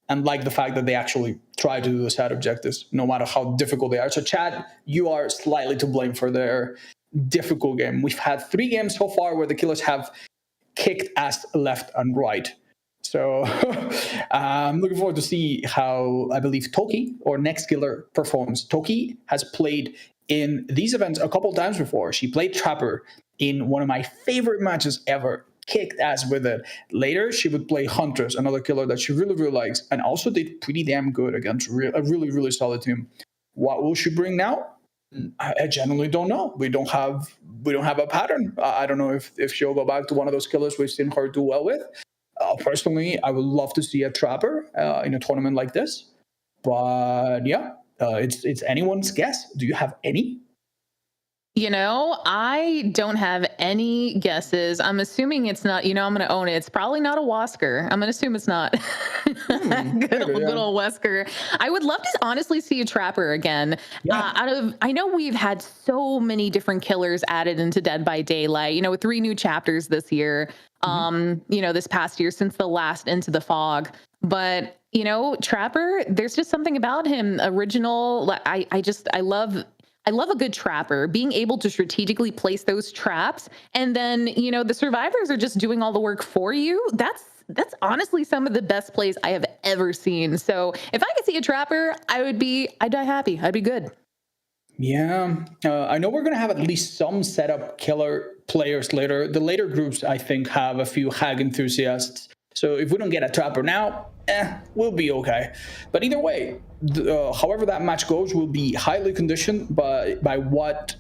like the fact that they actually try to do the side objectives, no matter how difficult they are. So Chad, you are slightly to blame for their difficult game. We've had 3 games so far where the killers have kicked ass left and right. So I'm looking forward to see how, I believe, Toki, or next killer, performs. Toki has played in these events a couple times before. She played Trapper in one of my favorite matches ever, kicked ass with it. Later, she would play Huntress, another killer that she really, really likes, and also did pretty damn good against a really, really solid team. What will she bring now? I genuinely don't know. We don't have a pattern. I don't know if she'll go back to one of those killers we've seen her do well with. Personally, I would love to see a Trapper in a tournament like this. But yeah, it's anyone's guess. Do you have any? You know, I don't have any guesses. I'm assuming it's not, I'm going to own it. It's probably not a Wasker. I'm going to assume it's not. Good old Wesker. I would love to honestly see a Trapper again. I know we've had so many different killers added into Dead by Daylight, with 3 new chapters this year, this past year since the last Into the Fog. But, Trapper, there's just something about him. Original. I love a good trapper, being able to strategically place those traps. And then, the survivors are just doing all the work for you. That's honestly some of the best plays I have ever seen. So if I could see a trapper, I'd die happy. I'd be good. Yeah. I know we're going to have at least some setup killer players later. The later groups, I think, have a few hag enthusiasts. So if we don't get a trapper now, we'll be okay. But either way, however that match goes will be highly conditioned by what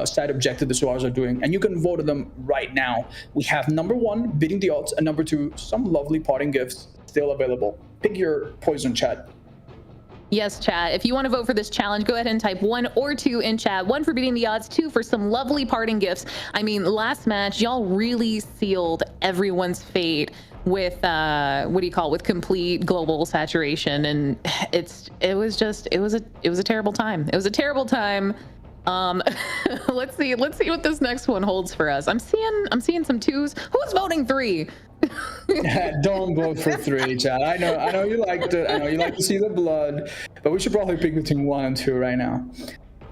side objective the survivors are doing. And you can vote them right now. We have number 1, beating the odds, and number 2, some lovely parting gifts still available. Pick your poison, chat. Yes, chat. If you want to vote for this challenge, go ahead and type 1 or 2 in chat. 1 for beating the odds, 2 for some lovely parting gifts. I mean, last match, y'all really sealed everyone's fate with with complete global saturation, and it was a terrible time. It was a terrible time. Let's see what this next one holds for us. I'm seeing some 2s. Who's voting 3? Don't vote for 3, chat. I know you liked it. I know you like to see the blood, but we should probably pick between 1 and 2 right now.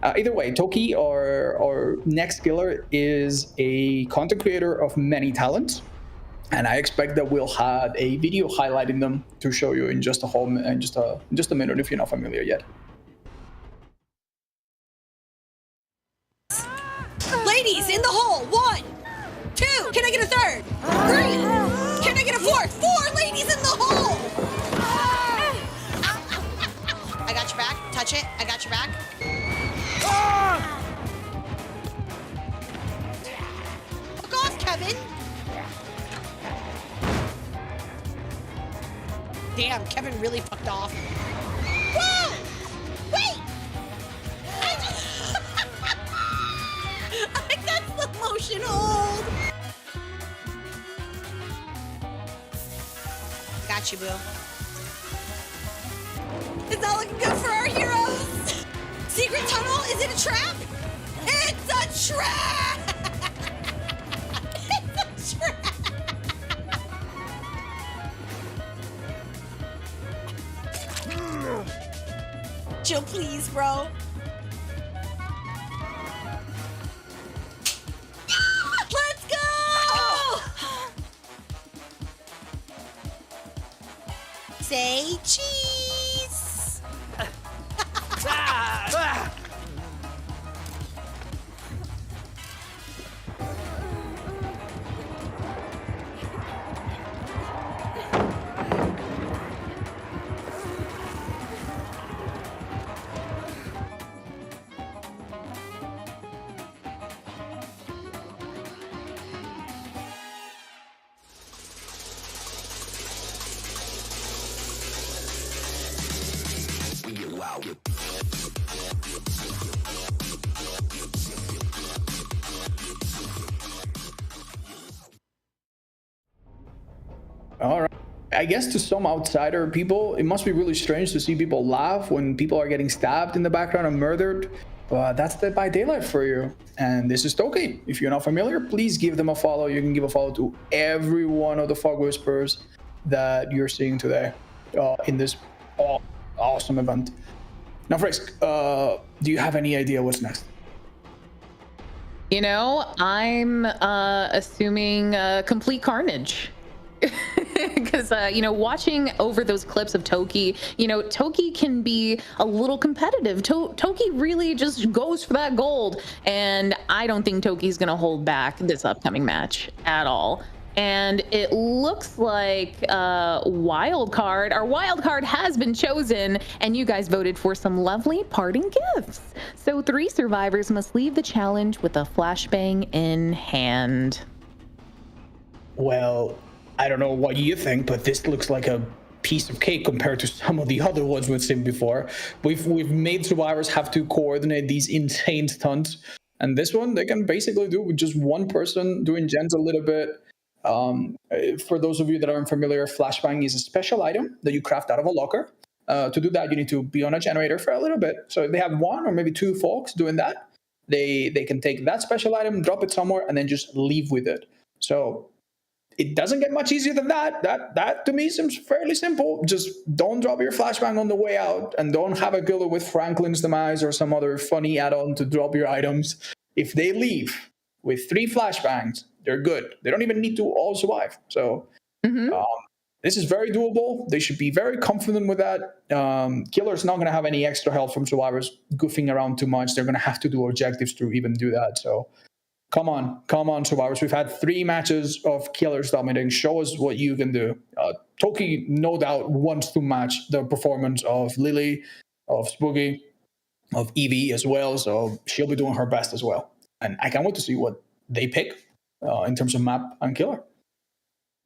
Either way, Toki, our next killer, is a content creator of many talents. And I expect that we'll have a video highlighting them to show you in just a minute if you're not familiar yet. Ladies in the hole. 1, 2. Can I get a 3rd? 3. Can I get a 4th? 4 ladies in the hole. I got your back. Touch it. I got your back. Fuck off, Kevin. Damn, Kevin really fucked off. Whoa! Wait! I got slow motion hold. Got you, boo. It's not looking good for our heroes. Secret tunnel? Is it a trap? It's a trap! It's a trap! Chill, please, bro. Let's go! Say cheese. All right. I guess to some outsider people, it must be really strange to see people laugh when people are getting stabbed in the background and murdered. But that's Dead by Daylight for you. And this is Toki. If you're not familiar, please give them a follow. You can give a follow to every one of the Fog Whisperers that you're seeing today in this awesome event. Now, Friskk, do you have any idea what's next? I'm assuming complete carnage. Because, watching over those clips of Toki, Toki can be a little competitive. Toki really just goes for that gold. And I don't think Toki's going to hold back this upcoming match at all. And it looks like our wild card has been chosen, and you guys voted for some lovely parting gifts. So 3 survivors must leave the challenge with a flashbang in hand. Well, I don't know what you think, but this looks like a piece of cake compared to some of the other ones we've seen before. We've made survivors have to coordinate these insane stunts, and this one they can basically do with just one person doing gens a little bit. For those of you that aren't familiar, flashbang is a special item that you craft out of a locker. To do that, you need to be on a generator for a little bit. So if they have one or maybe two folks doing that, they can take that special item, drop it somewhere, and then just leave with it. So it doesn't get much easier than that. That to me seems fairly simple. Just don't drop your flashbang on the way out, and don't have a killer with Franklin's Demise or some other funny add-on to drop your items. If they leave with 3 flashbangs, they're good. They don't even need to all survive. So this is very doable. They should be very confident with that. Killer's not going to have any extra help from survivors goofing around too much. They're going to have to do objectives to even do that. So come on, survivors. We've had 3 matches of Killers dominating. Show us what you can do. Toki, no doubt, wants to match the performance of Lily, of Spooky, of Evie as well. So she'll be doing her best as well. And I can't wait to see what they pick in terms of map and killer.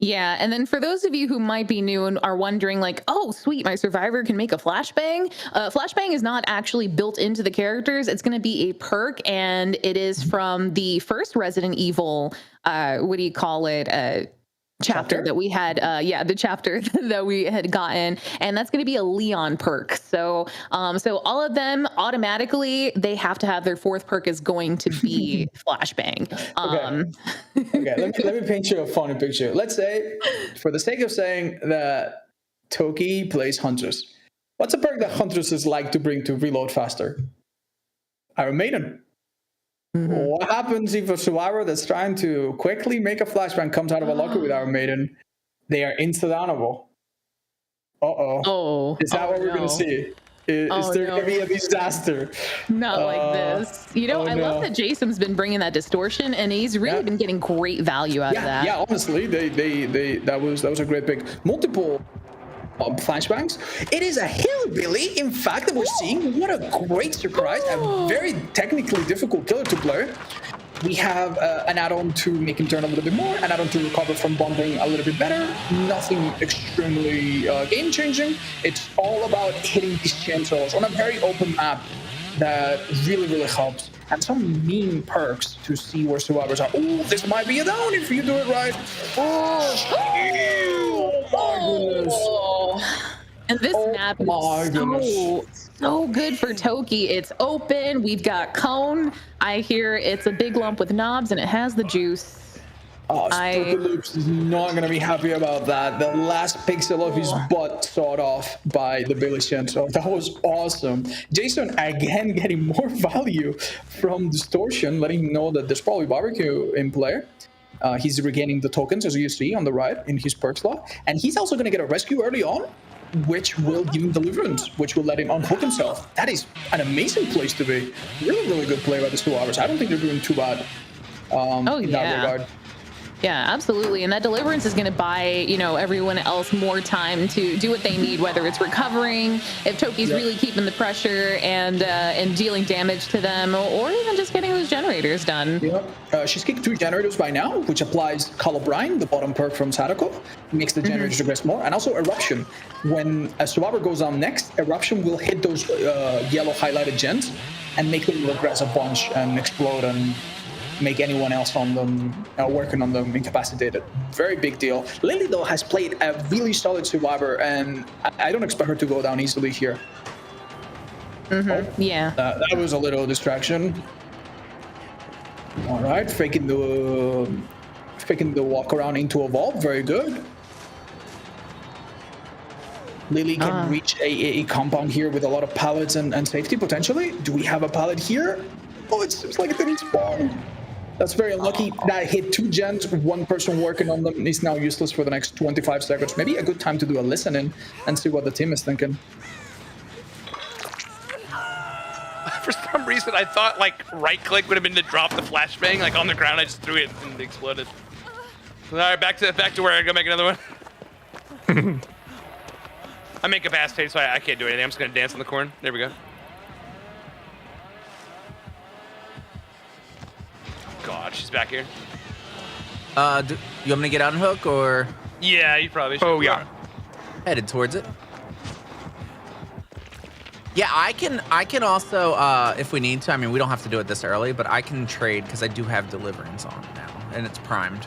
Yeah, and then for those of you who might be new and are wondering, like, oh, sweet, my survivor can make a flashbang. Flashbang is not actually built into the characters. It's going to be a perk, and it is from the first Resident Evil, what do you call it, chapter that we had, the chapter that we had gotten, and that's going to be a Leon perk. So so all of them automatically, they have to have their 4th perk is going to be flashbang. Okay, let me paint you a funny picture. Let's say, for the sake of saying that Toki plays Huntress, what's a perk that Huntress is like to bring to reload faster? Iron Maiden. What happens if a survivor that's trying to quickly make a flashbang comes out of a locker with Iron Maiden? They are insta-downable. Is that what we're going to see? Is there going to be a disaster? Not like this. You know, I love that Jason's been bringing that distortion, and he's really been getting great value out of that. Yeah, honestly, that was a great pick. Multiple flashbangs. It is a hillbilly, in fact, that we're seeing. What a great surprise. A very technically difficult killer to play. We have an add-on to make him turn a little bit more, an add-on to recover from bumping a little bit better. Nothing extremely game-changing. It's all about hitting these chainsaws on a very open map that really, really helps. And some mean perks to see where survivors are. Oh, this might be a down if you do it right. Oh my goodness. And this map is so good for Toki. It's open. We've got cone. I hear it's a big lump with knobs, and it has the juice. Spooky Loops is not going to be happy about that. The last pixel of his butt sawed off by the Billy Shen. So that was awesome. Jason, again, getting more value from Distortion, letting him know that there's probably barbecue in play. He's regaining the tokens, as you see on the right, in his perk slot. And he's also going to get a rescue early on, which will give him Deliverance, which will let him unhook himself. That is an amazing place to be. Really, really good play by the survivors. I don't think they're doing too bad in that regard. Yeah, absolutely. And that Deliverance is going to buy, you know, everyone else more time to do what they need, whether it's recovering, if Toki's really keeping the pressure and dealing damage to them, or even just getting those generators done. She's kicked 2 generators by now, which applies Colubrine, the bottom perk from Sadako, makes the generators regress more, and also Eruption. When a survivor goes on next, Eruption will hit those yellow highlighted gens and make them regress a bunch and explode and make anyone else on them working on them incapacitated. Very big deal. Lily, though, has played a really solid survivor, and I don't expect her to go down easily here. That was a little distraction. All right, faking the walk around into a vault. Very good. Lily can reach a compound here with a lot of pallets and safety potentially. Do we have a pallet here? Oh, it seems like it didn't spawn. That's very unlucky. That hit 2 gens. 1 person working on them is now useless for the next 25 seconds. Maybe a good time to do a listening and see what the team is thinking. For some reason, I thought like right click would have been to drop the flashbang. Like on the ground, I just threw it and it exploded. All right, back to where I go make another one. I'm incapacitated, so I can't do anything. I'm just gonna dance in the corn. There we go. God, she's back here. You want me to get unhook or? Yeah, you probably should. Oh, yeah. Headed towards it. Yeah, I can also, if we need to, I mean, we don't have to do it this early, but I can trade because I do have Deliverance on now, and it's primed.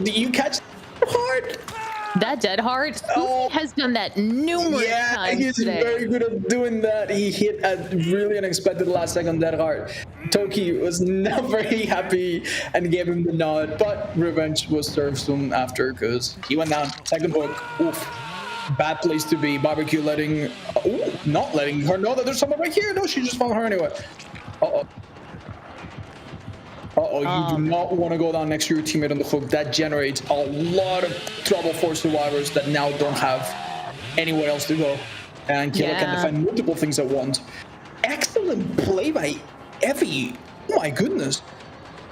Do you catch hard? That dead hard? He has done that numerous times he's today. very good at doing that. He hit a really unexpected last second dead hard. Toki was not very happy and gave him the nod, but revenge was served soon after because he went down. Second hook. Oof. Bad place to be. Barbecue not letting her know that there's someone right here. No, she just found her anyway. Uh-oh. You do not want to go down next to your teammate on the hook. That generates a lot of trouble for survivors that now don't have anywhere else to go. And Killer can defend multiple things at once. Excellent play by Evie. Oh my goodness.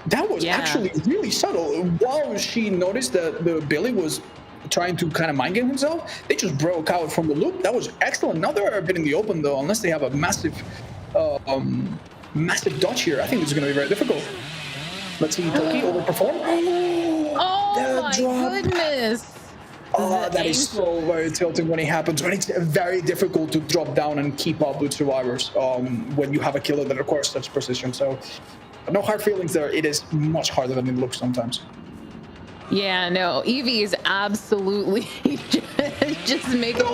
That was actually really subtle. While she noticed that the Billy was trying to kind of mind game himself, they just broke out from the loop. That was excellent. Now they're a bit in the open though, unless they have a massive dodge here. I think this is going to be very difficult. Let's see Toki overperform. Oh my goodness. That is so very tilting when it happens. When it's very difficult to drop down and keep up with survivors when you have a killer that requires such precision. So no hard feelings there. It is much harder than it looks sometimes. Yeah, no, Evie is absolutely just making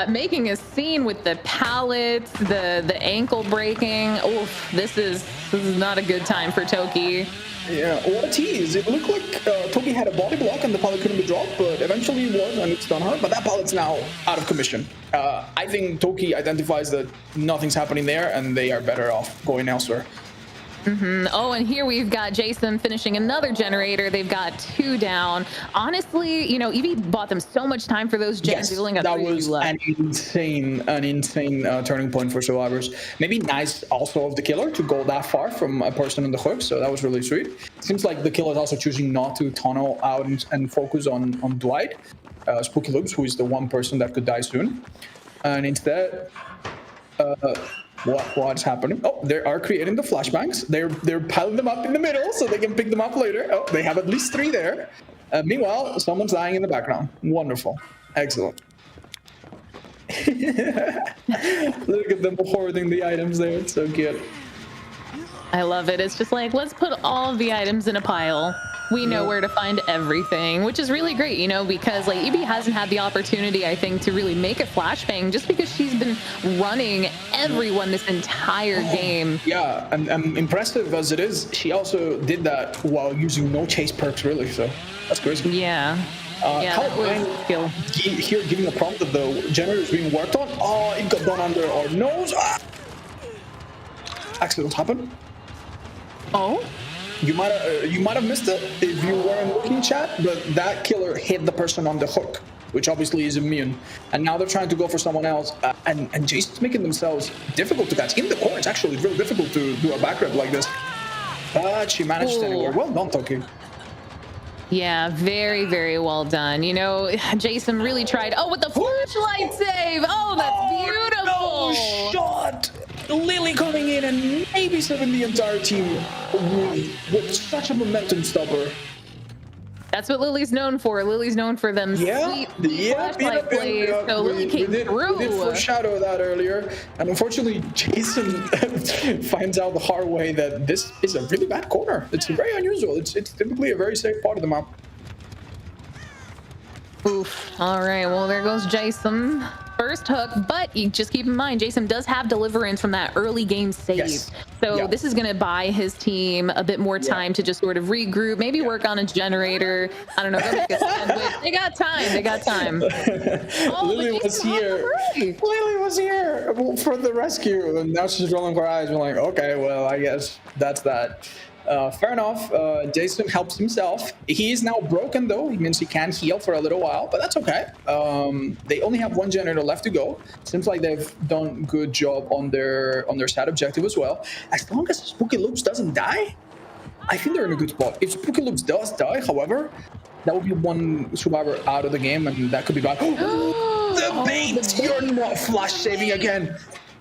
making a scene with the pallets, the ankle breaking. Oof, this is not a good time for Toki. Yeah, what a tease. It looked like Toki had a body block and the pallet couldn't be dropped, but eventually it was and it stunned her. But that pallet's now out of commission. I think Toki identifies that nothing's happening there and they are better off going elsewhere. Oh, and here we've got Jason finishing another generator. They've got 2 down. Honestly, you know, Evie bought them so much time for those gens. Yes, that was an insane turning point for survivors. Maybe nice also of the killer to go that far from a person on the hook, so that was really sweet. Seems like the killer is also choosing not to tunnel out and focus on Dwight, Spooky Loops, who is the one person that could die soon. And instead, what's happening? Oh, they are creating the flashbangs. They're piling them up in the middle so they can pick them up later. Oh, they have at least 3 there. Meanwhile, someone's dying in the background. Wonderful. Excellent. Look at them hoarding the items there. It's so cute. I love it. It's just like, let's put all of the items in a pile. We know where to find everything, which is really great, you know, because like Evie hasn't had the opportunity, I think, to really make a flashbang just because she's been running everyone this entire game. Yeah, and impressive as it is, she also did that while using no chase perks, really, so that's crazy. Yeah. That was skill. Here, giving a prompt that the generator is being worked on. Oh, it got done under our nose. Accident happened. Oh? You might have missed it if you weren't looking, chat, but that killer hit the person on the hook, which obviously is immune. And now they're trying to go for someone else, and Jason's making themselves difficult to catch. In the core, it's actually really difficult to do a back rep like this. But she managed anyway. Well done, Toki. Yeah, very, very well done. You know, Jason really tried. Oh, with the flashlight save. Oh, that's beautiful. No shot. Lily coming in and maybe saving the entire team with such a momentum stopper. That's what Lily's known for. Lily's known for them sweet flashlight plays. So Lily came through. We did foreshadow that earlier. And unfortunately, Jason finds out the hard way that this is a really bad corner. It's very unusual. It's typically a very safe part of the map. Oof. All right. Well, there goes Jason. First hook, but you just keep in mind, Jason does have Deliverance from that early game save. Yes. So this is going to buy his team a bit more time to just sort of regroup, maybe work on a generator. I don't know, go make a sandwich. They got time. They got time. Lily was here. Lily was here for the rescue, and now she's rolling her eyes. We're like, okay, well, I guess that's that. Fair enough. Jason helps himself. He is now broken though. It means he can't heal for a little while, but that's okay. They only have 1 generator left to go. Seems like they've done a good job on their side objective as well. As long as Spooky Loops doesn't die, I think they're in a good spot. If Spooky Loops does die, however, that would be 1 survivor out of the game, and that could be bad. the bait! You're not flash saving again.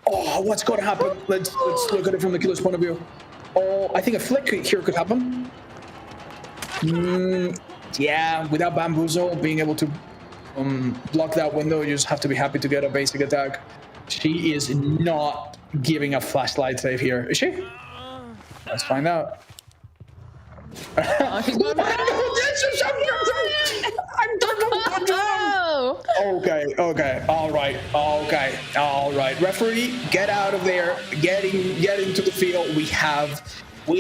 Oh, what's going to happen? Let's look at it from the killer's point of view. Oh, I think a flick here could happen. Yeah, without Bamboozle being able to block that window, you just have to be happy to get a basic attack. She is not giving a flashlight save here, is she? Let's find out. Okay. All right. Referee, get out of there. Get into the field. We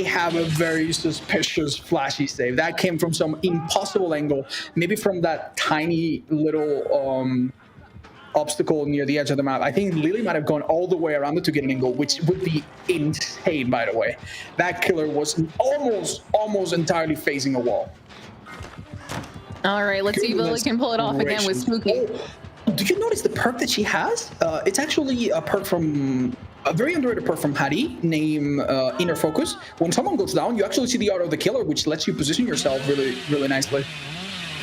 have a very suspicious flashy save. That came from some impossible angle. Maybe from that tiny little obstacle near the edge of the map. I think Lily might have gone all the way around it to get an angle, which would be insane, by the way. That killer was almost entirely facing a wall. All right, let's see if Lily can pull it off again with Spooky. Oh, do you notice the perk that she has? It's actually a perk from a very underrated perk from Hattie named Inner Focus. When someone goes down, you actually see the aura of the killer, which lets you position yourself really, really nicely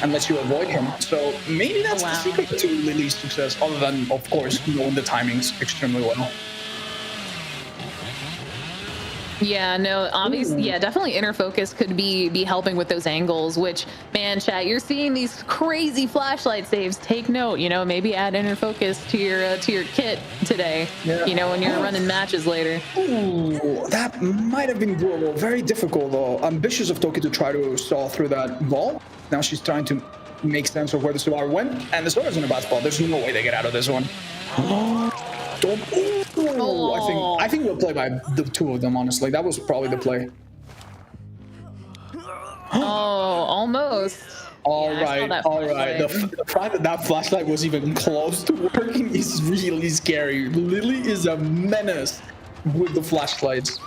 and lets you avoid him. So maybe that's the secret to Lily's success, other than, of course, knowing the timings extremely well. Yeah, no, obviously, yeah, definitely Inner Focus could be helping with those angles, which, man, chat, you're seeing these crazy flashlight saves. Take note, maybe add Inner Focus to your kit today, when you're running matches later. Ooh, that might have been doable. Very difficult, though. Ambitious of Toki to try to saw through that wall. Now she's trying to make sense of where the Subaru went, and the Subaru's in a bad spot. There's no way they get out of this one. I think we'll play by the two of them, honestly. That was probably the play. Almost. All right. The fact that flashlight was even close to working is really scary. Lily is a menace with the flashlights.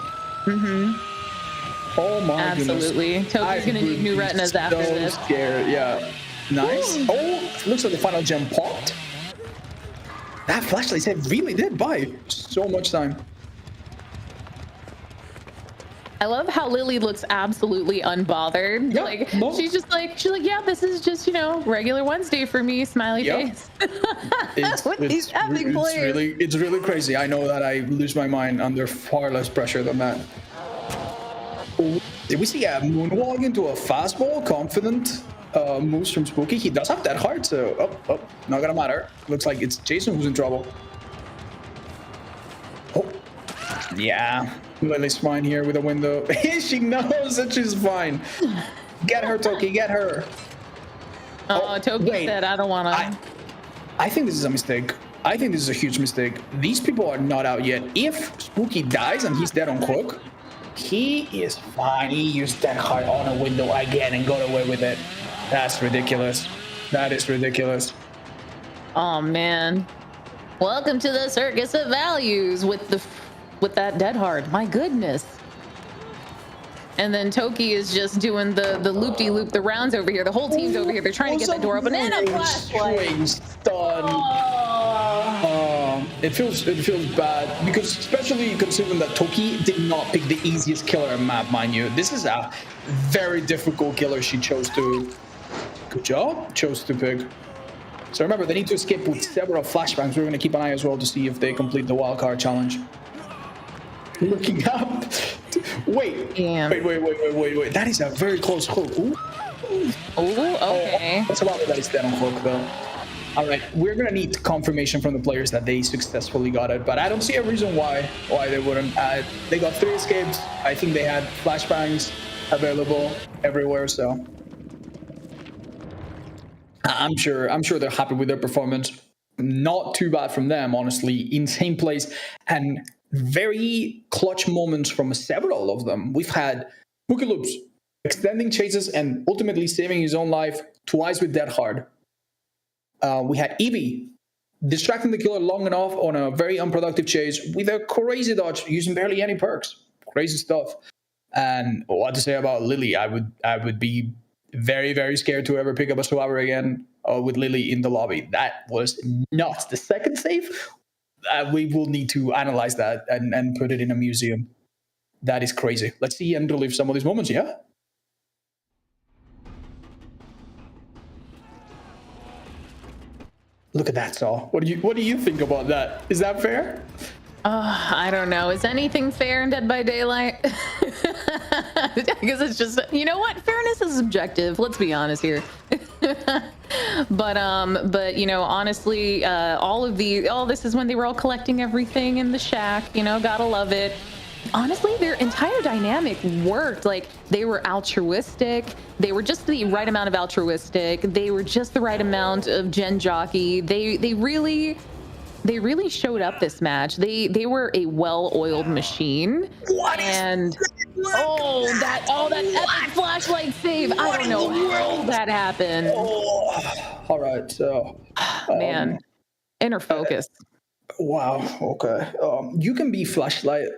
Oh my goodness. Absolutely. Toki's gonna need new retinas after this. So scared, yeah. Nice. Ooh. Oh, looks like the final gem popped. That flashlight set really did buy so much time. I love how Lily looks absolutely unbothered. Yep, she's like, yeah, this is just, regular Wednesday for me, smiley face. With these epic players. It's really crazy. I know that I lose my mind under far less pressure than that. Did we see a moonwalk into a fastball? Confident moves from Spooky. He does have that heart, so not gonna matter. Looks like it's Jason who's in trouble. Oh, yeah. Lily's fine here with a window. She knows that she's fine. Get her, Toki, get her. Toki said, I don't wanna. I think this is a mistake. I think this is a huge mistake. These people are not out yet. If Spooky dies and he's dead on Hook, he is fine. He used that heart on a window again and got away with it. That's ridiculous. That is ridiculous. Oh man. Welcome to the circus of values with that dead heart. My goodness. And then Toki is just doing the loop-de-loop, the rounds over here. The whole team's over here. They're trying to get the door open. And a flashlight. It feels bad because, especially considering that Toki did not pick the easiest killer in map, mind you. This is a very difficult killer she chose to. Good job. Chose to pick. So remember, they need to escape with several flashbangs. We're going to keep an eye as well to see if they complete the wildcard challenge. Looking up. Wait. That is a very close hook. Ooh. Okay. That's a lot that is dead on hook, though. All right, we're gonna need confirmation from the players that they successfully got it, but I don't see a reason why they wouldn't. They got 3 escapes. I think they had flashbangs available everywhere, so I'm sure they're happy with their performance. Not too bad from them, honestly. Insane plays and very clutch moments from several of them. We've had Spooky loops, extending chases, and ultimately saving his own life twice with Dead Hard. We had Evie distracting the killer long enough on a very unproductive chase with a crazy dodge using barely any perks. Crazy stuff. And what to say about Lily? I would be very, very scared to ever pick up a Subaru again with Lily in the lobby. That was nuts. The second save, we will need to analyze that and put it in a museum. That is crazy. Let's see and relive some of these moments, yeah? Look at that, Saul. What do you think about that? Is that fair? I don't know. Is anything fair in Dead by Daylight? I guess it's just, you know what? Fairness is subjective. Let's be honest here. But you know, honestly, all this is when they were all collecting everything in the shack. You know, gotta love it. Honestly, their entire dynamic worked. Like, they were altruistic. They were just the right amount of altruistic. They were just the right amount of gen jockey. They really showed up this match. They were a well-oiled machine. And that epic flashlight save. I don't know how that happened. All right, so man, inner focus. Wow. Okay. You can be flashlight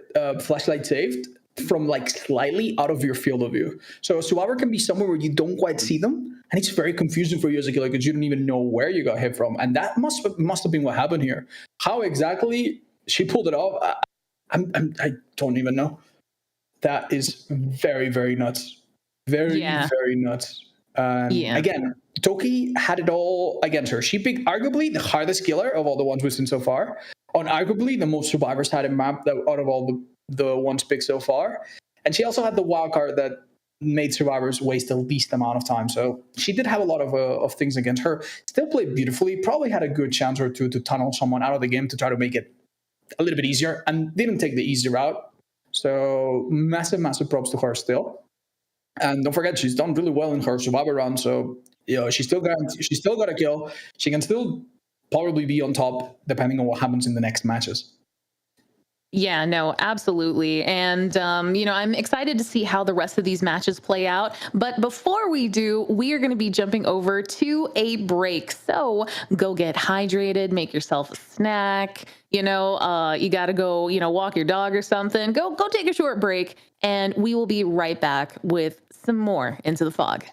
saved from like slightly out of your field of view. So a survivor can be somewhere where you don't quite see them, and it's very confusing for you as a killer because you don't even know where you got hit from. And that must have been what happened here. How exactly she pulled it off, I don't even know. That is very, very nuts. Very nuts. Again, Toki had it all against her. She picked arguably the hardest killer of all the ones we've seen so far, on arguably the most survivors had a map out of all the ones picked so far. And she also had the wild card that made survivors waste the least amount of time. So she did have a lot of things against her. Still played beautifully, probably had a good chance or two to tunnel someone out of the game to try to make it a little bit easier, and didn't take the easy route. So massive props to her still. And don't forget, she's done really well in her survivor run. So, you know, she's still got a kill. She can still probably be on top depending on what happens in the next matches. Yeah, no, absolutely. And, you know, I'm excited to see how the rest of these matches play out. But before we do, we are going to be jumping over to a break. So go get hydrated, make yourself a snack. You know, you got to go, you know, walk your dog or something. Go take a short break. And we will be right back with some more Into the Fog.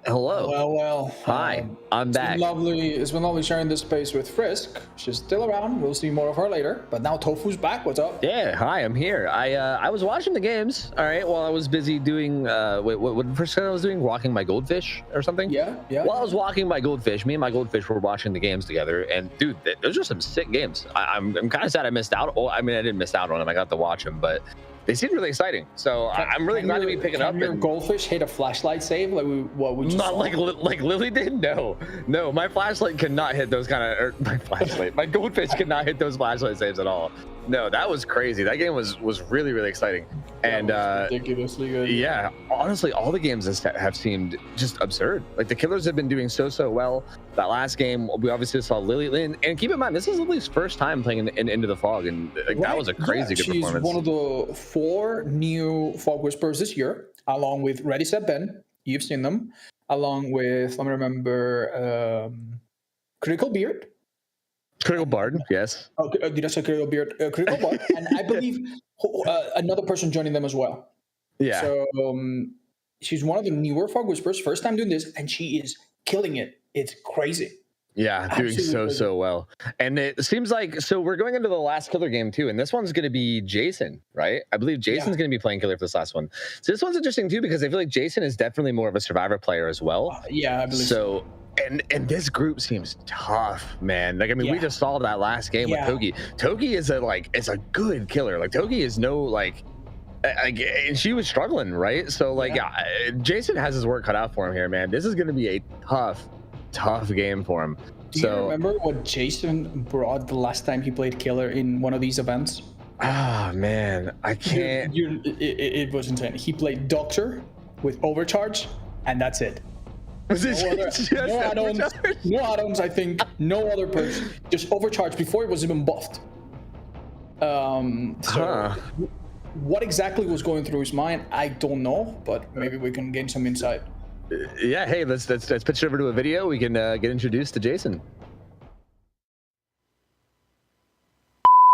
Hello. Well. Hi, I'm back. It's been lovely sharing this space with Friskk. She's still around. We'll see more of her later. But now Tofu's back. What's up? Yeah, hi, I'm here. I was watching the games, all right, while I was busy doing, what first I was doing? Walking my goldfish or something? Yeah. While I was walking my goldfish, me and my goldfish were watching the games together, and dude, those are some sick games. I'm kind of sad I missed out. Well, I mean, I didn't miss out on them. I got to watch them, but they seem really exciting. So I'm really glad to be picking up. Can your goldfish hit a flashlight save? What would you Not say? like Lily did? No, my flashlight cannot hit those kind of, my goldfish cannot hit those flashlight saves at all. No, that was crazy. That game was really, really exciting. And ridiculously good. Yeah, honestly, all the games have seemed just absurd. Like the killers have been doing so well. That last game, we obviously saw Lily, and keep in mind, this is Lily's first time playing in Into the Fog, and like, that was a crazy good performance. She's one of the 4 new Fog Whisperers this year, along with Ready Set Ben. You've seen them, along with, let me remember, Critical Beard. Critical Bard, yes. Oh, did I say Critical Beard? Critical Bard, and I believe another person joining them as well. Yeah. So she's one of the newer Fog Whisperers, first time doing this, and she is killing it. It's crazy. Yeah, doing so well. And it seems like, so we're going into the last killer game too, and this one's going to be Jason, right? I believe Jason's going to be playing killer for this last one. So this one's interesting too, because I feel like Jason is definitely more of a survivor player as well. Yeah, I believe so. And this group seems tough, man. Like, I mean, we just saw that last game with Togi. Togi is a good killer. Like, Togi is and she was struggling, right? So like, Jason has his work cut out for him here, man. This is going to be a tough game for him. Do you remember what Jason brought the last time he played killer in one of these events? Ah, man, I can't. It was insane. He played Doctor with Overcharge, and that's it. No add-ons, I think. No other perks. Just Overcharge before it was even buffed. What exactly was going through his mind, I don't know, but maybe we can gain some insight. Yeah, hey, let's pitch it over to a video. We can get introduced to Jason.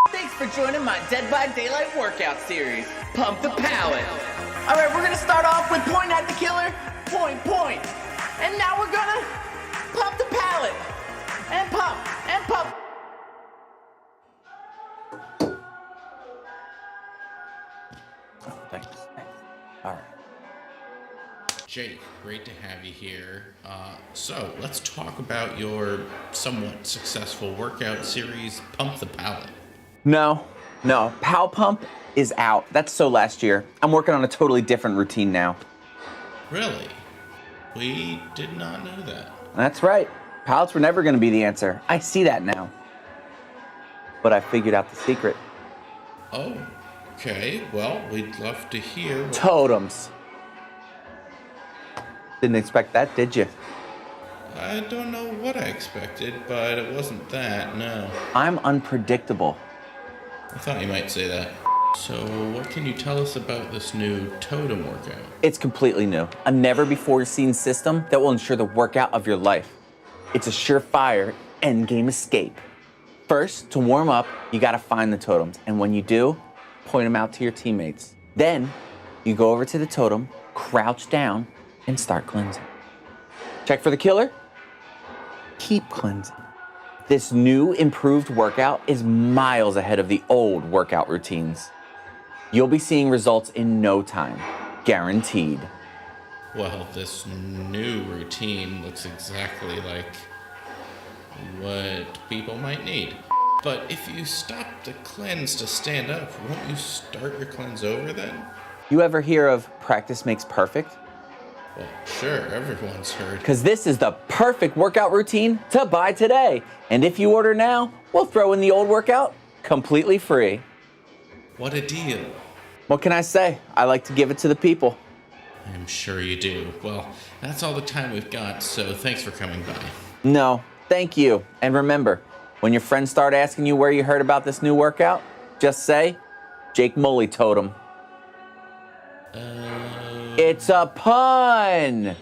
Thanks for joining my Dead by Daylight workout series. Pump the pallet. All right, we're gonna start off with point at the killer, point. And now we're gonna pump the pallet. And pump. Thanks. All right. Jake, great to have you here. So let's talk about your somewhat successful workout series, Pump the Pallet. No. Pal Pump is out. That's so last year. I'm working on a totally different routine now. Really? We did not know that. That's right. Pallets were never going to be the answer. I see that now. But I figured out the secret. Oh, okay. Well, we'd love to hear. Totems. Didn't expect that, did you? I don't know what I expected, but it wasn't that, no. I'm unpredictable. I thought you might say that. So, what can you tell us about this new totem workout? It's completely new. A never-before-seen system that will ensure the workout of your life. It's a surefire endgame escape. First, to warm up, you gotta find the totems. And when you do, point them out to your teammates. Then, you go over to the totem, crouch down, and start cleansing. Check for the killer. Keep cleansing. This new, improved workout is miles ahead of the old workout routines. You'll be seeing results in no time, guaranteed. Well, this new routine looks exactly like what people might need. But if you stop the cleanse to stand up, won't you start your cleanse over then? You ever hear of practice makes perfect? Well, sure, everyone's heard. Because this is the perfect workout routine to buy today. And if you order now, we'll throw in the old workout completely free. What a deal. What can I say? I like to give it to the people. I'm sure you do. Well, that's all the time we've got, so thanks for coming by. No, thank you. And remember, when your friends start asking you where you heard about this new workout, just say, Jake Mully Totem. It's a pun!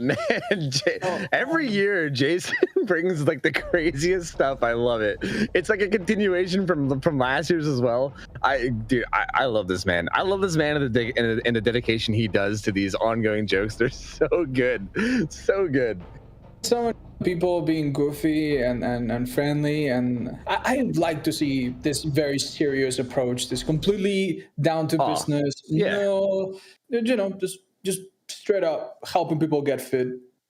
Man, every year Jason brings like the craziest stuff. I love it. It's like a continuation from last year's as well. I love this man. I love this man and the dedication he does to these ongoing jokes. They're so good, so good. So many people being goofy and friendly, and I like to see this very serious approach, this completely down to business. No, you know, just straight up helping people get fit.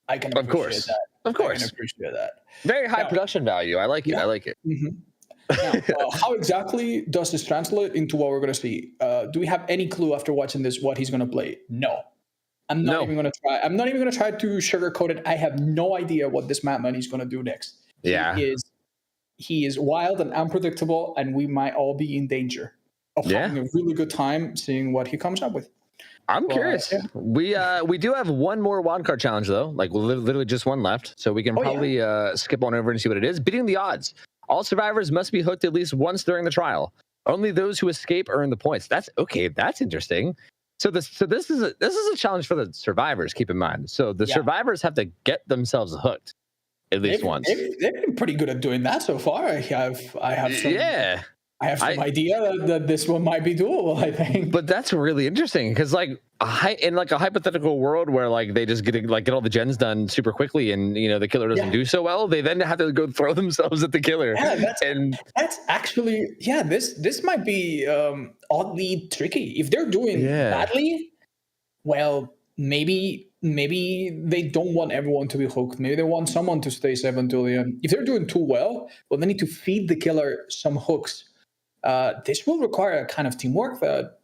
I can appreciate that. Of course. I can appreciate that. Very high production value. I like it. I like it. Now, how exactly does this translate into what we're going to see? Do we have any clue after watching this what he's going to play? No. I'm not even going to try. I'm not even going to try to sugarcoat it. I have no idea what this madman is going to do next. Yeah. He is wild and unpredictable, and we might all be in danger of having a really good time seeing what he comes up with. I'm curious. Yeah. We do have one more wildcard challenge though, like literally just one left, so we can probably skip on over and see what it is. Beating the odds. All survivors must be hooked at least once during the trial. Only those who escape earn the points. That's okay. That's interesting. So this is a challenge for the survivors. Keep in mind. So the survivors have to get themselves hooked at least once. They've been pretty good at doing that so far. I have some. Yeah. I have some idea that this one might be doable, I think. But that's really interesting because, like, in like a hypothetical world where like they just get all the gens done super quickly, and you know the killer doesn't do so well, they then have to go throw themselves at the killer. Yeah, that's actually This might be oddly tricky if they're doing badly. Well, maybe they don't want everyone to be hooked. Maybe they want someone to stay safe until the end. If they're doing too well, they need to feed the killer some hooks. This will require a kind of teamwork that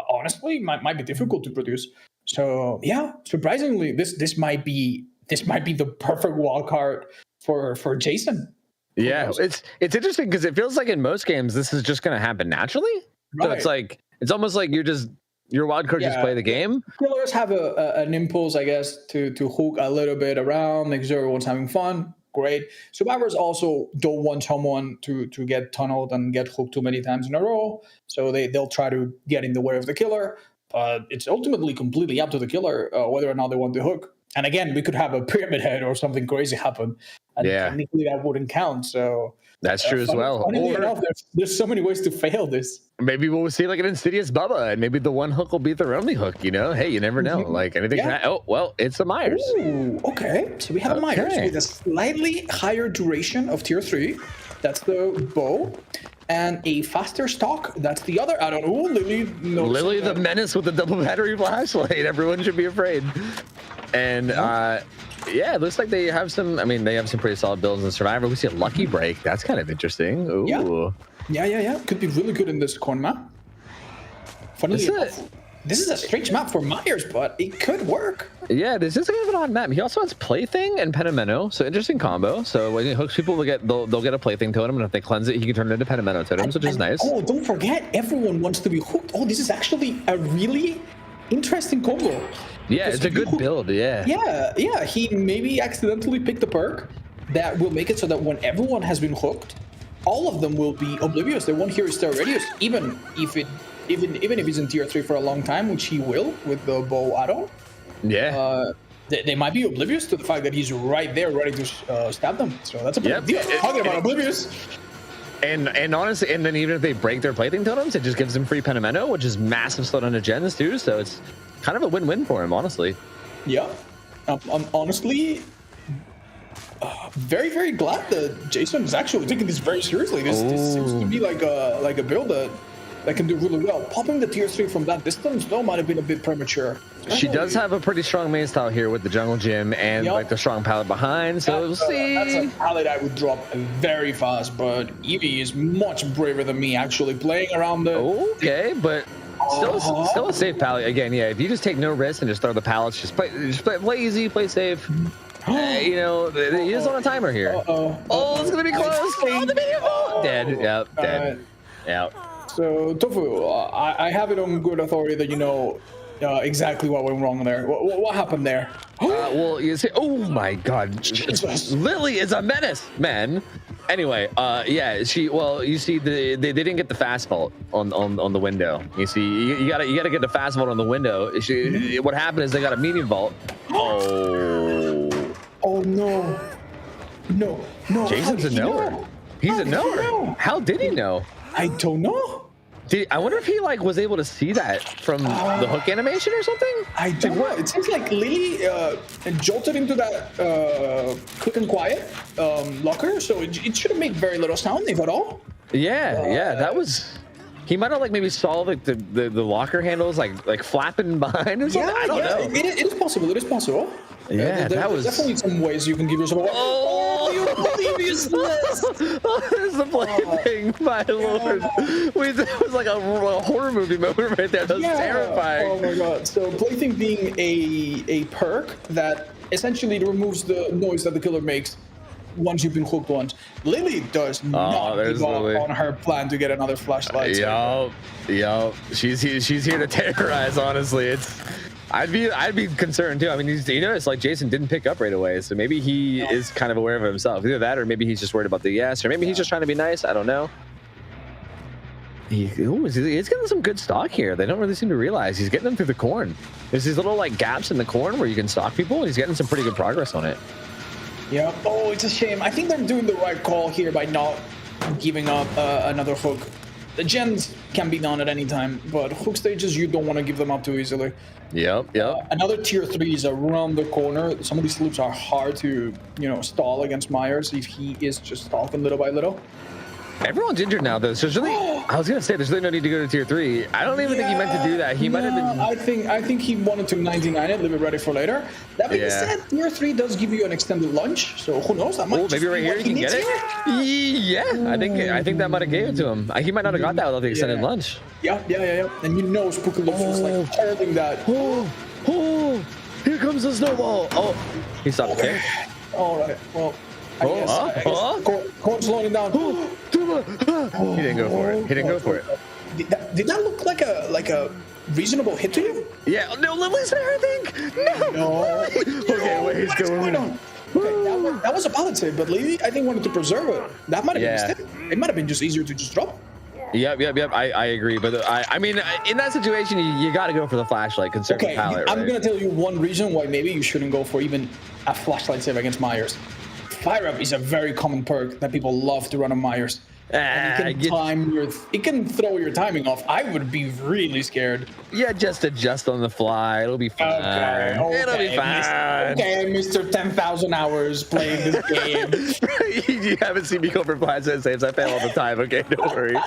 honestly might be difficult to produce. So yeah, surprisingly, this might be the perfect wild card for Jason. Yeah, it's interesting because it feels like in most games this is just going to happen naturally. Right. So it's almost like your wild card just play the game. Killers have an impulse, I guess, to hook a little bit around, make sure everyone's having fun. Great. Survivors also don't want someone to get tunneled and get hooked too many times in a row, so they'll try to get in the way of the killer. But it's ultimately completely up to the killer whether or not they want to hook. And again, we could have a pyramid head or something crazy happen, and technically that wouldn't count. So that's true as well. Funnily enough, there's so many ways to fail this. Maybe we'll see like an Insidious Bubba, and maybe the one hook will be their only hook. You know, hey, you never know. Like anything. Oh well, it's a Myers. Ooh, okay, so we have a Myers with a slightly higher duration of tier 3. That's the bow. And a faster stock. That's the other add-on. Ooh, Lily. Lily the menace with the double battery flashlight. Everyone should be afraid. And it looks like they have some. I mean, they have some pretty solid builds in Survivor. We see a Lucky Break. That's kind of interesting. Ooh. Yeah. Could be really good in this corn map. Funnily enough, this is a strange map for Myers, but it could work. Yeah, this is kind of an odd map. He also has Plaything and Penamento, so interesting combo. So when he hooks people, they'll get a Plaything totem, and if they cleanse it, he can turn it into Penamento totems, which is nice. Oh, don't forget, everyone wants to be hooked. Oh, this is actually a really interesting combo. Yeah, it's a good build. Yeah. He maybe accidentally picked a perk that will make it so that when everyone has been hooked, all of them will be oblivious. They won't hear his star radius, even if he's in tier 3 for a long time, which he will with the bow add-on. Yeah. They might be oblivious to the fact that he's right there ready to stab them. So that's a big deal. Talking about oblivious. And honestly, and then even if they break their Plaything totems, it just gives them free Penamento, which is massive slowdown to gens too. So it's kind of a win-win for him, honestly. Yeah. I'm honestly very, very glad that Jason is actually taking this very seriously. This seems to be like a build that can do really well. Popping the tier 3 from that distance, though, might have been a bit premature. She does have a pretty strong main style here with the jungle gym and like the strong pallet behind, so we'll see. That's a pallet I would drop very fast, but Evie is much braver than me actually playing around the... Okay, but still a safe pallet. Again, yeah, if you just take no risk and just throw the pallets, just play easy, play safe. You know, he is on a timer here. It's gonna be close. Oh, the video vault! Dead. Yep, dead. Yep. So, Tofu, I have it on good authority that you know exactly what went wrong there. What happened there? Well, you see, oh my God, Jesus. Lily is a menace, man. Anyway, you see, they didn't get the fast vault on the window. You see, you gotta get the fast vault on the window. What happened is they got a medium vault. Oh. Oh no. No. Jason's a knower. He's a knower. How did he know? I don't know. I wonder if he like was able to see that from the hook animation or something. I don't know. It seems like Lily jolted into that quick and quiet locker, so it should have made very little sound, if at all. Yeah, that was. He might have like maybe saw like the locker handles like flapping behind or something. I don't know. It is possible. It is possible. Yeah, that was definitely some ways you can give yourself. Oh, you obliviousness! Oh, there's the plaything, my lord. It was like a horror movie moment right there. That was terrifying. Oh my god. So plaything being a perk that essentially removes the noise that the killer makes once you've been hooked once. Lily does not give up on her plan to get another flashlight. Yup. She's here to terrorize. Honestly, I'd be concerned too. I mean, you notice like Jason didn't pick up right away, so maybe he is kind of aware of himself. Either that, or maybe he's just worried about the yes, or maybe he's just trying to be nice. I don't know. He's getting some good stock here. They don't really seem to realize he's getting them through the corn. There's these little like gaps in the corn where you can stalk people, and he's getting some pretty good progress on it. Yeah. Oh, it's a shame. I think they're doing the right call here by not giving up another hook. The gens can be done at any time, but hook stages, you don't want to give them up too easily. Yep. Another tier 3 is around the corner. Some of these loops are hard to, stall against Myers if he is just stalking little by little. Everyone's injured now, though. So there's really, I was gonna say, there's really no need to go to tier 3. I don't even think he meant to do that. He might have been. I think he wanted to 99 it, leave it ready for later. That being said, tier 3 does give you an extended lunge, so who knows? That might maybe right here he can get it. Yeah, I think that might have gave it to him. He might not have got that without the extended lunge. Yeah. And Spooky Loops was like holding that. Oh, here comes the snowball. Oh, he stopped the kick. All right. Well. I guess Corn's slowing him down. He didn't go for it. Did that look like a reasonable hit to you? Yeah. No, Lily's there, I think. No. Okay, wait, he's going on. Okay, that was a valid save, but Lily, I think, wanted to preserve it. That might have been a mistake. It might have been just easier to just drop. Yep. I agree, but I mean, in that situation, you got to go for the flashlight, conserve the palette. I'm gonna tell you one reason why maybe you shouldn't go for even a flashlight save against Myers. Fire Up is a very common perk that people love to run on Myers. And it can throw your timing off. I would be really scared. Yeah, just adjust on the fly. It'll be fine. Okay. It'll be fine. Mr. 10,000 hours playing this game. You haven't seen me go for flashlight saves. I fail all the time. Okay, don't worry.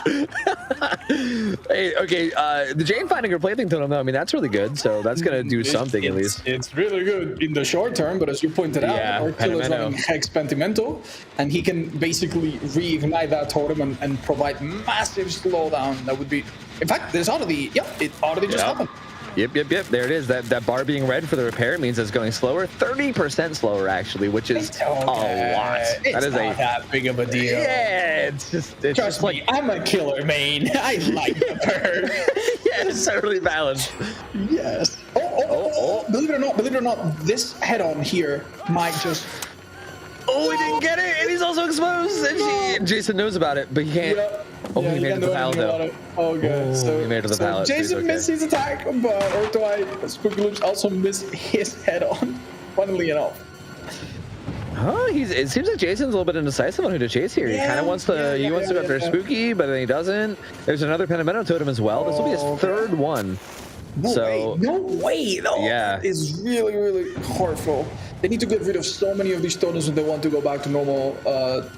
The Jane finding her plaything totem, though, I mean, that's really good. So that's going to do something at least. It's really good in the short term, but as you pointed out, our killer's running Hex Pentimento, and he can basically reignite that totem and provide massive slowdown. That would be, in fact, it already just happened. Yep. There it is. That bar being red for the repair means it's going slower, 30% slower actually, which is a lot. It's not that big of a deal. Yeah, trust me, I'm a killer main. I like the bird. Yeah, it's totally balanced. Yes. Believe it or not, this head-on here might just. Oh, he didn't get it, and he's also exposed. And Jason knows about it, but he can't. He made it to the pallet, though. Oh, good. So he made it to the pallet. Jason missed his attack, but Spooky Loops also missed his head-on, funnily enough. Oh, it seems like Jason's a little bit indecisive on who to chase here. He kind of wants to. He wants to go after Spooky, but then he doesn't. There's another Pentimento totem as well. This will be his third one. No way. That is really, really hurtful. They need to get rid of so many of these totems if they want to go back to normal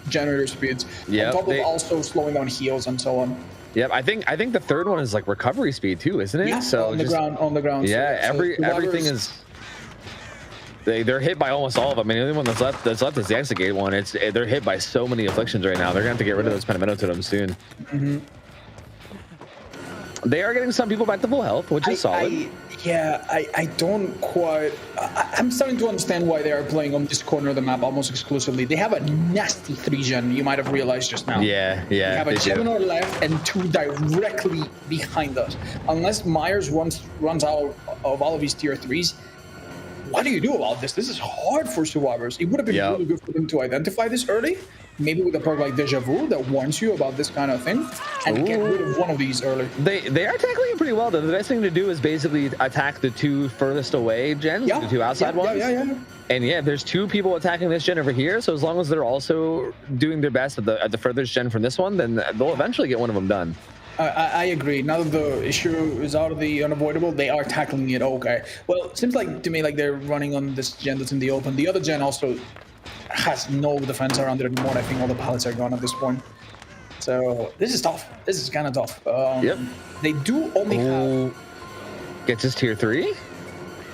generator speeds. On top of also slowing down heals and so on. Yep, I think the third one is like recovery speed too, isn't it? Yeah, so on the ground. Yeah, everything is. They're hit by almost all of them. I mean, the only one that's left is the Exegate one. They're hit by so many afflictions right now. They're gonna have to get rid of those Pentimento totems soon. Mm-hmm. They are getting some people back to full health, which is solid. I don't quite. I'm starting to understand why they are playing on this corner of the map almost exclusively. They have a nasty 3-gen. You might have realized just now. Yeah. They have a Gemini left and 2 directly behind us. Unless Myers runs out of all of his tier 3s. What do you do about this? This is hard for survivors. It would have been really good for them to identify this early, maybe with a perk like Deja Vu that warns you about this kind of thing, and get rid of one of these early. They are tackling it pretty well, though. The best thing to do is basically attack the 2 furthest away gens, the 2 outside ones. And yeah, there's 2 people attacking this gen over here, so as long as they're also doing their best at the furthest gen from this one, then they'll eventually get one of them done. I agree. Now that the issue is out of the unavoidable, they are tackling it okay. Well, it seems like to me like they're running on this gen that's in the open. The other gen also has no defense around it anymore. I think all the pallets are gone at this point. So this is tough. This is kind of tough. Yep. They do only have... Gets his tier 3?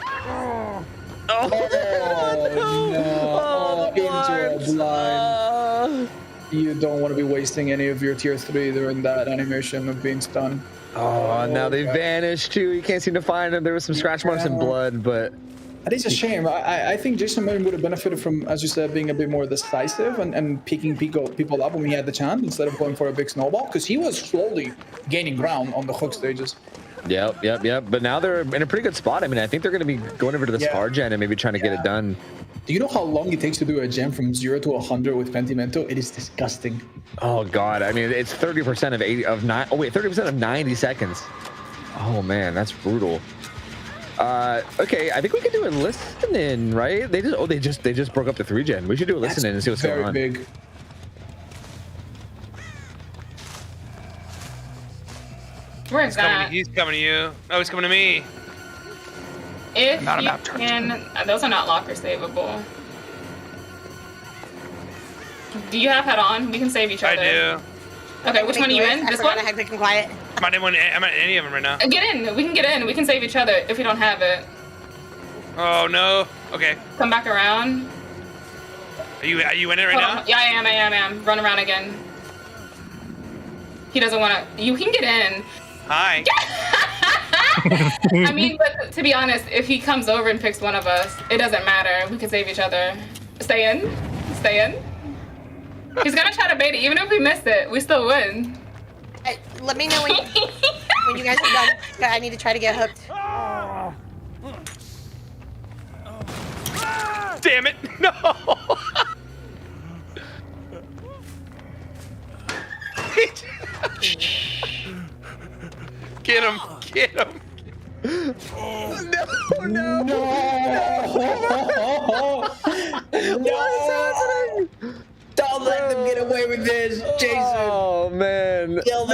Oh, no. Into a blind. You don't want to be wasting any of your tier 3 during that animation of being stunned. Oh, now they vanished too. You can't seem to find them. There was some scratch marks and blood, but... That is a shame. I think Jason Marin would have benefited from, as you said, being a bit more decisive and picking people up when he had the chance instead of going for a big snowball, because he was slowly gaining ground on the hook stages. Yep. But now they're in a pretty good spot. I mean, I think they're going to be going over to the Spar gen and maybe trying to get it done. Do you know how long it takes to do a gen from 0 to 100 with Pentimento? It is disgusting. Oh God! I mean, it's 30% of 80 of 9. Oh wait, 30% of 90 seconds. Oh man, that's brutal. Okay, I think we can do a listen in, right? They just broke up the 3 gen. We should do a listen in and see what's going on. Big. Where's that? He's coming to you. Oh, he's coming to me. If you can, those are not locker savable. Do you have head on? We can save each other. I do. Okay, which one are you in? This one? I had quick and quiet. I'm at any of them right now. Get in. We can get in. We can save each other if we don't have it. Oh no. Okay. Come back around. Are you in it right now? Yeah, I am. Run around again. He doesn't want to. You can get in. Hi. I mean, but to be honest, if he comes over and picks one of us, it doesn't matter. We can save each other. Stay in. He's gonna try to bait it. Even if we miss it, we still win. Let me know when you guys are done. I need to try to get hooked. Damn it! No. Get him! No! What is happening? Don't let them get away with this, Jason. Oh man! Kill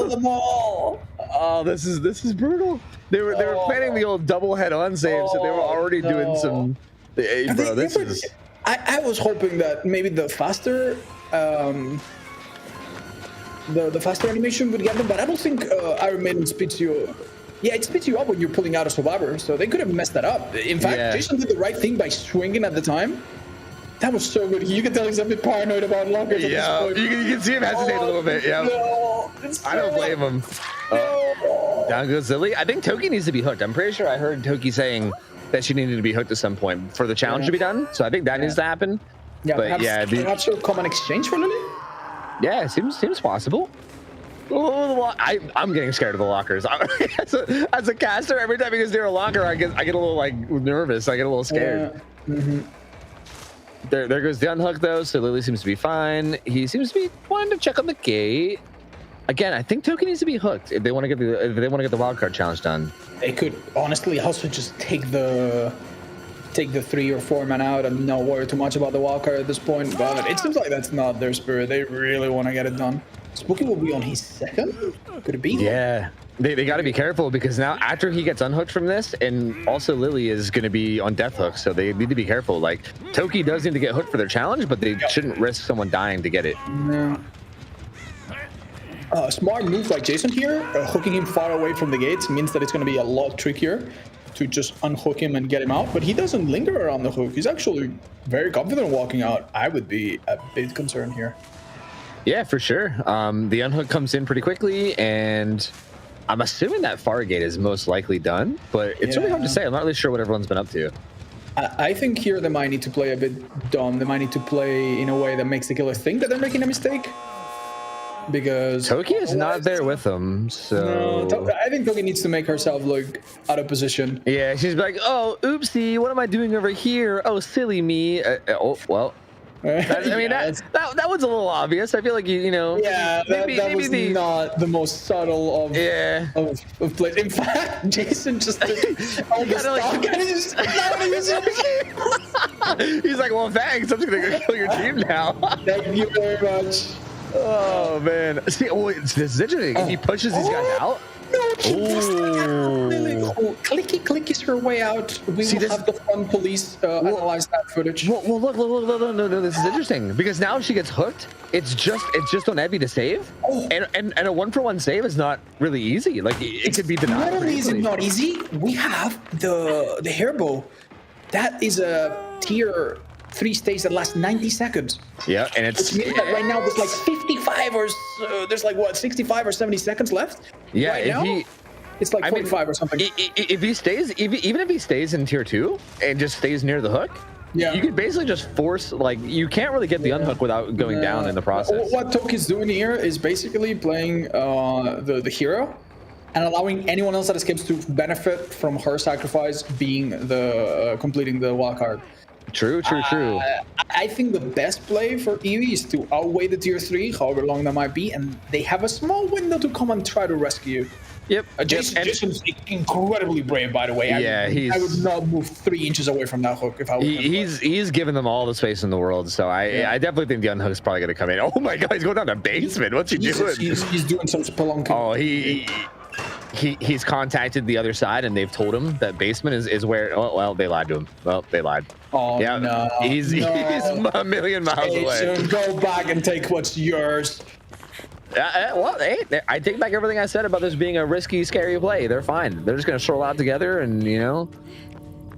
them all. Oh, this is brutal. They were planning the old double head-on save, so they were already doing some. Hey, bro, this is. I was hoping that maybe the faster. The faster animation would get them, but I don't think Iron Maiden speeds you. Yeah, it speeds you up when you're pulling out a survivor, so they could have messed that up. In fact, Jason did the right thing by swinging at the time. That was so good. You can tell he's a bit paranoid about lockers at this point. You can see him hesitate a little bit. Yeah, no, I don't blame him. Down goes Lily. I think Toki needs to be hooked. I'm pretty sure I heard Toki saying that she needed to be hooked at some point for the challenge to be done. So I think that needs to happen. Yeah, but perhaps a common exchange for Lily. Yeah, seems possible. Oh, I'm getting scared of the lockers. As a caster, every time he goes near a locker, I get a little like nervous. I get a little scared. There goes the unhook though. So Lily seems to be fine. He seems to be wanting to check on the gate. Again, I think Toki needs to be hooked if they want to get the wildcard challenge done. They could honestly also just take the 3 or 4 man out and not worry too much about the wildcard at this point. But it seems like that's not their spirit. They really want to get it done. Spooky will be on his second? Could it be? Yeah. They got to be careful because now after he gets unhooked from this, and also Lily is going to be on death hook, so they need to be careful. Like, Toki does need to get hooked for their challenge, but they shouldn't risk someone dying to get it. No. Smart move by Jason here. Hooking him far away from the gates means that it's going to be a lot trickier to just unhook him and get him out. But he doesn't linger around the hook. He's actually very confident walking out. I would be a bit concerned here. Yeah, for sure. The unhook comes in pretty quickly, and I'm assuming that far gate is most likely done, but it's really hard to say. I'm not really sure what everyone's been up to. I think here they might need to play a bit dumb. They might need to play in a way that makes the killer think that they're making a mistake. Because Toki is not there with them, so no, I think Toki needs to make herself look out of position. Yeah, she's like, oh, oopsie, what am I doing over here? Oh, silly me. Oh, well, I mean, that was a little obvious. I feel like you know. Yeah, that was not the most subtle of of plays. In fact, Jason just did all the stock and he's He's like, well, thanks. I'm just gonna go kill your team now. Thank you very much. Oh man. See, this is interesting. If he pushes these guys out. Clicky is her way out. We will have the fun police analyze that footage. Well, look, no, this is interesting because now if she gets hooked, it's just on Evie to save, and a 1-for-1 save is not really easy. Like it could be denied. Not only is it not easy, we have the hairbow. That is a tier 3 stage that lasts 90 seconds. Yeah, and it's which means that right now there's like 55 or there's like what 65 or 70 seconds left. Yeah, right now, it's like 45 or something. If he stays, even if he stays in tier 2 and just stays near the hook, you could basically just force, like, you can't really get the unhook without going down in the process. What Toki's doing here is basically playing the hero and allowing anyone else that escapes to benefit from her sacrifice being the completing the wildcard. True. I think the best play for Evie is to outweigh the tier 3, however long that might be, and they have a small window to come and try to rescue. Yep. Jason's incredibly brave, by the way. I would not move 3 inches away from that hook if I were he's given them all the space in the world, so I definitely think the unhook is probably going to come in. Oh my god, he's going down the basement. What's he doing? He's doing some spelunking. Oh, he's contacted the other side and they've told him that basement is where. Oh, well, they lied to him. Well, they lied. Oh yeah, no! He's a million miles away. Go back and take what's yours. Well, hey, I take back everything I said about this being a risky, scary play. They're fine. They're just going to stroll out together and, you know,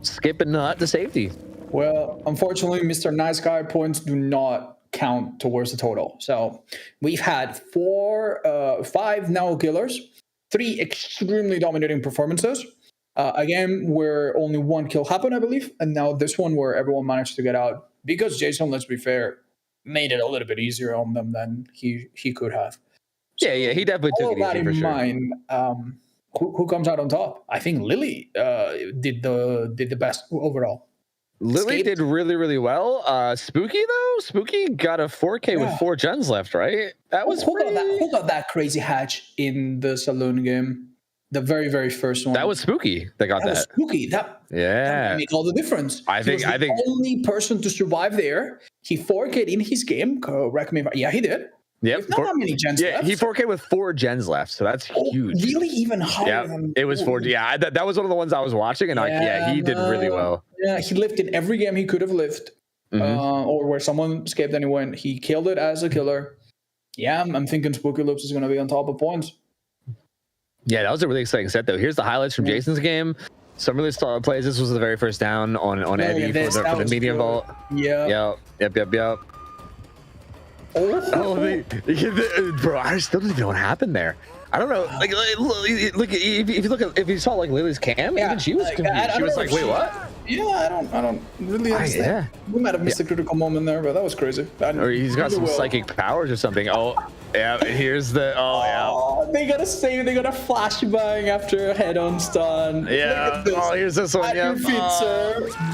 skip and nut to safety. Well, unfortunately, Mr. Nice Guy points do not count towards the total. So we've had 5 now killers, 3 extremely dominating performances. Again, where only 1 kill happened, I believe. And now this one where everyone managed to get out. Because Jason, let's be fair, made it a little bit easier on them than he could have. So yeah, he definitely took it easy that in mind. Who comes out on top? I think Lily did the best overall. Lily did really, really well. Spooky though, Spooky got a 4K with 4 gens left, right? That was who got that crazy hatch in the saloon game? The very, very first one. That was Spooky that got that. Was Spooky. That made all the difference. I think the only person to survive there. He 4K'd in his game. Correct me if he did. Yep. Not that many gens left. He 4K with 4 gens left, so that's huge. Really, even higher than it was 4. Yeah, that was one of the ones I was watching, and he did really well. Yeah, he lived in every game he could have lived, or where someone escaped anyone. He killed it as a killer. Yeah, I'm thinking Spooky Loops is going to be on top of points. Yeah, that was a really exciting set, though. Here's the highlights from Jason's game. Some really solid plays. This was the very first down on Evie for the medium vault. Yeah. Yep. Bro, I still don't even know what happened there. I don't know. Like if you saw like Lily's cam, even she was confused. She was like, "Wait, what?" Yeah, I don't really understand. We might have missed a critical moment there, but that was crazy. Or he's got some psychic powers or something. Oh, yeah. Here's the. They got a save. They got a flashbang after a head-on stun. Yeah. Oh, here's this one. Yeah.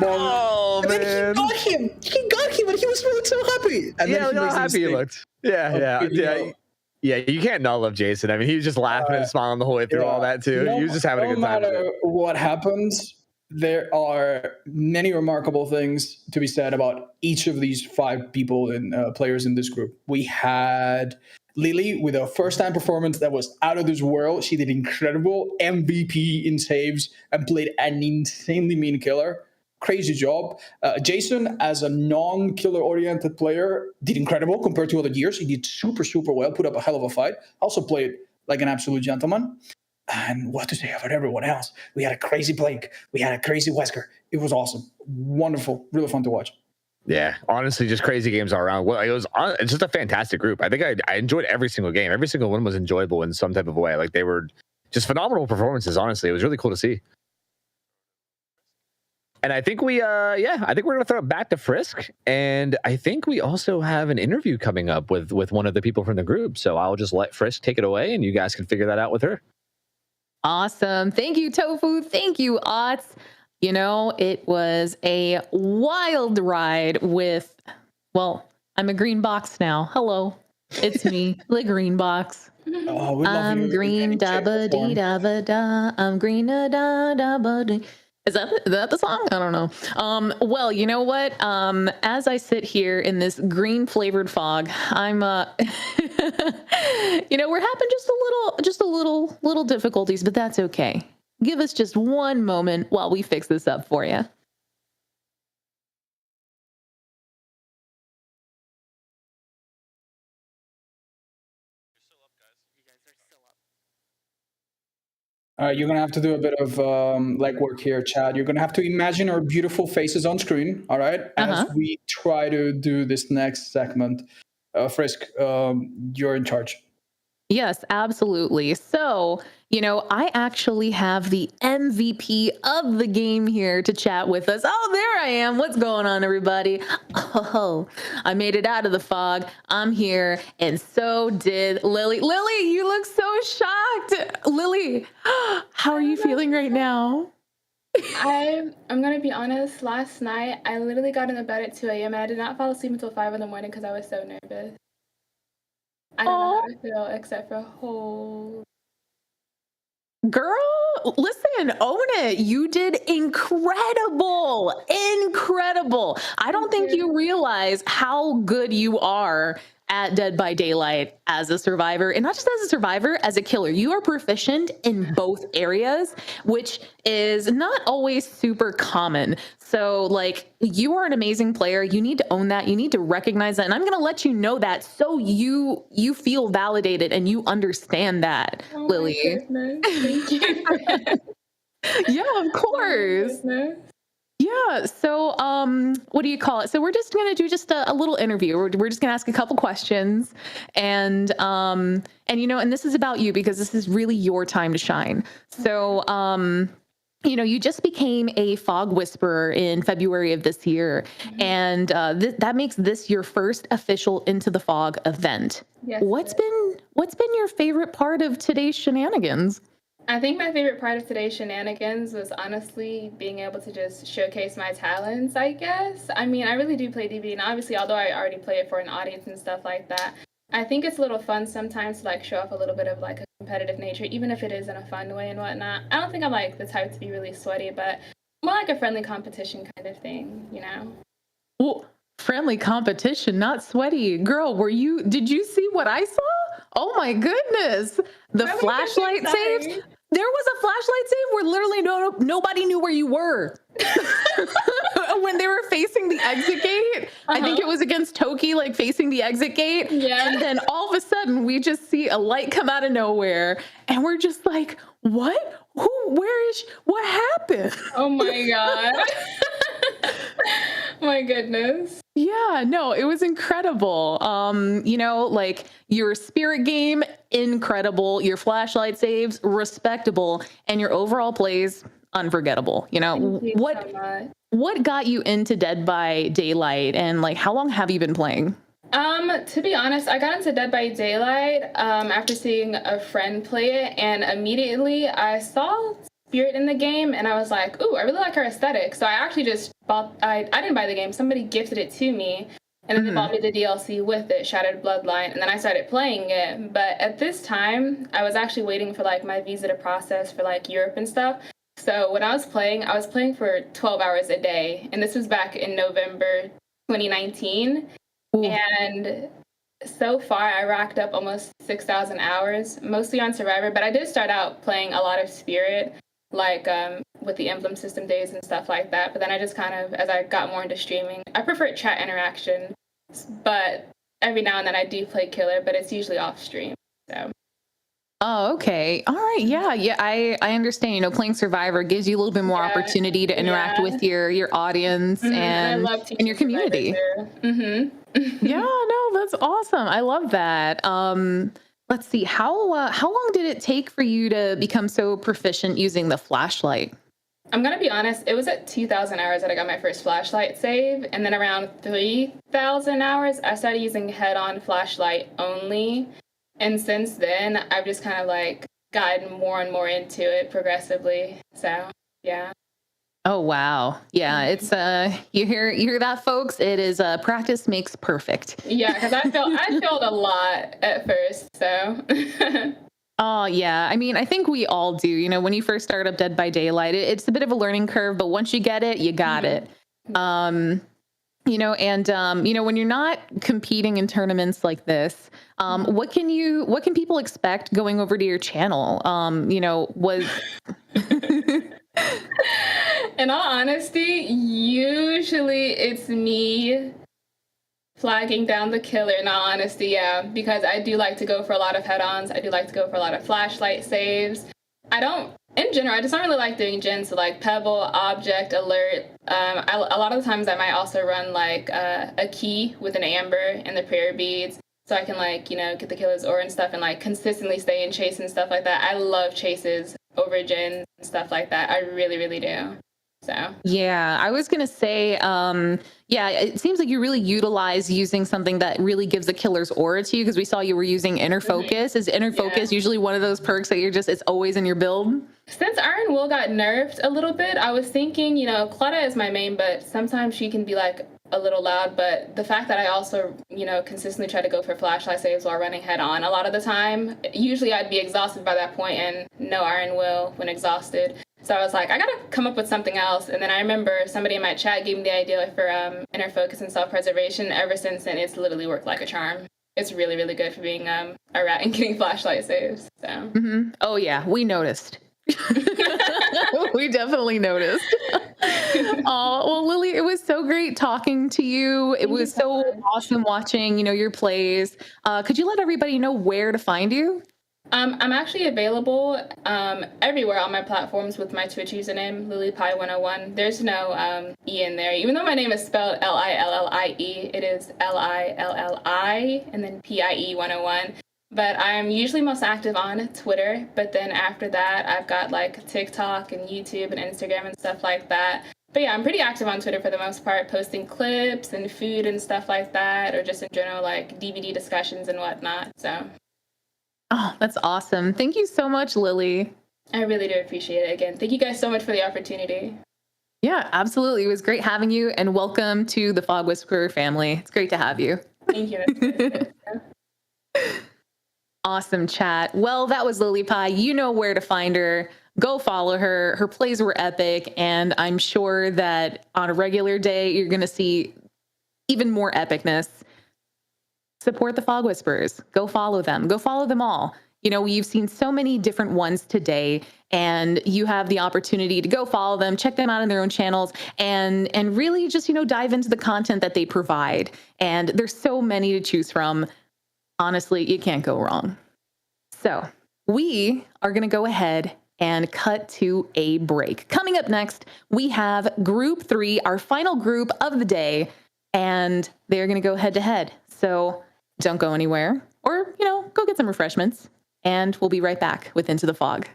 Oh man. Then he got him, and he was really so happy. And look how happy he looked. Yeah. You can't not love Jason. I mean, he was just laughing and smiling the whole way through all that too. He was just having a good time. No matter what happens, there are many remarkable things to be said about each of these 5 people and players in this group. We had Lily with a first-time performance that was out of this world. She did incredible, MVP in saves, and played an insanely mean killer. Crazy job. Jason, as a non-killer oriented player, did incredible compared to other years. He did super, super well, put up a hell of a fight. Also played like an absolute gentleman. And what to say about everyone else? We had a crazy Blake. We had a crazy Wesker. It was awesome. Wonderful. Really fun to watch. Yeah, honestly, just crazy games all around. Well, it's just a fantastic group. I think I enjoyed every single game. Every single one was enjoyable in some type of way. Like they were just phenomenal performances, honestly. It was really cool to see. And I think we're going to throw it back to Friskk. And I think we also have an interview coming up with one of the people from the group. So I'll just let Friskk take it away and you guys can figure that out with her. Awesome. Thank you, Tofu. Thank you, Otz. You know, it was a wild ride with Well, I'm a green box now. Hello. It's me, the green box. Oh, we love I'm you in green any shape or dabba dee form. dabba da. I'm green da da dabba dee. Is that the song? I don't know. Well, you know what? As I sit here in this green flavored fog, I'm you know, we're having just a little difficulties, but that's okay. Give us just one moment while we fix this up for you. You're gonna have to do a bit of legwork here, Chad. You're gonna have to imagine our beautiful faces on screen, all right? As we try to do this next segment. Friskk, you're in charge. Yes, absolutely. So, you know, I actually have the MVP of the game here to chat with us. Oh, there I am. What's going on, everybody? Oh, I made it out of the fog. I'm here, and so did Lily. Lily, you look so shocked. Lily, how are you feeling right now? I'm gonna be honest. Last night, I literally got into bed at 2 a.m. and I did not fall asleep until 5 in the morning because I was so nervous. I don't know how I feel except for a whole. Girl, listen, own it. You did incredible. Incredible. I don't think you realize how good you are at Dead by Daylight as a survivor, and not just as a survivor, as a killer. You are proficient in both areas, which is not always super common. So like, you are an amazing player. You need to own that. You need to recognize that. And I'm going to let you know that so you feel validated and you understand that, Lily. Thank you. Yeah, of course. Yeah. So, what do you call it? So we're just going to do just a little interview. We're just going to ask a couple questions, and you know, and this is about you because this is really your time to shine. So, you know, you just became a Fog Whisperer in February of this year, and that makes this your first official Into the Fog event. Yes, What's been your favorite part of today's shenanigans? I think my favorite part of today's shenanigans was honestly being able to just showcase my talents, I guess. I mean, I really do play DBD, and obviously, although I already play it for an audience and stuff like that, I think it's a little fun sometimes to like show off a little bit of like a competitive nature, even if it is in a fun way and whatnot. I don't think I'm like the type to be really sweaty, but more like a friendly competition kind of thing, you know? Well, friendly competition, not sweaty. Girl, did you see what I saw? Oh my goodness. The flashlight saves. There was a flashlight save where literally nobody knew where you were. When they were facing the exit gate, I think it was against Toki, like facing the exit gate. Yeah. And then all of a sudden we just see a light come out of nowhere and we're just like, what? What happened? Oh my God. My goodness. Yeah, no, it was incredible. You know, like your spirit game, incredible. Your flashlight saves, respectable, and your overall plays, unforgettable. You know, Thank you so much. What got you into Dead by Daylight, and like how long have you been playing? To be honest, I got into Dead by Daylight after seeing a friend play it, and immediately I saw Spirit in the game, and I was like, ooh, I really like her aesthetic. So I actually just bought, I didn't buy the game, somebody gifted it to me, and then they bought me the DLC with it, Shattered Bloodline, and then I started playing it. But at this time, I was actually waiting for like my visa to process for like Europe and stuff. So when I was playing for 12 hours a day, and this was back in November 2019. Ooh. And so far, I racked up almost 6,000 hours, mostly on Survivor, but I did start out playing a lot of Spirit, like with the emblem system days and stuff like that. But then I just kind of, as I got more into streaming, I prefer chat interaction, but every now and then I do play Killer, but it's usually off stream. So. Oh, okay. All right. Yeah. I understand. You know, playing Survivor gives you a little bit more opportunity to interact with your audience and your community. Yeah, no, that's awesome. I love that. Let's see. How long did it take for you to become so proficient using the flashlight? I'm gonna be honest. It was at 2,000 hours that I got my first flashlight save, and then around 3,000 hours, I started using head-on flashlight only. And since then, I've just kind of like gotten more and more into it progressively. So, yeah. Oh wow. Yeah, it's you hear that, folks? It is practice makes perfect. Yeah, because I failed a lot at first, so. Oh yeah, I mean, I think we all do. You know, when you first start up Dead by Daylight, it's a bit of a learning curve, but once you get it, you got it. You know, and you know, when you're not competing in tournaments like this, what can people expect going over to your channel? You know, In all honesty, usually it's me flagging down the killer, in all honesty, yeah, because I do like to go for a lot of head-ons. I do like to go for a lot of flashlight saves. In general, I just don't really like doing gens, so like Pebble, Object, Alert. A lot of the times I might also run like a key with an Amber and the prayer beads, so I can like, you know, get the killer's aura and stuff and like consistently stay in chase and stuff like that. I love chases over gens and stuff like that. I really, really do. So yeah, I was gonna say, yeah, it seems like you really utilize using something that really gives the killer's aura to you, because we saw you were using Inner Focus. Is Inner Focus usually one of those perks that it's always in your build? Since Iron Will got nerfed a little bit, I was thinking, you know, Claudia is my main, but sometimes she can be like a little loud. But the fact that I also, you know, consistently try to go for flashlight saves while running head on a lot of the time, usually I'd be exhausted by that point and no Iron Will when exhausted. So I was like, I gotta come up with something else. And then I remember somebody in my chat gave me the idea for Inner Focus and self-preservation. Ever since then, it's literally worked like a charm. It's really, really good for being a rat and getting flashlight saves. So. Oh yeah, we noticed. We definitely noticed. Oh, well, Lily, it was so great talking to you. It was so awesome watching, you know, your plays. Could you let everybody know where to find you? I'm actually available everywhere on my platforms with my Twitch username, LilyPie101. There's no E in there. Even though my name is spelled Lillie, it is Lilli and then PIE 101. But I'm usually most active on Twitter. But then after that, I've got like TikTok and YouTube and Instagram and stuff like that. But yeah, I'm pretty active on Twitter for the most part, posting clips and food and stuff like that, or just in general, like DVD discussions and whatnot. So. Oh, that's awesome. Thank you so much, Lily. I really do appreciate it. Again, thank you guys so much for the opportunity. Yeah, absolutely. It was great having you, and welcome to the Fog Whisperer family. It's great to have you. Thank you. Awesome chat. Well, that was Lily Pie. You know where to find her. Go follow her. Her plays were epic, and I'm sure that on a regular day, you're going to see even more epicness. Support the Fog Whisperers. Go follow them. Go follow them all. You know, you've seen so many different ones today, and you have the opportunity to go follow them, check them out in their own channels, and really just, you know, dive into the content that they provide. And there's so many to choose from. Honestly, you can't go wrong. So we are going to go ahead and cut to a break. Coming up next, we have Group 3, our final group of the day, and they're going to go head to head. So don't go anywhere, or, you know, go get some refreshments, and we'll be right back with Into the Fog.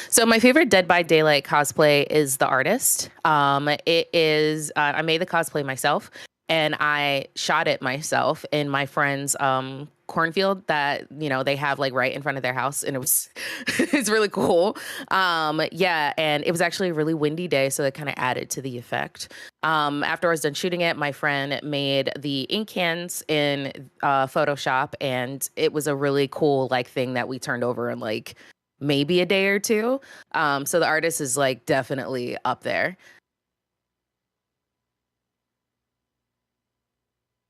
So my favorite Dead by Daylight cosplay is The Artist. It is, I made the cosplay myself, and I shot it myself in my friend's cornfield that, you know, they have like right in front of their house, and it was it's really cool. Yeah, and it was actually a really windy day, so that kind of added to the effect. After I was done shooting it, my friend made the ink cans in Photoshop, and it was a really cool like thing that we turned over in like maybe a day or two. So The Artist is like definitely up there.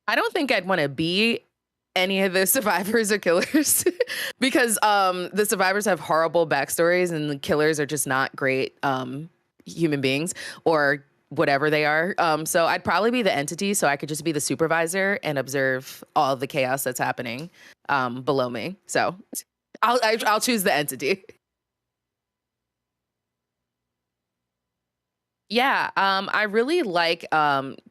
I don't think I'd want to be any of the survivors or killers because the survivors have horrible backstories and the killers are just not great human beings or whatever they are. So I'd probably be the entity, so I could just be the supervisor and observe all the chaos that's happening below me. So I'll choose the entity. Yeah, I really like,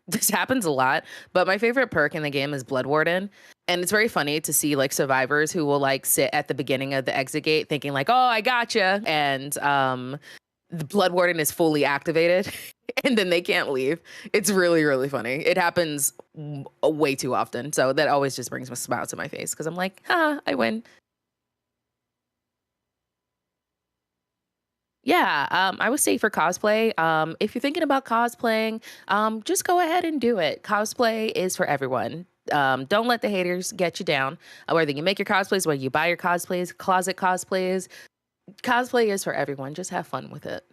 this happens a lot, but my favorite perk in the game is Blood Warden. And it's very funny to see like survivors who will like sit at the beginning of the exit gate thinking like, oh, I gotcha. And the Blood Warden is fully activated and then they can't leave. It's really, really funny. It happens way too often. So that always just brings a smile to my face because I'm like, I win. Yeah, I would say for cosplay, if you're thinking about cosplaying, just go ahead and do it. Cosplay is for everyone. Don't let the haters get you down. Whether you make your cosplays, whether you buy your cosplays, closet cosplays, cosplay is for everyone. Just have fun with it.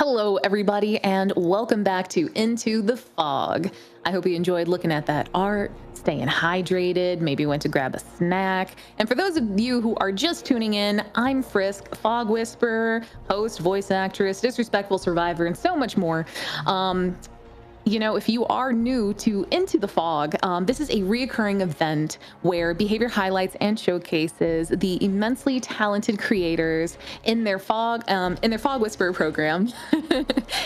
Hello, everybody, and welcome back to Into the Fog. I hope you enjoyed looking at that art, staying hydrated, maybe went to grab a snack. And for those of you who are just tuning in, I'm Friskk, Fog Whisperer, host, voice actress, disrespectful survivor, and so much more. You know, if you are new to Into the Fog, this is a reoccurring event where behavior highlights and showcases the immensely talented creators in their Fog Whisperer program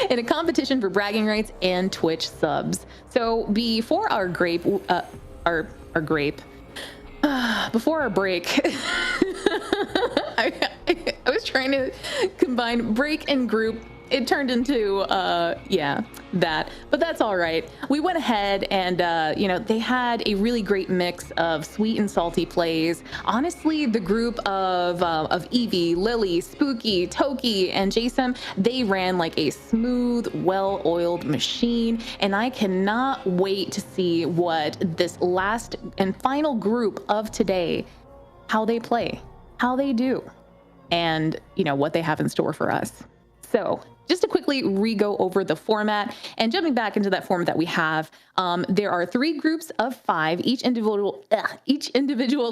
in a competition for bragging rights and Twitch subs. So before our before our break, I was trying to combine break and group. It turned into, that, but that's all right. We went ahead and, they had a really great mix of sweet and salty plays. Honestly, the group of Evie, Lily, Spooky, Toki, and Jason, they ran like a smooth, well-oiled machine, and I cannot wait to see what this last and final group of today, how they play, how they do, and, what they have in store for us. So just to quickly re-go over the format and jumping back into that format that we have, there are 3 groups of 5. Each individual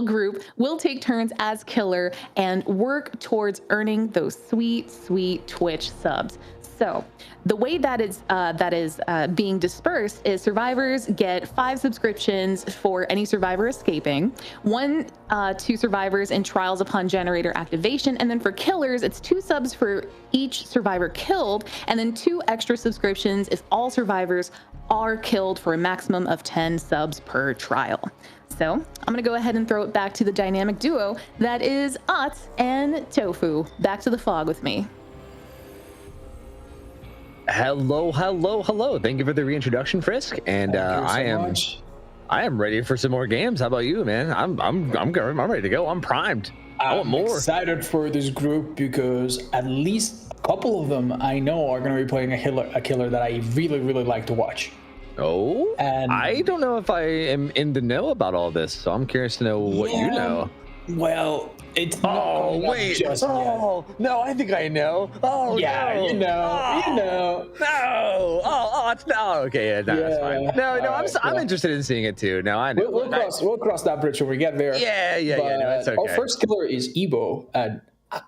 group will take turns as killer and work towards earning those sweet, sweet Twitch subs. So the way that is being dispersed is survivors get 5 subscriptions for any survivor escaping, 1 to survivors in trials upon generator activation, and then for killers, it's 2 subs for each survivor killed, and then 2 extra subscriptions if all survivors are killed for a maximum of 10 subs per trial. So I'm gonna go ahead and throw it back to the dynamic duo that is Otzdarva and OhTofu. Back to the fog with me. Hello. Thank you for the reintroduction, Friskk. And I am ready for some more games. How about you, man? I'm ready to go. I'm primed. I want more. I'm excited for this group because at least a couple of them I know are going to be playing a killer that I really, really like to watch. Oh, and I don't know if I am in the know about all this, so I'm curious to know what you know. Well, it's not just no, I think I know. Oh, yeah, no. you know. No. It's no. Okay, yeah, no, that's fine. No, I'm interested in seeing it too. No, I know. We'll cross that bridge when we get there. Yeah. No, it's okay. Our first killer is Evo, and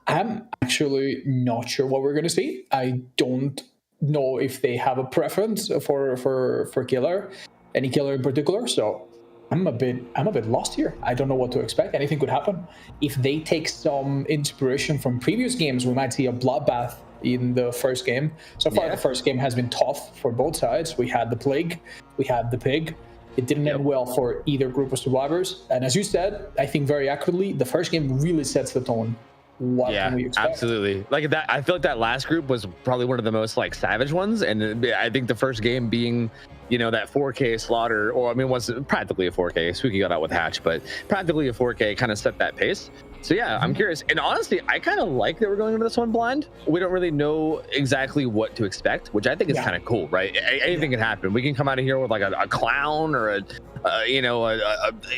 I'm actually not sure what we're gonna see. I don't know if they have a preference for killer, any killer in particular. So I'm a bit lost here. I don't know what to expect. Anything could happen. If they take some inspiration from previous games, we might see a bloodbath in the first game. So far, the first game has been tough for both sides. We had the plague, we had the pig. It didn't end well for either group of survivors. And as you said, I think very accurately, the first game really sets the tone. What can we expect? Absolutely. Like that, I feel like that last group was probably one of the most like savage ones, and I think the first game being, that 4K slaughter, or I mean, was practically a 4K. Spooky got out with Hatch, but practically a 4K kind of set that pace. So yeah, I'm curious. And honestly, I kind of like that we're going into this one blind. We don't really know exactly what to expect, which I think is kind of cool, right? Anything can happen. We can come out of here with like a clown or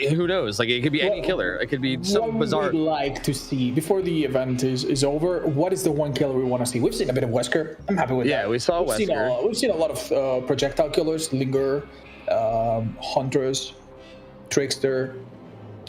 who knows? Like it could be any killer. It could be some bizarre. What would we like to see before the event is over? What is the one killer we want to see? We've seen a bit of Wesker. I'm happy with that. Yeah, we saw Wesker. We've seen a lot of projectile killers, Linger, Huntress, Trickster.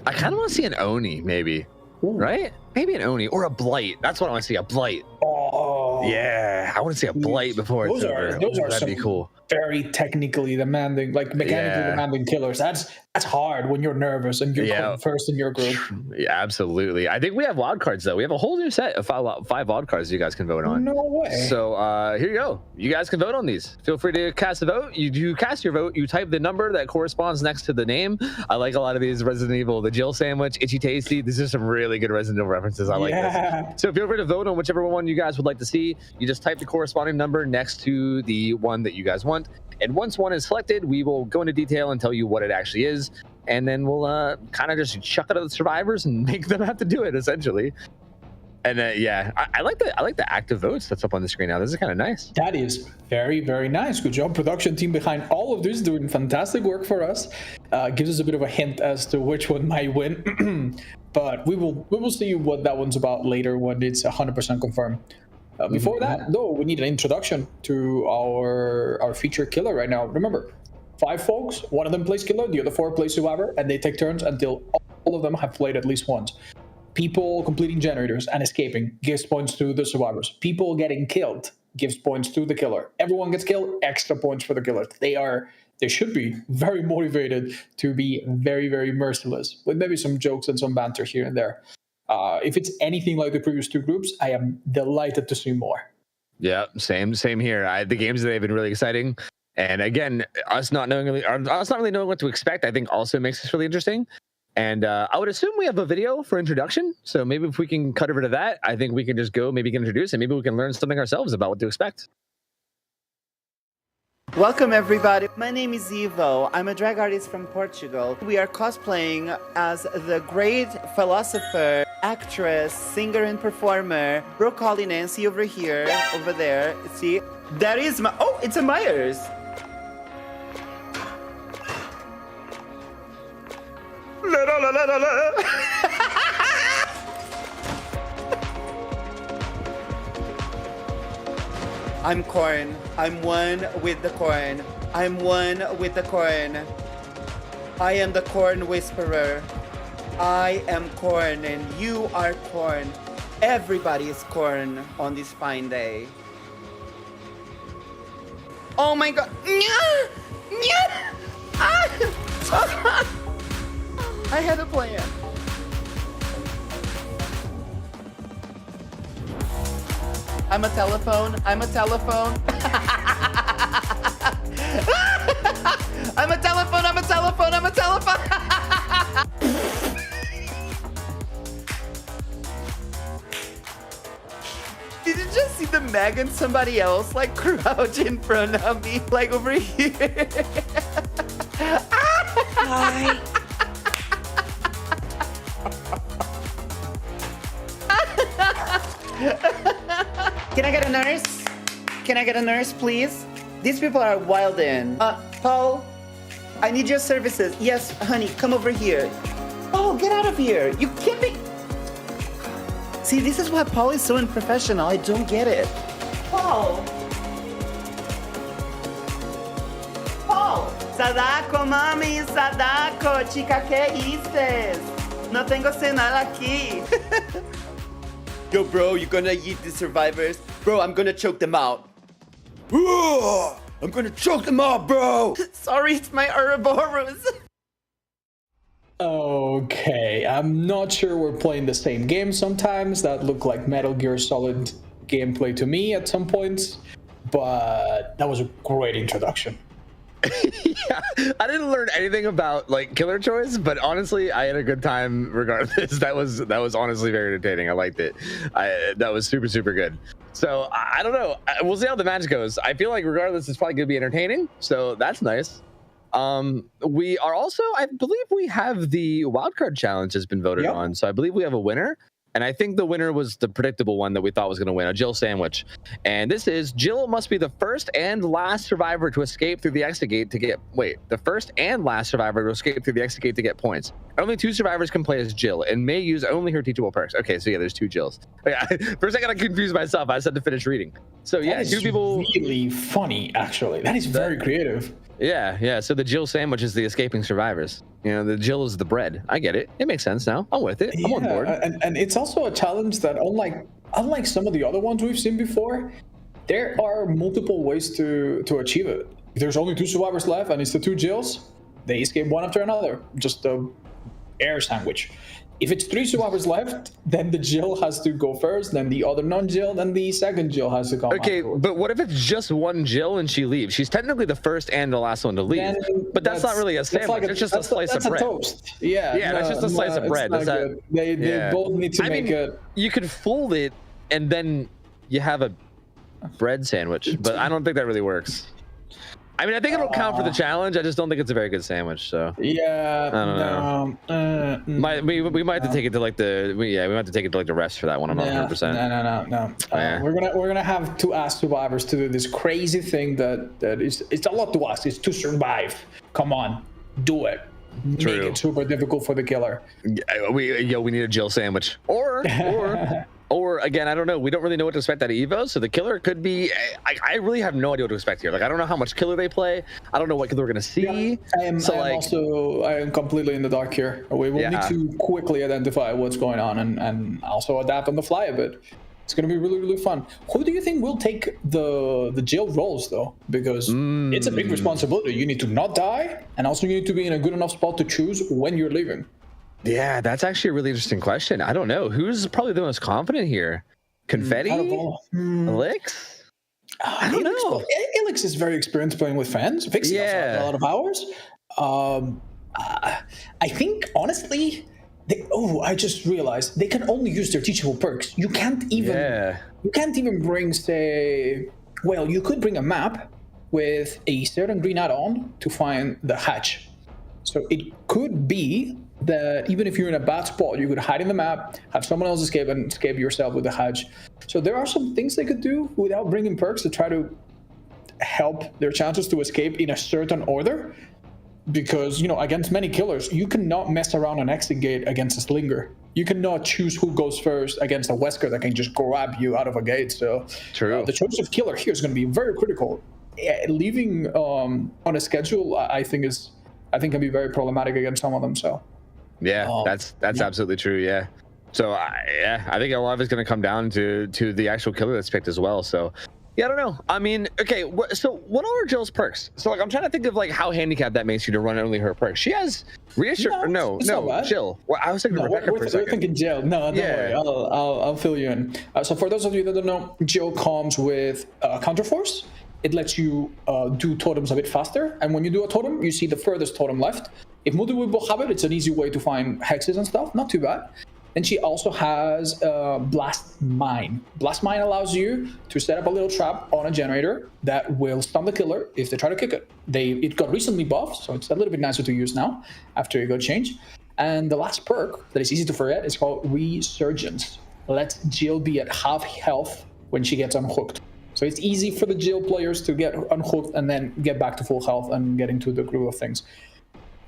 I kind of want to see an Oni, maybe. Ooh. Right? Maybe an Oni or a Blight. That's what I want to see, a Blight. Oh. Yeah, I want to see a Blight before it's over. That'd be cool. Very technically demanding, like mechanically demanding killers. That's hard when you're nervous and you're first in your group. Yeah, absolutely. I think we have wild cards though. We have a whole new set of 5 wild cards you guys can vote on. No way. So here you go. You guys can vote on these. Feel free to cast a vote. You cast your vote. You type the number that corresponds next to the name. I like a lot of these Resident Evil, the Jill sandwich, Itchy Tasty. These are some really good Resident Evil references. I like this. So feel free to vote on whichever one you guys would like to see. You just type the corresponding number next to the one that you guys want. And once one is selected, we will go into detail and tell you what it actually is. And then we'll kind of just chuck it at the survivors and make them have to do it, essentially. And I like the active votes that's up on the screen now. This is kind of nice. That is very, very nice. Good job, production team behind all of this, doing fantastic work for us. Gives us a bit of a hint as to which one might win. But we will see what that one's about later when it's 100% confirmed. Before that, though, we need an introduction to our featured killer right now. Remember, 5 folks, one of them plays killer, the other 4 play survivor, and they take turns until all of them have played at least once. People completing generators and escaping gives points to the survivors. People getting killed gives points to the killer. Everyone gets killed, extra points for the killer. They should be very motivated to be very, very merciless, with maybe some jokes and some banter here and there. If it's anything like the previous 2 groups, I am delighted to see more. Yeah, same here. The games today have been really exciting, and again, us not really knowing what to expect, I think also makes this really interesting. And I would assume we have a video for introduction, so maybe if we can cut over to that, I think we can just go, maybe get introduced, and maybe we can learn something ourselves about what to expect. Welcome everybody, my name is Ivo. I'm a drag artist from Portugal. We are cosplaying as the great philosopher, actress, singer and performer, broccoli Nancy over here, over there. See, that is my, oh, it's a Myers. La, la, la, la, la. I'm corn. I'm one with the corn. I'm one with the corn. I am the corn whisperer. I am corn and you are corn. Everybody is corn on this fine day. Oh my god. I had a plan. I'm a telephone. I'm a telephone. I'm a telephone. I'm a telephone. I'm a telephone. Did you just see the Meg and somebody else like crouch in front of me, like over here? Hi. Can I get a nurse? Can I get a nurse, please? These people are wild in. Paul, I need your services. Yes, honey, come over here. Paul, get out of here. You can't be... See, this is why Paul is so unprofessional. I don't get it. Paul. Paul. Sadako, mami, Sadako. Chica, ¿qué hiciste? No tengo cenar aquí. Yo, bro, you gonna eat the survivors? Bro, I'm gonna choke them out. I'm gonna choke them out, bro! Sorry, it's my Ouroboros. Okay, I'm not sure we're playing the same game sometimes. That looked like Metal Gear Solid gameplay to me at some points, but that was a great introduction. Yeah, I didn't learn anything about like killer choice, but honestly, I had a good time regardless. That was honestly very entertaining. I liked it. That was super, super good. So I don't know. We'll see how the match goes. I feel like regardless, it's probably gonna be entertaining. So that's nice. We are also, I believe we have the wildcard challenge has been voted on. So I believe we have a winner. And I think the winner was the predictable one that we thought was going to win, a Jill sandwich. And this is, Jill must be the first and last survivor to escape through the exit gate to get, the first and last survivor to escape through the exit gate to get points. Only 2 survivors can play as Jill and may use only her teachable perks. Okay, so yeah, there's 2 Jills. Yeah, for a second I confused myself. I said to finish reading. So yeah, 2 people. Really funny, actually. That is very creative. Yeah. So the Jill sandwich is the escaping survivors. You know, the Jill is the bread. I get it. It makes sense now. I'm with it. I'm on board. And it's also a challenge that unlike some of the other ones we've seen before, there are multiple ways to achieve it. If there's only 2 survivors left and it's the 2 Jills, they escape one after another. Just the air sandwich. If it's 3 survivors left, then the Jill has to go first, then the other non-Jill, then the second Jill has to come. Okay, but what if it's just one Jill and she leaves? She's technically the first and the last one to leave. But that's not really a sandwich. It's just a slice of bread. Toast. Yeah, that's just a slice of bread. They both need to make it. You could fold it and then you have a bread sandwich, but I don't think that really works. I mean, I think it'll count for the challenge. I just don't think it's a very good sandwich. So yeah, I don't know. We might have to take it to like we might have to take it to like the refs for that one. I'm not 100%. No. We're gonna have to ask survivors to do this crazy thing that is, it's a lot to ask. It's to survive. Come on, do it. True. Make it super difficult for the killer. We need a Jill sandwich, or Or again, I don't know. We don't really know what to expect out of Evo, so the killer could be. I really have no idea what to expect here. Like, I don't know how much killer they play. I don't know what killer we're gonna see. I am completely in the dark here. We will need to quickly identify what's going on and also adapt on the fly a bit. It's gonna be really, really fun. Who do you think will take the jail roles though? Because it's a big responsibility. You need to not die, and also you need to be in a good enough spot to choose when you're leaving. Yeah, that's actually a really interesting question. I don't know. Who's probably the most confident here? Confetti? Elix? I don't know. Elix is very experienced playing with fans. Vixie also has a lot of hours. I think, honestly, I just realized they can only use their teachable perks. You can't even bring, say, well, you could bring a map with a certain green add-on to find the hatch. So it could be that even if you're in a bad spot, you could hide in the map, have someone else escape, and escape yourself with the hatch. So there are some things they could do without bringing perks to try to help their chances to escape in a certain order. Because, you know, against many killers, you cannot mess around an exit gate against a slinger. You cannot choose who goes first against a Wesker that can just grab you out of a gate. So the choice of killer here is going to be very critical. Leaving on a schedule, I think can be very problematic against some of them. So. Yeah, that's absolutely true. Yeah. So I think a lot of it's going to come down to the actual killer that's picked as well. So yeah, I don't know. I mean, okay. So what are Jill's perks? So like, I'm trying to think of like how handicapped that makes you to run only her perks. She has reassure. No, Jill. Well, I was thinking Rebecca for a second. We're thinking Jill. No, don't worry. I'll fill you in. So for those of you that don't know, Jill comes with counterforce. It lets you do totems a bit faster, and when you do a totem, you see the furthest totem left. If multiple people have it, it's an easy way to find hexes and stuff. Not too bad. And she also has Blast Mine. Blast Mine allows you to set up a little trap on a generator that will stun the killer if they try to kick it. It got recently buffed, so it's a little bit nicer to use now after it got changed. And the last perk that is easy to forget is called Resurgence. Lets Jill be at half health when she gets unhooked. So it's easy for the Jill players to get unhooked and then get back to full health and get into the groove of things.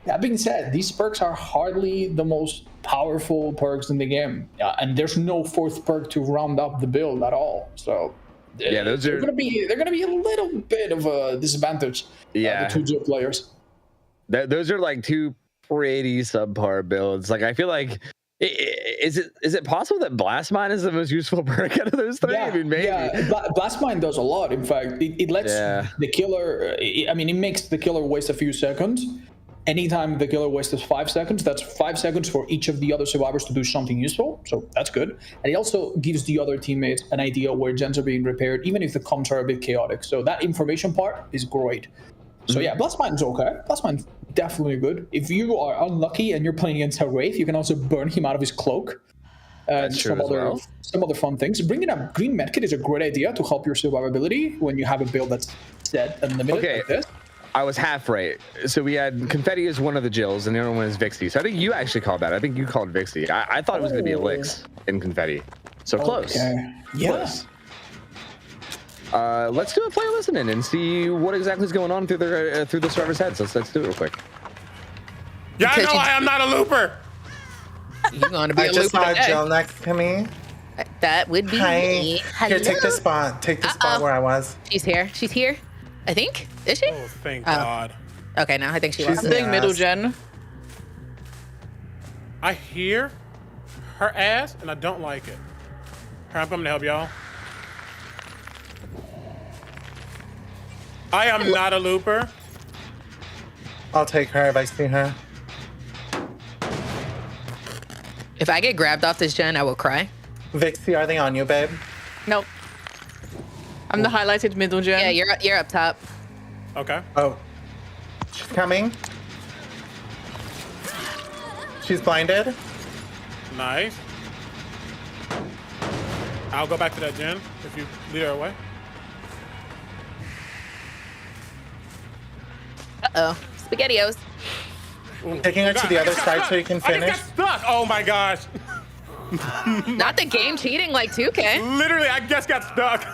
That being said, these perks are hardly the most powerful perks in the game, and there's no fourth perk to round up the build at all. So yeah, they're gonna be a little bit of a disadvantage. The two Jill players. Those are like two pretty subpar builds. Like I feel like. Is it possible that Blast Mine is the most useful perk out of those three? I mean, maybe. Yeah, Blast Mine does a lot. In fact, it lets the killer. I mean, it makes the killer waste a few seconds. Anytime the killer wastes 5 seconds, that's 5 seconds for each of the other survivors to do something useful. So that's good. And it also gives the other teammates an idea where gens are being repaired, even if the comms are a bit chaotic. So that information part is great. So yeah, Blast Mine's okay. Blast Mine's definitely good. If you are unlucky and you're playing against a Wraith, you can also burn him out of his cloak. And some other fun things. Bringing up Green Medkit is a great idea to help your survivability when you have a build that's set and limited like this. I was half right. So we had Confetti as one of the Jills, and the other one is Vixie. So I think you actually called that. I think you called Vixie. I thought it was going to be Elix in Confetti. So close. Yeah. Close. Let's do a player listening and see what exactly is going on through the server's heads. Let's do it real quick. Yeah, I know I am not a looper. You're going to be a looper. I just saw Jill next to me. That would be me. Hello. Here, take the spot. Take the spot where I was. She's here. She's here. I think. Is she? Oh, thank God. Okay, now I think she was. I'm big middle gen. I hear her ass, and I don't like it. Here, I'm coming to help y'all. I am not a looper. I'll take her if I see her. If I get grabbed off this gen, I will cry. Vixie, are they on you, babe? Nope. I'm the highlighted middle gen. Yeah, you're up top. Okay. Oh. She's coming. She's blinded. Nice. I'll go back to that gen if you lead her away. Uh-oh. SpaghettiOs. Taking her to the other side so you can finish. I just got stuck. Oh my gosh. Not the game cheating like 2K. Literally, I just got stuck.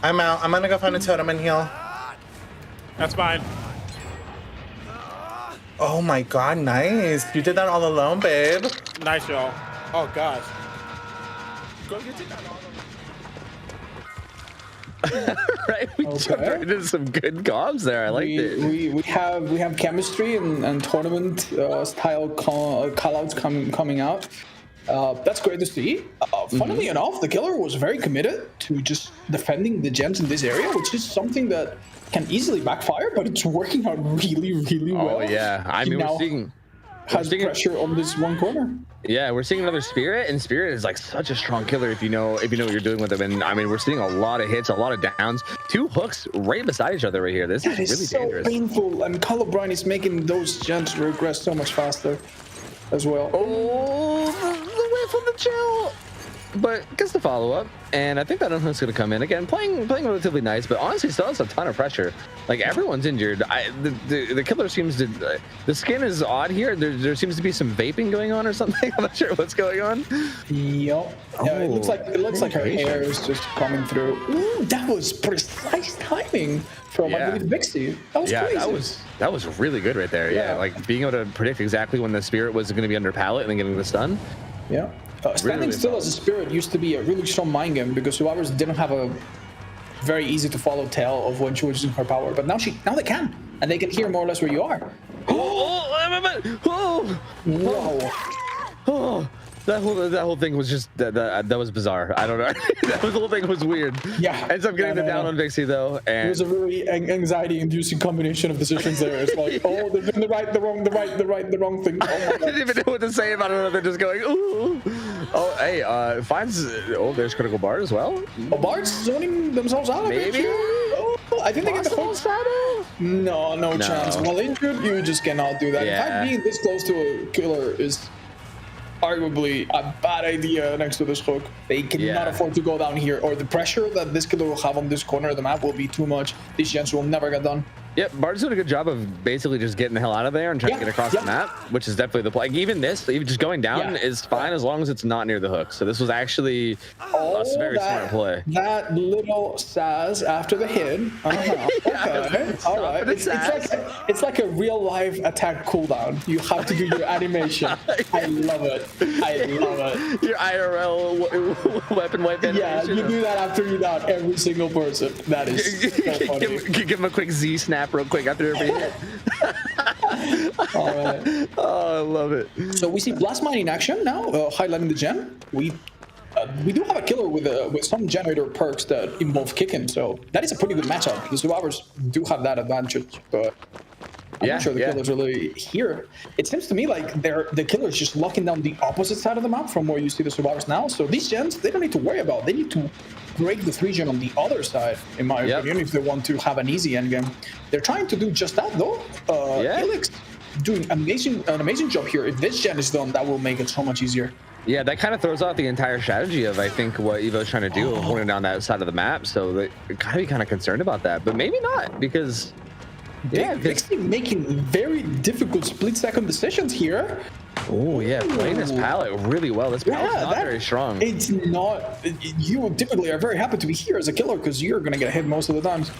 I'm out. I'm gonna go find a totem and heal. That's fine. Oh my God, nice. You did that all alone, babe. Nice, y'all. Oh gosh. Right, we jumped right into some good comms there. I liked it. We have chemistry and tournament style callouts coming out. That's great to see. Funnily enough, the killer was very committed to just defending the gens in this area, which is something that can easily backfire, but it's working out really, really well. Oh yeah, I mean we're seeing pressure on this one corner. Yeah, we're seeing another Spirit, and Spirit is like such a strong killer if you know what you're doing with him. And I mean, we're seeing a lot of hits, a lot of downs, 2 hooks right beside each other right here. This is really dangerous. So painful, and Colorblind is making those gens regress so much faster as well. Oh, the whiff on the chill. But gets the follow-up, and I think that unhook's going to come in. Again, playing relatively nice, but honestly still has a ton of pressure. Like, everyone's injured. The killer seems to... the skin is odd here. There seems to be some vaping going on or something. I'm not sure what's going on. Yup. It looks like her hair is just coming through. Ooh, that was precise timing from, I believe, Vixie. That was crazy. That was really good right there. Yeah, like being able to predict exactly when the Spirit was going to be under pallet and then getting the stun. Yeah. Standing still as a Spirit used to be a really strong mind game because survivors didn't have a very easy to follow tell of when she was using her power, but now they can, and they can hear more or less where you are. That whole thing was just that was bizarre. I don't know. The whole thing was weird. Yeah. Ends up getting the down on Vixie though, and it was a really anxiety-inducing combination of decisions there. It's like, oh, they're doing the wrong thing. Oh, I didn't even know what to say about it. They're just going, ooh. Oh, hey, finds. Oh, there's critical Bard as well. Oh, Bard's zoning themselves out. Maybe. Oh, I think they get the full shadow. No chance. While injured, you just cannot do that. Yeah. In fact, being this close to a killer is arguably a bad idea next to this hook. They cannot afford to go down here, or the pressure that this killer will have on this corner of the map will be too much. These gens will never get done. Yep, Bard's doing a good job of basically just getting the hell out of there and trying to get across the map, which is definitely the play. Like, even just going down is fine as long as it's not near the hook. So this was actually a very smart play. That little Saz after the hit. Okay, all right. It's like a real life attack cooldown. You have to do your animation. I love it. Your IRL weapon wipe animation. Yeah, you do that after you down every single person. That is so funny. Give him a quick Z snap real quick after every hit. All right. Oh, I love it. So we see Blast Mine in action now, highlighting the gen. We do have a killer with some generator perks that involve kicking, so that is a pretty good matchup. The survivors do have that advantage, but I'm not sure the killer's really here. It seems to me like the killer's just locking down the opposite side of the map from where you see the survivors now. So these gens, they don't need to worry about. They need to break the 3 gen on the other side, in my opinion, if they want to have an easy endgame. They're trying to do just that though. Helix doing an amazing job here. If this gen is done, that will make it so much easier. Yeah, that kind of throws off the entire strategy of, I think, what Evo's trying to do, holding down that side of the map. So they gotta be kind of concerned about that, but maybe not, because Vixie making very difficult split-second decisions here. Oh yeah, playing this pallet really well. This pallet's not very strong. It's not. You typically are very happy to be here as a killer because you're gonna get hit most of the times.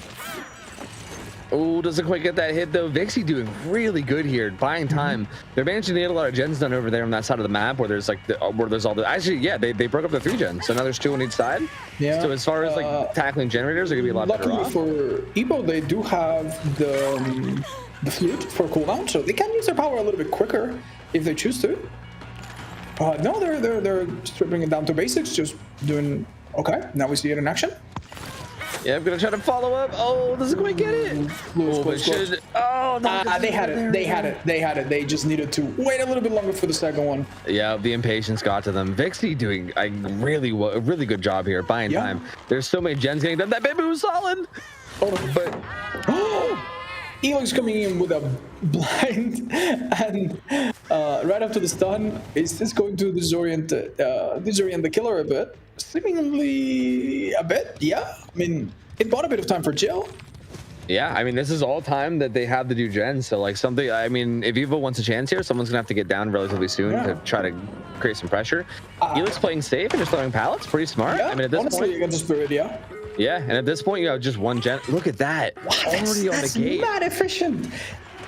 Oh, doesn't quite get that hit though. Vixie doing really good here, buying time. They're managing to get a lot of gens done over there on that side of the map where there's like they broke up the 3 gens, so now there's 2 on each side. Yeah. So as far as like tackling generators, they're gonna be a lot better off. Luckily for Evo, they do have the flute for cooldown, so they can use their power a little bit quicker if they choose to. No, they're stripping it down to basics, just doing okay. Now we see it in action. Yeah, I'm gonna try to follow up. Oh, doesn't quite get it. Close. They had it. They just needed to wait a little bit longer for the second one. Yeah, the impatience got to them. Vixie doing a really good job here, buying time. There's so many gens getting done. That baby was solid. Elo's coming in with a blind and right after the stun. Is this going to disorient the killer a bit? Seemingly a bit, yeah. I mean, it bought a bit of time for Jill. Yeah, I mean, this is all time that they have to do gens. So, like, something, I mean, if Evo wants a chance here, someone's going to have to get down relatively soon to try to create some pressure. Helix playing safe and just throwing pallets. Pretty smart. Yeah, I mean, at this honestly, point, against the Spirit, yeah. Yeah, and at this point, you have just one gen. Look at that. Wow, already on the gate. That's not efficient.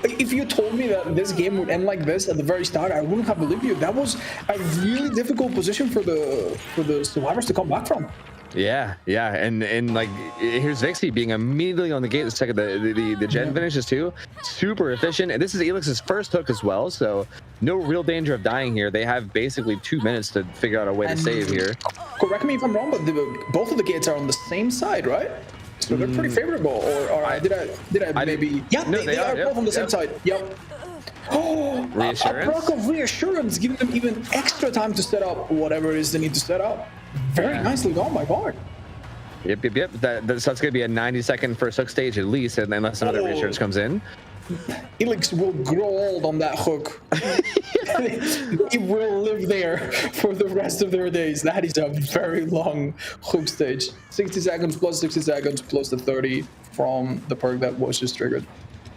if you told me that this game would end like this at the very start, I wouldn't have believed you. That was a really difficult position for the survivors to come back from. Yeah, and like here's Vixie being immediately on the gate the second the gen finishes too. Super efficient, and this is Elix's first hook as well, so no real danger of dying here. They have basically 2 minutes to figure out a way to save here. Correct me if I'm wrong, but both of the gates are on the same side, right? So they're pretty favorable. Or did I maybe? Yeah, no, they are both on the same side. Yep. Oh, reassurance. A proc of reassurance, giving them even extra time to set up whatever it is they need to set up. Very nicely done by Bard. Yep. So that's going to be a 90-second first hook stage at least, and unless another reassurance comes in. Elix will grow old on that hook. He will live there for the rest of their days. That is a very long hook stage. 60 seconds plus 60 seconds plus the 30 from the perk that was just triggered.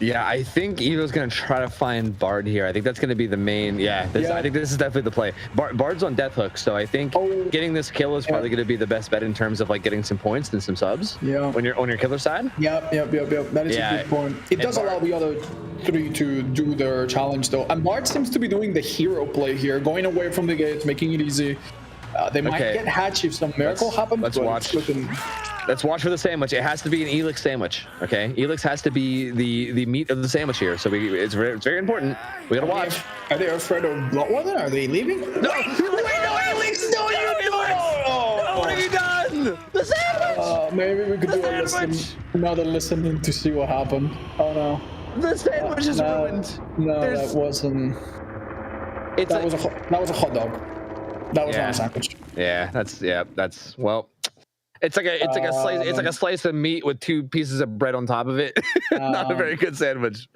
Yeah, I think Evo's going to try to find Bard here. I think that's going to be the main. I think this is definitely the play. Bard's on death hook, so I think getting this kill is probably going to be the best bet in terms of like getting some points and some subs. Yeah. When you're on your killer side. Yep. That is a good point. It does allow the other 3 to do their challenge though, and Bard seems to be doing the hero play here, going away from the gates, making it easy. They might get hatched if some miracle happens. Let's watch. Let's watch for the sandwich. It has to be an Elix sandwich, okay? Elix has to be the meat of the sandwich here. So it's very important. We gotta watch. Are they afraid of Bloodwater? Are they leaving? No! Elix! No, you don't! What have you done? The sandwich! Maybe we could do another listening to see what happened. Oh no. The sandwich is ruined. No, that wasn't. That was a hot dog. That was not a sandwich. Yeah, that's well. It's like a slice of meat with 2 pieces of bread on top of it. Not a very good sandwich.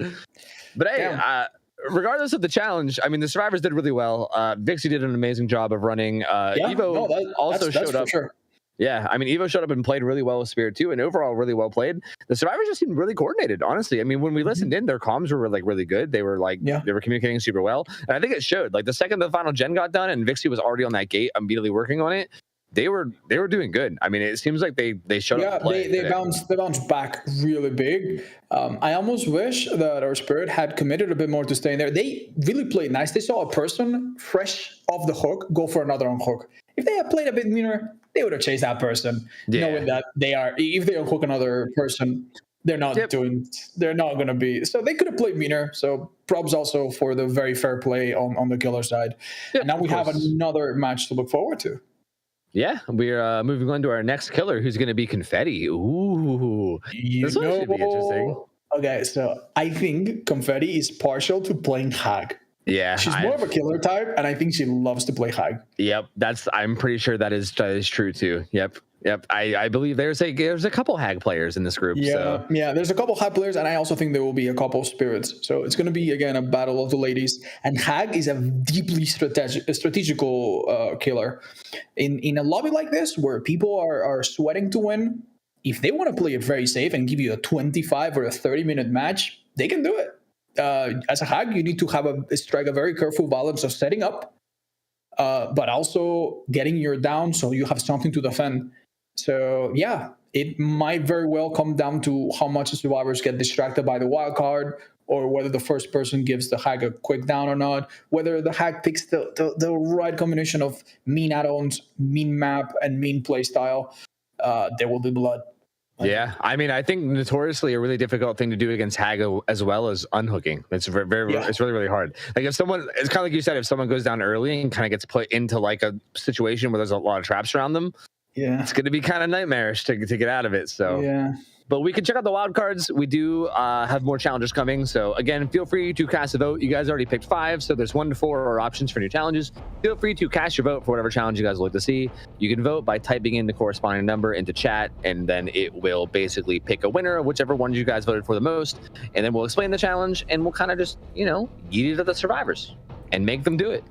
But hey, regardless of the challenge, I mean the survivors did really well. Vixie did an amazing job of running. Evo also showed up. Sure. Yeah, I mean Evo showed up and played really well with Spirit too, and overall really well played. The survivors just seemed really coordinated, honestly. I mean, when we listened in, their comms were like really good. They were they were communicating super well, and I think it showed. Like the second the final gen got done and Vixie was already on that gate, immediately working on it. They were doing good. I mean, it seems like they showed up. They bounced back really big. I almost wish that our Spirit had committed a bit more to staying there. They really played nice. They saw a person fresh off the hook go for another on hook. If they had played a bit meaner, they would have chased that person, knowing that if they hook another person, they're not going to be. So they could have played meaner. So props also for the very fair play on the killer side. And now we have another match to look forward to. Yeah, we're moving on to our next killer, who's going to be Confetti. Ooh, this one should be interesting. Okay, so I think Confetti is partial to playing Hag. Yeah, she's more of a killer type, and I think she loves to play Hag. Yep, I'm pretty sure that is true too. Yep. I believe there's a couple Hag players in this group. Yeah, there's a couple Hag players, and I also think there will be a couple Spirits. So it's going to be again a battle of the ladies. And Hag is a deeply strategical killer. In a lobby like this, where people are sweating to win, if they want to play it very safe and give you a 25 or a 30-minute match, they can do it. As a Hag, you need to strike a very careful balance of setting up, but also getting your down so you have something to defend. So yeah, it might very well come down to how much the survivors get distracted by the wild card, or whether the first person gives the Hag a quick down or not, whether the Hag picks the right combination of mean add-ons, mean map, and mean play style. There will be blood. Yeah, I mean, I think notoriously a really difficult thing to do against Hag as well as unhooking. It's it's really hard. Like if someone, it's kind of like you said, if someone goes down early and kind of gets put into like a situation where there's a lot of traps around them, it's going to be kind of nightmarish to get out of it. So but we can check out the wild cards. We do have more challenges coming. So again, feel free to cast a vote. You guys already picked 5, so there's 1 to 4 options for new challenges. Feel free to cast your vote for whatever challenge you guys would like to see. You can vote by typing in the corresponding number into chat, and then it will basically pick a winner of whichever ones you guys voted for the most. And then we'll explain the challenge, and we'll kind of just, yeet it at the survivors and make them do it.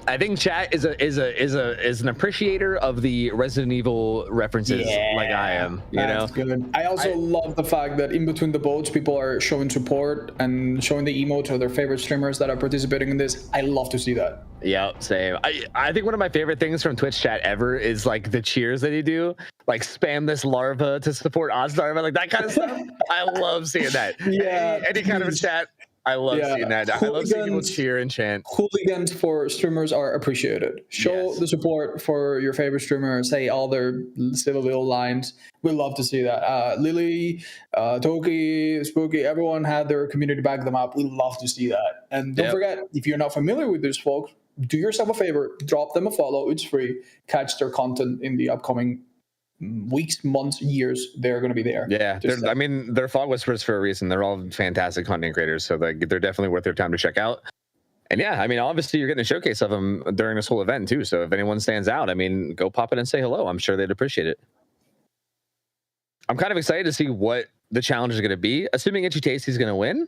I think chat is an appreciator of the Resident Evil references like I am. You know, good. I also love the fact that in between the votes, people are showing support and showing the emote to their favorite streamers that are participating in this. I love to see that. Yeah, same. I think one of my favorite things from Twitch chat ever is like the cheers that you do, like spam this larva to support Otzdarva, like that kind of stuff. I love seeing that. Yeah, any kind of a chat. I love seeing that. I love seeing people cheer and chant. Hooligans for streamers are appreciated. Show the support for your favorite streamer. Say all their silly little lines. We love to see that. Lily, Toki, Spooky, everyone had their community back them up. We love to see that. And don't forget, if you're not familiar with these folks, do yourself a favor. Drop them a follow. It's free. Catch their content in the upcoming weeks, months, years. They're going to be there. Yeah, I mean, they're Fog Whisperers for a reason. They're all fantastic content creators, so they're definitely worth their time to check out. And yeah, I mean, obviously you're getting a showcase of them during this whole event too. So if anyone stands out, I mean, go pop in and say hello. I'm sure they'd appreciate it. I'm kind of excited to see what the challenge is going to be. Assuming Itchy Tasty's going to win,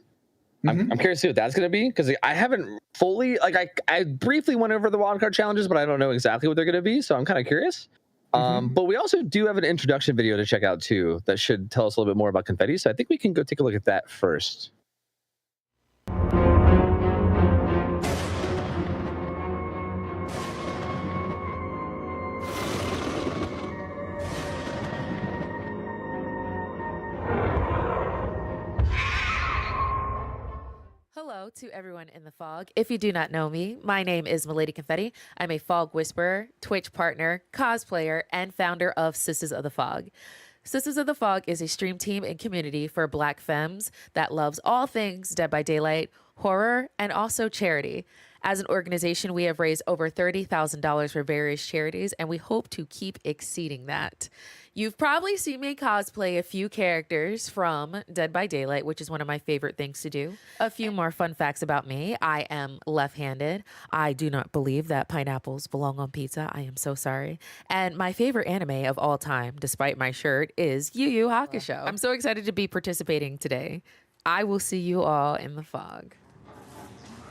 I'm curious to see what that's going to be, because I haven't fully, like, I briefly went over the wildcard challenges, but I don't know exactly what they're going to be. So I'm kind of curious. But we also do have an introduction video to check out too that should tell us a little bit more about confetti. So I think we can go take a look at that first. Hello to everyone in the Fog. If you do not know me, my name is Milady Confetti. I'm a Fog Whisperer, Twitch partner, cosplayer, and founder of Sisters of the Fog. Sisters of the Fog is a stream team and community for Black femmes that loves all things Dead by Daylight, horror, and also charity. As an organization, we have raised over $30,000 for various charities, and we hope to keep exceeding that. You've probably seen me cosplay a few characters from Dead by Daylight, which is one of my favorite things to do. A few more fun facts about me. I am left-handed. I do not believe that pineapples belong on pizza. I am so sorry. And my favorite anime of all time, despite my shirt, is Yu Yu Hakusho. I'm so excited to be participating today. I will see you all in the Fog.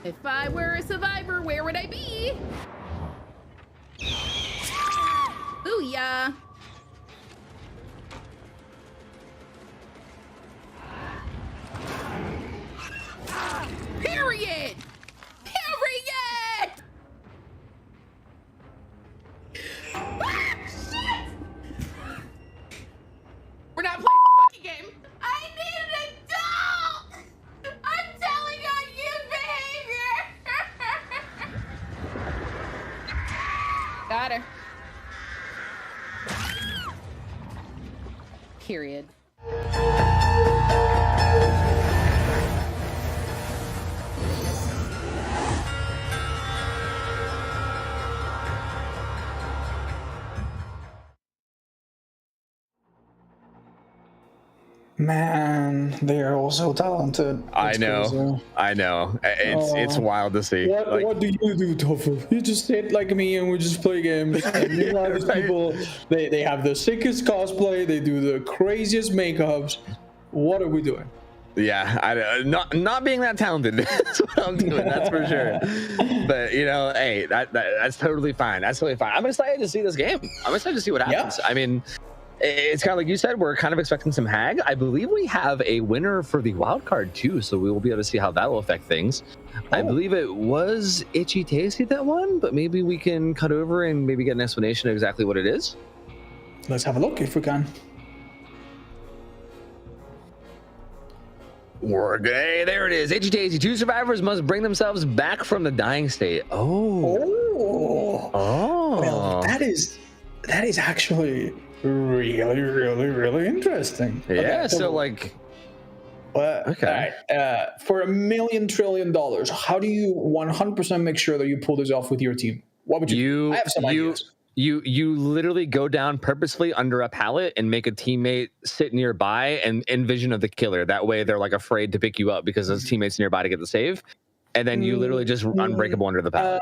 If I were a survivor, where would I be? Booyah! Period! Period! Ah, shit! We're not playing a fucking game. I need an adult! I'm telling on you behavior! Got her. Period. Man, they are all so talented. I know. It's wild to see. What do you do, Tofu? You just sit like me and we just play games. And meanwhile, these people, they have the sickest cosplay. They do the craziest makeups. What are we doing? Yeah, not being that talented. That's what I'm doing. That's for sure. But you know, hey, that's totally fine. That's totally fine. I'm excited to see this game. I'm excited to see what happens. I mean, it's kind of like you said, we're kind of expecting some hag. I believe we have a winner for the wild card too, so we will be able to see how that will affect things. I believe it was Itchy Tasty that won, but maybe we can cut over and maybe get an explanation of exactly what it is. Let's have a look if we can. Hey, there it is. Itchy Tasty. 2 survivors must bring themselves back from the dying state. Well, that is actually really interesting. Yeah. Okay, so like, okay. For $1 million trillion, how do you 100% make sure that you pull this off with your team? What would you do? I have some ideas. You literally go down purposefully under a pallet and make a teammate sit nearby and envision of the killer. That way they're like afraid to pick you up because there's teammates nearby to get the save. And then you literally just unbreakable under the pallet.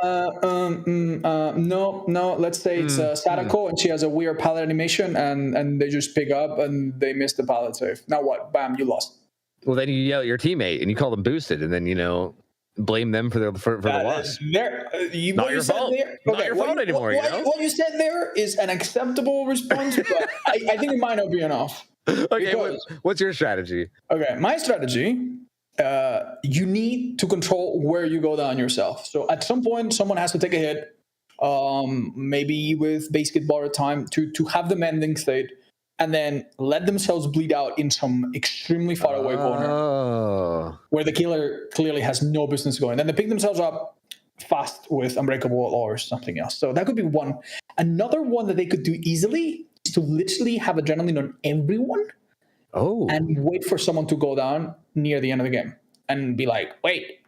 No. Let's say it's Sadako and she has a weird pallet animation and they just pick up and they miss the pallet save. Now what? Bam, you lost. Well, then you yell at your teammate and you call them boosted, and then blame them for the loss. Not your fault. Not your fault anymore. What you said there is an acceptable response, but I think it might not be enough. Okay, what's your strategy? Okay, my strategy. You need to control where you go down yourself. So at some point, someone has to take a hit, maybe with basic borrowed time to have them ending state, and then let themselves bleed out in some extremely far away corner where the killer clearly has no business going. Then they pick themselves up fast with Unbreakable or something else. So that could be one. Another one that they could do easily is to literally have adrenaline on everyone and wait for someone to go down near the end of the game and be like, wait,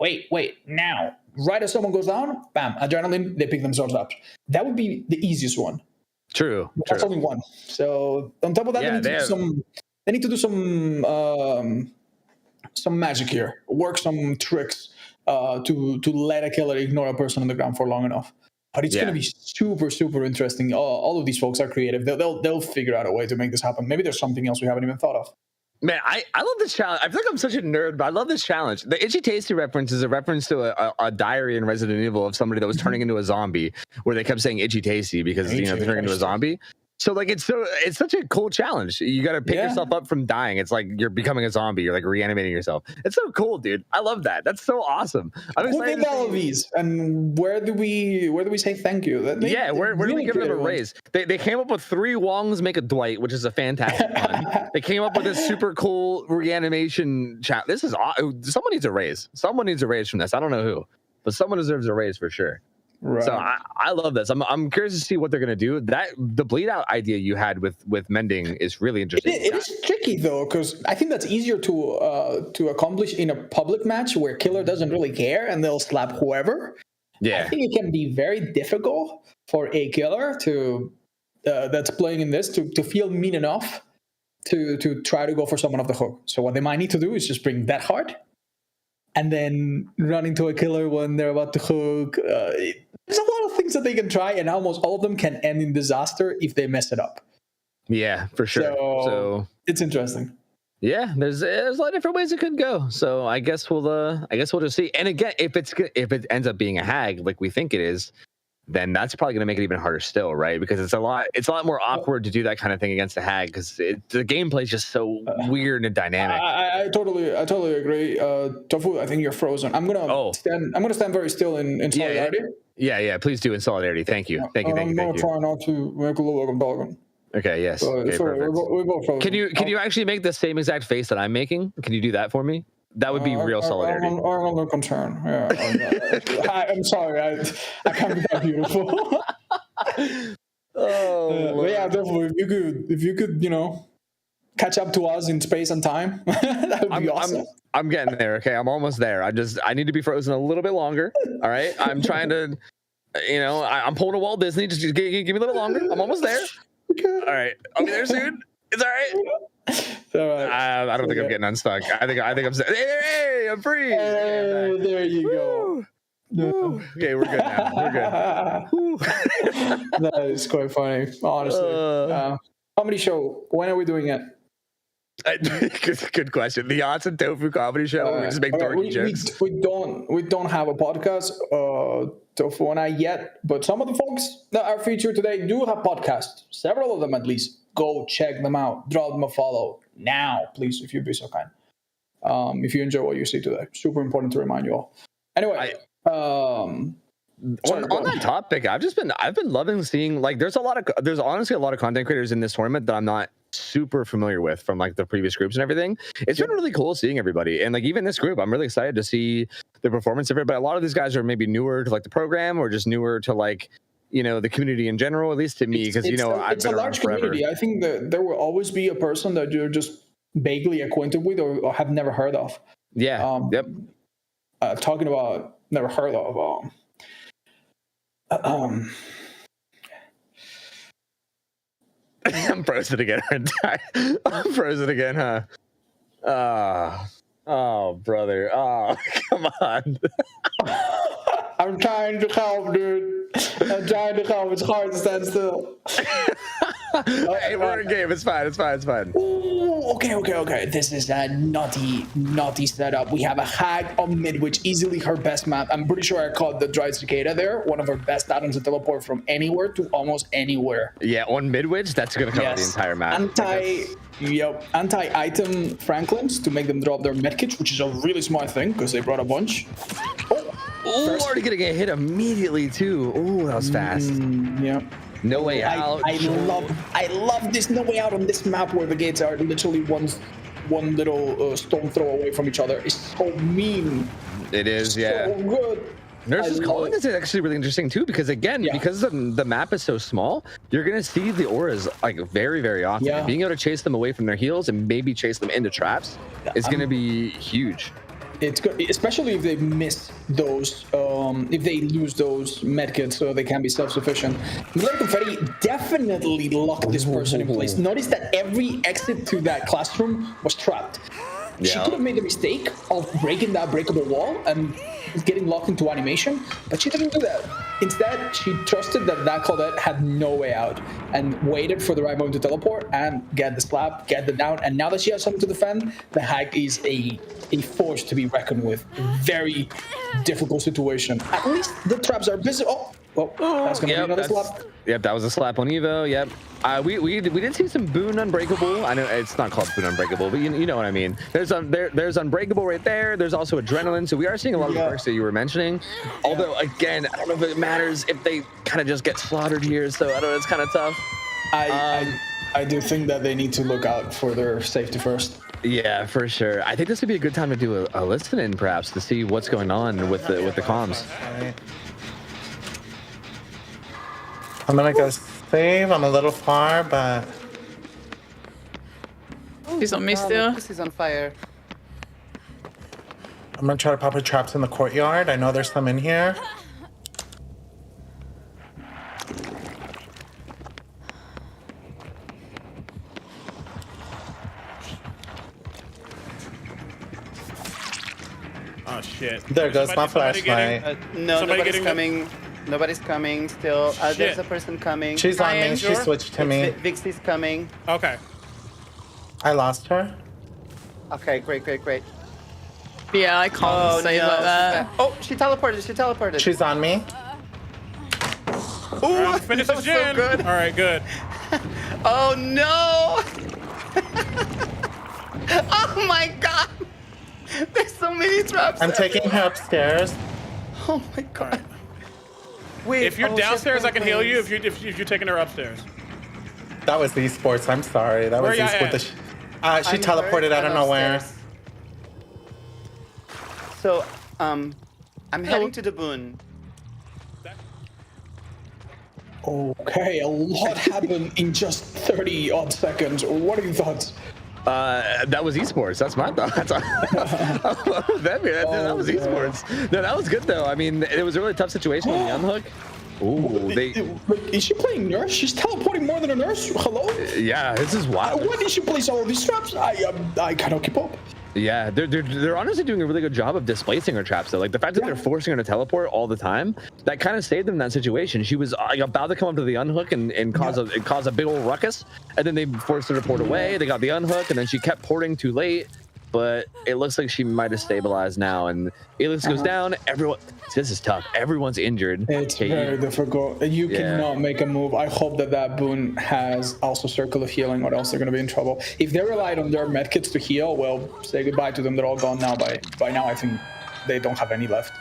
now. Right as someone goes down, bam, adrenaline, they pick themselves up. That would be the easiest one. True. That's only one. So on top of that, they need to do some magic here, work some tricks to let a killer ignore a person on the ground for long enough. But it's going to be super, super interesting. All of these folks are creative. They'll figure out a way to make this happen. Maybe there's something else we haven't even thought of. Man, I love this challenge. I feel like I'm such a nerd, but I love this challenge. The Itchy Tasty reference is a reference to a diary in Resident Evil of somebody that was turning into a zombie, where they kept saying Itchy Tasty because they're turning into a zombie. So like it's such a cool challenge. You got to pick yourself up from dying. It's like you're becoming a zombie. You're like reanimating yourself. It's so cool, dude. I love that. That's so awesome. Who did all of these? And where do we say thank you? Where do we give them a raise? They came up with 3 Wongs make a Dwight, which is a fantastic one. They came up with this super cool reanimation chat. This is someone needs a raise. Someone needs a raise from this. I don't know who, but someone deserves a raise for sure. Right. So I love this. I'm curious to see what they're gonna do. The bleed out idea you had with mending is really interesting. It is tricky though, because I think that's easier to accomplish in a public match where killer doesn't really care and they'll slap whoever. Yeah, I think it can be very difficult for a killer to that's playing in this to feel mean enough to try to go for someone off the hook. So what they might need to do is just bring that hard and then run into a killer when they're about to hook. There's a lot of things that they can try, and almost all of them can end in disaster if they mess it up. Yeah, for sure. So it's interesting. Yeah, there's a lot of different ways it could go. So I guess we'll just see. And again, if it ends up being a hag like we think it is, then that's probably going to make it even harder still, right? Because it's a lot more awkward to do that kind of thing against a hag because the gameplay is just so weird and dynamic. I totally agree. Tofu, I think you're frozen. I'm gonna stand very still in solidarity. Yeah. Please do in solidarity. Thank you. Thank you. I'm gonna try not to make a little like I'm talking. Okay. Yes. Okay, sorry, we go frozen. Can you actually make the same exact face that I'm making? Can you do that for me? That would be real solidarity. I'm under concern. Yeah, I'm sorry. I can't be that beautiful. But yeah, definitely. If you could, catch up to us in space and time, that would be awesome. I'm getting there. Okay, I'm almost there. I need to be frozen a little bit longer. All right, I'm trying to, I'm pulling a Walt Disney. Just give me a little bit longer. I'm almost there. Okay. All right, I'll be there soon. It's all right. I don't think I'm getting unstuck. I think I'm. Hey, I'm free. Hey, there you go. No. Okay, we're good now. We're good. That is quite funny, honestly. Comedy show. When are we doing it? Good question. The OhTofu comedy show. We just make dorky jokes. We don't have a podcast, Tofu and I yet, but some of the folks that are featured today do have podcasts. Several of them, at least. Go check them out. Drop them a follow now, please, if you'd be so kind. If you enjoy what you see today, super important to remind you all. Anyway, on that topic, I've been loving seeing there's honestly a lot of content creators in this tournament that I'm not super familiar with from the previous groups and everything. It's been really cool seeing everybody, and even this group, I'm really excited to see the performance of everybody. A lot of these guys are maybe newer to the program or just newer to the community in general, at least to me, because I've been a large community. I think that there will always be a person that you're just vaguely acquainted with or have never heard of. Yeah. Yep. Talking about never heard of. I'm frozen again. I'm frozen again, huh? Oh, brother. Oh, come on. I'm trying to help, dude. I'm trying to help. It's hard to stand still. Hey, we're in game. It's fine. Ooh, okay. This is a naughty setup. We have a hag on mid, which easily her best map. I'm pretty sure I caught the Dried Cicada there. One of her best items to teleport from anywhere to almost anywhere. Yeah, on mid-witch, that's going to cover the entire map. Anti-item Franklins to make them drop their medkits, which is a really smart thing because they brought a bunch. Oh, already going to get hit immediately, too. Oh, that was fast. Yeah. No way out. I love this no way out on this map where the gates are literally one little stone throw away from each other. It's so mean. It is, yeah. So good. Nurse's Calling is actually really interesting too, because again, because the map is so small, you're gonna see the auras like very, very often. Yeah. Being able to chase them away from their heals and maybe chase them into traps is gonna be huge. It's good, especially if they miss those, if they lose those medkits, so they can be self-sufficient. Milady Confetti definitely locked this person in place. Notice that every exit to that classroom was trapped. She could have made the mistake of breaking that breakable wall and getting locked into animation, but she didn't do that. Instead, she trusted that Claudette had no way out and waited for the right moment to teleport and get the slap, get the down. And now that she has something to defend, the hag is a force to be reckoned with. Very difficult situation. At least the traps are visible. Oh, well, that's gonna be another slap. Yep, that was a slap on Evo. Yep. We did see some Boon Unbreakable. I know it's not called Boon Unbreakable, but you know what I mean. There's Unbreakable right there. There's also Adrenaline. So we are seeing a lot of the perks that you were mentioning. Although again, I don't know if it matters if they kind of just get slaughtered here. So I don't know. It's kind of tough. I do think that they need to look out for their safety first. Yeah, for sure. I think this would be a good time to do a listen-in, perhaps, to see what's going on with the comms. I'm gonna go save. I'm a little far, but She's on me still. She's on fire. I'm gonna try to pop her traps in the courtyard. I know there's some in here. Oh shit. There goes my flashlight. No, nobody's coming. Nobody's coming still. There's a person coming. She's on me. She switched to me. Vixie's coming. Okay. I lost her. Okay, great. Yeah, I can't save like that. Oh, she teleported. She's on me. Ooh, finish the gen. So good. All right, good. Oh no! Oh my god! There's so many traps. I'm taking her upstairs. Oh my god. Wait, if you're downstairs, I can heal you. If you're taking her upstairs. That was esports. I'm sorry. That was esports. She teleported out of nowhere. So, I'm heading to the Boon. Okay, a lot happened in just 30 odd seconds. What are your thoughts? That was esports. That's my thought. That was esports. No, that was good though. I mean, it was a really tough situation on the unhook. Ooh, is she playing nurse? She's teleporting more than a nurse. Hello? Yeah, this is wild. When did she place all of these traps? I cannot keep up. Yeah, they're honestly doing a really good job of displacing her traps though. Like the fact that they're forcing her to teleport all the time, that kind of saved them in that situation. She was about to come up to the unhook and cause a big old ruckus, and then they forced her to port away. They got the unhook, and then she kept porting too late. But it looks like she might have stabilized now, and Elix goes down. This is tough. Everyone's injured. It's very difficult. You cannot make a move. I hope that Boon has also Circle of Healing, or else they're going to be in trouble. If they relied on their medkits to heal, well, say goodbye to them. They're all gone now. By now, I think they don't have any left.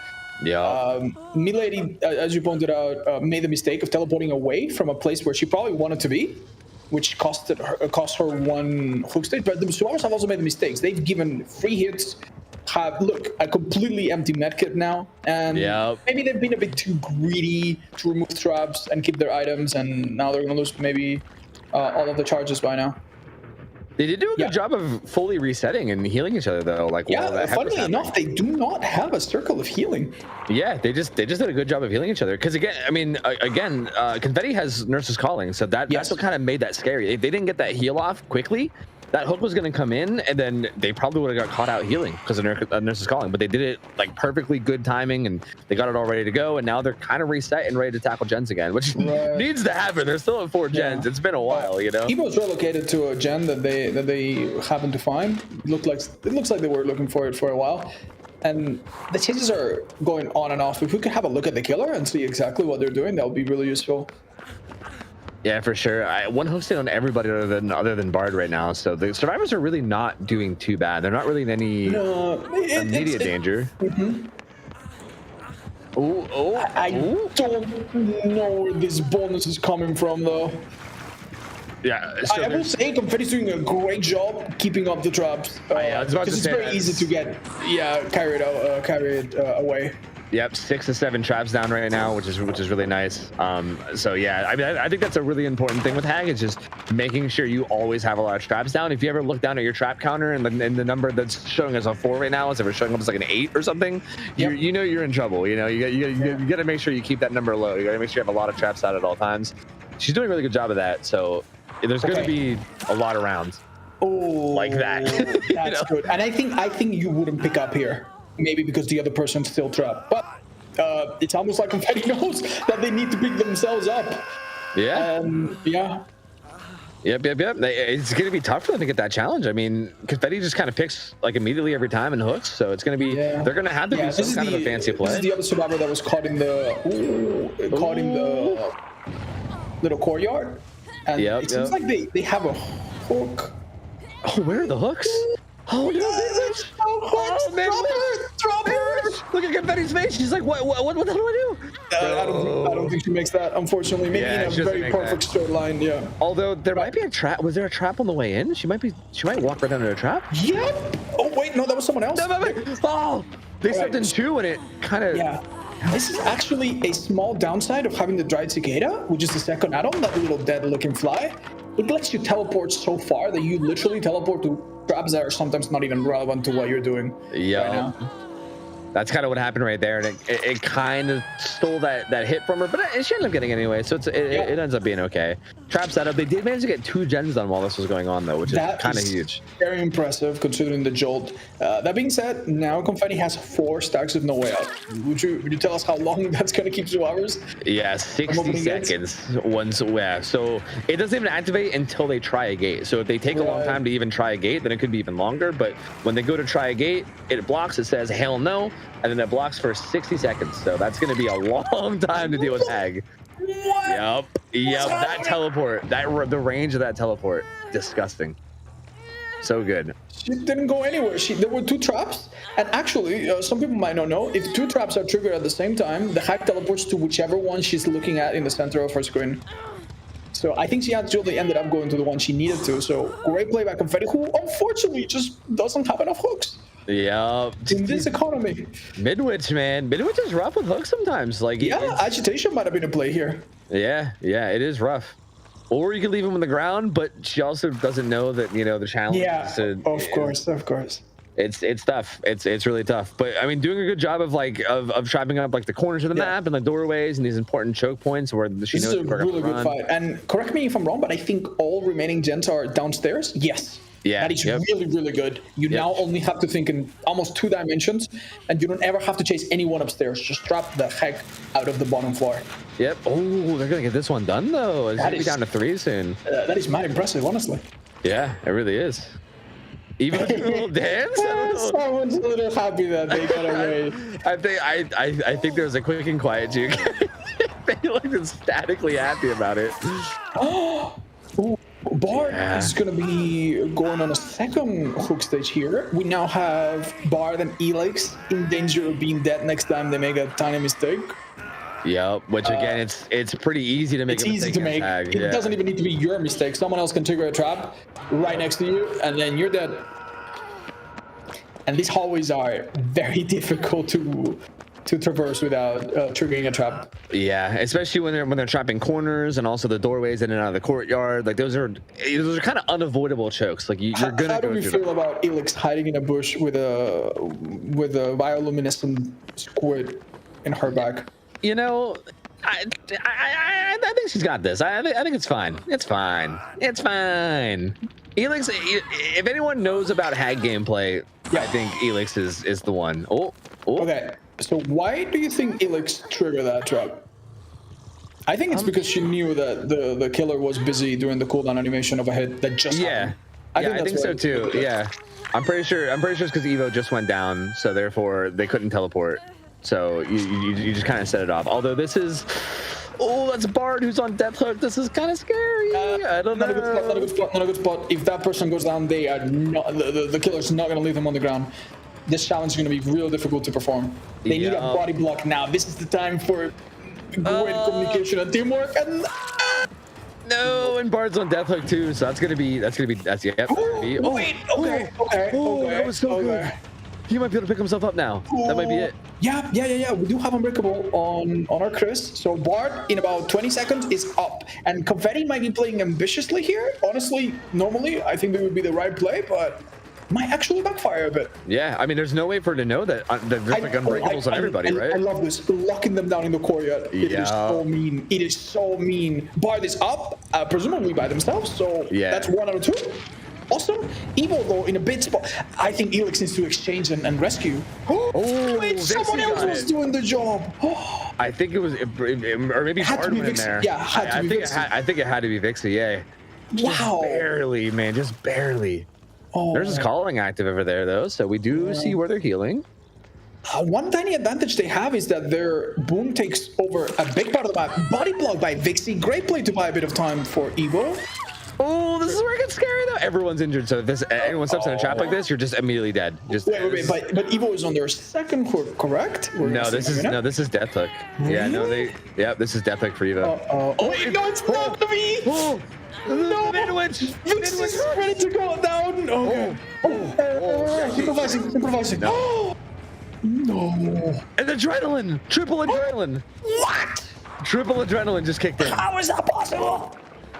Yeah. Milady, as you pointed out, made the mistake of teleporting away from a place where she probably wanted to be, which cost her one hook stage. But the Swarmers have also made the mistakes. They've given free hits, look, a completely empty medkit now, and maybe they've been a bit too greedy to remove traps and keep their items, and now they're going to lose maybe all of the charges by now. They did do a good job of fully resetting and healing each other though. Like, funnily enough, they do not have a Circle of Healing. Yeah, they just did a good job of healing each other. Because Confetti has Nurse's Calling, so that's what kind of made that scary. If they didn't get that heal off quickly, that hook was going to come in, and then they probably would have got caught out healing because the nurse is calling. But they did it like perfectly good timing, and they got it all ready to go. And now they're kind of reset and ready to tackle gens again, which needs to happen. They're still at 4 gens. It's been a while, you know. He was relocated to a gen that they happened to find. It looks like they were looking for it for a while. And the changes are going on and off. If we could have a look at the killer and see exactly what they're doing, that would be really useful. Yeah, for sure. One hook's in on everybody other than Bard right now, so the survivors are really not doing too bad. They're not really in any immediate danger. I don't know where this bonus is coming from, though. Yeah, so I will say Confetti's doing a great job keeping up the traps. Because it's very easy to get carried away. Yep, 6 to 7 traps down right now, which is really nice. So yeah, I mean, I think that's a really important thing with Hag, is just making sure you always have a lot of traps down. If you ever look down at your trap counter and the number that's showing as a 4 right now is ever showing up as like an 8 or something, you know you're in trouble. You know, you got to make sure you keep that number low. You got to make sure you have a lot of traps out at all times. She's doing a really good job of that. So there's going to be a lot of rounds like that. That's good. And I think you wouldn't pick up here. Maybe because the other person's still trapped. But it's almost like Confetti knows that they need to pick themselves up. Yeah. Yeah. Yep. It's going to be tough for them to get that challenge. I mean, Confetti just kind of picks like immediately every time and hooks. So it's going to be, they're going to have to do some kind of a fancy play. This is the other survivor that was caught in the little courtyard. And it seems like they have a hook. Oh, where are the hooks? Oh no! Drop her! Look at Confetti's face. She's like, what the hell do I do? I don't think she makes that, unfortunately. Maybe in a very perfect straight line. Yeah. Although there might be a trap. Was there a trap on the way in? She might walk right under a trap. Yep. Oh wait, no, that was someone else. Oh, they stepped in 2 and it kind of. Yeah. This is actually a small downside of having the dried cicada, which is the second add-on, that little dead-looking fly. It lets you teleport so far that you literally teleport to traps that are sometimes not even relevant to what you're doing right now. That's kind of what happened right there, and it kind of stole that hit from her, but she ended up getting it anyway, so it ends up being okay. Trap setup. They did manage to get 2 gens done while this was going on, though, which is kind of huge. Very impressive considering the jolt. That being said, now Confetti has 4 stacks of no way out. Would you tell us how long that's going to keep survivors? Yeah, 60 seconds. So it doesn't even activate until they try a gate. So if they take a long time to even try a gate, then it could be even longer. But when they go to try a gate, it blocks. It says hell no, and then it blocks for 60 seconds. So that's going to be a long time to deal with Hag. Yep. That teleport, the range of that teleport, disgusting. So good. She didn't go anywhere. There were 2 traps, and actually, some people might not know, if 2 traps are triggered at the same time, the Hag teleports to whichever one she's looking at in the center of her screen. So I think she actually ended up going to the one she needed to. So great play by Confetti, who unfortunately just doesn't have enough hooks. Yeah. In this economy. Midwich, man. Midwich is rough with hooks sometimes. Like agitation might have been a play here. Yeah, it is rough. Or you can leave him on the ground, but she also doesn't know that, the challenge. Yeah, of course. It's tough. It's really tough. But I mean, doing a good job of trapping up like the corners of the map and the doorways and these important choke points where she knows. This is a really good fight. And correct me if I'm wrong, but I think all remaining gens are downstairs. Yes. Yeah. That is really, really good. You now only have to think in almost 2 dimensions, and you don't ever have to chase anyone upstairs. Just drop the heck out of the bottom floor. Yep. Oh, they're gonna get this one done though. It's gonna be down to 3 soon. That is mad impressive, honestly. Yeah, it really is. Even a little dance. Someone's a little happy that they got away. I think there's a quick and quiet juke. They look ecstatically happy about it. Bard is going to be going on a second hook stage here. We now have Bard and Elix in danger of being dead next time they make a tiny mistake. Yep, which again, it's pretty easy to make. It's easy to make. It doesn't even need to be your mistake. Someone else can trigger a trap right next to you, and then you're dead. And these hallways are very difficult to traverse without triggering a trap. Yeah, especially when they're trapping corners and also the doorways in and out of the courtyard. Like those are kind of unavoidable chokes. Like you're gonna. How do we feel about Elix hiding in a bush with a bioluminescent squid in her back? I think she's got this. I think it's fine. It's fine. Elix, if anyone knows about hag gameplay, I think Elix is the one. Okay, so why do you think Elix triggered that trap? I think it's because she knew that the killer was busy during the cooldown animation of a hit that just happened. I think so too. Yeah, I'm pretty sure it's because Evo just went down, so therefore they couldn't teleport. So you just kind of set it off. Although this is, that's Bard who's on Death Hook. This is kind of scary. I don't know. Not a good spot. If that person goes down, they are not. The killer's not going to leave them on the ground. This challenge is going to be real difficult to perform. They need a body block now. This is the time for great communication and teamwork. And no, and Bard's on Death Hook too, so that's gonna be. Okay. That was so good. He might be able to pick himself up now. That might be it. Yeah. We do have Unbreakable on our Chris. So Bard in about 20 seconds is up, and Confetti might be playing ambitiously here. Honestly, normally I think that would be the right play, but might actually backfire a bit. Yeah, I mean, there's no way for her to know that there's like Unbreakables on everybody, right? I love this, locking them down in the courtyard. It is so mean. It is so mean. Bard is up, presumably by themselves. So that's 1 out of 2. Awesome. Evo though in a bid spot. I think Elix needs to exchange and rescue. Wait, someone else was doing the job. I think it was, or maybe Bard went in there. Yeah, had to be Vixie. I think it had to be Vixie. Yeah. Wow. Just barely, man. Just barely. There's this calling active over there though, so we do see where they're healing. One tiny advantage they have is that their boom takes over a big part of the map. Body block by Vixie. Great play to buy a bit of time for Evo. Oh, this is where it gets scary though. Everyone's injured, so if anyone steps in a trap like this, you're just immediately dead. Just wait, but Evo is on their second hook, correct? No, this is Death Hook. Really? Yeah, no, this is Death Hook for Evo. Wait, no, it's not to me. No, Vixie's ready to go down. Improvising. No. And adrenaline, triple adrenaline. What? Triple adrenaline just kicked in. How is that possible?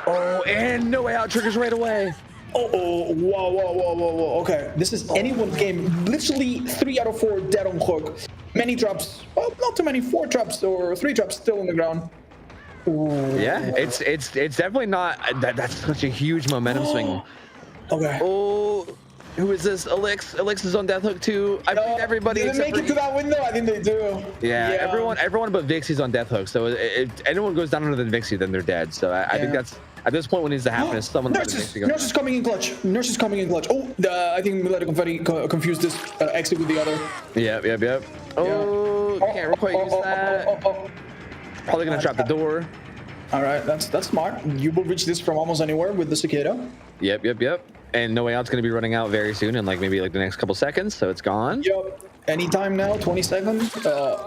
Oh, and no way out triggers right away. Whoa. Okay, this is anyone's game. Literally 3 out of 4 dead on hook. Many traps, well, not too many. 4 traps or 3 traps still on the ground. Ooh. Yeah, it's definitely not. That's such a huge momentum swing. Okay. Oh, who is this? Elix is on Death Hook too. I think everybody. Did they make it to that window? I think they do. Yeah, everyone but Vixie's on Death Hook. So if anyone goes down under the Vixie, then they're dead. So I think that's at this point what needs to happen is someone. Nurse is coming in clutch. Oh, I think Milady Confetti confused this exit with the other. Yep. Oh, can't quite use that. Probably gonna trap the door. All right, that's smart. You will reach this from almost anywhere with the cicada. Yep. And No Way Out's gonna be running out very soon, in like maybe like the next couple seconds, so it's gone. Yep. Anytime now, 20 seconds.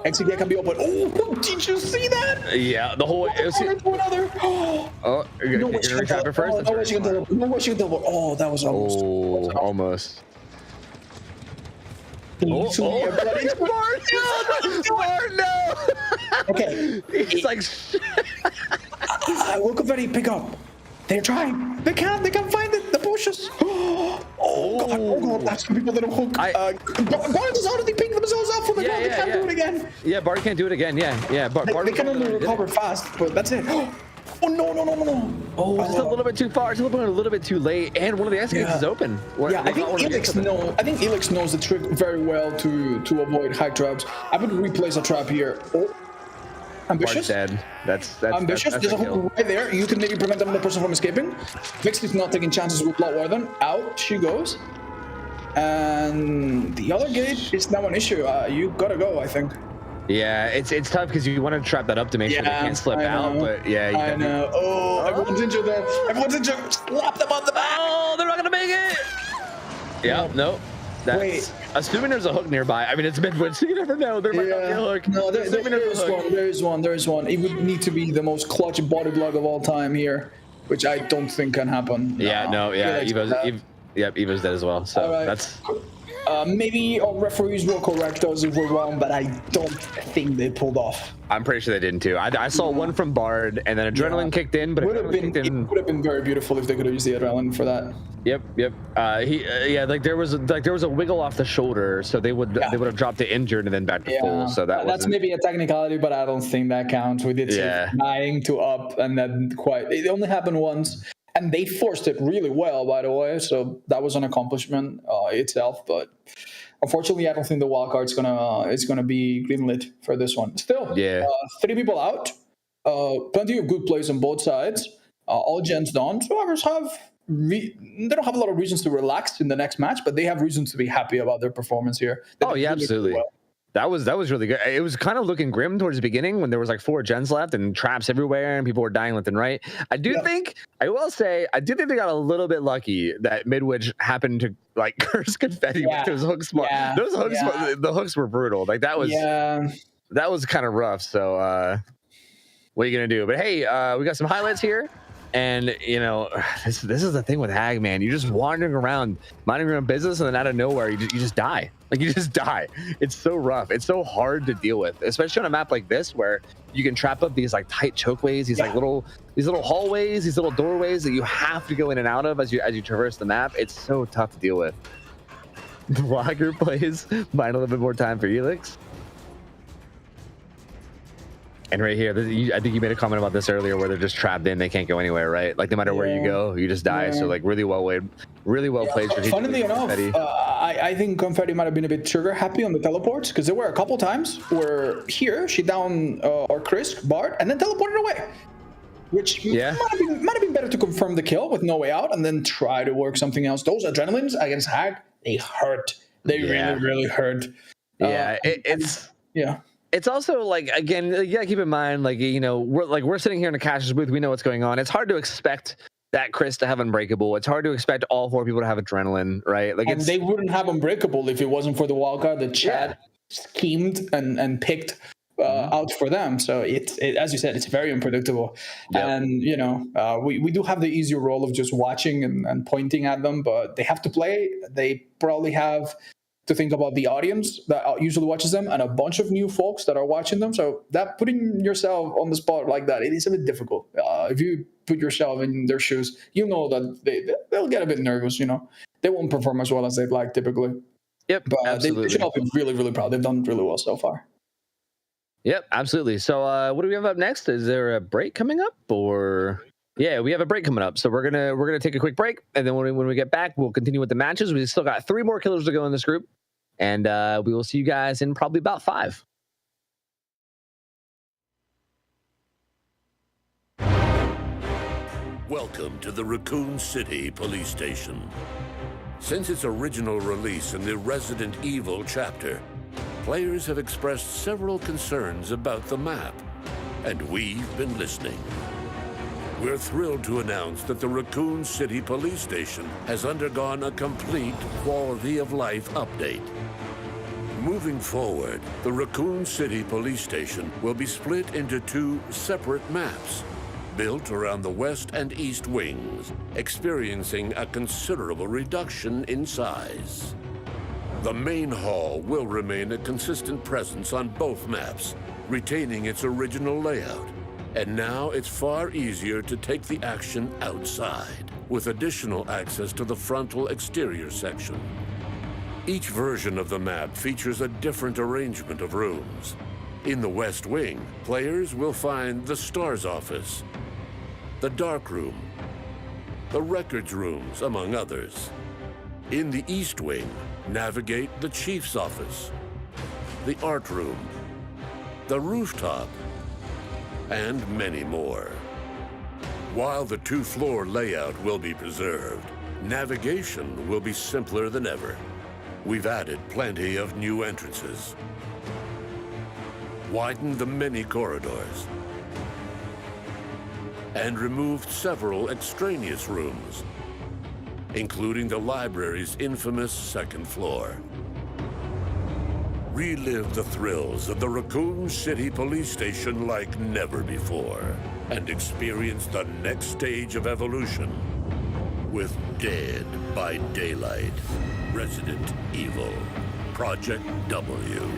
Exit gate can be open. Oh, did you see that? Yeah, the whole. Oh, you're gonna trap it first. No way she can teleport. Oh, that was almost. Oh, almost. Bard, no! Okay. He's like, will Confetti pick up? They're trying. They can't find the bushes. Oh god, that's the people that are hooked. Bard has already picked themselves up from the ground. They can't do it again. Yeah, Bard can't do it again. Yeah. Bard they can only recover fast, but that's it. Oh no. Oh, just a little bit too far. It's a little bit too late, and one of the exit gates is open. I think Elix knows the trick very well to avoid high traps. I would replace a trap here. Oh, ambitious. Bard's dead. That's ambitious. There's a hook right there. You can maybe prevent another person from escaping. Vix is not taking chances with Bloodwarden. Out she goes. And the other gate is now an issue. You gotta go, I think. Yeah, it's tough because you want to trap that up to make sure they can't slip out, but yeah. I know. Oh, everyone's injured though. Everyone's injured. Slap them on the back. Oh, they're not gonna make it. Yeah, no. That's assuming there's a hook nearby. I mean, it's midwinter, so you never know. There might not be a hook. No, there is one. It would need to be the most clutch body block of all time here, which I don't think can happen. Evo's dead as well. So that's. Maybe our referees will correct us if we're wrong, but I don't think they pulled off. I'm pretty sure they didn't too. I saw one from Bard, and then adrenaline kicked in, but it would have been very beautiful if they could have used the adrenaline for that. Yep. There was a wiggle off the shoulder, so they would have dropped to injured and then back to full. So that's maybe a technicality, but I don't think that counts. We did see dying to up, and then it only happened once. And they forced it really well, by the way. So that was an accomplishment itself. But unfortunately, I don't think the wildcard's gonna be greenlit for this one. Still, 3 people out. Plenty of good plays on both sides. All gens done. Survivors they don't have a lot of reasons to relax in the next match, but they have reasons to be happy about their performance here. Absolutely. Well. That was really good. It was kind of looking grim towards the beginning when there was like 4 gens left and traps everywhere and people were dying left and right. I do think they got a little bit lucky that Midwich happened to like curse confetti with those hooks. Those hooks, the hooks were brutal. Like that was kind of rough. So what are you gonna do? But hey, we got some highlights here. And you know, this is the thing with Hag, man. You're just wandering around, minding your own business, and then out of nowhere, you just die. Like you just die. It's so rough. It's so hard to deal with, especially on a map like this where you can trap up these like tight chokeways, these little hallways, these little doorways that you have to go in and out of as you traverse the map. It's so tough to deal with. Vlogger plays. Mind a little bit more time for Elix. And right here, I think you made a comment about this earlier where they're just trapped in. They can't go anywhere, right? Like no matter where you go, you just die. So like really well played. Funnily enough, I think Confetti might have been a bit trigger happy on the teleports because there were a couple times where here she downed or Chris, Bart, and then teleported away. Which might have been better to confirm the kill with no way out and then try to work something else. Those adrenalines against Hag, they hurt. They really hurt. It's also like, again, you gotta keep in mind, like, you know, we're sitting here in a Cassius booth. We know what's going on. It's hard to expect that Chris to have Unbreakable. It's hard to expect all 4 people to have Adrenaline, right? Like, and they wouldn't have Unbreakable if it wasn't for the wildcard that Chad schemed and picked out for them. So as you said, it's very unpredictable. And you know, we do have the easier role of just watching and pointing at them, but they have to play. They probably have to think about the audience that usually watches them and a bunch of new folks that are watching them. So that putting yourself on the spot like that, it is a bit difficult. If you put yourself in their shoes, you know that they'll get a bit nervous, you know. They won't perform as well as they'd like typically. Yep, but absolutely. They should all be really, really proud. They've done really well so far. Yep, absolutely. So what do we have up next? Is there a break coming up or... Yeah, we have a break coming up, so we're gonna take a quick break, and then when we get back, we'll continue with the matches. We still got 3 more killers to go in this group, and we will see you guys in probably about 5. Welcome to the Raccoon City Police Station. Since its original release in the Resident Evil chapter, players have expressed several concerns about the map, and we've been listening. We're thrilled to announce that the Raccoon City Police Station has undergone a complete quality of life update. Moving forward, the Raccoon City Police Station will be split into 2 separate maps, built around the west and east wings, experiencing a considerable reduction in size. The main hall will remain a consistent presence on both maps, retaining its original layout. And now it's far easier to take the action outside, with additional access to the frontal exterior section. Each version of the map features a different arrangement of rooms. In the West Wing, players will find the STARS office, the Dark Room, the Records Rooms, among others. In the East Wing, navigate the Chief's office, the Art Room, the Rooftop, and many more. While the 2-floor layout will be preserved, navigation will be simpler than ever. We've added plenty of new entrances, widened the many corridors, and removed several extraneous rooms, including the library's infamous 2nd floor. Relive the thrills of the Raccoon City Police Station like never before, and experience the next stage of evolution with Dead by Daylight, Resident Evil, Project W.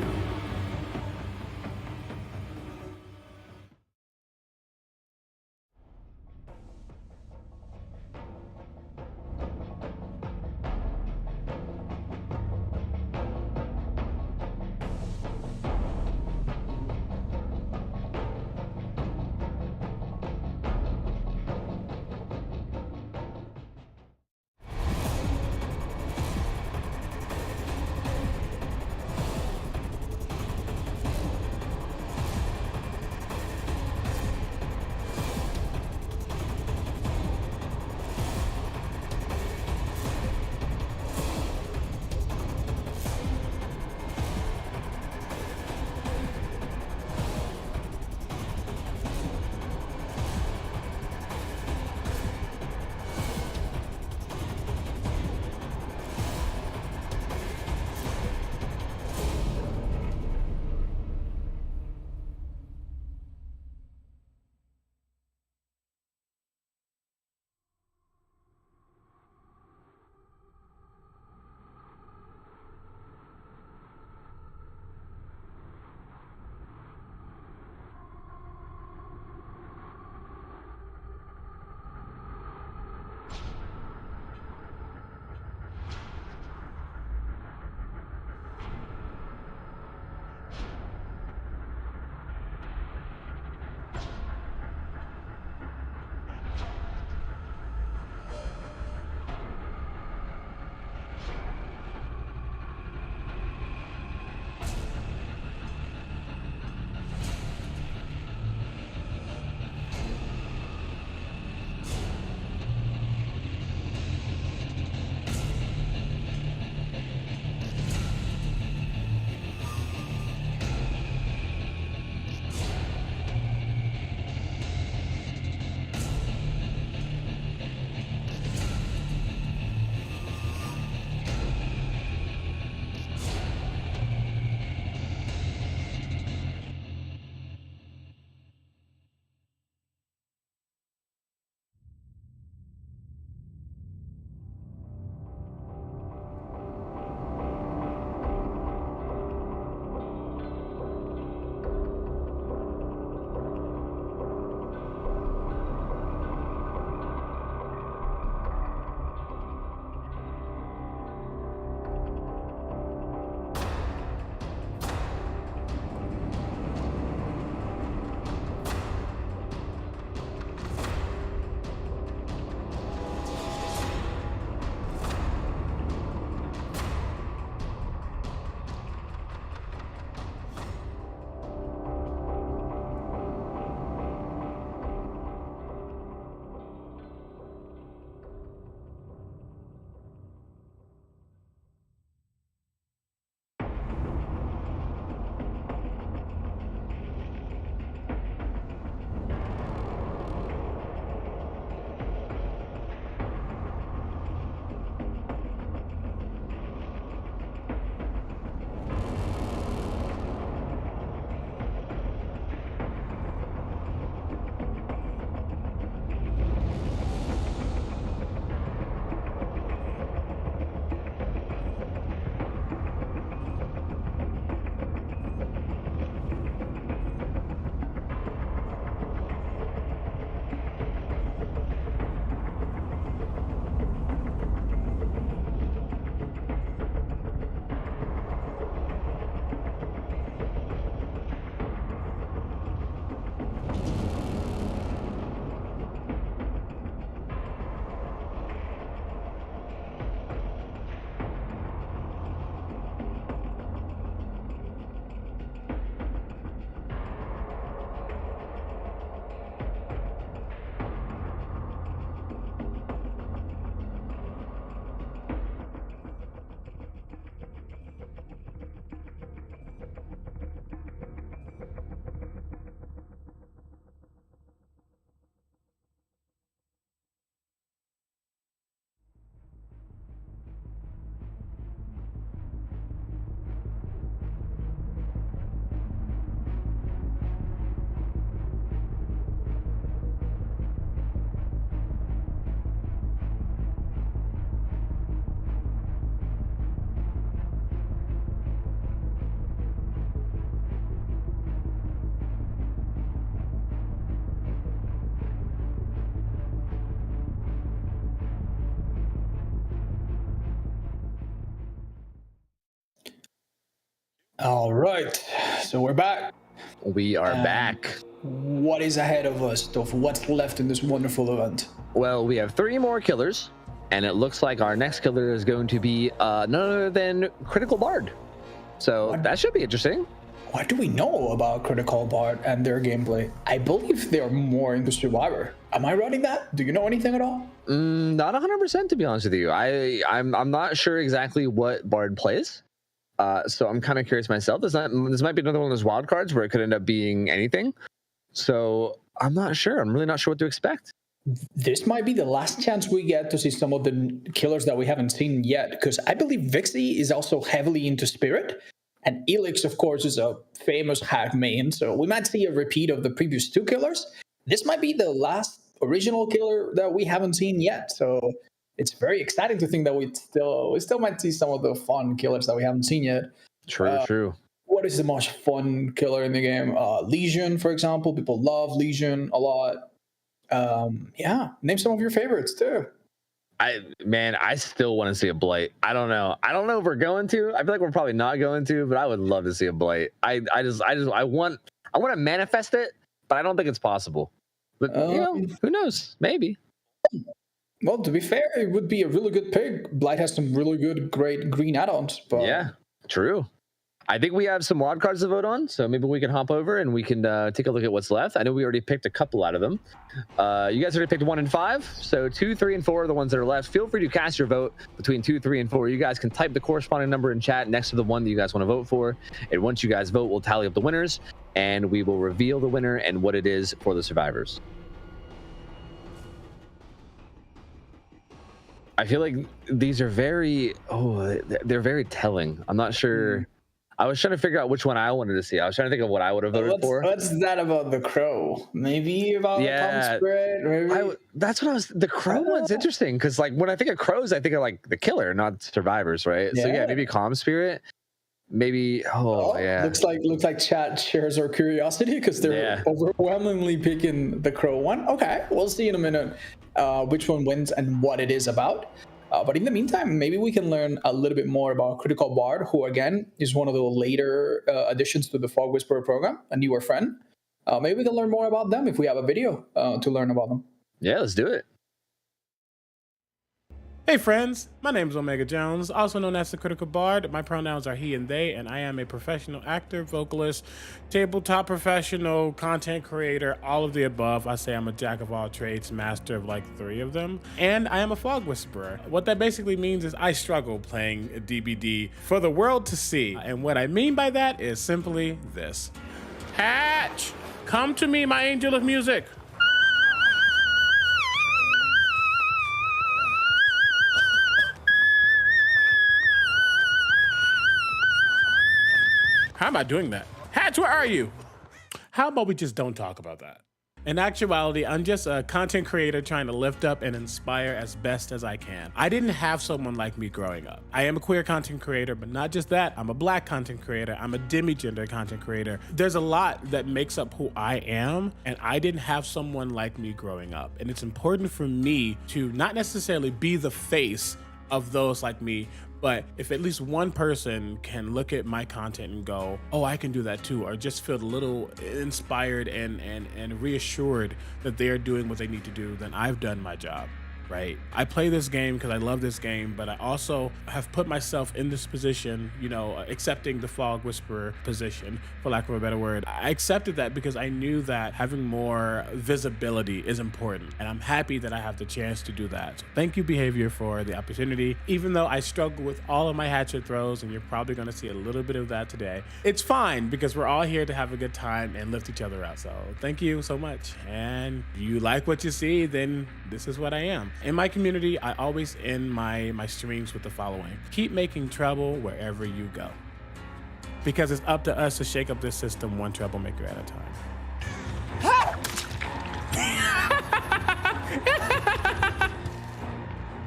All right, so we're back. We are back. What is ahead of us, Tofu? What's left in this wonderful event? Well, we have 3 more killers, and it looks like our next killer is going to be none other than Critical Bard. So that should be interesting. What do we know about Critical Bard and their gameplay? I believe they're more into Survivor. Am I running that? Do you know anything at all? Not 100%, to be honest with you. I'm not sure exactly what Bard plays. So I'm kind of curious myself. This might be another one of those wild cards where it could end up being anything. So I'm not sure. I'm really not sure what to expect. This might be the last chance we get to see some of the killers that we haven't seen yet, because I believe Vixie is also heavily into Spirit, and Elix, of course, is a famous hack main, so we might see a repeat of the previous 2 killers. This might be the last original killer that we haven't seen yet, so it's very exciting to think that we still might see some of the fun killers that we haven't seen yet. True. What is the most fun killer in the game? Legion, for example. People love Legion a lot. Name some of your favorites too. I still want to see a Blight. I don't know if we're going to. I feel like we're probably not going to, but I would love to see a Blight. I want to manifest it, but I don't think it's possible. But who knows? Maybe. Well, to be fair, it would be a really good pick. Blight has some really great green add-ons. But yeah, true. I think we have some wild cards to vote on, so maybe we can hop over and we can take a look at what's left. I know we already picked a couple out of them. You guys already picked 1 and 5, so 2, 3, and 4 are the ones that are left. Feel free to cast your vote between 2, 3, and 4. You guys can type the corresponding number in chat next to the one that you guys want to vote for, and once you guys vote, we'll tally up the winners, and we will reveal the winner and what it is for the survivors. I feel like these are they're very telling. I'm not sure. I was trying to figure out which one I wanted to see. I was trying to think of what I would have voted for. What's that about the Crow? Maybe about Tom Spread? Maybe? That's what I was. The Crow one's interesting because, like, when I think of crows, I think of like the killer, not survivors, right? Yeah. So yeah, maybe Calm Spirit. Maybe. Yeah. Looks like chat shares our curiosity because they're overwhelmingly picking the Crow one. Okay, we'll see in a minute which one wins and what it is about. But in the meantime, maybe we can learn a little bit more about Critical Bard, who again is one of the later additions to the Fog Whisperer program, a newer friend. Maybe we can learn more about them if we have a video to learn about them. Yeah, let's do it. Hey friends, my name is Omega Jones, also known as the Critical Bard. My pronouns are he and they, and I am a professional actor, vocalist, tabletop professional, content creator, all of the above. I say I'm a jack of all trades, master of like 3 of them, and I am a Fog Whisperer. What that basically means is I struggle playing a DBD for the world to see, and what I mean by that is simply this. Hatch, come to me, my angel of music. How am I doing that? Hatch, where are you? How about we just don't talk about that? In actuality, I'm just a content creator trying to lift up and inspire as best as I can. I didn't have someone like me growing up. I am a queer content creator, but not just that. I'm a black content creator. I'm a demigender content creator. There's a lot that makes up who I am, and I didn't have someone like me growing up. And it's important for me to not necessarily be the face of those like me, but if at least one person can look at my content and go, oh, I can do that too, or just feel a little inspired and reassured that they are doing what they need to do, then I've done my job, right? I play this game because I love this game, but I also have put myself in this position, accepting the Fog Whisperer position, for lack of a better word. I accepted that because I knew that having more visibility is important, and I'm happy that I have the chance to do that. So thank you, Behavior, for the opportunity. Even though I struggle with all of my hatchet throws, and you're probably gonna see a little bit of that today, it's fine because we're all here to have a good time and lift each other out. So thank you so much. And if you like what you see, then this is what I am. In my community, I always end my streams with the following: keep making trouble wherever you go, because it's up to us to shake up this system one troublemaker at a time.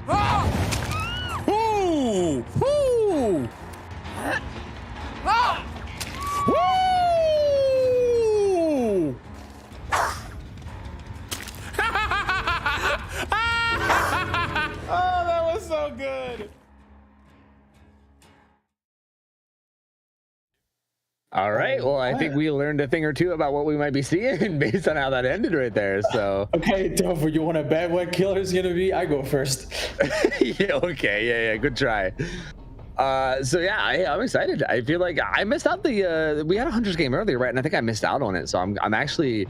Woo! Woo! Woo! Oh, that was so good. All right. Well, I think we learned a thing or two about what we might be seeing based on how that ended right there. So. Okay, Tofu, you want to bet what killer is gonna be? I go first. Yeah. Okay. Yeah. Good try. So yeah, I'm excited. I feel like I missed out we had a Hunters game earlier, right? And I think I missed out on it. So I'm actually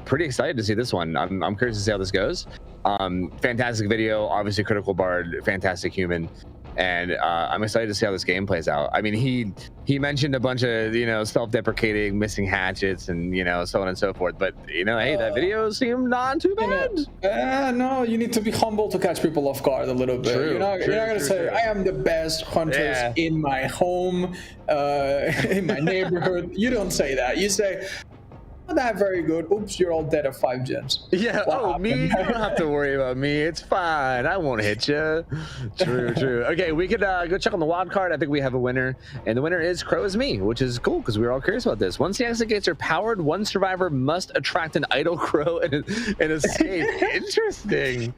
pretty excited to see this one. I'm curious to see how this goes. Fantastic video, obviously critical bard, fantastic human. And I'm excited to see how this game plays out. I mean, he mentioned a bunch of, self-deprecating, missing hatchets and, so on and so forth. But, hey, that video seemed not too bad. No, you need to be humble to catch people off guard a little bit. You're not going to say, I am the best hunters in my home, in my neighborhood. You don't say that. You say, not that very good. Oops, you're all dead of 5 gens. Yeah. Me? You don't have to worry about me. It's fine. I won't hit you. True. Okay, we could go check on the wild card. I think we have a winner, and the winner is Crow is me, which is cool because we were all curious about this. Once the exit gates are powered, one survivor must attract an idle crow and escape. Interesting.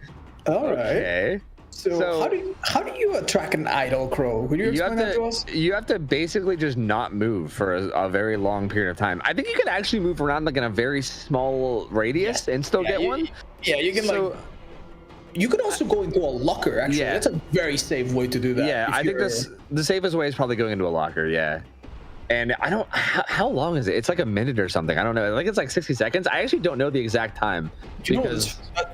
All right. Okay. So how do you attract an idle crow? Could you explain that to us? You have to basically just not move for a very long period of time. I think you can actually move around like in a very small radius and still get one. Yeah, you can you can also go into a locker, actually. Yeah. That's a very safe way to do that. Yeah, I think the safest way is probably going into a locker, yeah. And I don't, how long is it? It's like a minute or something. I don't know. I think it's like 60 seconds. I actually don't know the exact time.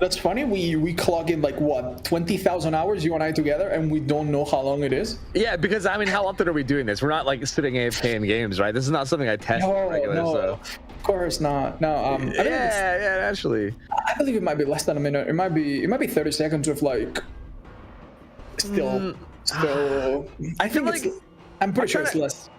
That's funny. We clock in like what, 20,000 hours, you and I together, and we don't know how long it is. Yeah, because I mean, how often are we doing this? We're not like sitting AFK in games, right? This is not something I test regular. No, so. Of course not. No. Actually. I believe it might be less than a minute. It might be 30 seconds of like. Still. I think I'm pretty sure it's less.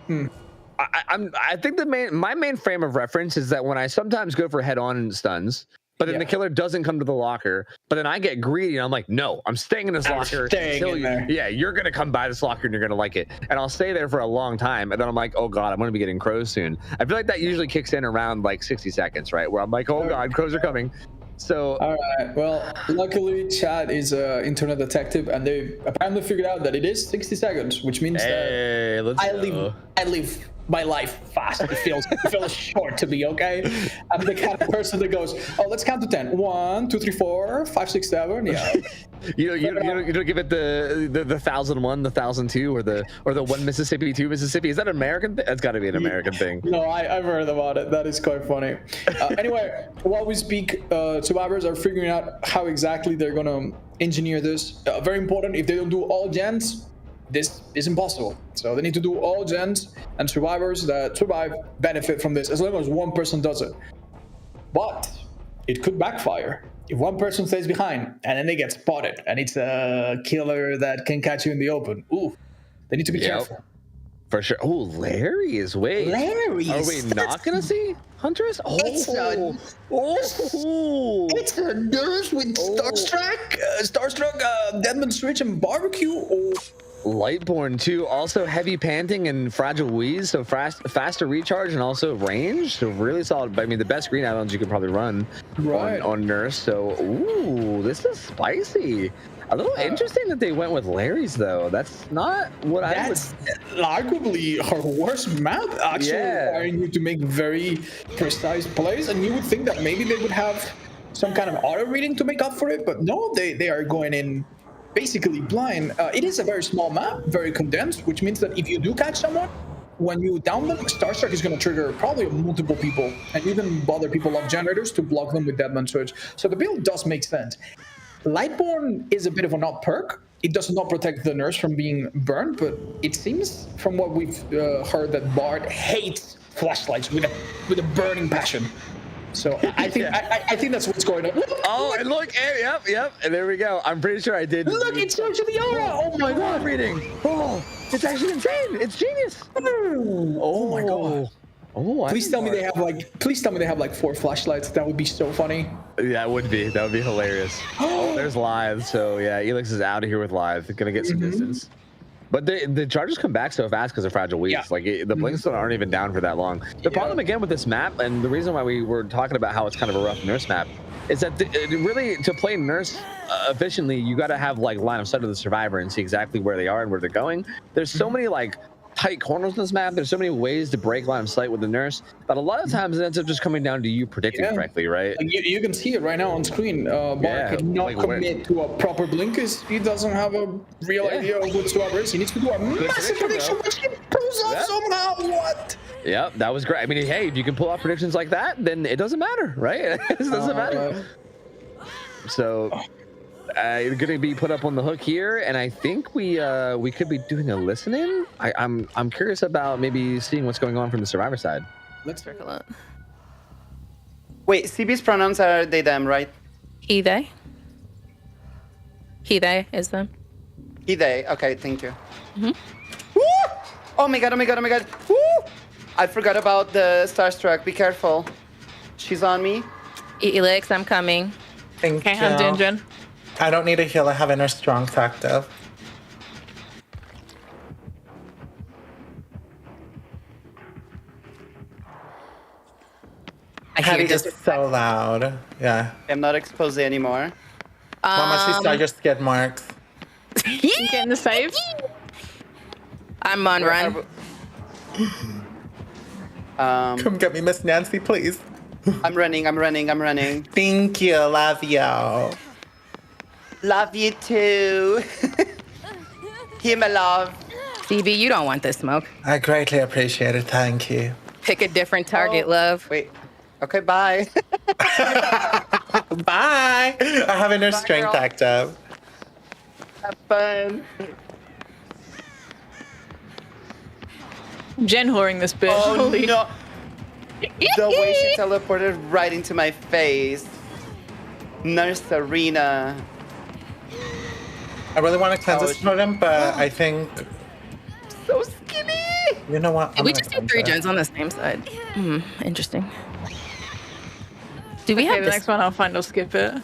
I think my main frame of reference is that when I sometimes go for head-on stuns, but then the killer doesn't come to the locker, but then I get greedy and I'm like, no, I'm staying in this locker. Yeah, you're gonna come by this locker and you're gonna like it, and I'll stay there for a long time, and then I'm like, oh god, I'm gonna be getting crows soon. I feel like that usually kicks in around like 60 seconds, right? Where I'm like, oh god, crows are coming. So all right, well, luckily Chad is an internet detective, and they apparently figured out that it is 60 seconds, which means that I live my life fast. It feels short to me, okay? I'm the kind of person that goes, oh, let's count to 10. 1, 2, 3, 4, 5, 6, 7. Yeah. You don't give it the 1001, the 1002, or the 1 Mississippi, 2 Mississippi. Is that an American thing? That's got to be an American thing. No, I've heard about it. That is quite funny. Anyway, while we speak, survivors are figuring out how exactly they're gonna engineer this. Very important. If they don't do all gens, this is impossible. So they need to do all gens, and survivors that survive benefit from this as long as one person does it. But it could backfire if one person stays behind and then they get spotted and it's a killer that can catch you in the open. Ooh, they need to be careful. For sure. Oh, Larry is Larry. Are we not gonna see Huntress? It's a nurse with Starstruck, Deadman Switch, and Barbecue. Oh. Lightborn too, also heavy panting and fragile wheeze, so faster recharge and also range. So really solid. I mean, the best green add-ons you could probably run on Nurse. So ooh, this is spicy. A little interesting that they went with Larry's though. That's not what I would. That's arguably her worst map, actually, requiring you to make very precise plays. And you would think that maybe they would have some kind of auto reading to make up for it, but no, they are going in basically blind. It is a very small map, very condensed, which means that if you do catch someone, when you down them, Starstruck is going to trigger probably multiple people and even bother people off generators to block them with Deadman Switch. So the build does make sense. Lightborn is a bit of an odd perk. It does not protect the nurse from being burned, but it seems from what we've heard that Bard hates flashlights with a burning passion. So I think that's what's going on. Oh, and look, yep, and there we go. I'm pretty sure I did. Look, it's actually the aura. Oh my god, reading. Oh, it's actually insane. It's genius. Oh my god. Oh, please tell me they have like 4 flashlights. That would be so funny. Yeah, it would be. That would be hilarious. Oh, there's live. So yeah, Elix is out of here with live. Gonna get some distance. But the charges come back so fast because of fragile weeds. Yeah. Like the blinks aren't even down for that long. The problem again with this map, and the reason why we were talking about how it's kind of a rough nurse map, is that really to play nurse efficiently, you got to have like line of sight of the survivor and see exactly where they are and where they're going. There's so many like tight corners in this map. There's so many ways to break line of sight with the nurse, but a lot of times it ends up just coming down to you predicting correctly, right? Like you can see it right now on screen. Bard cannot commit to a proper blink because he doesn't have a real idea of what Swabber is. He needs to do a massive prediction, which he pulls off somehow. What? Yep, that was great. I mean, hey, if you can pull off predictions like that, then it doesn't matter, right? It doesn't matter. So you're gonna be put up on the hook here, and I think we could be doing a listen-in. I'm curious about maybe seeing what's going on from the survivor side. Let's take a look. Wait, CB's pronouns are they, them, right? He, they. He, they is them. He, they. Okay, thank you. Woo! Oh my god, oh my god, oh my god. Woo! I forgot about the Starstruck. Be careful. She's on me. Elix, I'm coming. Thank you. Hand Jen. I don't need a heal. I have inner strength active. I hear Hattie is so loud. Yeah. I'm not exposed anymore. Mama, she saw your skid marks. You getting the save? I'm on run. Come get me, Miss Nancy, please. I'm running. Thank you. Love you. Love you too. Here, my love. CB, you don't want this smoke. I greatly appreciate it. Thank you. Pick a different target, love. Wait. Okay, bye. Bye. I have inner strength active. Have fun. Jen whoring this bitch. Oh Holy. no. The way she teleported right into my face. Nurse Arena. I really want to cleanse this totem, but I think... So skinny! You know what? Did we just see 3 gens on the same side? Interesting. Do we have the next one? I'll find. I'll skip it.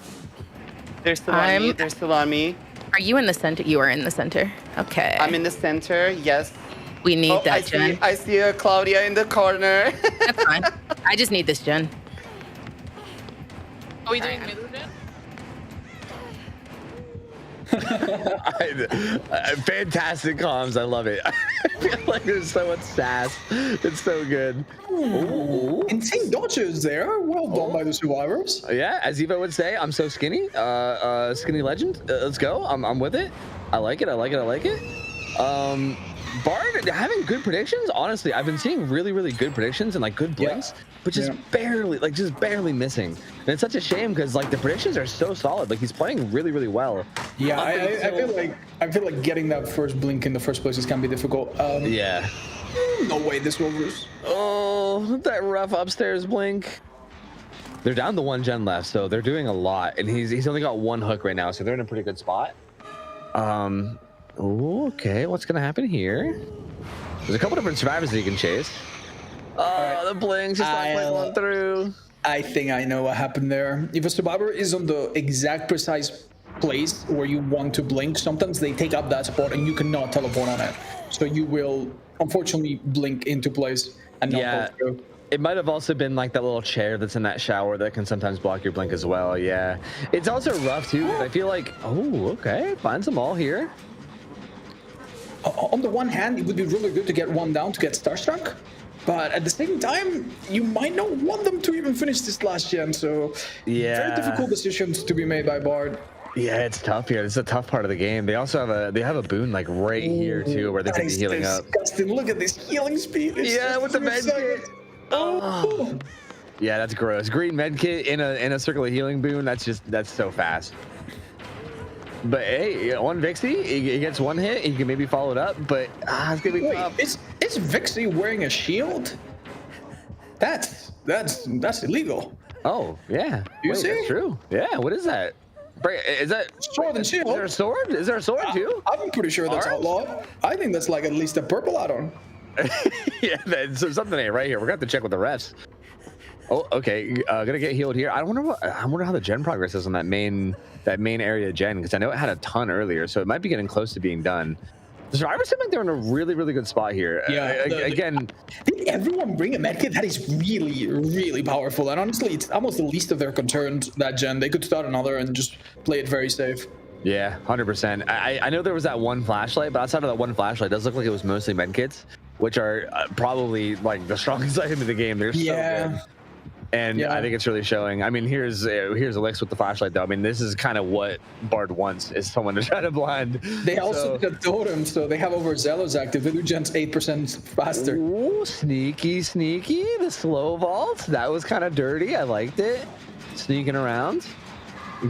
They're still on me. They're still on me. Are you in the center? You are in the center. Okay. I'm in the center. Yes. We need that gen. I see Claudia in the corner. That's fine. I just need this gen. Are we doing middle gen? Fantastic comms. I love it. I feel like there's so much sass. It's so good. Ooh. Insane dodges there. Well done by the survivors. Yeah, as Eva would say, I'm so skinny. Skinny legend. Let's go. I'm with it. I like it. Bard having good predictions. Honestly, I've been seeing really, really good predictions and like good blinks, but just barely missing. And it's such a shame because like the predictions are so solid. Like he's playing really, really well. Yeah, I feel like getting that first blink in the first place is gonna be difficult. Yeah. No way this will lose. Oh, that rough upstairs blink. They're down to 1 gen left, so they're doing a lot, and he's only got 1 hook right now, so they're in a pretty good spot. Okay, what's gonna happen here? There's a couple different survivors that you can chase. Oh, the blink's just not going through. I think I know what happened there. If a survivor is on the exact precise place where you want to blink, sometimes they take up that spot and you cannot teleport on it. So you will unfortunately blink into place and not go through. It might have also been like that little chair that's in that shower that can sometimes block your blink as well. Yeah, it's also rough too. I feel like, okay, finds them all here. On the one hand, it would be really good to get one down to get Starstruck, but at the same time, you might not want them to even finish this last gen, so very difficult decisions to be made by Bard. Yeah, it's tough here. It's a tough part of the game. They also have a boon like right here too, where they can be healing up. Look at this healing speed. It's with the med kit. Oh. Yeah, that's gross. Green med kit in a circle of healing boon. That's so fast. But hey, on Vixie, he gets 1 hit. He can maybe follow it up, but it's gonna be tough. Is Vixie wearing a shield? That's illegal. Oh yeah, you see? That's true. Yeah, what is that? Is that sword and shield? Is there a sword? Is there a sword too? I'm pretty sure that's outlawed. I think that's like at least a purple add-on. Yeah, so something ain't right here. We're gonna have to check with the refs. Oh, okay. Gonna get healed here. I wonder how the gen progress is on that main area gen, because I know it had a ton earlier, so it might be getting close to being done. The survivors seem like they're in a really, really good spot here. Yeah. Again, did everyone bring a medkit? That is really, really powerful. And honestly, it's almost the least of their concerns, that gen. They could start another and just play it very safe. Yeah, 100%. I know there was that one flashlight, but outside of that one flashlight, it does look like it was mostly medkits, which are probably like the strongest item in the game. They're so good. And I think it's really showing. I mean, here's Elix with the flashlight, though. I mean, this is kind of what Bard wants, is someone to try to blind. They also did a totem, so they have Overzealous active. They do gens 8% faster. Ooh, sneaky. The slow vault. That was kind of dirty. I liked it. Sneaking around.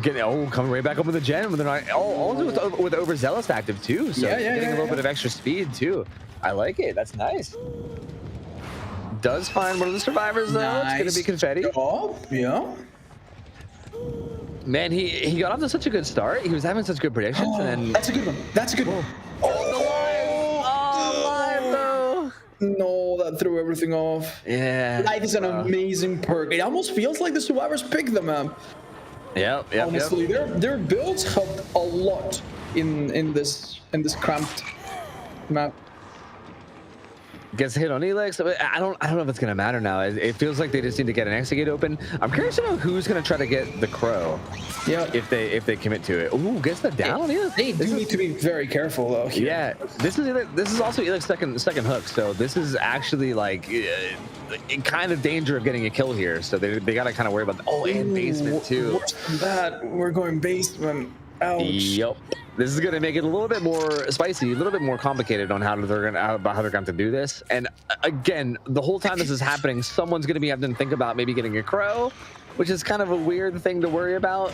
Coming right back up with the gen. Also with Overzealous active, too. So getting a little bit of extra speed, too. I like it. That's nice. Does find one of the survivors, though. Nice. It's going to be Confetti. Oh, yeah. Man, he got off to such a good start. He was having such good predictions. And then... That's a good one. That's a good one. Live, though. No, that threw everything off. Yeah. Life is an amazing perk. It almost feels like the survivors picked them up. Yep. Honestly, their builds helped a lot in this cramped map. Gets hit on Elix. I don't know if it's gonna matter now. It feels like they just need to get an exit gate open. I'm curious to know who's gonna try to get the crow. Yeah. If they commit to it. Ooh, gets the down. They do need to be very careful though. Here. Yeah. This is also Elix's second hook. So this is actually like in kind of danger of getting a kill here. So they gotta kind of worry about. And basement too. Worse than that, we're going basement. Ouch. Yep. This is going to make it a little bit more spicy, a little bit more complicated on how they're going to do this. And again, the whole time this is happening, someone's going to be having to think about maybe getting a crow, which is kind of a weird thing to worry about.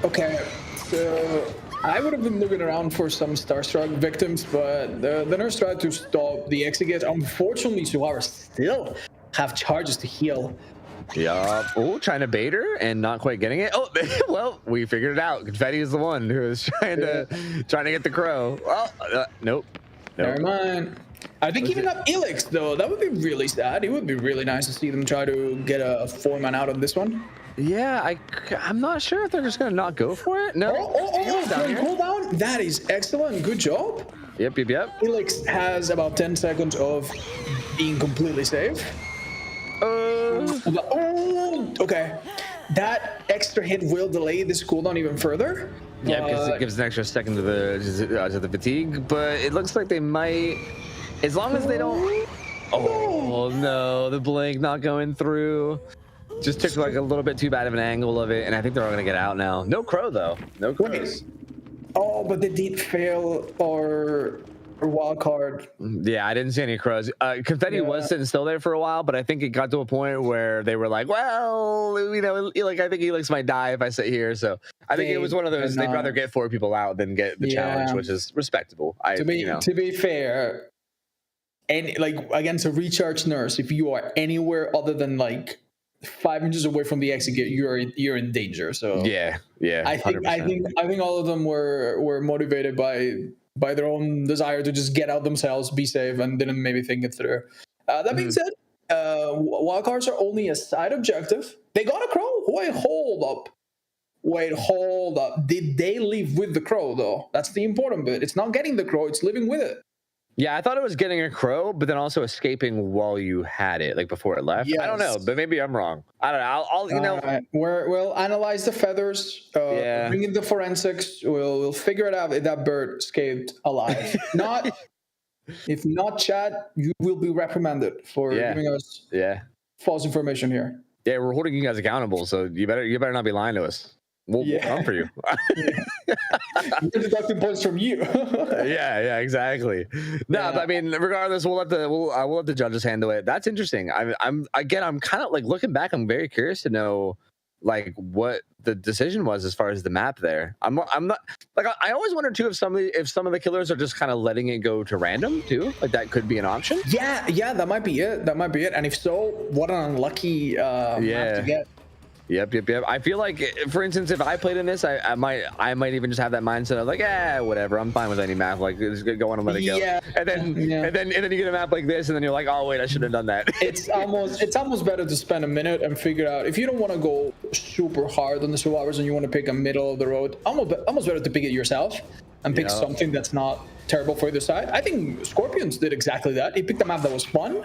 Okay, so I would have been looking around for some Starstruck victims, but the nurse tried to stop the exit gate. Unfortunately, Survivors still have charges to heal. Yeah. Oh, trying to bait her and not quite getting it. Oh, well, we figured it out. Confetti is the one who is trying to get the crow. Well, nope. Never mind. I think even up Elix though, that would be really sad. It would be really nice to see them try to get a 4-man out on this one. Yeah, I'm not sure if they're just gonna not go for it. No. Hold down. That is excellent. Good job. Yep. Elix has about 10 seconds of being completely safe. Okay. That extra hit will delay this cooldown even further. Yeah, because it gives an extra second to the fatigue, but it looks like they might, as long as they don't. Oh no, the blink not going through. Just took like a little bit too bad of an angle of it, and I think they're all gonna get out now. No crow though. No crows. Oh, but they did fail or wild card. Yeah, I didn't see any crows. Confetti was sitting still there for a while, but I think it got to a point where they were like, well, you know, like I think Elix might die if I sit here. So I think it was one of those, they'd rather get 4 people out than get the challenge, which is respectable. To be fair, and like against a recharge nurse, if you are anywhere other than like 5 inches away from the exit gate, you're in danger. So yeah. I think all of them were motivated by their own desire to just get out themselves, be safe, and didn't maybe think it through. That being said, wildcards are only a side objective. They got a crow. Wait, hold up. Did they leave with the crow, though? That's the important bit. It's not getting the crow, it's living with it. Yeah, I thought it was getting a crow, but then also escaping while you had it, like before it left. Yes. I don't know, but maybe I'm wrong. I don't know. I'll you know. Right. We'll analyze the feathers. Bring in the forensics. We'll figure it out if that bird escaped alive. If not, chat, you will be reprimanded for giving us false information here. Yeah, we're holding you guys accountable, so you better not be lying to us. We'll come for you. We're deducting points from you. yeah, exactly. No, but I mean, regardless, we'll let the judges handle it. That's interesting. I'm kind of like looking back. I'm very curious to know like what the decision was as far as the map there. I'm not like I always wonder too if some of the killers are just kind of letting it go to random too. Like that could be an option. Yeah, that might be it. And if so, what an unlucky map to get. Yep. I feel like, for instance, if I played in this, I might even just have that mindset of like, whatever, I'm fine with any map. Like, just go on and let it go. Yeah. And then you get a map like this, and then you're like, oh wait, I should have done that. It's almost better to spend a minute and figure out if you don't want to go super hard on the survivors and you want to pick a middle of the road. Almost better to pick it yourself and pick something that's not terrible for either side. I think Scorpions did exactly that. He picked a map that was fun.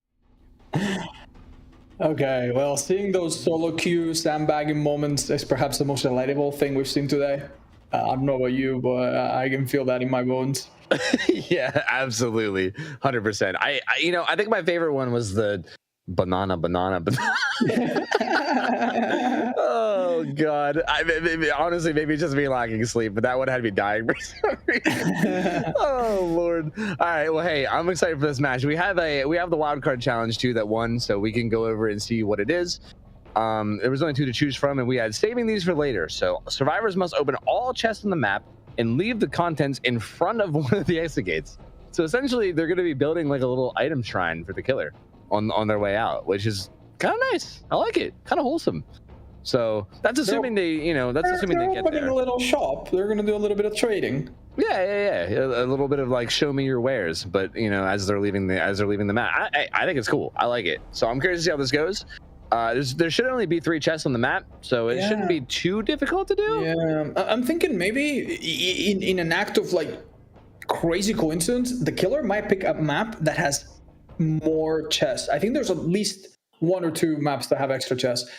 Okay, well, seeing those solo queue sandbagging moments is perhaps the most relatable thing we've seen today. I don't know about you, but I can feel that in my bones. Yeah, absolutely, 100%. I think my favorite one was the banana. Oh God! Honestly, maybe it's just me lacking sleep, but that one had me dying for some reason. Oh Lord! All right, well, hey, I'm excited for this match. We have the wild card challenge too that won, so we can go over and see what it is. There was only 2 to choose from, and we had saving these for later. So survivors must open all chests on the map and leave the contents in front of one of the exit gates. So essentially, they're going to be building like a little item shrine for the killer on their way out, which is kind of nice. I like it. Kind of wholesome. So that's assuming they get opening there. A little shop. They're going to do a little bit of trading. Yeah. A little bit of like show me your wares, but as they're leaving the map. I think it's cool. I like it. So I'm curious to see how this goes. There should only be 3 chests on the map, so it shouldn't be too difficult to do. Yeah, I'm thinking maybe in an act of like crazy coincidence, the killer might pick a map that has more chests. I think there's at least 1 or 2 maps that have extra chests.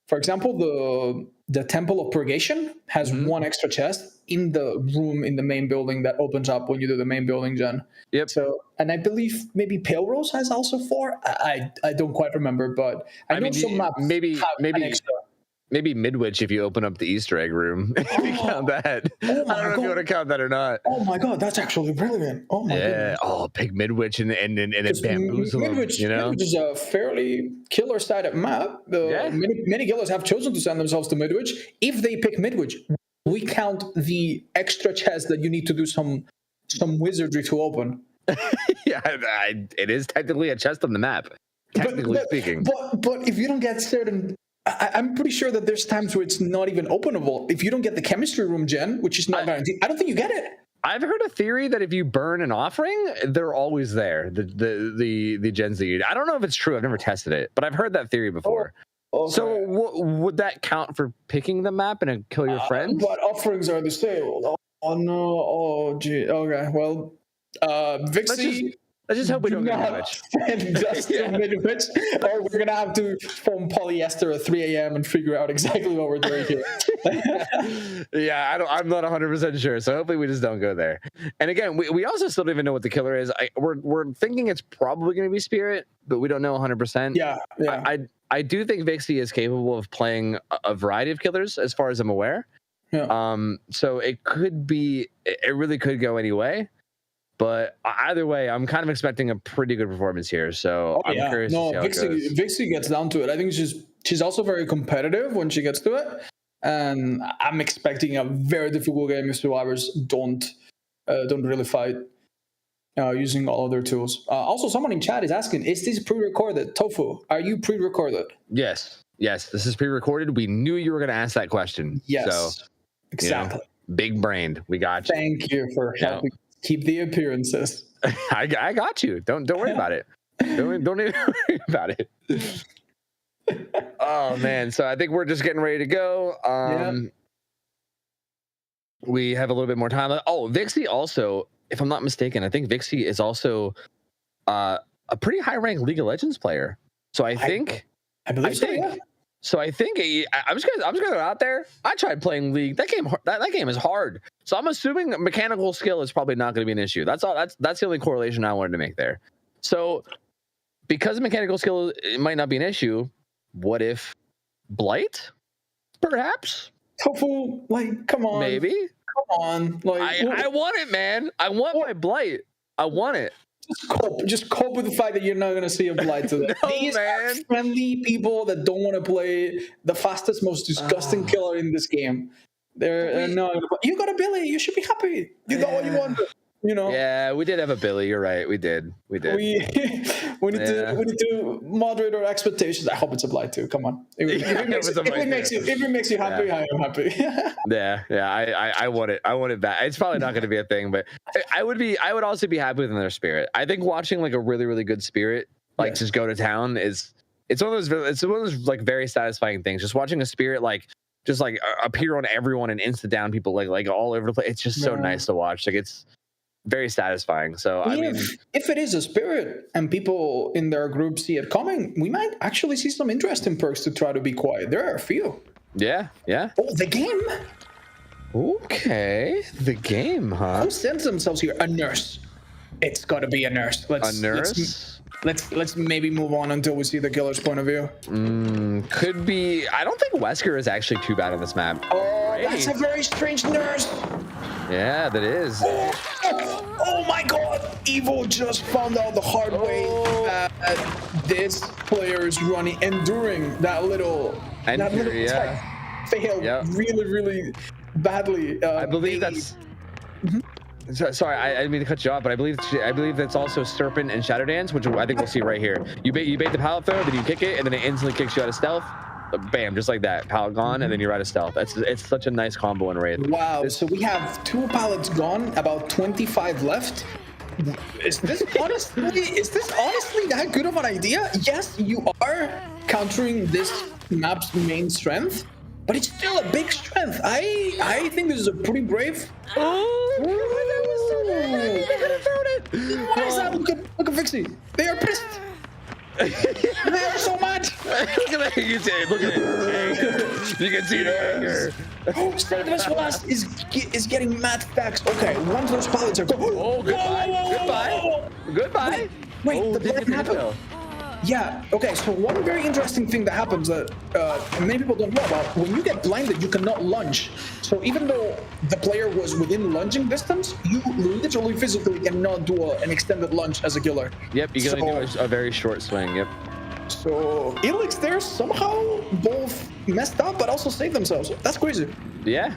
For example, the Temple of Purgation has 1 extra chest in the room in the main building that opens up when you do the main building gen. Yep. So, and I believe maybe Pale Rose has also 4. I don't quite remember, but I know some maps maybe an extra. Maybe Midwich if you open up the Easter egg room. If you count that. I don't know if you want to count that or not. Oh my God, that's actually brilliant. Oh my goodness. Oh, pick Midwich and it bamboozle them, Midwich is a fairly killer-sided map. Many killers have chosen to send themselves to Midwich. If they pick Midwich, we count the extra chest that you need to do some wizardry to open. Yeah, it is technically a chest on the map, technically speaking. But if you don't get certain... I'm pretty sure that there's times where it's not even openable. If you don't get the chemistry room gen, which is not guaranteed, I don't think you get it. I've heard a theory that if you burn an offering, they're always there. The gens that you need. I don't know if it's true. I've never tested it, but I've heard that theory before. Okay. So would that count for picking the map and kill your friends? But offerings are disabled. Oh no. Oh gee. Okay. Well, Vixie. Let's just hope we don't get Midwich. Midwich, or we're gonna have to phone polyester at 3 a.m. and figure out exactly what we're doing here. Yeah, I'm not 100% sure. So hopefully we just don't go there. And again, we also still don't even know what the killer is. We're thinking it's probably going to be Spirit, but we don't know 100%. Yeah. I do think Vixie is capable of playing a variety of killers, as far as I'm aware. Yeah. So it could be. It really could go any way. But either way, I'm kind of expecting a pretty good performance here. So I'm curious to see how it goes. Vixie gets down to it. I think she's also very competitive when she gets to it. And I'm expecting a very difficult game if survivors don't really fight using all of their tools. Also, someone in chat is asking, is this pre-recorded? Tofu, are you pre-recorded? Yes, this is pre-recorded. We knew you were going to ask that question. Yes, so, exactly. Big brained. We got you. Thank you for helping. Keep the appearances. I got you. Don't worry about it. Don't even worry about it. Oh man, so I think we're just getting ready to go. We have a little bit more time. Oh, Vixie also, if I'm not mistaken, I think Vixie is also a pretty high ranked League of Legends player. So I believe so. Yeah. So I think I'm just gonna go out there. I tried playing League. That game is hard. So I'm assuming mechanical skill is probably not going to be an issue. That's all. That's the only correlation I wanted to make there. So because mechanical skill it might not be an issue, what if Blight? Perhaps. Tofu, like, come on. Maybe. Come on. Like, I want it, man. I want my Blight. I want it. Just cope with the fact that you're not going to see a Blight today. These are friendly people that don't want to play the fastest, most disgusting killer in this game. They're not. You got a Billy. You should be happy. You got what you wanted. You know. Yeah, we did have a Billy. You're right. We did. We need to moderate our expectations. I hope it's a Blight too. Come on. If it makes you happy, I am happy. I want it. I want it back. It's probably not going to be a thing, but I would also be happy with their Spirit. I think watching like a really, really good Spirit, like just go to town it's one of those like very satisfying things. Just watching a Spirit just appear on everyone and insta down people like all over the place. It's just so nice to watch. Like very satisfying. So I mean, if it is a spirit and people in their group see it coming, we might actually see some interesting perks to try to be quiet. There are a few. Yeah. Oh, the game. Okay, the game, huh? Who sends themselves here? A nurse. It's got to be a nurse. A nurse? Let's maybe move on until we see the killer's point of view. Could be. I don't think Wesker is actually too bad on this map. Oh, that's a very strange nurse. Yeah, that is. Oh my God! Evil just found out the hard way that this player is enduring that little fail really badly. I believe that's. Sorry, I didn't mean to cut you off, but I believe that's also Serpent and Shadow Dance, which I think we'll see right here. You bait the pallet throw, then you kick it, and then it instantly kicks you out of stealth. Bam, just like that. Pallet gone, and then you're out of stealth. It's such a nice combo in Wraith. Wow, so we have 2 pallets gone, about 25 left. Is this honestly that good of an idea? Yes, you are countering this map's main strength, but it's still a big strength. I think this is a pretty brave. That was so bad. They could have thrown it. Why is that? Look at Vixie. They are pissed. They are so mad. Look at that. You can see it. Look at it. You can see the anger. This Velas is getting mad stacks. Okay, one of those pallets are going. Oh, goodbye. Wait, the blend happened. Yeah, okay, so one very interesting thing that happens that many people don't know about, when you get blinded, you cannot lunge. So even though the player was within lunging distance, you literally physically cannot do an extended lunge as a killer. Yep, you can only do a very short swing, yep. So Elix there somehow both messed up but also saved themselves. That's crazy. Yeah,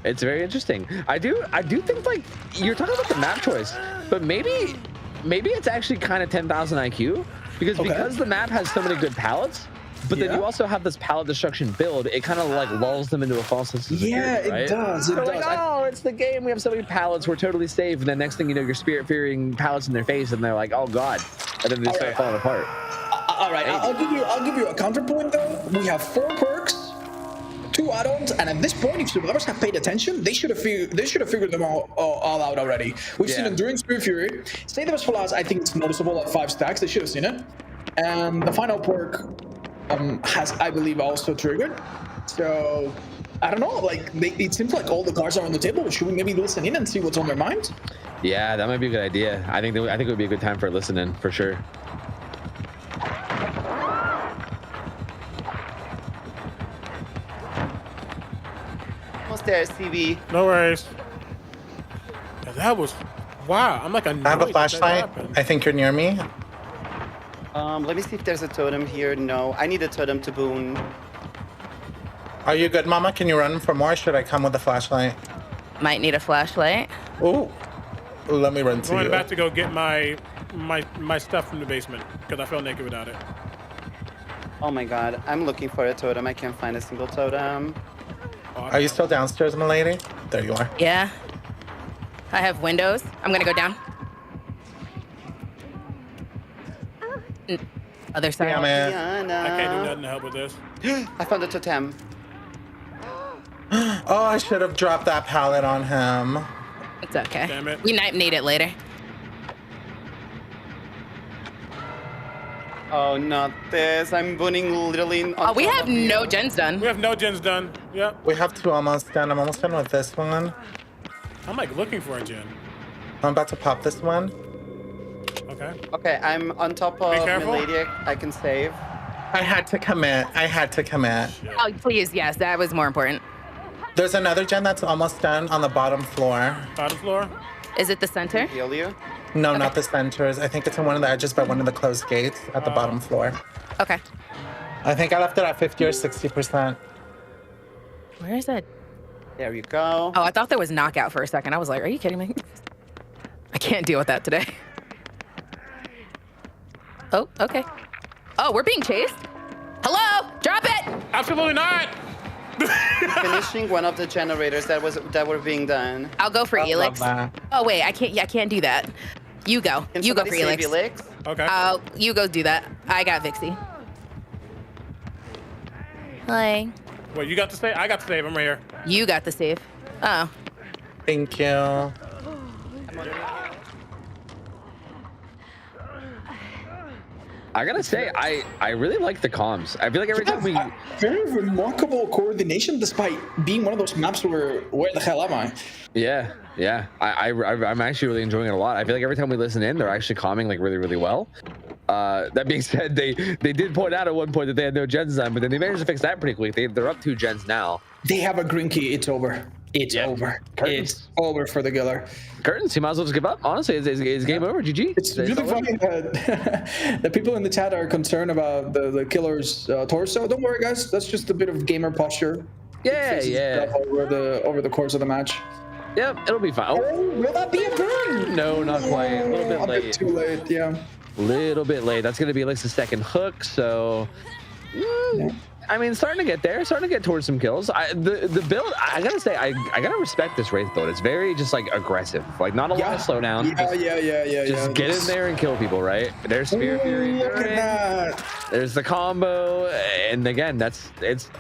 it's very interesting. I do think, like, you're talking about the map choice, but maybe it's actually kind of 10,000 IQ. Because the map has so many good pallets, but then you also have this pallet destruction build, it kind of like lulls them into a false sense of security, right? It does. Like, oh, it's the game. We have so many pallets. We're totally safe. And then next thing you know, you're spirit-fearing pallets in their face, and they're like, oh God. And then they start falling apart. All right, I'll give you a counterpoint though. We have 4 perks, 2 add-ons, and at this point, if survivors have paid attention, they should have figured them all out already. We've seen Enduring Spirit Fury. Say there was Velas, I think it's noticeable at 5 stacks. They should have seen it. And the final perk has, I believe, also triggered. So I don't know. Like it seems like all the cards are on the table. Should we maybe listen in and see what's on their minds? Yeah, that might be a good idea. I think it would be a good time for listening for sure. Almost there, CB. No worries. That was wow. I'm like I have a flashlight. I think you're near me. Let me see if there's a totem here. No, I need a totem to boon. Are you good, Mama? Can you run for more? Or should I come with a flashlight? Might need a flashlight. Oh, let me run to you. I'm about to go get my stuff from the basement because I feel naked without it. Oh my God, I'm looking for a totem. I can't find a single totem. Are you still downstairs, milady? There you are. Yeah. I have windows. I'm gonna go down. Other side. Yeah, man. I can't do nothing to help with this. I found a totem. Oh, I should have dropped that pallet on him. It's okay. Damn it. We might need it later. Oh, not this. I'm booning literally on we have no gens done. We have no gens done. Yep. We have 2 almost done. I'm almost done with this one. I'm like looking for a gen. I'm about to pop this one. Okay. Okay, I'm on top of Milady. I can save. I had to commit. Oh, please, yes, that was more important. There's another gen that's almost done on the bottom floor. Bottom floor? Is it the center? Heal you? No, not the centers. I think it's in one of the edges by one of the closed gates at the bottom floor. Okay. I think I left it at 50 or 60%. Where is it? There you go. Oh, I thought there was knockout for a second. I was like, are you kidding me? I can't deal with that today. Oh, okay. Oh, we're being chased? Hello? Drop it! Absolutely not! Finishing one of the generators that were being done. I'll go for Elix. Oh wait, I can't do that. You go. You go for Elix. Okay. You go do that. I got Vixie. Hi. Wait, you got the save? I got the save. I'm right here. You got the save. Oh. Thank you. I gotta say, I really like the comms. I feel like every time we very remarkable coordination, despite being one of those maps where the hell am I? Yeah. I'm actually really enjoying it a lot. I feel like every time we listen in, they're actually calming like really, really well. That being said, they did point out at one point that they had no gens on, but then they managed to fix that pretty quick. They're up 2 gens now. They have a green key. It's over. It's over. Curtains. It's over for the killer. Curtains. You might as well just give up. Honestly, it's game over. GG. It's really funny that the people in the chat are concerned about the killer's torso. Don't worry, guys. That's just a bit of gamer posture. Yeah. Over the course of the match. Yep, it'll be fine. Oh, will that be a burn? No, not quite. A little bit late. A bit too late. Yeah. Little bit late. That's gonna be Elix's second hook. So. I mean, starting to get there, starting to get towards some kills. The build, I gotta say, I gotta respect this Wraith build. It's very just like aggressive, like not a lot of slowdown. Yeah. Just get in there and kill people, right? There's Spear Fury. Look at that. There's the combo, and again, that's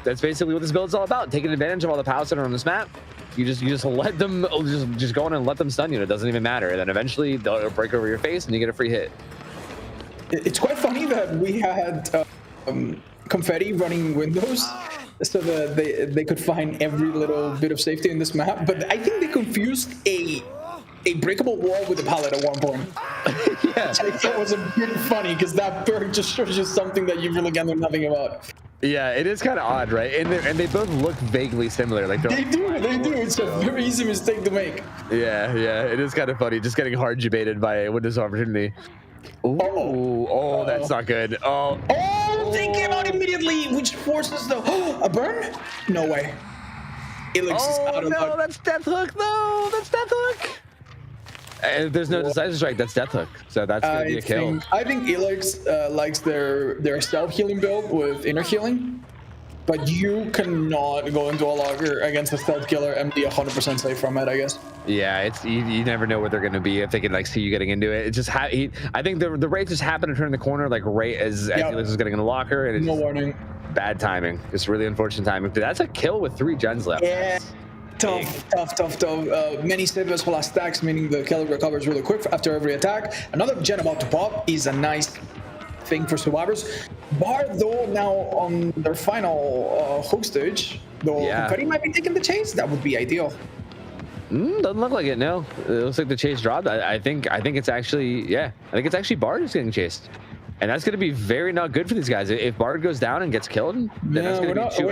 basically what this build's all about. Taking advantage of all the pals that are on this map. You just let them just go in and let them stun you. It doesn't even matter. And then eventually they'll break over your face, and you get a free hit. It's quite funny that we had. Confetti running windows so that they could find every little bit of safety in this map, but I think they confused a breakable wall with a pallet at one point. Yeah, I thought was a bit funny because that perk just shows you something that you really can know nothing about. Yeah, it is kind of odd, right? And they both look vaguely similar. Like they do. It's a very easy mistake to make. Yeah, it is kind of funny. Just getting hard debated by a windows opportunity. Oh, that's not good. Oh, they came out immediately, which forces the a burn? No way. Elix is out of luck. That's Death Hook. No, that's Death Hook. And if there's no decisive strike, that's Death Hook. So that's gonna be a kill. I think Elix likes their self-healing build with inner healing, but you cannot go into a locker against a stealth killer and be 100% safe from it, I guess. Yeah, it's you never know what they're gonna be if they can like see you getting into it. It's just I think the Wraith just happened to turn the corner like right as Elix was getting in the locker, and it's no warning. Bad timing. Just really unfortunate timing. But that's a kill with 3 gens left. Yeah. Tough. Many sabers plus stacks, meaning the killer recovers really quick after every attack. Another gen about to pop is a nice thing for survivors. Bar, though, now on their final hook stage, though Confetti might be taking the chase. That would be ideal. Doesn't look like it. No, it looks like the chase dropped. I think it's actually I think it's actually Bard who's getting chased. And that's going to be very not good for these guys. If Bard goes down and gets killed, then that's going to be we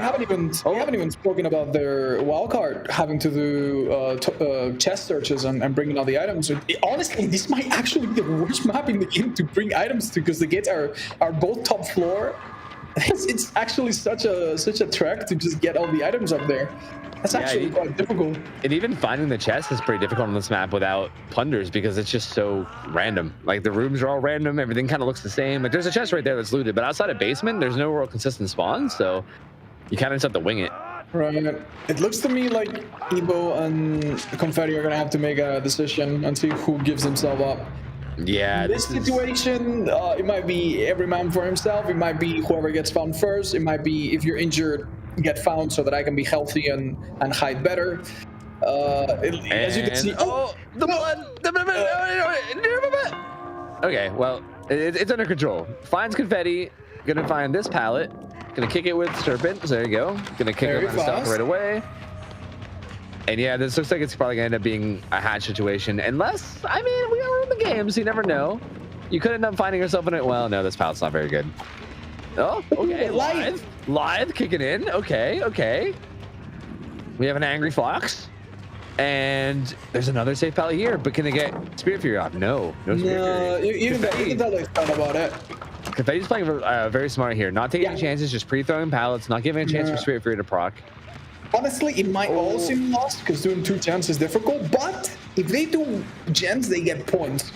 haven't even spoken about their wildcard having to do chest searches and bringing all the items. Honestly, this might actually be the worst map in the game to bring items to because the gates are both top floor. It's actually such a trek to just get all the items up there. That's actually quite difficult. And even finding the chest is pretty difficult on this map without plunders because it's just so random. Like the rooms are all random. Everything kind of looks the same. Like there's a chest right there that's looted, but outside of basement, there's no real consistent spawn. So you kind of just have to wing it. Right. It looks to me like Evo and Confetti are going to have to make a decision and see who gives himself up. Yeah. In this situation, it might be every man for himself. It might be whoever gets found first. It might be if you're injured, get found so that I can be healthy and hide better. As you can see, the blood. Okay, well, it's under control. Finds Confetti. Gonna find this pallet. Gonna kick it with Serpent. So there you go. Gonna kick him out of stock right away. And yeah, this looks like it's probably gonna end up being a hatch situation. Unless, I mean, we are in the game, so you never know. You could end up finding yourself in it. Well, no, this pallet's not very good. Oh, okay. Live kicking in. Okay. We have an Angry Fox. And there's another safe pallet here, but can they get Spirit Fury off? No Spirit Fury. You can tell they thought about it. Confetti's playing very smart here. Not taking any chances, just pre-throwing pallets, not giving a chance for Spirit Fury to proc. Honestly, it might all seem lost because doing 2 gens is difficult, but if they do gens, they get points.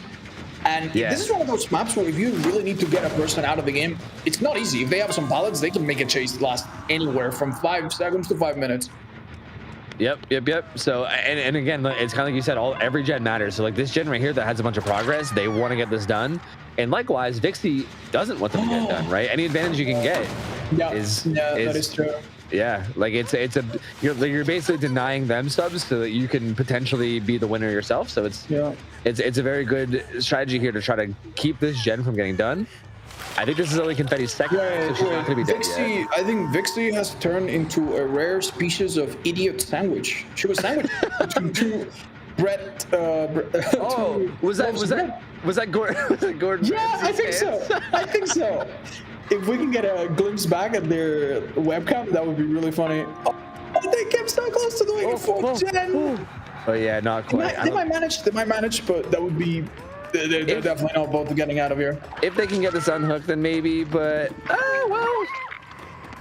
And this is one of those maps where if you really need to get a person out of the game, it's not easy. If they have some pallets, they can make a chase last anywhere from 5 seconds to 5 minutes. Yep. So, and again, it's kind of like you said, every gen matters. So like this gen right here that has a bunch of progress, they want to get this done. And likewise, Vixie doesn't want them to get done, right? Any advantage you can get that is true. Yeah, like you're basically denying them subs so that you can potentially be the winner yourself. So it's a very good strategy here to try to keep this gen from getting done. I think this is only Confetti's second, so she's not gonna be dead yet. I think Vixie has turned into a rare species of idiot sandwich. She was sandwiched between two bread. Was that Gordon? Was it Gordon? Yeah, I think so. I think so. If we can get a glimpse back at their webcam, that would be really funny. Oh, they kept so close to doing a 4th gen. Oh yeah, not quite. They might manage, but that would be. They're definitely not both getting out of here. If they can get this unhooked, then maybe. But well.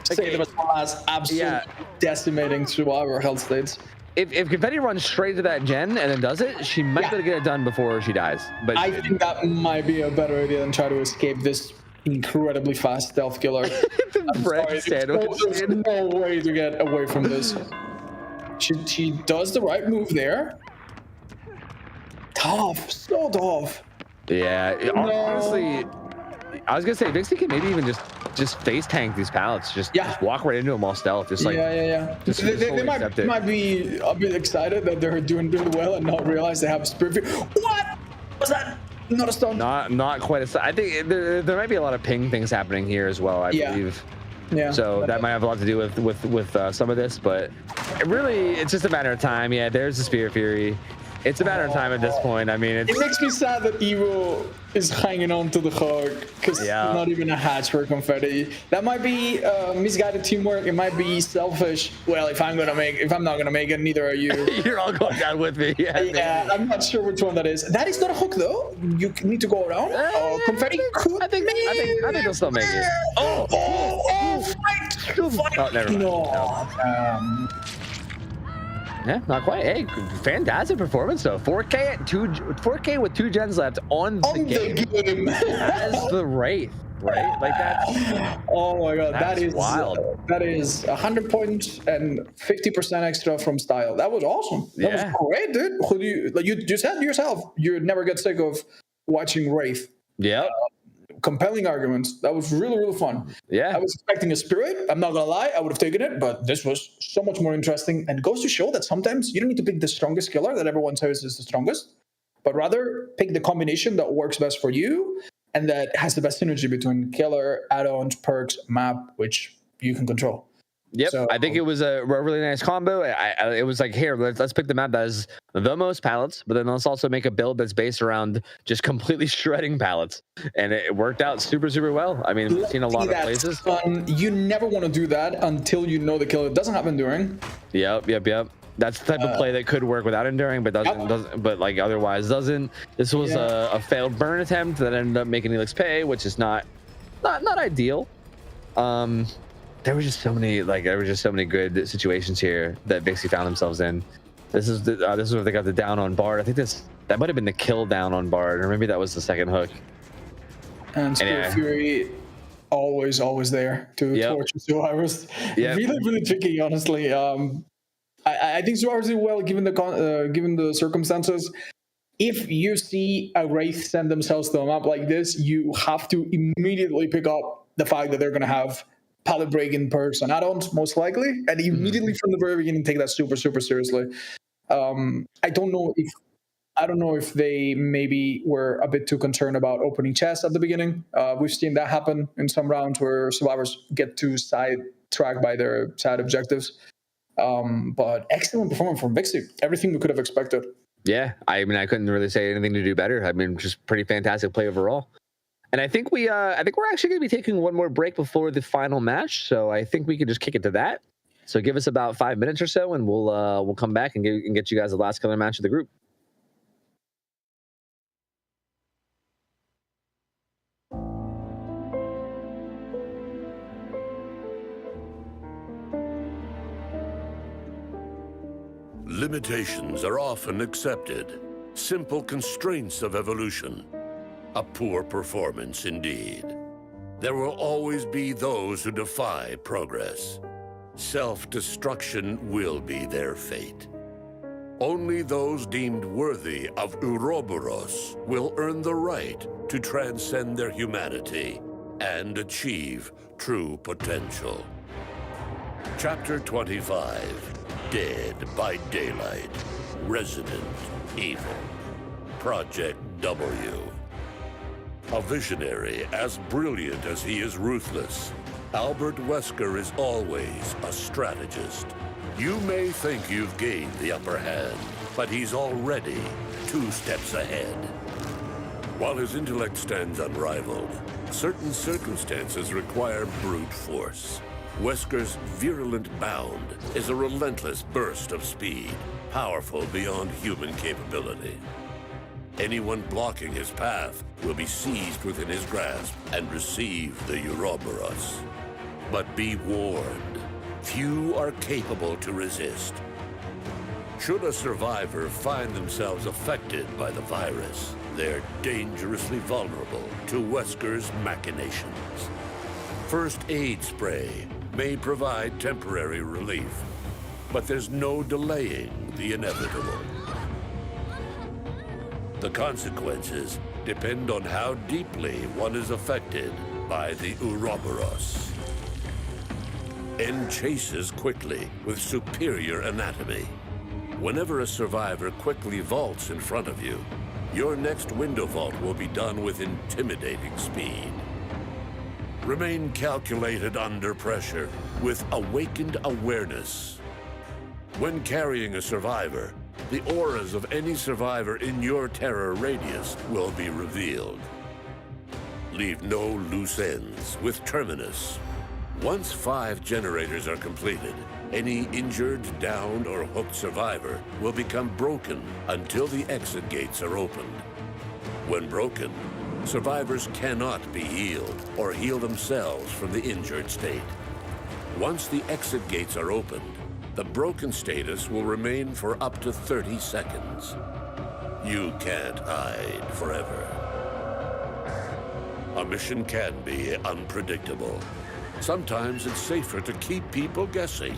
Say the last absolute decimating through our health states. If Confetti runs straight to that gen and then does it, she might be able to get it done before she dies. But I think that might be a better idea than try to escape this incredibly fast stealth killer. There's no way to get away from this. She does the right move there. Tough, so tough. Yeah, honestly, I was gonna say Vixie can maybe even just face tank these pallets. Just walk right into them while stealth. Just like They might be a bit excited that they're doing really well and not realize they have a spirit fear. What was that? Not a stun. Not quite a stun. I think there might be a lot of ping things happening here as well. I believe. Yeah. So that might have a lot to do with some of this, but it's just a matter of time. Yeah, there's the Spear Fury. It's a matter of time at this point. I mean, it makes me sad that Evo is hanging on to the hook because not even a hatch for Confetti. That might be misguided teamwork. It might be selfish. Well, if I'm not gonna make it, neither are you. You're all going down with me. Yeah, I'm not sure which one that is. That is not a hook though. You need to go around. Confetti could. I think they'll still make it. Never mind. No. Yeah, not quite. Hey, fantastic performance though. 4K with 2 gens left on the game. As the Wraith, right? Like that's. Oh my god, that is wild. That is 100 points and 50% extra from style. That was awesome. That was great, dude. You said yourself, you'd never get sick of watching Wraith. Yeah. Compelling arguments. That was really, really fun. Yeah. I was expecting a spirit. I'm not gonna lie, I would have taken it, but this was so much more interesting and goes to show that sometimes you don't need to pick the strongest killer that everyone says is the strongest, but rather pick the combination that works best for you and that has the best synergy between killer, add-ons, perks, map, which you can control. Yep, so, I think it was a really nice combo. It was like, here, let's pick the map that has the most pallets, but then let's also make a build that's based around just completely shredding pallets. And it worked out super, super well. I mean, we've seen a lot of places. Fun. You never want to do that until you know the killer. It doesn't have enduring. Yep. That's the type of play that could work without enduring, but doesn't. But like otherwise doesn't. This was a failed burn attempt that ended up making Elix pay, which is not ideal. There were just so many good situations here that Vixie found themselves in. This is where they got the down on Bard. I think that might have been the kill down on Bard, or maybe that was the second hook. And Spirit Fury, always there to torture survivors. Really, really tricky, honestly. I think survivors did well given the circumstances. If you see a Wraith send themselves to a map like this, you have to immediately pick up the fact that they're going to have pallet break-in perks and add-ons, most likely, and immediately from the very beginning take that super, super seriously. I don't know if they maybe were a bit too concerned about opening chests at the beginning. We've seen that happen in some rounds where survivors get too sidetracked by their side objectives. But excellent performance from Vixie. Everything we could have expected. Yeah, I mean, I couldn't really say anything to do better. I mean, just pretty fantastic play overall. And I think we're actually going to be taking one more break before the final match. So I think we can just kick it to that. So give us about 5 minutes or so, and we'll come back and get you guys the last killer match of the group. Limitations are often accepted. Simple constraints of evolution. A poor performance indeed. There will always be those who defy progress. Self-destruction will be their fate. Only those deemed worthy of Ouroboros will earn the right to transcend their humanity and achieve true potential. Chapter 25, Dead by Daylight, Resident Evil, Project W. A visionary as brilliant as he is ruthless, Albert Wesker is always a strategist. You may think you've gained the upper hand, but he's already 2 steps ahead. While his intellect stands unrivaled, certain circumstances require brute force. Wesker's virulent bound is a relentless burst of speed, powerful beyond human capability. Anyone blocking his path will be seized within his grasp and receive the Ouroboros. But be warned, few are capable to resist. Should a survivor find themselves affected by the virus, they're dangerously vulnerable to Wesker's machinations. First aid spray may provide temporary relief, but there's no delaying the inevitable. The consequences depend on how deeply one is affected by the Ouroboros. End chases quickly with superior anatomy. Whenever a survivor quickly vaults in front of you, your next window vault will be done with intimidating speed. Remain calculated under pressure with awakened awareness. When carrying a survivor, the auras of any survivor in your terror radius will be revealed. Leave no loose ends with Terminus. Once 5 generators are completed, any injured, downed, or hooked survivor will become broken until the exit gates are opened. When broken, survivors cannot be healed or heal themselves from the injured state. Once the exit gates are opened, the broken status will remain for up to 30 seconds. You can't hide forever. A mission can be unpredictable. Sometimes it's safer to keep people guessing.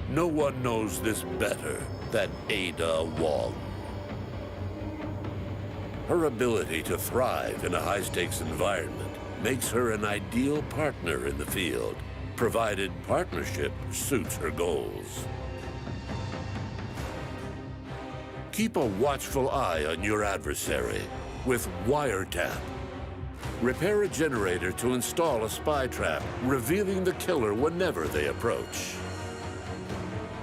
No one knows this better than Ada Wong. Her ability to thrive in a high-stakes environment makes her an ideal partner in the field, provided partnership suits her goals. Keep a watchful eye on your adversary with Wiretap. Repair a generator to install a spy trap, revealing the killer whenever they approach.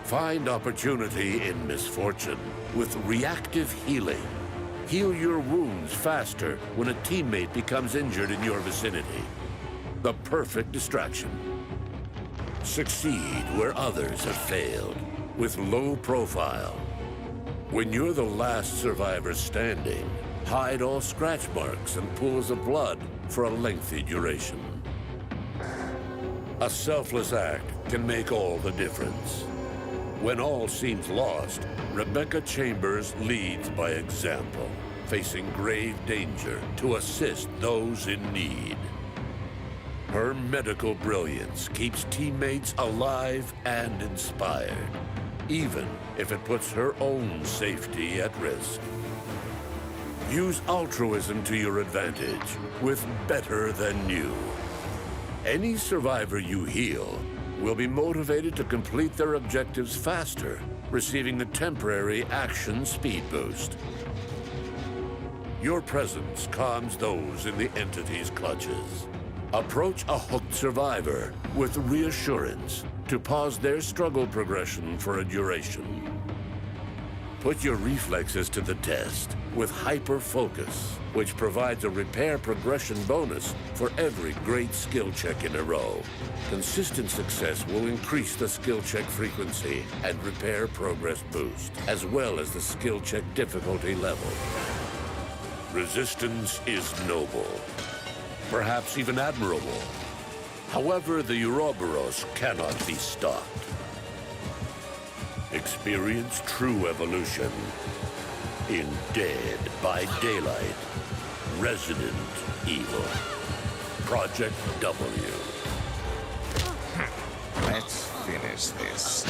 Find opportunity in misfortune with reactive healing. Heal your wounds faster when a teammate becomes injured in your vicinity. The perfect distraction. Succeed where others have failed with low profile. When you're the last survivor standing, hide all scratch marks and pools of blood for a lengthy duration. A selfless act can make all the difference. When all seems lost, Rebecca Chambers leads by example, facing grave danger to assist those in need. Her medical brilliance keeps teammates alive and inspired, even if it puts her own safety at risk. Use altruism to your advantage with Better Than You. Any survivor you heal will be motivated to complete their objectives faster, receiving the temporary action speed boost. Your presence calms those in the entity's clutches. Approach a hooked survivor with reassurance to pause their struggle progression for a duration. Put your reflexes to the test with Hyper Focus, which provides a repair progression bonus for every great skill check in a row. Consistent success will increase the skill check frequency and repair progress boost, as well as the skill check difficulty level. Resistance is noble, perhaps even admirable. However, the Ouroboros cannot be stopped. Experience true evolution in Dead by Daylight, Resident Evil, Project W. Let's finish this.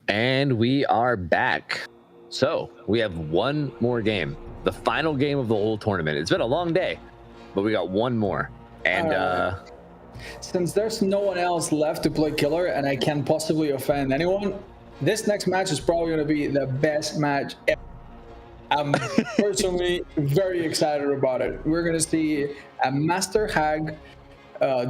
And we are back. So we have one more game, the final game of the whole tournament. It's been a long day, but we got one more. And since there's no one else left to play killer and I can't possibly offend anyone, this next match is probably going to be the best match ever. I'm personally very excited about it. We're going to see a master hag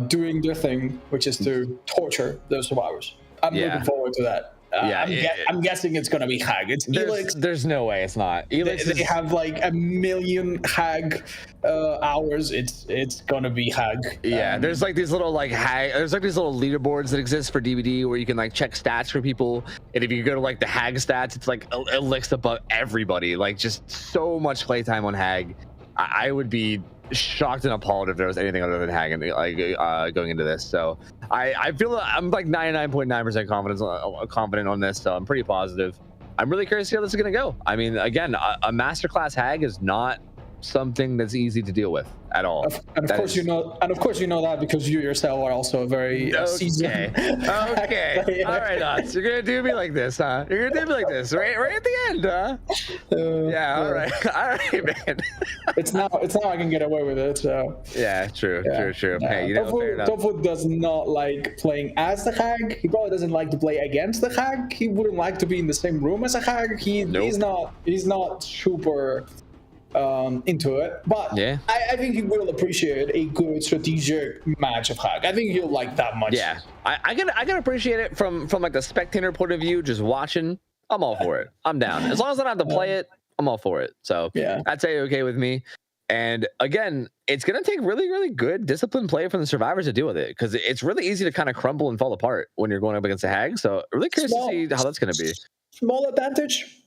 doing their thing, which is to torture the survivors. I'm looking forward to that. I'm guessing it's going to be hag. It's Elix. There's no way it's not. Elix they have like 1 million hag hours. It's going to be hag. Yeah, there's like these little there's like these little leaderboards that exist for DVD where you can like check stats for people. And if you go to like the hag stats, it's like Elix above everybody. Like just so much playtime on hag. I would be shocked and appalled if there was anything other than hag going into this. So I feel I'm like 99.9% confident on this. So I'm pretty positive. I'm really curious to see how this is going to go. I mean, again, a masterclass hag is not something that's easy to deal with at all. And of course you know that because you yourself are also a very seasoned. Okay. All right, Otz. You're gonna do me like this, huh? You're gonna do me like this, right at the end, huh? Yeah. All right, man. It's now I can get away with it. So. Yeah. True. Hey, OhTofu does not like playing as the hag. He probably doesn't like to play against the hag. He wouldn't like to be in the same room as a hag. He's not super into it, but I think he will appreciate a good strategic match of hag. I think he'll like that much. Yeah, I can appreciate it from like the spectator point of view, just watching. I'm all for it. I'm down as long as I don't have to play it. I'm all for it. So that's okay with me. And again, it's gonna take really, really good disciplined play from the survivors to deal with it, because it's really easy to kind of crumble and fall apart when you're going up against a hag. So really curious to see how that's gonna be. Small advantage.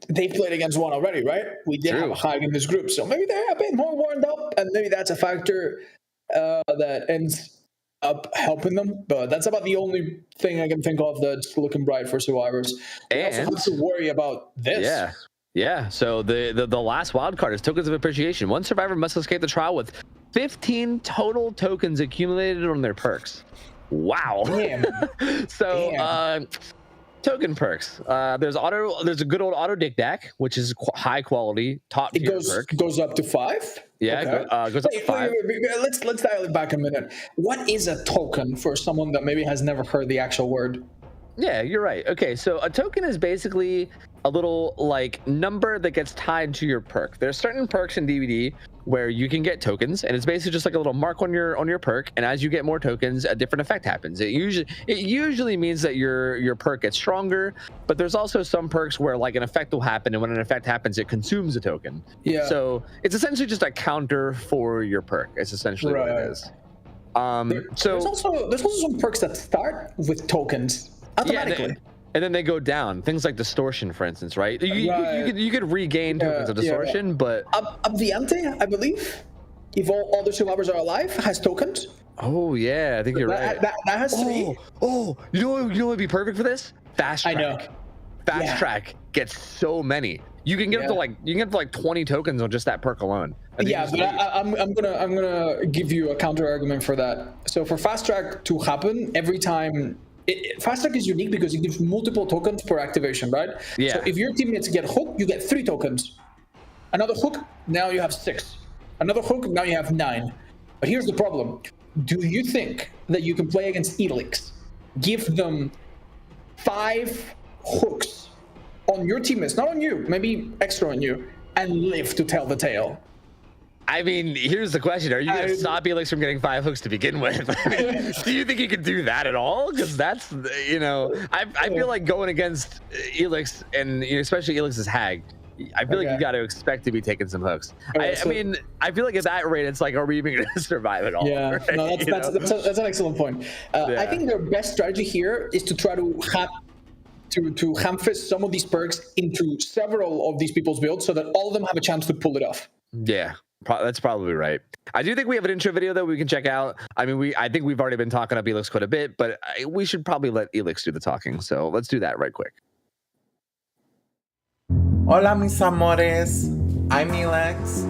They played against one already, right? We did have a hag in this group, so maybe they're a bit more warmed up, and maybe that's a factor that ends up helping them. But that's about the only thing I can think of that's looking bright for survivors. We also have to worry about this. Yeah. So the last wild card is tokens of appreciation. One survivor must escape the trial with 15 total tokens accumulated on their perks. Wow. Damn. So token perks. There's a good old auto dick deck, which is high quality, top tier perk. It goes up to 5. Yeah, okay. Goes up to 5. Wait. Let's dial it back a minute. What is a token for someone that maybe has never heard the actual word? Yeah, you're right. Okay, so a token is basically a little like number that gets tied to your perk. There's certain perks in DVD where you can get tokens, and it's basically just like a little mark on your perk, and as you get more tokens, a different effect happens. It usually means that your perk gets stronger, but there's also some perks where like an effect will happen, and when an effect happens, it consumes a token. Yeah. So it's essentially just a counter for your perk. It's essentially what it is. There's also some perks that start with tokens automatically. And then they go down. Things like distortion, for instance, right? You could regain tokens of distortion, but Ambiente, I believe, if all the survivors are alive, has tokens. Oh yeah, I think you're right. That has 3. Oh, you know what would be perfect for this? Fast track. I know. Fast track gets so many. You can get up to like 20 tokens on just that perk alone. Yeah, but I'm gonna give you a counter argument for that. So for fast track to happen every time. Fast track is unique because it gives multiple tokens per activation, right? Yeah. So if your teammates get hooked, you get 3 tokens. Another hook, now you have 6. Another hook, now you have 9. But here's the problem. Do you think that you can play against Elix, give them 5 hooks on your teammates, not on you, maybe extra on you, and live to tell the tale? I mean, here's the question. Are you going to stop Elix from getting 5 hooks to begin with? I mean, do you think you can do that at all? Because that's, I feel like going against Elix, and especially Elix's hag, I feel like you got to expect to be taking some hooks. I mean, I feel like at that rate, it's like, are we even going to survive at all? Yeah, right? no, that's an excellent point. I think their best strategy here is to try to ham fist some of these perks into several of these people's builds so that all of them have a chance to pull it off. Yeah. That's probably right. I do think we have an intro video that we can check out. I mean, I think we've already been talking up Elix quite a bit, but we should probably let Elix do the talking. So let's do that right quick. Hola, mis amores. I'm Elix.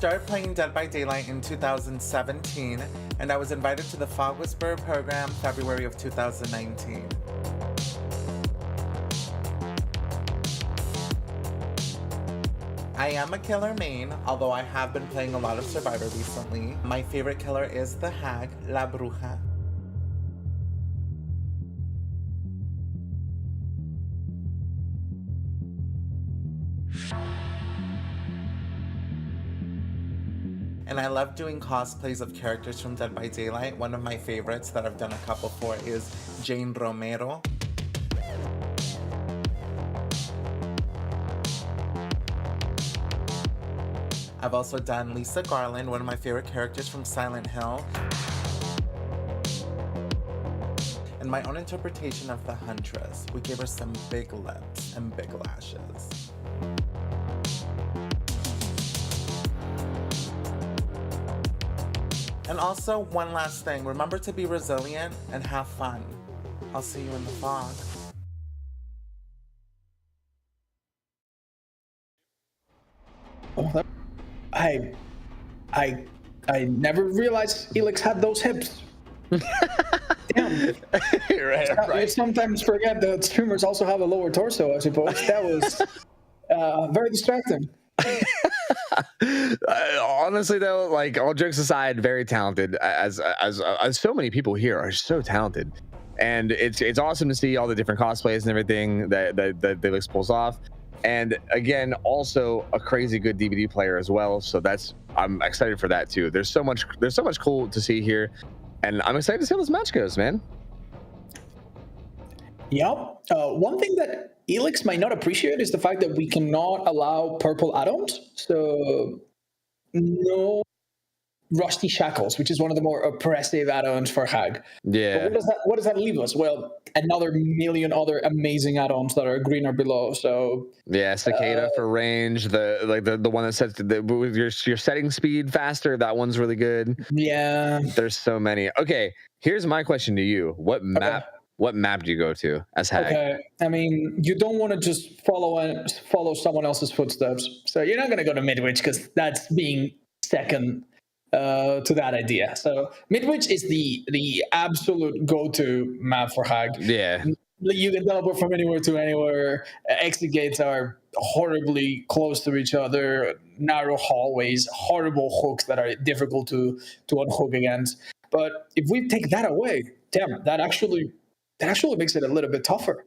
started playing Dead by Daylight in 2017, and I was invited to the Fog Whisperer program February of 2019. I am a killer main, although I have been playing a lot of Survivor recently. My favorite killer is the Hag, La Bruja. And I love doing cosplays of characters from Dead by Daylight. One of my favorites that I've done a couple for is Jane Romero. I've also done Lisa Garland, one of my favorite characters from Silent Hill. And my own interpretation of the Huntress. We gave her some big lips and big lashes. And also, one last thing. Remember to be resilient and have fun. I'll see you in the fog. Oh, I never realized Elix had those hips. Damn. right. I sometimes forget that streamers also have a lower torso, I suppose. That was very distracting. Honestly though, like all jokes aside, very talented, as so many people here are so talented, and it's awesome to see all the different cosplays and everything that Felix pulls off. And again, also a crazy good DVD player as well, so I'm excited for that too. There's so much cool to see here, and I'm excited to see how this match goes, man. Yep. One thing that Elix might not appreciate is the fact that we cannot allow purple add-ons. So no Rusty Shackles, which is one of the more oppressive add-ons for Hag. Yeah. But what does that leave us? Well, another million other amazing add-ons that are green or below. So yeah, Cicada for range, the one that sets your setting speed faster. That one's really good. Yeah. There's so many. Okay, here's my question to you. What map do you go to as Hag? Okay, I mean, you don't want to just follow someone else's footsteps. So you're not going to go to Midwich because that's being second to that idea. So Midwich is the absolute go-to map for Hag. Yeah. You can teleport from anywhere to anywhere. Exit gates are horribly close to each other. Narrow hallways, horrible hooks that are difficult to unhook against. But if we take that away, damn, that actually makes it a little bit tougher.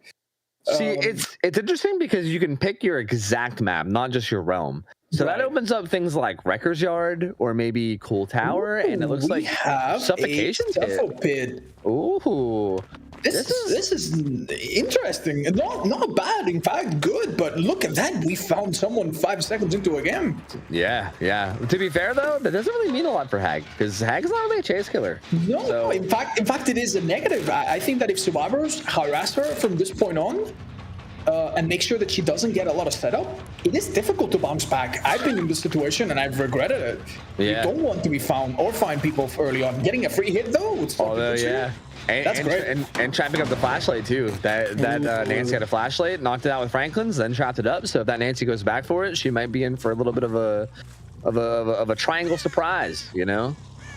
See, it's interesting because you can pick your exact map, not just your realm. So that opens up things like Wrecker's Yard or maybe Cool Tower, and it looks like Suffocation Pit. Ooh. This is interesting. Not bad, in fact, good. But look at that. We found someone 5 seconds into a game. Yeah. To be fair, though, that doesn't really mean a lot for Hag, because Hag's not really a chase killer. No, so. in fact, it is a negative. I think that if survivors harass her from this point on, and make sure that she doesn't get a lot of setup, it is difficult to bounce back. I've been in this situation and I've regretted it. Yeah. You don't want to be found or find people early on. Getting a free hit, though, it's that's great. And trapping up the flashlight too. That Nancy had a flashlight, knocked it out with Franklin's, then trapped it up. So if that Nancy goes back for it, she might be in for a little bit of a triangle surprise, you know?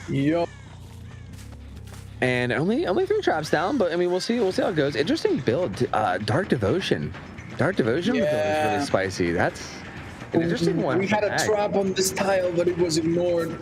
Yup. And only 3 traps down, but I mean we'll see how it goes. Interesting build. Dark Devotion. Dark Devotion is really spicy. That's an interesting one. We had a trap on this tile, but it was ignored.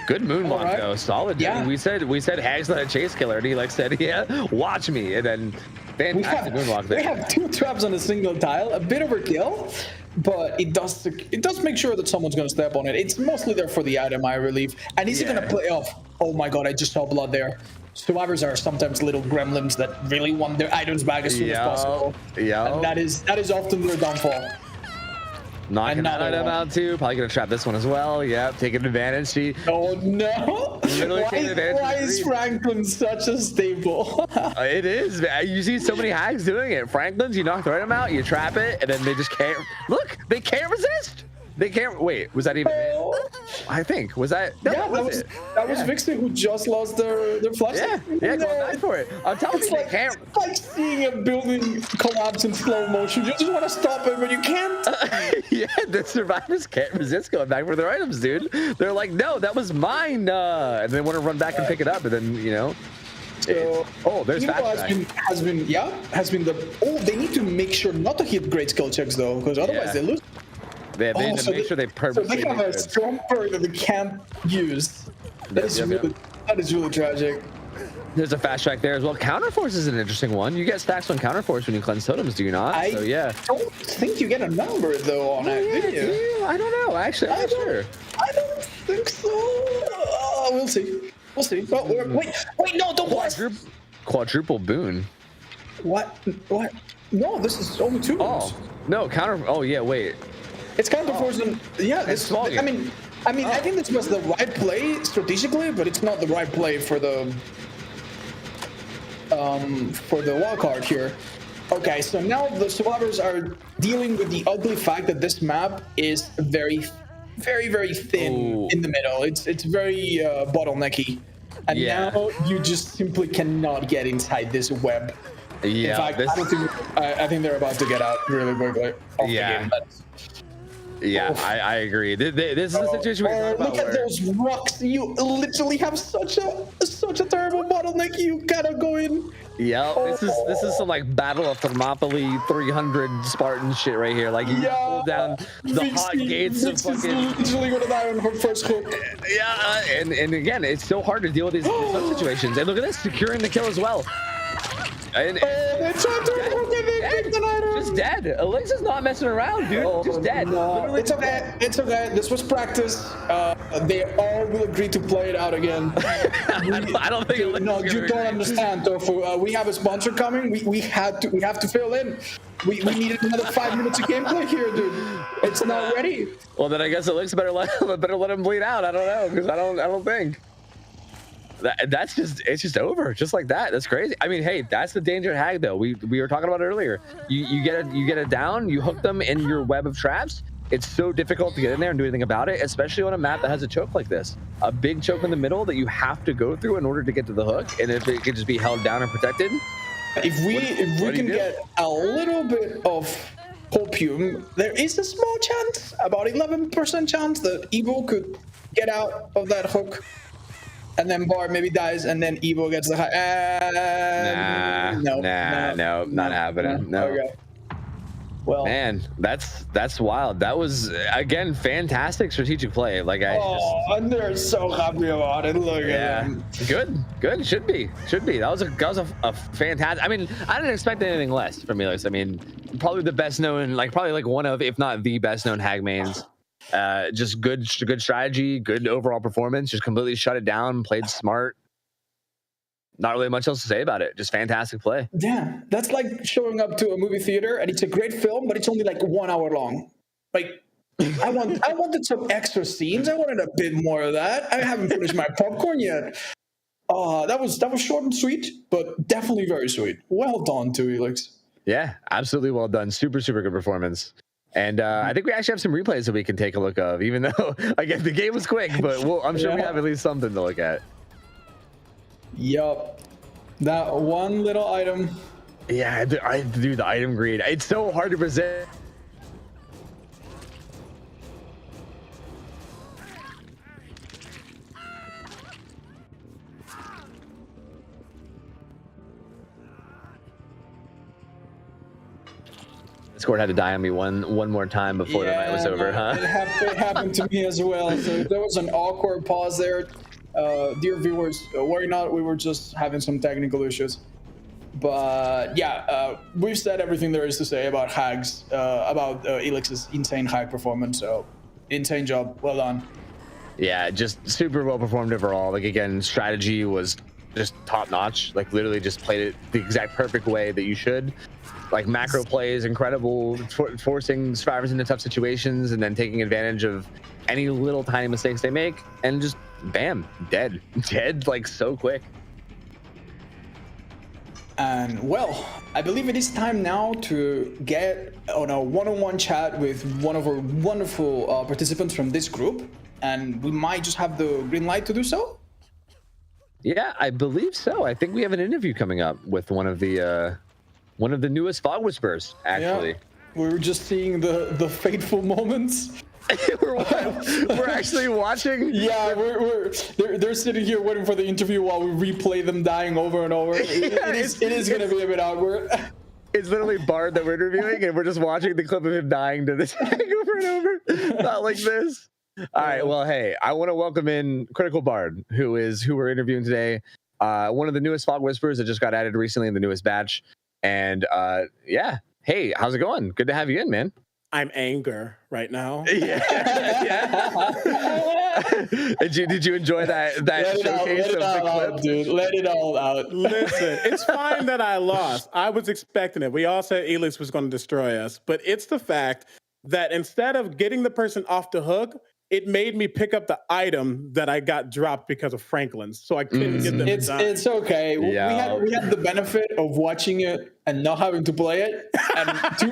Good moonwalk though, solid. Yeah. We said Hag's not a chase killer, and he said, yeah, watch me, and then fantastic moonwalk there. We have 2 traps on a single tile, a bit overkill, but it does make sure that someone's going to step on it. It's mostly there for the item, I believe. And is it going to play off? Oh my god, I just saw blood there. Survivors are sometimes little gremlins that really want their items back as soon as possible. Yeah. And that is often their downfall. Knocking that item out too. Probably gonna trap this one as well. Yep, taking advantage. Oh no! Why is Franklin such a staple? It is. You see so many Hags doing it. Franklin's, you knock the item out, you trap it, and then they just can't. Look, they can't resist. They can't wait. Was that even it? I think was that. No, Yeah, that was Vixen who just lost their flashlight. Yeah, going back for it. I'm telling you, like, can't. It's like seeing a building collapse in slow motion. You just want to stop it, but you can't. Yeah, the survivors can't resist going back for their items, dude. They're like, no, that was mine, and they want to run back and pick it up, and then So, there's fast has been the. Oh, they need to make sure not to hit great skill checks though, because otherwise they lose. They need to make sure they purposely. So they have a strong perk that they can't use. That is really tragic. There's a fast track there as well. Counterforce is an interesting one. You get stacks on counterforce when you cleanse totems, do you not? I don't think you get a number though on it. Do you? I don't know. Actually, I'm not sure. I don't think so. We'll see. We'll see. Oh, wait, no, don't quadruple boon. What? No, this is only 2 boons. No, counter. Oh yeah, wait. It's counterforce and this. I mean, I think this was the right play strategically, but it's not the right play for the wild card here. Okay, so now the survivors are dealing with the ugly fact that this map is very, very, very thin in the middle. It's very bottlenecky, and now you just simply cannot get inside this web. Yeah, in fact, I think they're about to get out really quickly. Yeah, I agree. This is a situation where look at those rocks. You literally have such a terrible bottleneck. You gotta go in. Yeah, this is some like Battle of Thermopylae 300 Spartan shit right here. Like you pull down the hot gates of fucking. Literally gonna die on her first hook. Yeah, and again, it's so hard to deal with these situations. And look at this, securing the kill as well. And just dead. Alexa's not messing around, dude. Just dead. No, it's okay. It's okay. This was practice. They all will agree to play it out again. I don't think. You don't understand, Tofu. We have a sponsor coming. We have to fill in. We needed another 5 minutes of gameplay here, dude. It's not ready. Well, then I guess Alexa better let him bleed out. I don't know, because I don't think. It's just over just like that. That's crazy. I mean, hey, that's the danger of Hag though. We were talking about it earlier. You get it down, you hook them in your web of traps. It's so difficult to get in there and do anything about it, especially on a map that has a choke like this. A big choke in the middle that you have to go through in order to get to the hook, and if it could just be held down and protected. If we can get a little bit of hopium, there is a small chance, about 11% chance that Evo could get out of that hook. And then Bard maybe dies, and then Evo gets the high. No, not happening. No. Okay. Well, man, that's wild. That was again fantastic strategic play. Like and they're so happy about it. Look at them. Good. Should be. That was a fantastic. I mean, I didn't expect anything less from Elix. I mean, probably the best known, probably one of, if not the best known Hag mains. Just good strategy, good overall performance, just completely shut it down, played smart. Not really much else to say about it. Just fantastic play. Yeah, that's like showing up to a movie theater and it's a great film, but it's only like 1 hour long. Like, I wanted some extra scenes. I wanted a bit more of that. I haven't finished my popcorn yet. That was short and sweet, but definitely very sweet. Well done to Elix. Yeah, absolutely well done. Super good performance. And I think we actually have some replays that we can take a look of, even though, again, the game was quick, but I'm sure we have at least something to look at. Yup. That one little item. Yeah, I do the item greed. It's so hard to present. Discord had to die on me one more time before the night was over, huh? It happened to me as well. So there was an awkward pause there. Dear viewers, worry not. We were just having some technical issues. But yeah, we've said everything there is to say about Hags, about Elix's insane Hag performance. So insane job. Well done. Yeah, just super well performed overall. Like, again, strategy was just top notch. Like, literally just played it the exact perfect way that you should. Like, macro plays, incredible, forcing survivors into tough situations and then taking advantage of any little tiny mistakes they make, and just bam, dead like so quick. And well, I believe it is time now to get on a one-on-one chat with one of our wonderful participants from this group. And we might just have the green light to do so. Yeah, I believe so. I think we have an interview coming up with one of the newest Fog Whisperers, actually. Yeah, we were just seeing the fateful moments. we're actually watching. Yeah, they're sitting here waiting for the interview while we replay them dying over and over. It is going to be a bit awkward. It's literally Bard that we're interviewing, and we're just watching the clip of him dying to this over and over. Not like this. All right. Well, hey, I want to welcome in Critical Bard, who we're interviewing today. One of the newest Fog Whisperers that just got added recently in the newest batch. And yeah, hey, how's it going? Good to have you in, man. I'm anger right now. Yeah. Did you enjoy that showcase of the clip? Dude, let it all out. Listen, it's fine that I lost. I was expecting it. We all said Elix was going to destroy us, but it's the fact that instead of getting the person off the hook, it made me pick up the item that I got dropped because of Franklin's, so I couldn't get them. It's okay. Yeah. We had the benefit of watching it and not having to play it, and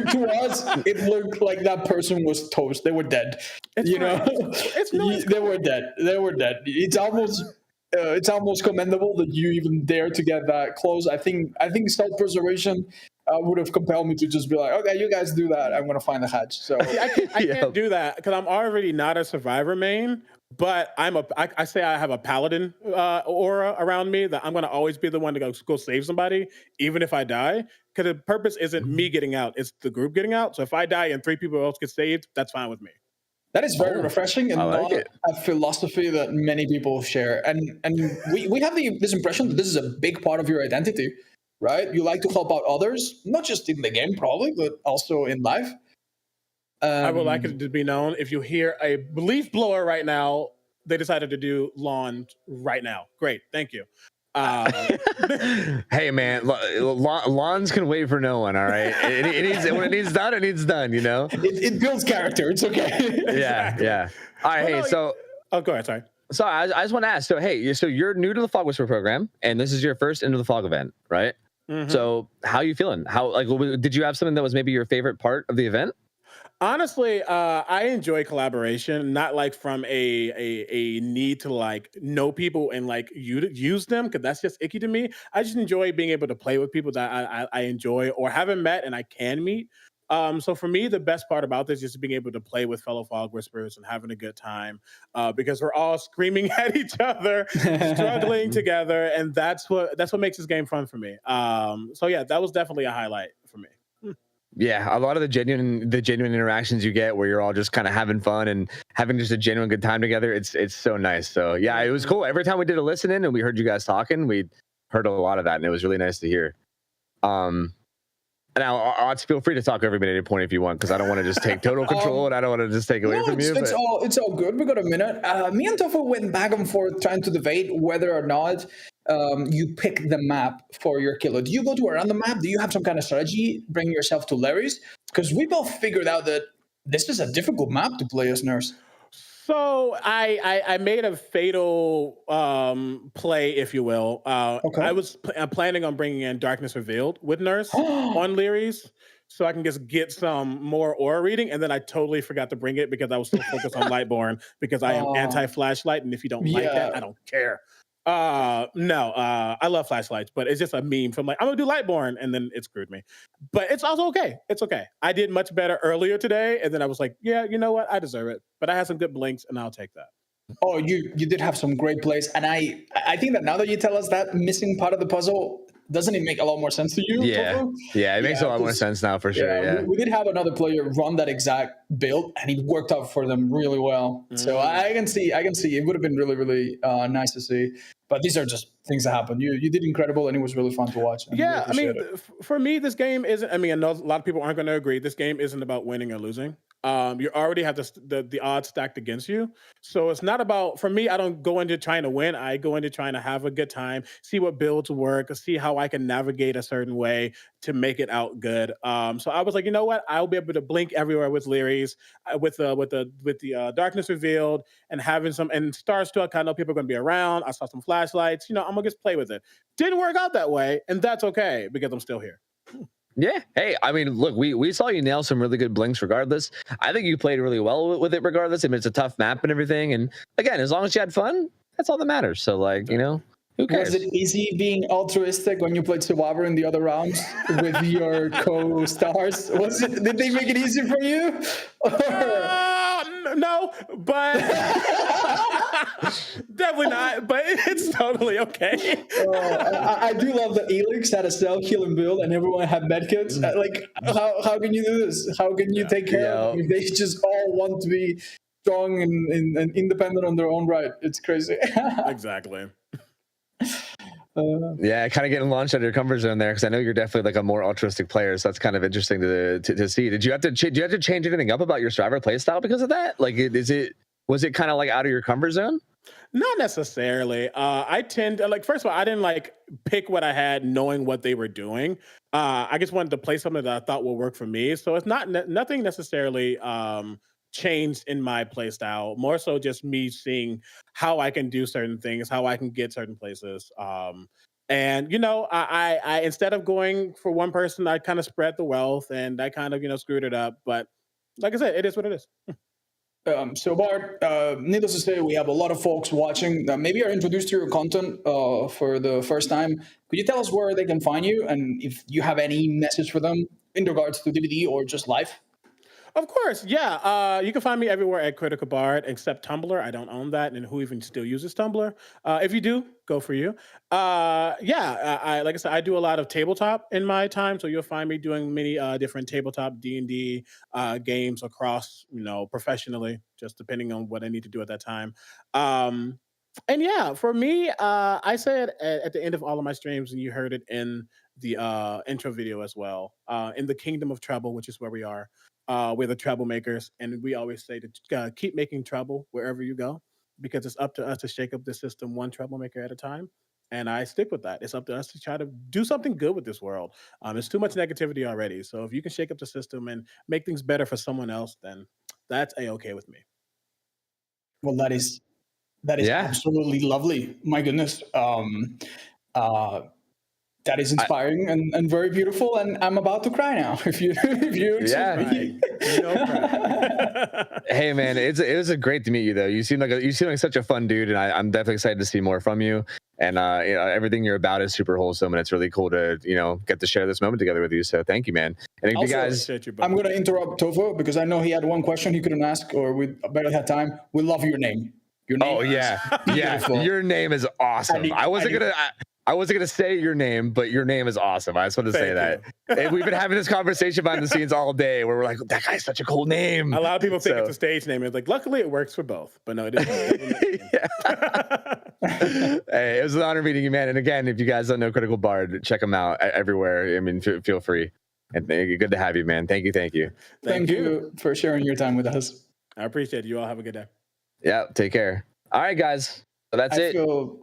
to us, it looked like that person was toast. They were dead. They were dead. They were dead. It's almost commendable that you even dare to get that close. I think self-preservation would have compelled me to just be like, okay, you guys do that. I'm going to find the hatch. So I can't do that because I'm already not a survivor main, but I say I have a paladin aura around me that I'm going to always be the one to go save somebody, even if I die. Because the purpose isn't me getting out, it's the group getting out. So if I die and 3 people else get saved, that's fine with me. That is very refreshing and not a philosophy that many people share. And we have this impression that this is a big part of your identity. Right? You like to help out others, not just in the game, probably, but also in life. I would like it to be known, if you hear a leaf blower right now, they decided to do lawn right now. Great. Thank you. Hey, man, lawns can wait for no one, all right? It needs, when it needs done, it needs done, you know? It builds character. It's okay. Yeah. All right, go ahead, sorry. So I just want to ask, so you're new to the Fog Whisper program, and this is your first Into the Fog event, right? Mm-hmm. So how are you feeling? Did you have something that was maybe your favorite part of the event? Honestly, I enjoy collaboration, not like from a need to know people and use them, because that's just icky to me. I just enjoy being able to play with people that I enjoy or haven't met and I can meet. So for me, the best part about this is just being able to play with fellow Fog Whisperers and having a good time, because we're all screaming at each other, struggling together, and that's what makes this game fun for me. So yeah, that was definitely a highlight for me. Yeah, a lot of the genuine interactions you get where you're all just kind of having fun and having just a genuine good time together. It's so nice. So yeah, it was cool. Every time we did a listen in and we heard you guys talking, we heard a lot of that, and it was really nice to hear. Now, Otz, feel free to talk every minute at any point if you want, because I don't want to just take total control and I don't want to just take away from you. It's all good. We got a minute. Me and Tofu went back and forth trying to debate whether or not you pick the map for your killer. Do you go to a random map? Do you have some kind of strategy? Bring yourself to Larry's? Because we both figured out that this is a difficult map to play as Nurse. So I made a fatal play, if you will. Okay. I was planning on bringing in Darkness Revealed with Nurse on Leary's, so I can just get some more aura reading, and then I totally forgot to bring it because I was so focused on Lightborn, because I am anti-flashlight, and if you don't like that, I don't care. I love flashlights, but it's just a meme from I'm gonna do Lightborn, and then it screwed me. But it's also okay. It's okay. I did much better earlier today, and then I was like, yeah, you know what? I deserve it. But I had some good blinks, and I'll take that. Oh, you did have some great plays, and I think that now that you tell us that missing part of the puzzle, doesn't it make a lot more sense to you? Yeah, Tofu? Yeah, it makes a lot more sense now for sure. Yeah, we did have another player run that exact build, and it worked out for them really well. So I can see it would have been really, really nice to see. But these are just things that happen. You did incredible, and it was really fun to watch. For me, this game isn't. I know a lot of people aren't going to agree. This game isn't about winning or losing. you already have the odds stacked against you. So it's not about, for me, I don't go into trying to win. I go into trying to have a good time, see what builds work, see how I can navigate a certain way to make it out good. So I was like, you know what? I'll be able to blink everywhere with Leary's, with the darkness revealed, and having some, and Starstruck, I know people are going to be around. I saw some flashlights. I'm going to just play with it. Didn't work out that way, and that's okay because I'm still here. Yeah. Hey, I mean, look, we saw you nail some really good blinks regardless. I think you played really well with it regardless. I mean, it's a tough map and everything. And again, as long as you had fun, that's all that matters. So, like, who cares? Was it easy being altruistic when you played Survivor in the other rounds with your co-stars? Did they make it easy for you? No, but definitely not. But it's totally okay. I do love that Elix had a self-healing build and everyone had medkits. Like, how can you do this? How can you take care of them if they just all want to be strong and independent on their own right? It's crazy. Exactly. Yeah, kind of getting launched out of your comfort zone there, because I know you're definitely like a more altruistic player, so that's kind of interesting to see. Did you have to change anything up about your Survivor playstyle because of that? Like, was it kind of like out of your comfort zone? Not necessarily. I tend to, like, first of all, I didn't like pick what I had knowing what they were doing. I just wanted to play something that I thought would work for me. So it's nothing necessarily changed in my play style, more so just me seeing how I can do certain things, how I can get certain places. And I instead of going for one person, I kind of spread the wealth, and I kind of screwed it up. But like I said, it is what it is. So Bart, needless to say, we have a lot of folks watching that maybe are introduced to your content for the first time. Could you tell us where they can find you, and if you have any message for them in regards to DVD or just life? Of course, yeah. You can find me everywhere at Critical Bard, except Tumblr. I don't own that, and who even still uses Tumblr? If you do, go for you. Like I said, I do a lot of tabletop in my time, so you'll find me doing many different tabletop D&D games across, professionally, just depending on what I need to do at that time. And yeah, for me, I say it at the end of all of my streams, and you heard it in the intro video as well. In the Kingdom of Trouble, which is where we are. We're the troublemakers, and we always say to keep making trouble wherever you go, because it's up to us to shake up the system one troublemaker at a time. And I stick with that. It's up to us to try to do something good with this world. There's too much negativity already. So if you can shake up the system and make things better for someone else, then that's A-okay with me. Well, that is absolutely lovely. My goodness. That is inspiring and very beautiful, and I'm about to cry now. If you me. Hey man, it was great to meet you though. You seem like such a fun dude, and I'm definitely excited to see more from you. And everything you're about is super wholesome, and it's really cool to get to share this moment together with you. So thank you, man. And if also, you guys, I'm going to interrupt Tofu because I know he had one question he couldn't ask, or we barely had time. We love your name. Your name. Oh yeah, your name is awesome. I wasn't gonna say your name, but your name is awesome. I just wanted to say that. And we've been having this conversation behind the scenes all day, where we're like, "That guy's such a cool name." A lot of people think it's a stage name. It's like, luckily, it works for both. But no, it isn't. Hey, it was an honor meeting you, man. And again, if you guys don't know Critical Bard, check him out everywhere. I mean, feel free. And good to have you, man. Thank you. Thank you for sharing your time with us. I appreciate it. You all have a good day. Yeah, take care. All right, guys. So that's it.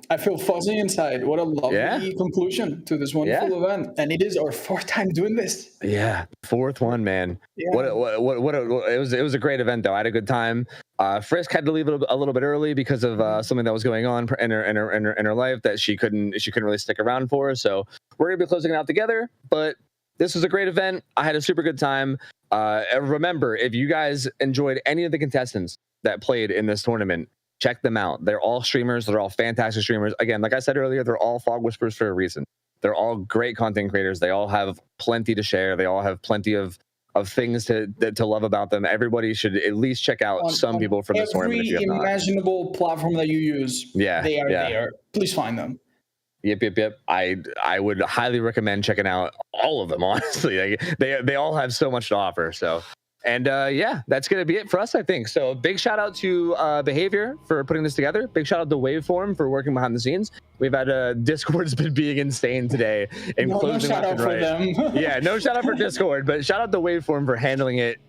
I feel fuzzy inside. What a lovely conclusion to this wonderful event. And it is our fourth time doing this. Yeah, fourth one, man. Yeah. It was a great event though. I had a good time. Friskk had to leave a little bit early because of something that was going on in her life that she couldn't really stick around for. So we're gonna be closing it out together. But this was a great event. I had a super good time. Remember, if you guys enjoyed any of the contestants that played in this tournament, check them out. They're all streamers. They're all fantastic streamers. Again, like I said earlier, they're all Fog Whisperers for a reason. They're all great content creators. They all have plenty to share. They all have plenty of things to love about them. Everybody should at least check out some people from this tournament. If you have not. Every imaginable platform that you use, they are there. Please find them. Yep. I would highly recommend checking out all of them, honestly. They all have so much to offer. So. And that's going to be it for us, I think. So big shout out to Behavior for putting this together. Big shout out to Waveform for working behind the snes. We've had Discord's been being insane today. And no shout out for them. Yeah, no shout out for Discord, but shout out to Waveform for handling it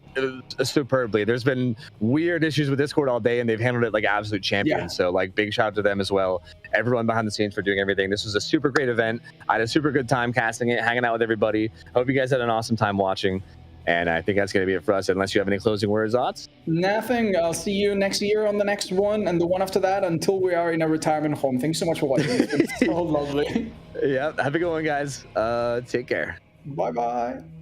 superbly. There's been weird issues with Discord all day, and they've handled it like absolute champions. Yeah. So like big shout out to them as well. Everyone behind the scenes for doing everything. This was a super great event. I had a super good time casting it, hanging out with everybody. Hope you guys had an awesome time watching. And I think that's going to be it for us, unless you have any closing words, Otz? Nothing. I'll see you next year on the next one and the one after that until we are in a retirement home. Thanks so much for watching. It's been so lovely. Yeah, have a good one, guys. Take care. Bye-bye.